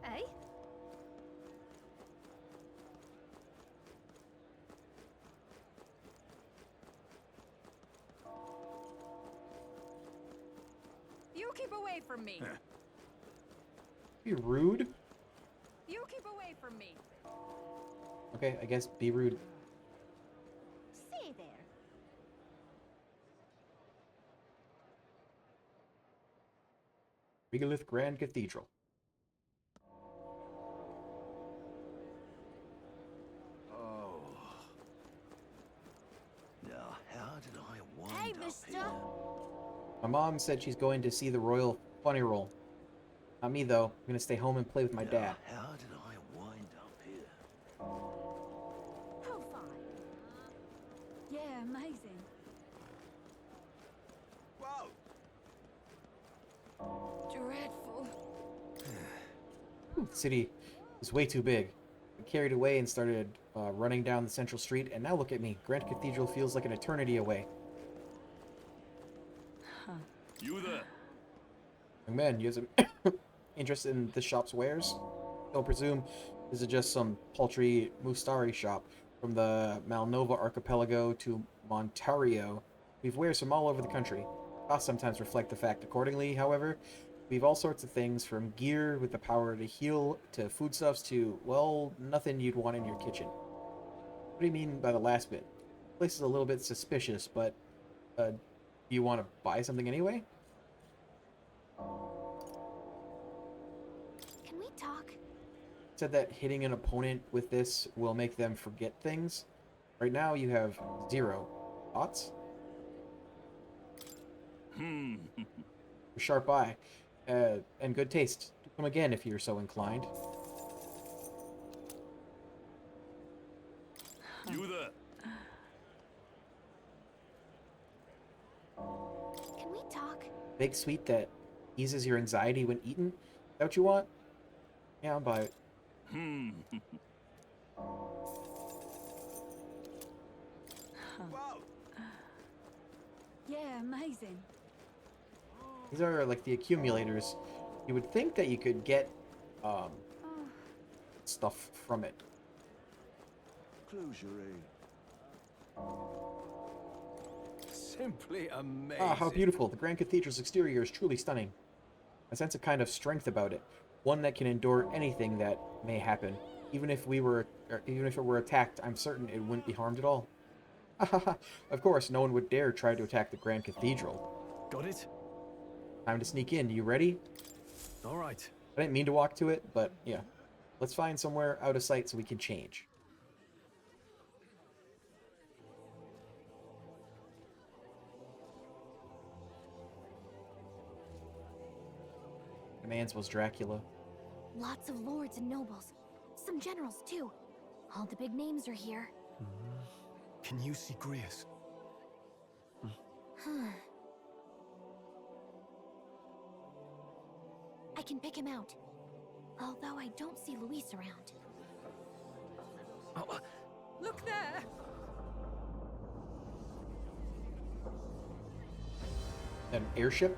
Eh? You keep away from me. Be rude. You keep away from me. Okay, I guess be rude. Stay there. Regolith Grand Cathedral. Oh. Now, how did I wind Hey, up mister. here? My mom said she's going to see the royal funny roll. Not me, though. I'm going to stay home and play with my dad. How did I wind up here? How far? Yeah, amazing. Whoa! Dreadful. The city is way too big. I carried away and started running down the central street, and now look at me. Grand Cathedral feels like an eternity away. You there? Young man, you have some interest in this shop's wares? Don't presume this is just some paltry Mustari shop. From the Malnova archipelago to Montario, we've wares from all over the country. Costs sometimes reflect the fact accordingly, however. We've all sorts of things, from gear with the power to heal, to foodstuffs to, well, nothing you'd want in your kitchen. What do you mean by the last bit? The place is a little bit suspicious, but do you want to buy something anyway? Can we talk? Said that hitting an opponent with this will make them forget things. Right now you have 0. Thoughts? Sharp eye. And good taste. Do come again if you're so inclined. You there? Can we talk? Big sweet that eases your anxiety when eaten? Is that what you want? Yeah, I'll buy it. Yeah, amazing. These are like the accumulators. You would think that you could get stuff from it. Simply amazing. Ah, how beautiful. The Grand Cathedral's exterior is truly stunning. I sense a kind of strength about it. One that can endure anything that may happen. Even if it were attacked, I'm certain it wouldn't be harmed at all. Of course, no one would dare try to attack the Grand Cathedral. Got it? Time to sneak in. You ready? All right. I didn't mean to walk to it, but yeah. Let's find somewhere out of sight so we can change. man's was Dracula. Lots of lords and nobles. Some generals, too. All the big names are here. Can you see Grius? I can pick him out. Although I don't see Luis around. Look there! An airship?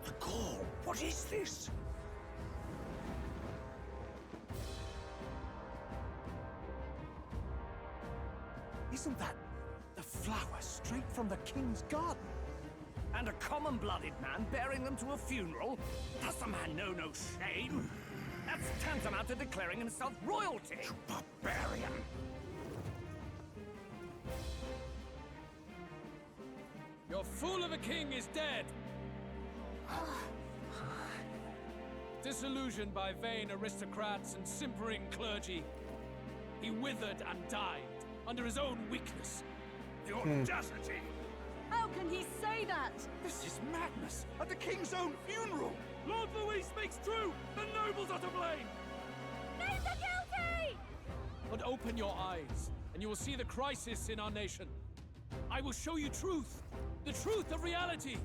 The call. What is this? Isn't that the flower straight from the king's garden? And a common-blooded man bearing them to a funeral? Does the man know no shame? That's tantamount to declaring himself royalty. You barbarian! Your fool of a king is dead! Disillusioned by vain aristocrats and simpering clergy, he withered and died under his own weakness. The audacity! How can he say that? This is madness! At the king's own funeral! Lord Louis speaks true! The nobles are to blame! Names are guilty! But open your eyes, and you will see the crisis in our nation. I will show you truth, the truth of reality.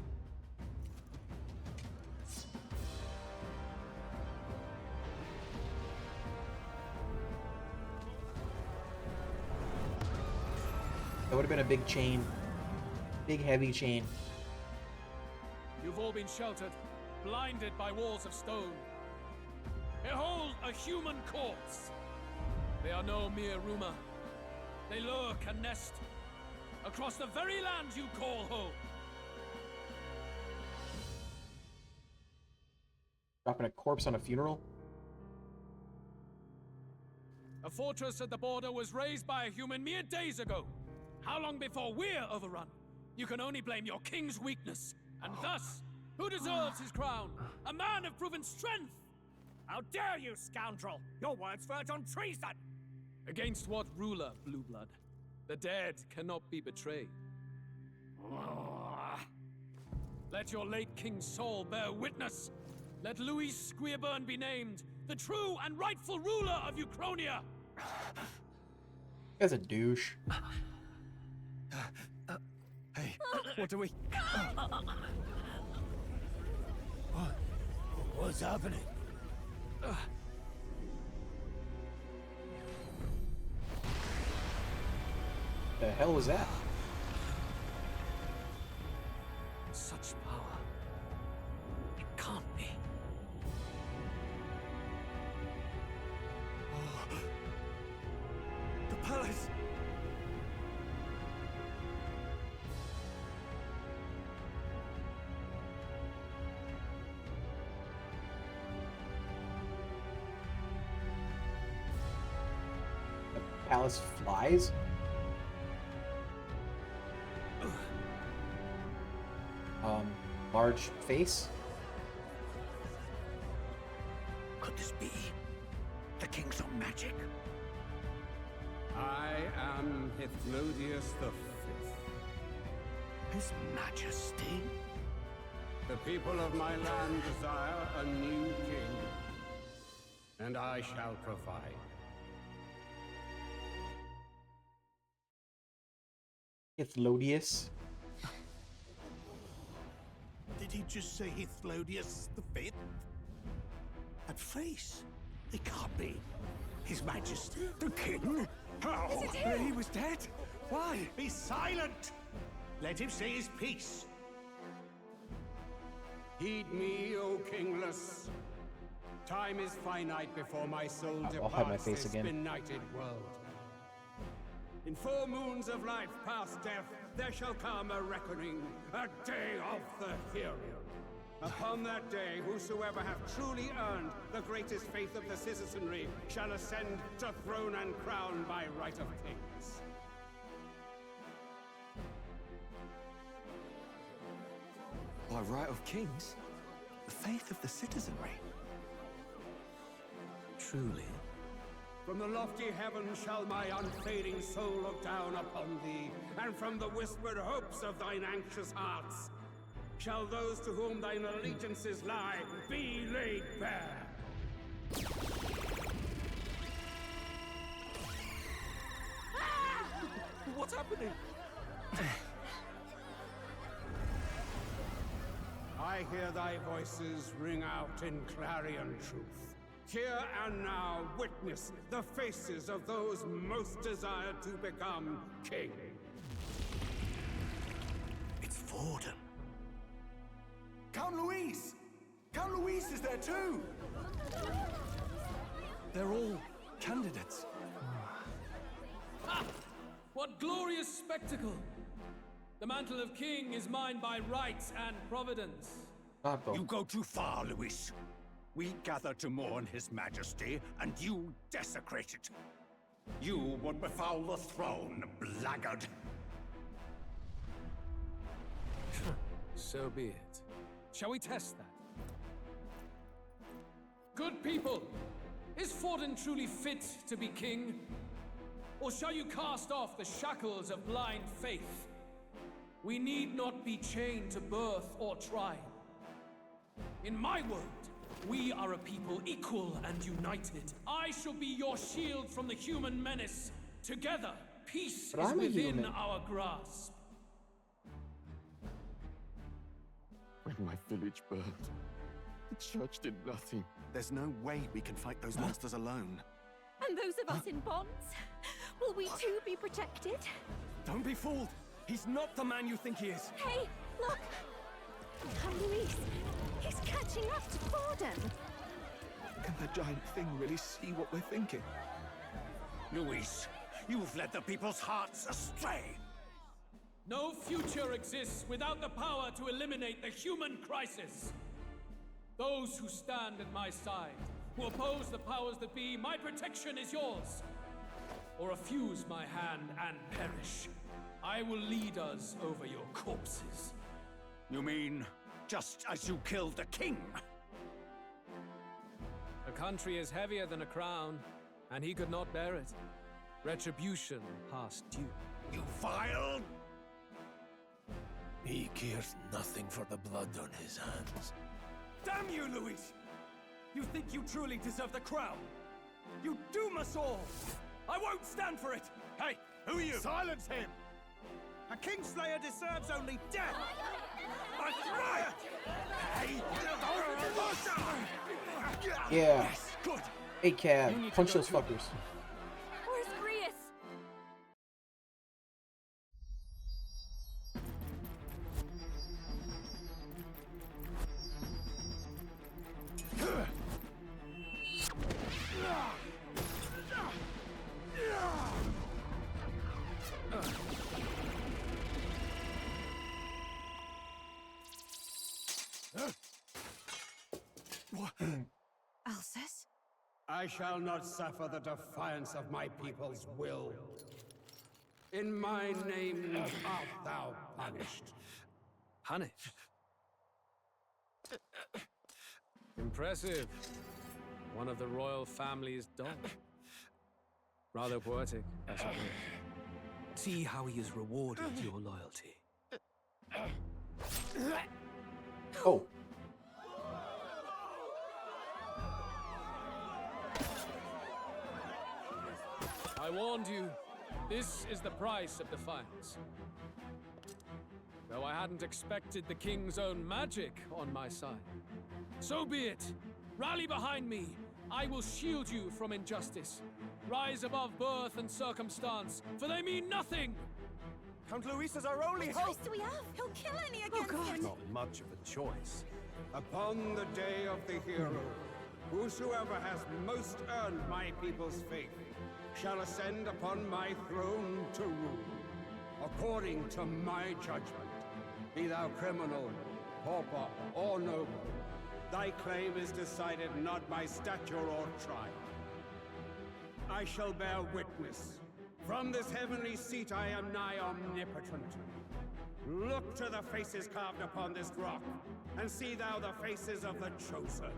That would have been a big chain. Big heavy chain. You've all been sheltered, blinded by walls of stone. Behold a human corpse. They are no mere rumor. They lurk and nest across the very land you call home. Dropping a corpse on a funeral? A fortress at the border was raised by a human mere days ago. How long before we're overrun? You can only blame your king's weakness. And thus, who deserves his crown? A man of proven strength! How dare you, scoundrel! Your words verge on treason! Against what ruler, Blue Blood? The dead cannot be betrayed. Let your late king's soul bear witness. Let Louis Squeerburn be named the true and rightful ruler of Uchronia. That's a douche. Hey, what do we... What's happening? The hell was that? Such power. It can't be. The palace! The palace flies? Large face? Could this be the king's own magic? I am Hithlodius the Fifth. His Majesty? The people of my land desire a new king, and I shall provide. Hithlodius? Did he just say Hithlodius the Fifth? That face? It can't be. His Majesty. The king? How? Is it him? He was dead? Why? Be silent! Let him say his piece. Heed me, O kingless. Time is finite before my soul I'll hide my departs face this again. benighted world. In 4 moons of life past death, there shall come a reckoning, a day of the hero. Upon that day, whosoever have truly earned the greatest faith of the citizenry shall ascend to throne and crown by right of kings. By right of kings? The faith of the citizenry? Truly, From the lofty heavens shall my unfading soul look down upon thee, and from the whispered hopes of thine anxious hearts shall those to whom thine allegiances lie be laid bare. What's happening? I hear thy voices ring out in clarion truth. Here and now witness the faces of those most desired to become king. It's Forden. Count Louise! Count Louise is there too! They're all candidates. Ah! What glorious spectacle! The mantle of king is mine by right and providence. You go too far, Louis. We gather to mourn his majesty, and you desecrate it. You would befoul the throne, blackguard. So be it. Shall we test that? Good people, is Forden truly fit to be king? Or shall you cast off the shackles of blind faith? We need not be chained to birth or tribe. In my world, we are a people equal and united. I shall be your shield from the human menace. Together, peace But is I'm a within human. our grasp. When my village burned, the church did nothing. There's no way we can fight those monsters alone. And those of us in bonds? Will we too be protected? Don't be fooled. He's not the man you think he is. Hey, look! Count Louise, he's catching up to Forden. Can the giant thing really see what we're thinking? Louis, you've led the people's hearts astray. No future exists without the power to eliminate the human crisis. Those who stand at my side, who oppose the powers that be, my protection is yours. Or refuse my hand and perish. I will lead us over your corpses. You mean, just as you killed the king? A country is heavier than a crown, and he could not bear it. Retribution past due. You vile! He cares nothing for the blood on his hands. Damn you, Louis! You think you truly deserve the crown? You doom us all! I won't stand for it! Hey, who are you? Silence him! A Kingslayer deserves only death! That's right! Hey! Yeah. Yes, good. Hey, Cab, punch those fuckers. Where's Grius? Alcest? I shall not suffer the defiance of my people's will. In my name art thou punished. Punished? Impressive. One of the royal family's dog. Rather poetic, I suppose. See how he has rewarded your loyalty. Oh. I warned you. This is the price of defiance. Though I hadn't expected the king's own magic on my side. So be it. Rally behind me. I will shield you from injustice. Rise above birth and circumstance, for they mean nothing. Count Louis is our only What hope. choice do we have? He'll kill any against him. Not much of a choice. Upon the day of the hero, whosoever has most earned my people's faith shall ascend upon my throne to rule, according to my judgment. Be thou criminal, pauper, or noble, thy claim is decided not by stature or tribe. I shall bear witness. From this heavenly seat I am nigh omnipotent. Look to the faces carved upon this rock, and see thou the faces of the chosen.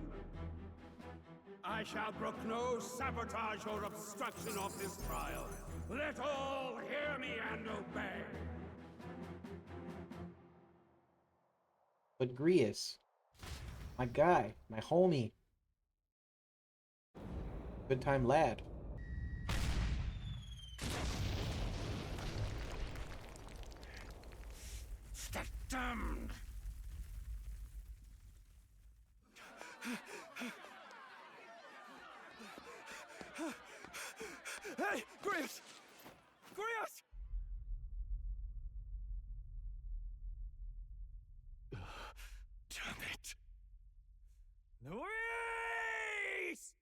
I shall brook no sabotage or obstruction of this trial. Let all hear me and obey. But Grius, my guy, my homie, good time lad. The damned! Hey, Grius! Grius! Damn it! Luis!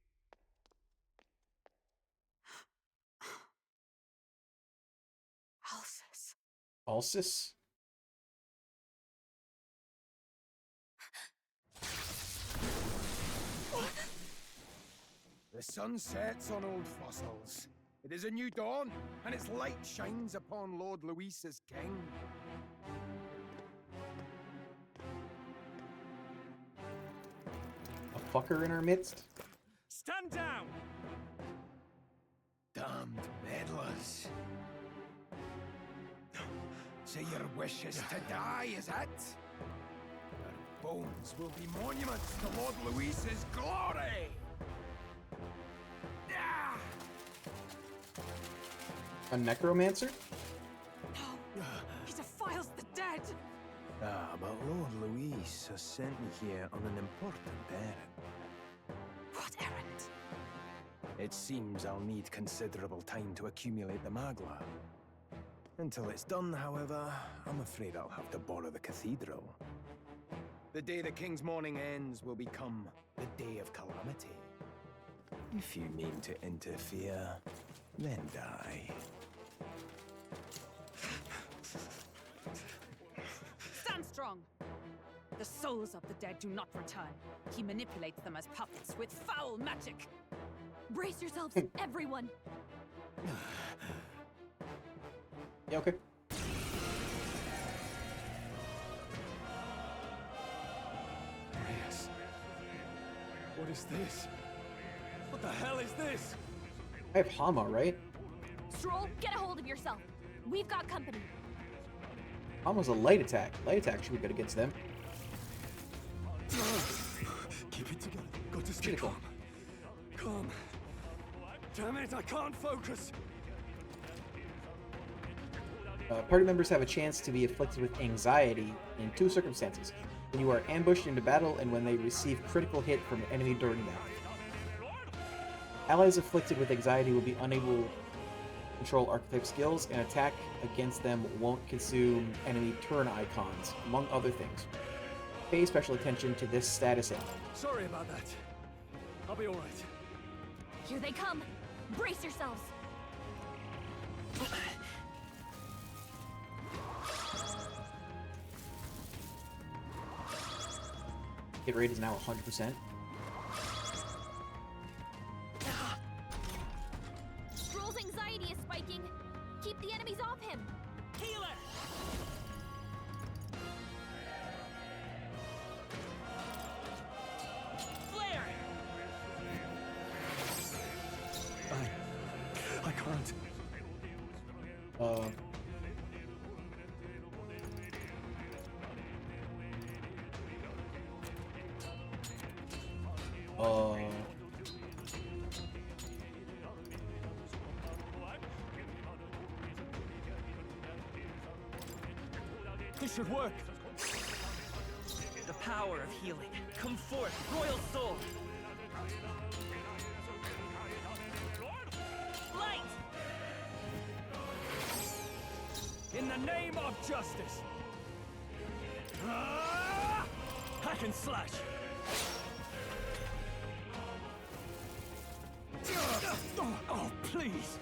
Alsus. Alsus? The sun sets on old fossils. It is a new dawn, and its light shines upon Lord Luis as king. A fucker in our midst? Stand down! Damned meddlers. So your wish is to die, is it? Your bones will be monuments to Lord Luis's glory! A necromancer? No! He defiles the dead! Ah, but Lord Luis has sent me here on an important errand. What errand? It seems I'll need considerable time to accumulate the Magla. Until it's done, however, I'm afraid I'll have to borrow the cathedral. The day the king's mourning ends will become the day of calamity. If you mean to interfere, then die. Stand strong! The souls of the dead do not return. He manipulates them as puppets with foul magic. Brace yourselves, everyone! Yeah, okay. Yes. What is this? What the hell is this? I have Hama, right? Stroll, get a hold of yourself. We've got company. Hama's a light attack. Light attack should be good against them. Keep it together. Got to stay Critical. calm. Calm. Damn it, I can't focus. Party members have a chance to be afflicted with anxiety in two circumstances: when you are ambushed into battle and when they receive critical hit from an enemy during battle. Allies afflicted with anxiety will be unable to control archetype skills, and attack against them won't consume enemy turn icons, among other things. Pay special attention to this status ailment. Sorry about that. I'll be alright. Here they come. Brace yourselves. Hit rate is now 100%. Stroll's anxiety is spiking. Keep the enemies off him. Healer! Flare! I can't. This should work. The power of healing. Come forth, royal soul! Light! In the name of justice. Hack and slash. Oh, please.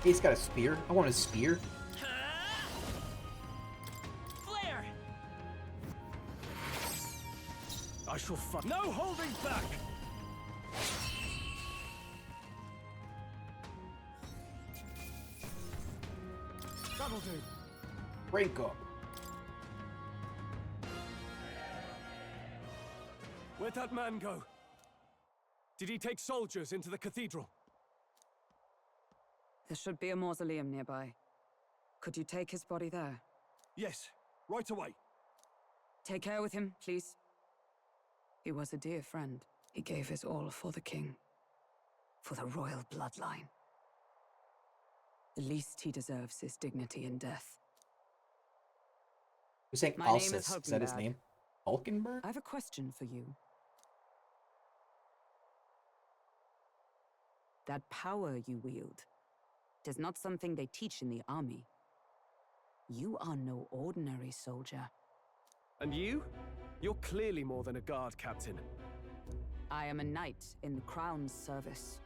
He's got a spear. I want a spear. Flare! I shall fight. No holding back. That'll do. Break up. Where'd that man go? Did he take soldiers into the cathedral? There should be a mausoleum nearby. Could you take his body there? Yes, right away. Take care with him, please. He was a dear friend. He gave his all for the king. For the royal bloodline. The least he deserves is dignity in death. You're saying My name Alsus. Is that his Hulkenberg. name? Hulkenberg? I have a question for you. That power you wield, it is not something they teach in the army. You are no ordinary soldier. And you? You're clearly more than a guard captain. I am a knight in the Crown's service.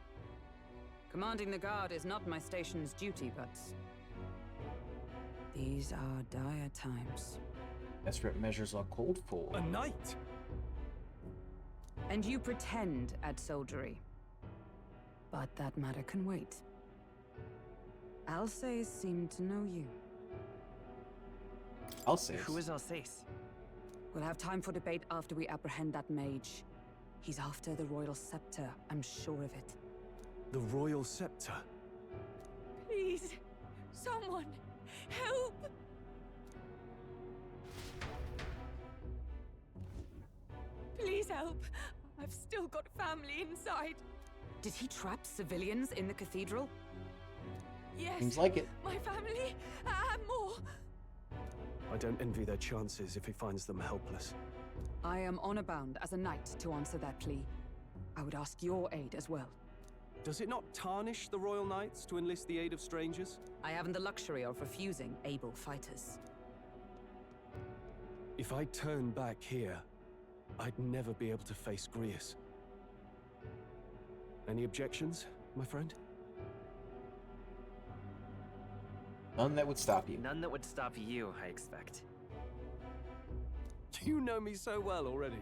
Commanding the guard is not my station's duty, but these are dire times. Desperate measures are called for. A knight? And you pretend at soldiery. But that matter can wait. Alsace seemed to know you. Alsace? Who is Alsace? We'll have time for debate after we apprehend that mage. He's after the royal scepter, I'm sure of it. The royal scepter? Please, someone, help! Please help. I've still got family inside. Did he trap civilians in the cathedral? Yes. Seems like it. My family and more. I don't envy their chances if he finds them helpless. I am honor bound as a knight to answer that plea. I would ask your aid as well. Does it not tarnish the Royal Knights to enlist the aid of strangers? I haven't the luxury of refusing able fighters. If I turn back here, I'd never be able to face Grius. Any objections, my friend? None that would stop you. None that would stop you, I expect. You know me so well already.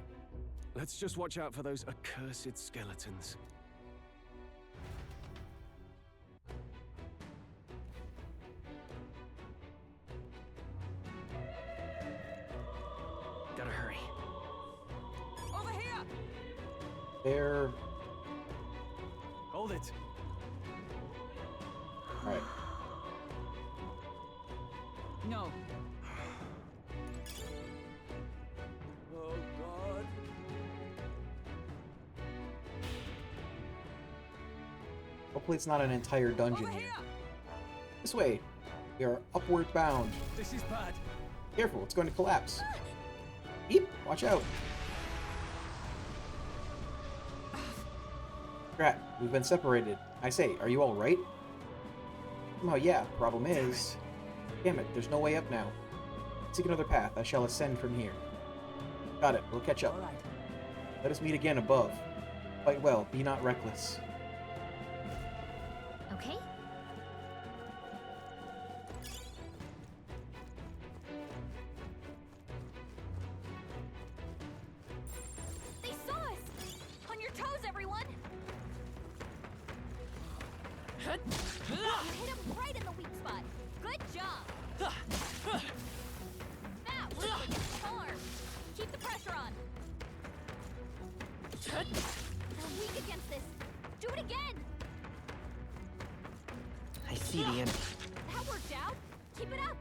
Let's just watch out for those accursed skeletons. Gotta hurry. Over here! There. Hold it. Alright. No. Oh, God. Hopefully it's not an entire dungeon Over here. here! This way. We are upward bound. This is bad. Careful, it's going to collapse. Eep, watch out. Drat, we've been separated. I say, are you alright? Oh yeah, problem is... Damn it, there's no way up now. Seek another path, I shall ascend from here. Got it, we'll catch up. All right. Let us meet again above. Fight well, be not reckless. Okay? They saw us! On your toes, everyone! You hit him right in the weak spot. Good job! That was like a charm! Keep the pressure on! We're weak against this. Do it again! I see the enemy. That worked out! Keep it up!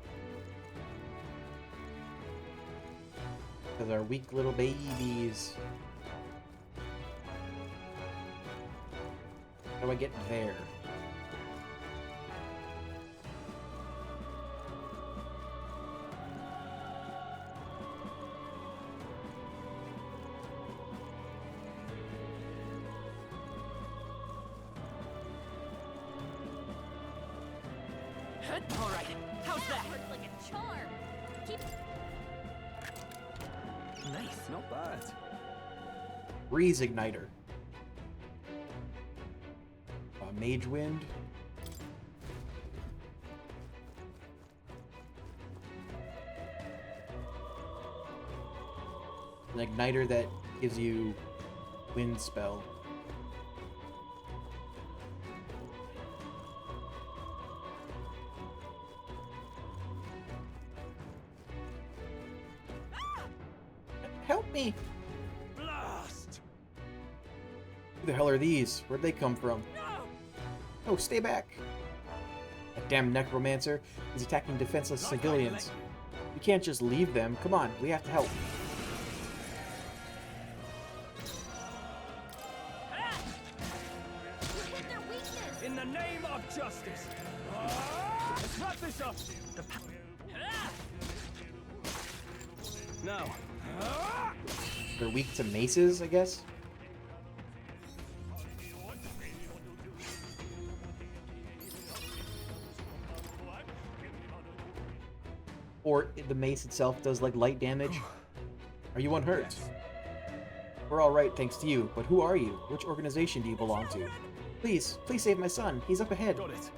Because our weak little babies. How do I get there? All right, how's that? Worked like a charm! Keep... Nice. Not bad. Breeze Igniter. Mage Wind. An igniter that gives you wind spell. Help me! Blast! Who the hell are these? Where'd they come from? Oh, stay back! That damn necromancer is attacking defenseless civilians. We can't just leave them. Come on, we have to help. In the name of justice! Let's wrap this up! Now. They're weak to maces, I guess? Or the mace itself does like light damage. Are you unhurt? Yes. We're alright thanks to you, but who are you? Which organization do you belong to? Please save my son. He's up ahead. Got it.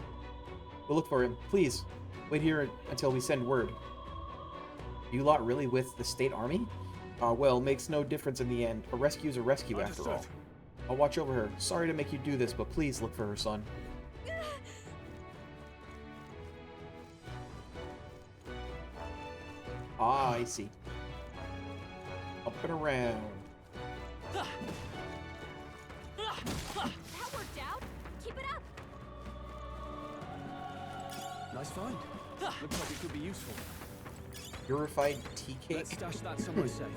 We'll look for him. Please, wait here until we send word. Are you lot really with the state army? Well, makes no difference in the end. A rescue's a rescue after all. I'll watch over her. Sorry to make you do this, but please look for her son. Ah, I see. Up and around. That worked out. Keep it up. Nice find. Looks like it could be useful. Purified tea cake. Let's stash that somewhere safe.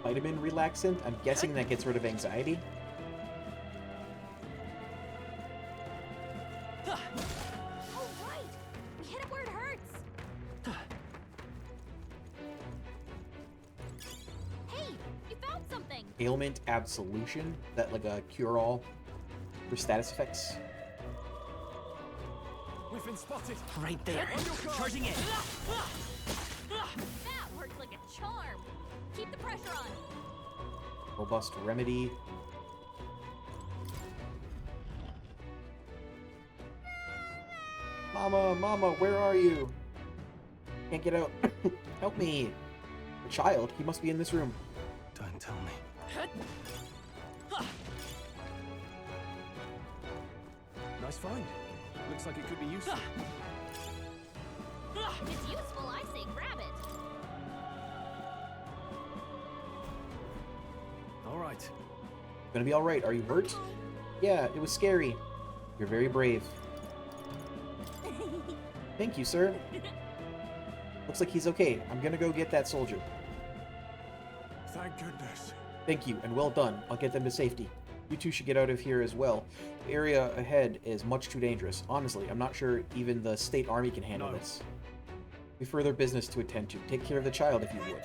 Vitamin relaxant? I'm guessing that gets rid of anxiety. Oh, right. We hit it where it hurts. Hey, you found something. Ailment absolution? That like a cure-all for status effects? We've been spotted. Right there. Charging in. That worked like a charm. Keep the pressure on. Robust remedy. Mama, where are you? Can't get out. Help me. A child? He must be in this room. Don't tell me. Nice find. Looks like it could be useful. If it's useful, I say grab it. Alright. Gonna be alright. Are you hurt? Yeah, it was scary. You're very brave. Thank you, sir. Looks like he's okay. I'm gonna go get that soldier. Thank goodness. Thank you, and well done. I'll get them to safety. You two should get out of here as well. The area ahead is much too dangerous. Honestly, I'm not sure even the state army can handle this. We have further business to attend to. Take care of the child if you would.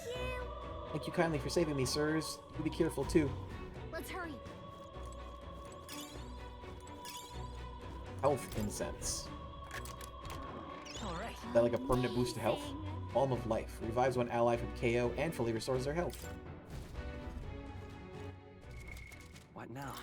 Thank you kindly for saving me, sirs. You be careful too. Let's hurry. Health incense. Alright. Is that like a permanent boost to health? Balm of Life. Revives one ally from KO and fully restores their health. What now?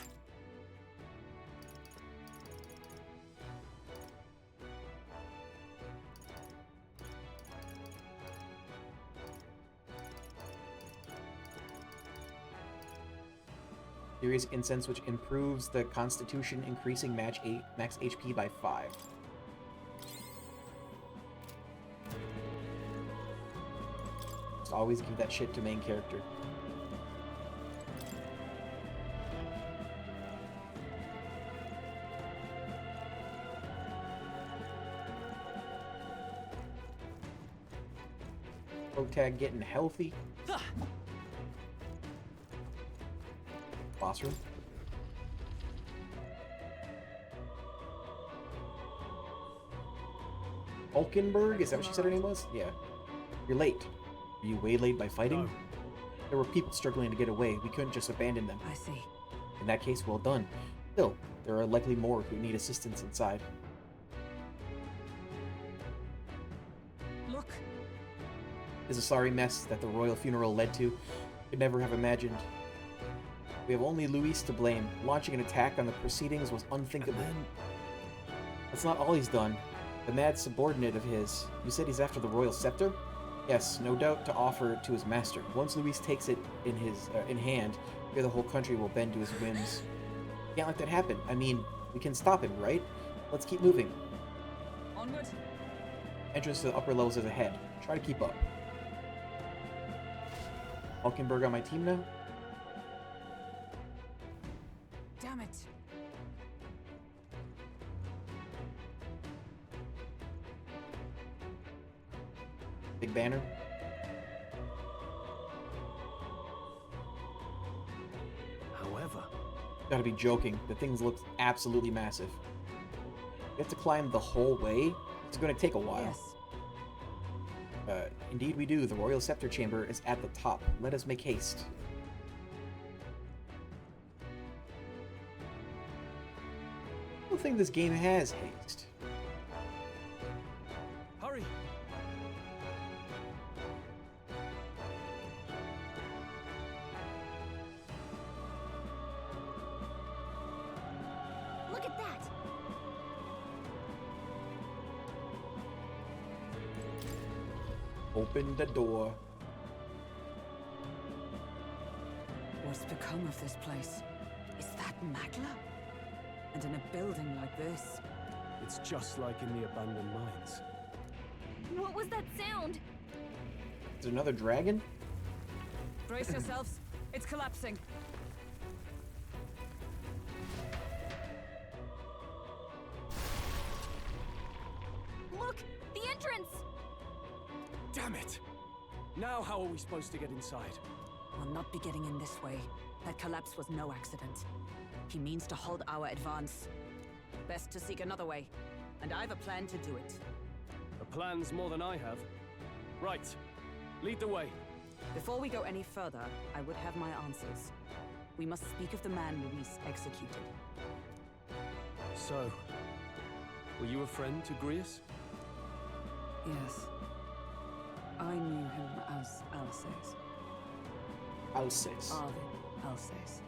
Serious incense which improves the constitution, increasing max HP by 5. Just always give that shit to main character. Protag getting healthy. Boss room. Hulkenberg? Is that what she said her name was? Yeah. You're late. Were you waylaid by fighting? No. There were people struggling to get away. We couldn't just abandon them. I see. In that case, well done. Still, there are likely more who need assistance inside. Look. It's a sorry mess that the royal funeral led to. Could never have imagined. We have only Luis to blame. Launching an attack on the proceedings was unthinkable. That's not all he's done. The mad subordinate of his. You said he's after the royal scepter? Yes, no doubt to offer to his master. Once Luis takes it in his in hand, fear the whole country will bend to his whims. Can't let that happen. I mean, we can stop him, right? Let's keep moving. Onward. Entrance to the upper levels is ahead. Try to keep up. Hulkenberg on my team now? Damn it. Big banner. However, Gotta be joking. The thing looks absolutely massive. You have to climb the whole way? It's gonna take a while. Yes. Indeed we do. The Royal Scepter Chamber is at the top. Let us make haste. I don't think this game has haste. hurry! Look at that! Open the door. What's become of this place? Is that Magla? And in a building like this? It's just like in the abandoned mines. What was that sound? Is there another dragon? Brace yourselves. It's collapsing. Look! The entrance! Damn it! Now how are we supposed to get inside? We'll not be getting in this way. That collapse was no accident. He means to halt our advance. Best to seek another way. And I've a plan to do it. A plan's more than I have. Right. Lead the way. Before we go any further, I would have my answers. We must speak of the man Luis executed. So, were you a friend to Grius? Yes. I knew him as Alsace. Alsace. Arvid Alsace.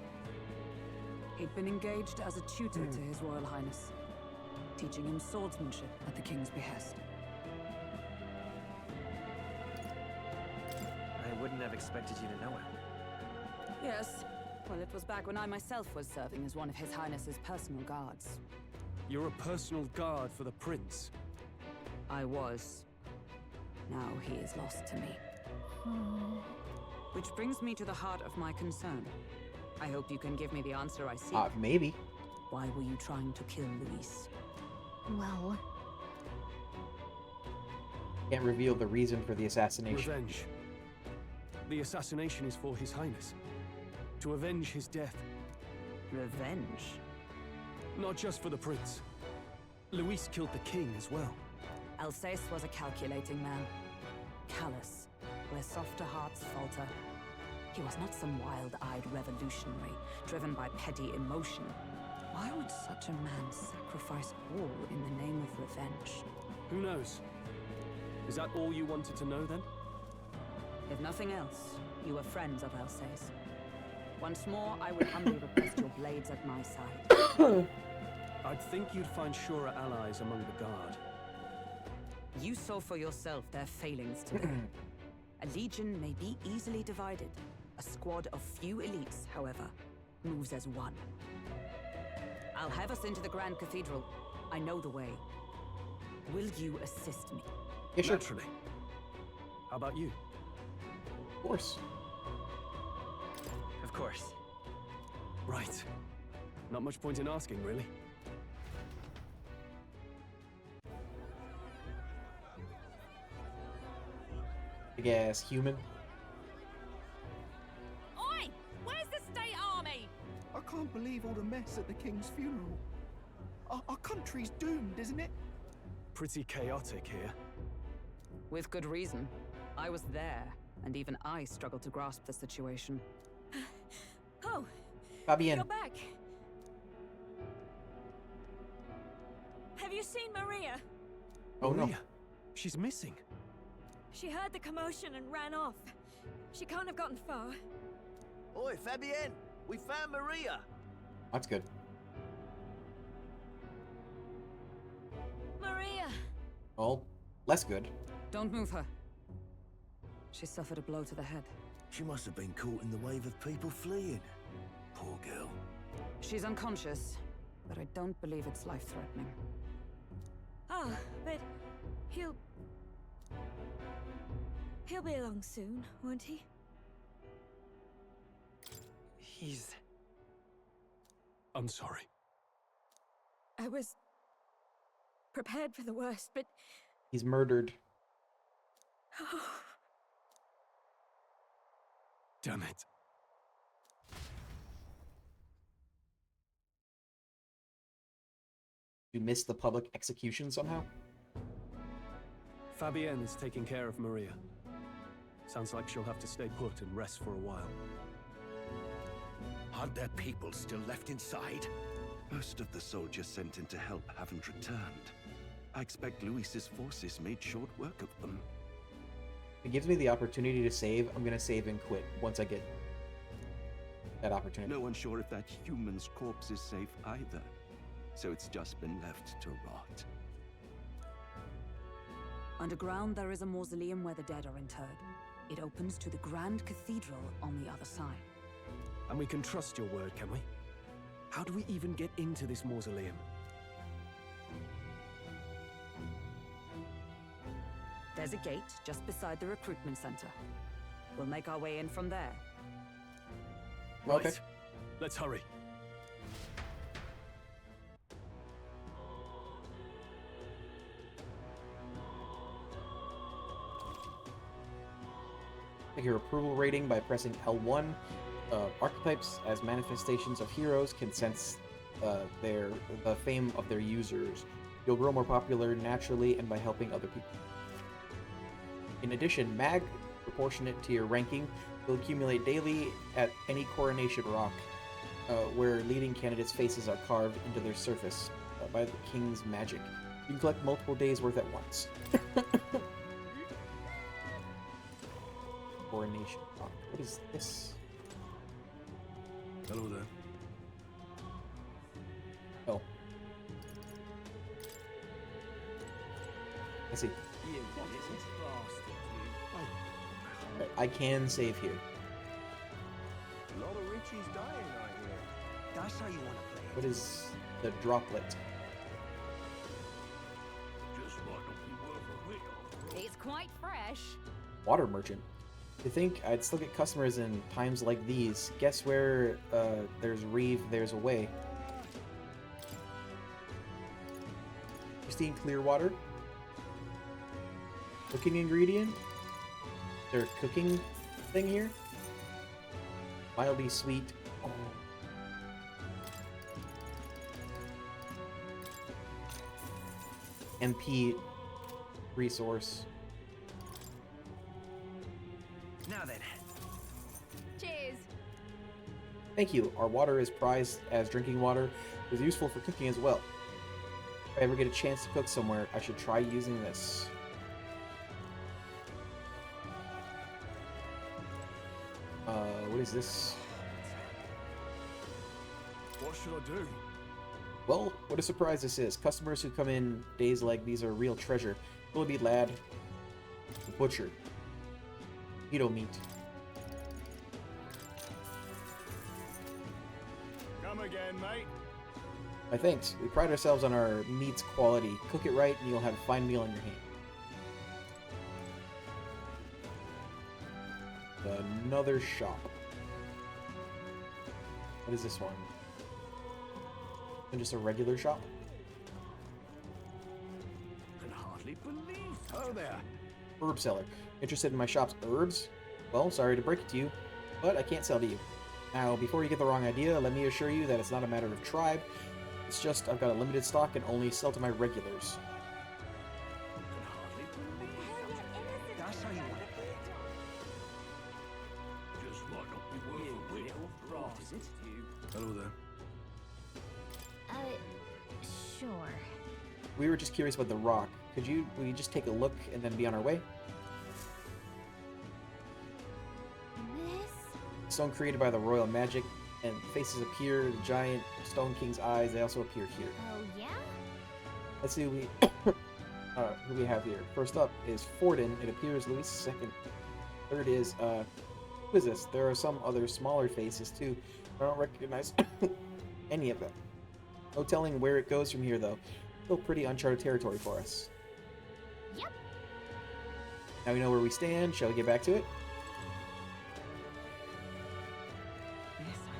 He'd been engaged as a tutor to His Royal Highness, teaching him swordsmanship at the King's behest. I wouldn't have expected you to know him. Yes. Well, it was back when I myself was serving as one of His Highness's personal guards. You're a personal guard for the prince. I was. Now he is lost to me. Which brings me to the heart of my concern. I hope you can give me the answer I seek. Maybe. Why were you trying to kill Luis? Well, Can't reveal the reason for the assassination. Revenge. The assassination is for His Highness. To avenge his death. Revenge? Not just for the prince. Luis killed the king as well. Alsace was a calculating man. Callous, where softer hearts falter. He was not some wild-eyed revolutionary, driven by petty emotion. Why would such a man sacrifice all in the name of revenge? Who knows? Is that all you wanted to know, then? If nothing else, you were friends of Alsace. Once more, I would humbly request your blades at my side. I'd think you'd find surer allies among the guard. You saw for yourself their failings today. A legion may be easily divided. A squad of few elites, however, moves as one. I'll have us into the Grand Cathedral. I know the way. Will you assist me? Yeah, sure. Naturally. How about you? Of course. Of course. Right. Not much point in asking, really. Big ass human. Oi! Where's the state army? I can't believe all the mess at the king's funeral. Our country's doomed, isn't it? Pretty chaotic here. With good reason. I was there, and even I struggled to grasp the situation. oh, Fabienne. you're back. Have you seen Maria? Oh no. Maria, she's missing. She heard the commotion and ran off. She can't have gotten far. Oi, Fabienne! We found Maria! That's good. Maria! Well, less good. Don't move her. She suffered a blow to the head. She must have been caught in the wave of people fleeing. Poor girl. She's unconscious, but I don't believe it's life-threatening. Ah, but he'll be along soon, won't he? He's... A I'm sorry. I was prepared for the worst, but He's murdered. Damn it. You missed the public execution somehow? Fabienne is taking care of Maria. Sounds like she'll have to stay put and rest for a while. Aren't there people still left inside? Most of the soldiers sent in to help haven't returned. I expect Luis's forces made short work of them. If it gives me the opportunity to save, I'm gonna save and quit once I get that opportunity. No one's sure if that human's corpse is safe either, so it's just been left to rot. Underground, there is a mausoleum where the dead are interred. It opens to the Grand Cathedral on the other side. And we can trust your word, can we? How do we even get into this mausoleum? There's a gate just beside the recruitment center. We'll make our way in from there. Okay. Right. Let's hurry. Take your approval rating by pressing L1. Archetypes as manifestations of heroes can sense the fame of their users. You'll grow more popular naturally and by helping other people. In addition, mag, proportionate to your ranking, will accumulate daily at any coronation rock, where leading candidates' faces are carved into their surface by the king's magic. You can collect multiple days' worth at once. Coronation rock. What is this? Hello there. Oh. I see. Right, I can save here. A lot of Richie's dying, I hear. That's how you want to play it. What is the droplet? Just might not be worth a while. It's quite fresh. Water merchant. You think I'd still get customers in times like these? Guess where there's Reeve, there's a way. Pristine clear water. Cooking ingredient. Is there a cooking thing here? Mildly sweet. Oh. MP resource. Now then. Cheers. Thank you. Our water is prized as drinking water. It is useful for cooking as well. If I ever get a chance to cook somewhere, I should try using this. What is this? What should I do? Well, what a surprise this is. Customers who come in days like these are a real treasure. Willoughby Lad, the butcher, keto meat. Come again, mate. My thanks. We pride ourselves on our meat's quality. Cook it right and you'll have a fine meal on your hand. Another shop. What is this one? And just a regular shop? Can hardly believe. Hello there. Herb seller. Interested in my shop's herbs? Well, sorry to break it to you, but I can't sell to you. Now, before you get the wrong idea, let me assure you that it's not a matter of tribe. It's just I've got a limited stock and only sell to my regulars. That's how you want to play it. Just might not be worth a while. Is it? Hello there. Sure. We were just curious about the rock. Will you just take a look and then be on our way? This? Stone created by the royal magic, and faces appear, the giant Stone King's eyes, they also appear here. Oh, yeah? Let's see who we have here. First up is Forden. It appears Louis II. Third is, who is this? There are some other smaller faces too. I don't recognize any of them. No telling where it goes from here though. Still pretty uncharted territory for us. Yep. Now we know where we stand. Shall we get back to it? Yes, I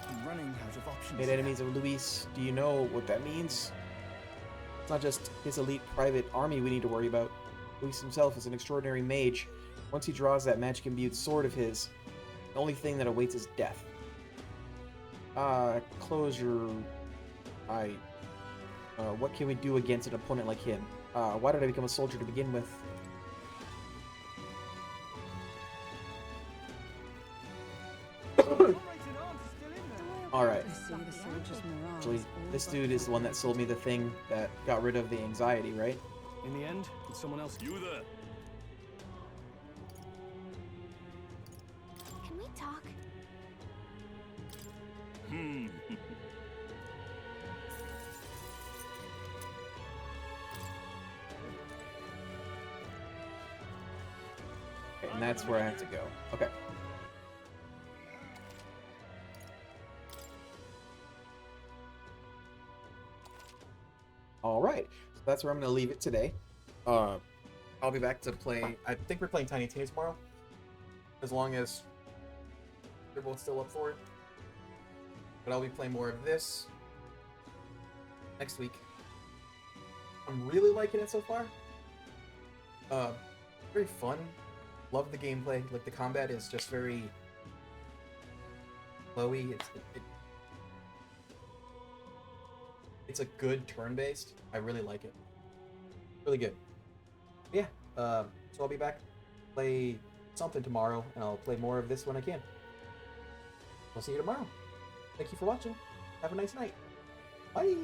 can. Running has terms of options. Made enemies of Luis. Do you know what that means? It's not just his elite private army we need to worry about. Luis himself is an extraordinary mage. Once he draws that magic-imbued sword of his, the only thing that awaits is death. Close your eye. What can we do against an opponent like him? Why did I become a soldier to begin with? Alright. Actually, this dude is the one that sold me the thing that got rid of the anxiety, right? In the end, did someone else... You there? Can we talk? Okay, and that's where I have to go. Okay. Alright, so that's where I'm going to leave it today. I'll be back to play... I think we're playing Tiny Tina tomorrow. As long as they're both still up for it. But I'll be playing more of this next week. I'm really liking it so far. Very fun. Love the gameplay. Like, the combat is just very flowy. It's a good turn-based. I really like it. Really good. Yeah, so I'll be back, play something tomorrow, and I'll play more of this when I can. I'll see you tomorrow. Thank you for watching. Have a nice night. Bye!